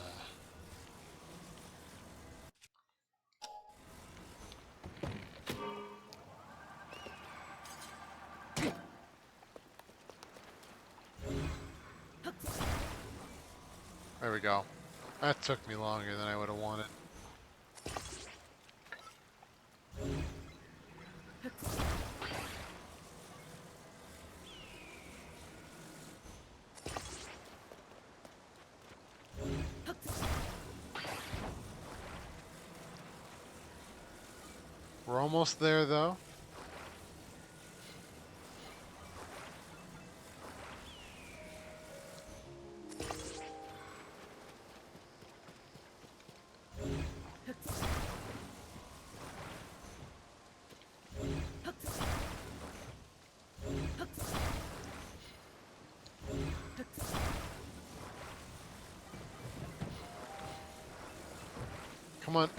there we go. That took me longer than I would have wanted. We're almost there, though. Come on.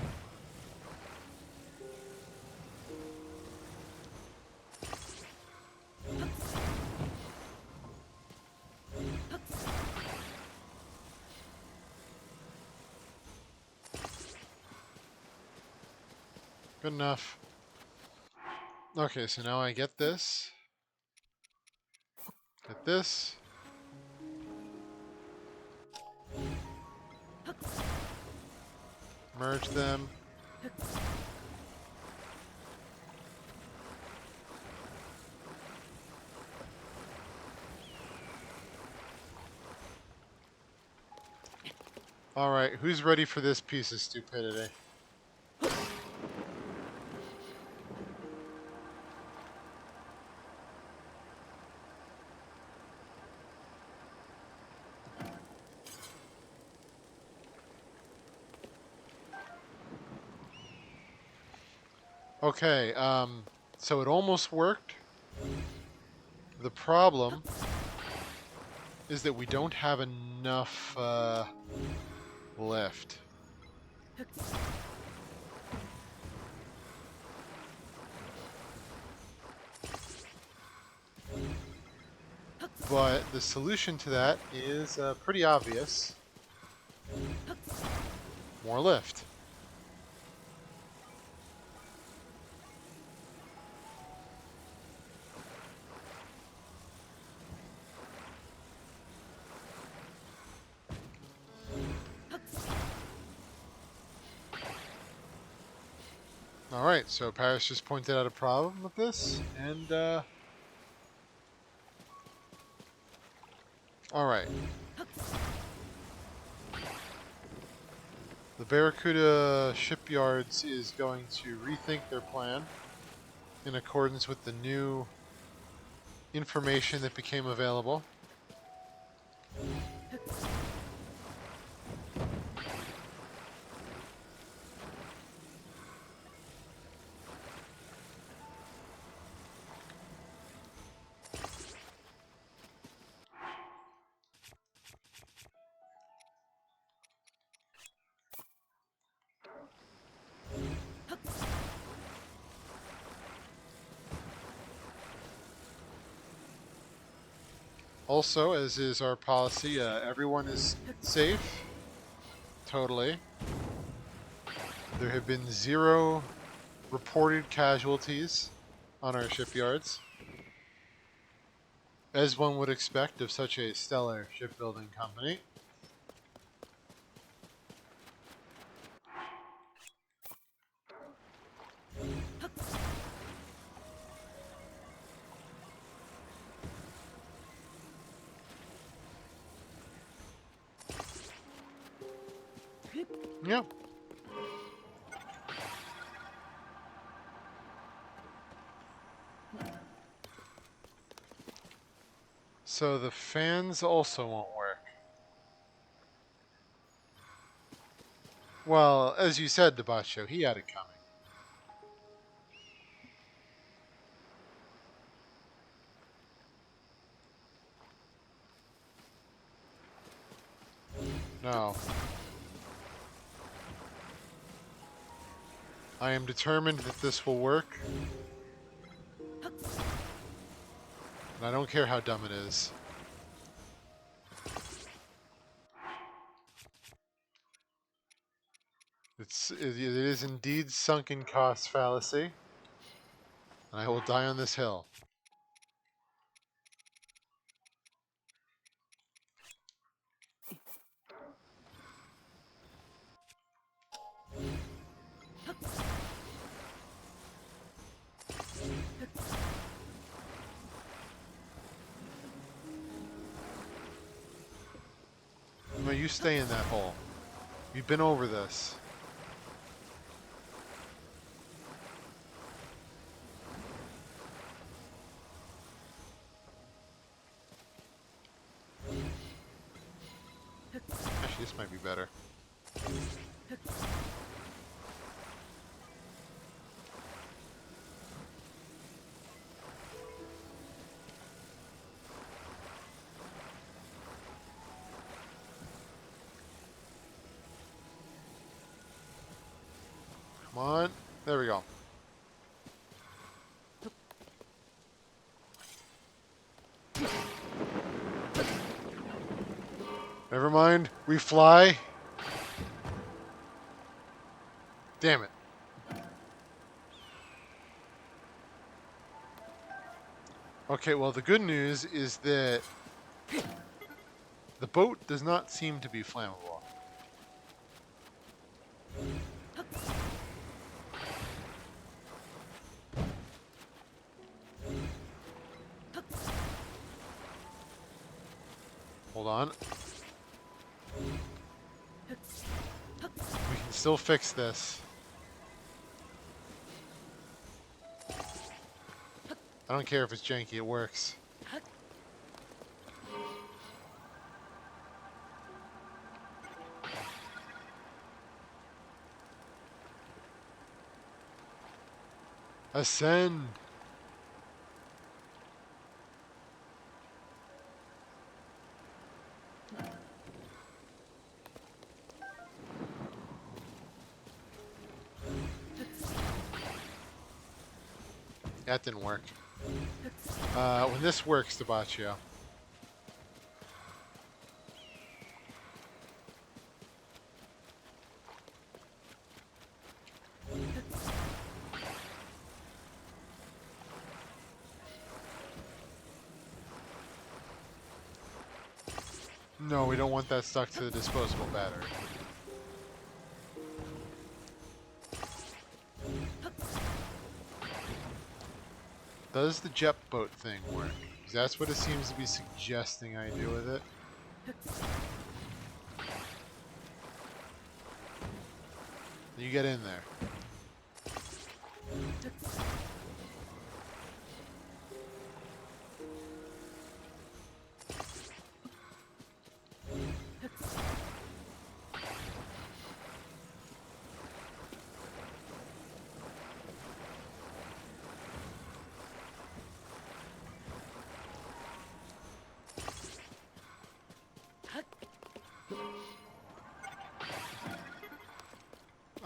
Good enough. Okay, so now I get this. Get this. Merge them. Alright, who's ready for this piece of stupidity? Okay, so it almost worked. The problem is that we don't have enough lift. But the solution to that is pretty obvious. More lift. Alright, so Paris just pointed out a problem with this, and alright. The Barracuda Shipyards is going to rethink their plan in accordance with the new information that became available. Also, as is our policy, everyone is safe. Totally. There have been 0 reported casualties on our shipyards, as one would expect of such a stellar shipbuilding company. Yeah. So the fans also won't work. Well, as you said, Debacho, he had it coming. No. I am determined that this will work. And I don't care how dumb it is. It is indeed sunken cost fallacy. And I will die on this hill. No, you stay in that hole. You've been over this. Actually, this might be better. Come on. There we go. Never mind. We fly. Damn it. Okay, well, the good news is that the boat does not seem to be flammable. Hold on. still fix this. I don't care if it's janky, it works. Ascend! That didn't work. When this works, Debaccio. No, we don't want that stuck to the disposable battery. Does the jet boat thing work? 'Cause that's what it seems to be suggesting I do with it. You get in there.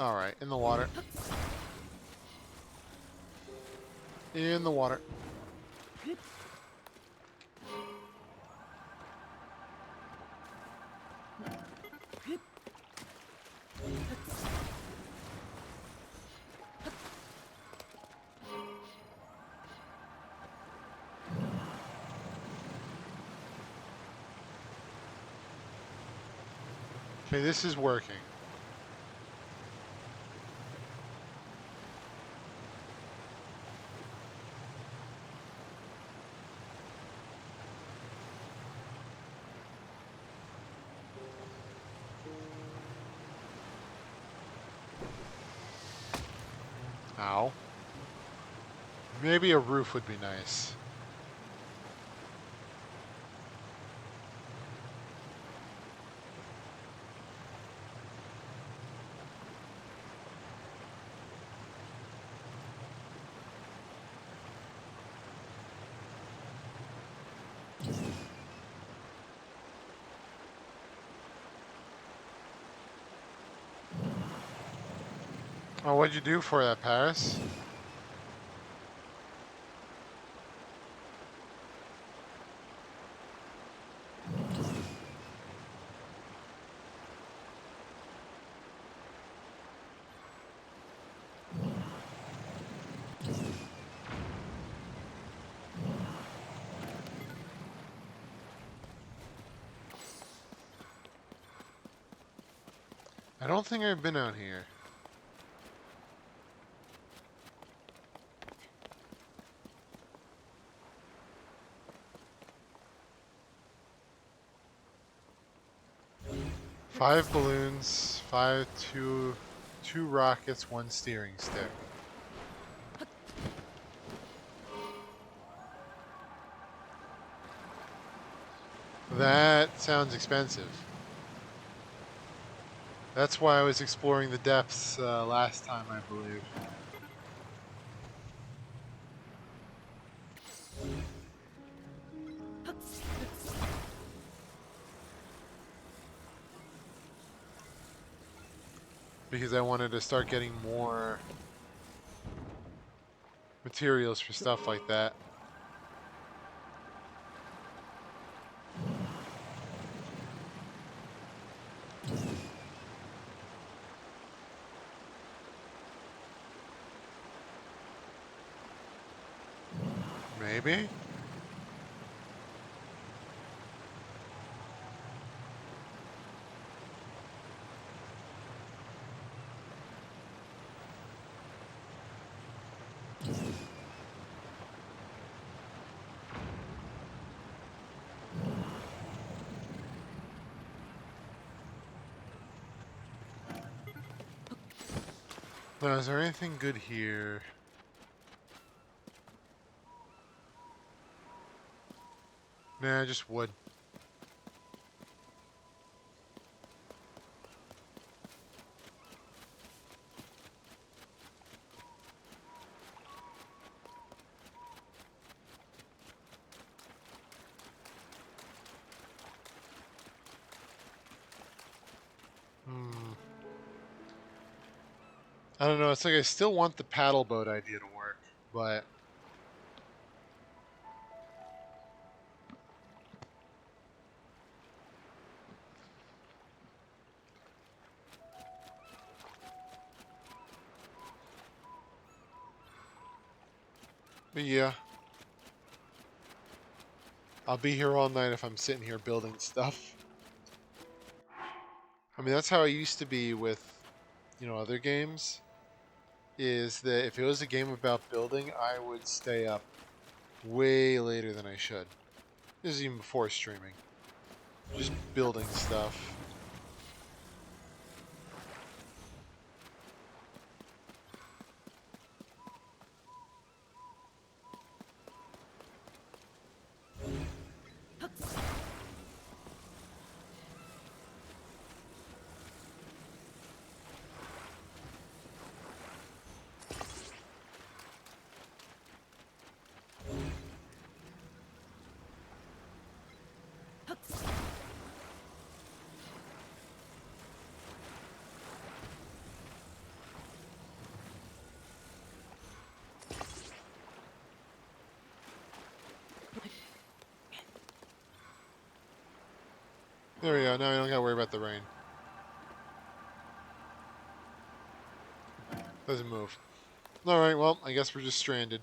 Alright, in the water. In the water. Okay, this is working. Ow. Maybe a roof would be nice. Oh, what'd you do for that, Paris? I don't think I've been out here. Five balloons, two rockets, one steering stick. That sounds expensive. That's why I was exploring the depths last time, I believe. Because I wanted to start getting more materials for stuff like that. Maybe? Now, is there anything good here? Nah, just wood. I don't know. It's like I still want the paddle boat idea to work, but yeah, I'll be here all night if I'm sitting here building stuff. I mean, that's how I used to be with, other games. Is that if it was a game about building, I would stay up way later than I should. This is even before streaming. Just building stuff. There we go. Now I don't gotta worry about the rain. Doesn't move. Alright, well, I guess we're just stranded.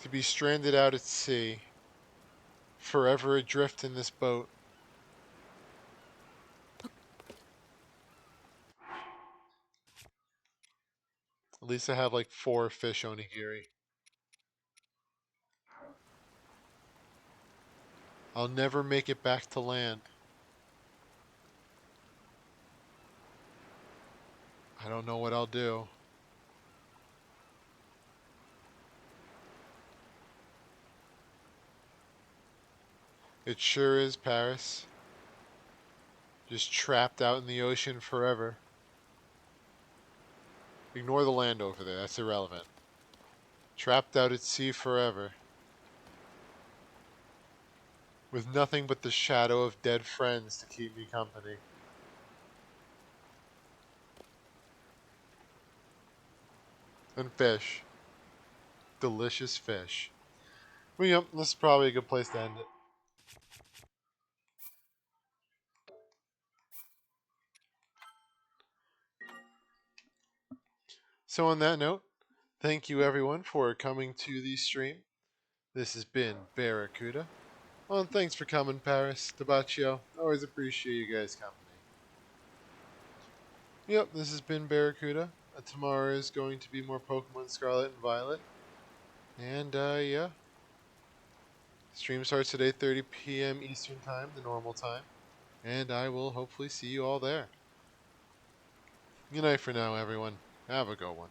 To be stranded out at sea. Forever adrift in this boat. At least I have like 4 fish onigiri. I'll never make it back to land. I don't know what I'll do. It sure is Paris. Just trapped out in the ocean forever. Ignore the land over there, that's irrelevant. Trapped out at sea forever. With nothing but the shadow of dead friends to keep me company. And fish. Delicious fish. Well, yep, this is probably a good place to end it. So on that note, thank you everyone for coming to the stream. This has been Barracuda. Well, and thanks for coming, Paris, Tabaccio. Always appreciate you guys' company. Yep, this has been Barracuda. Tomorrow is going to be more Pokemon Scarlet and Violet. And, yeah. Stream starts at 8:30 p.m. Eastern Time, the normal time. And I will hopefully see you all there. Good night for now, everyone. Have a good one.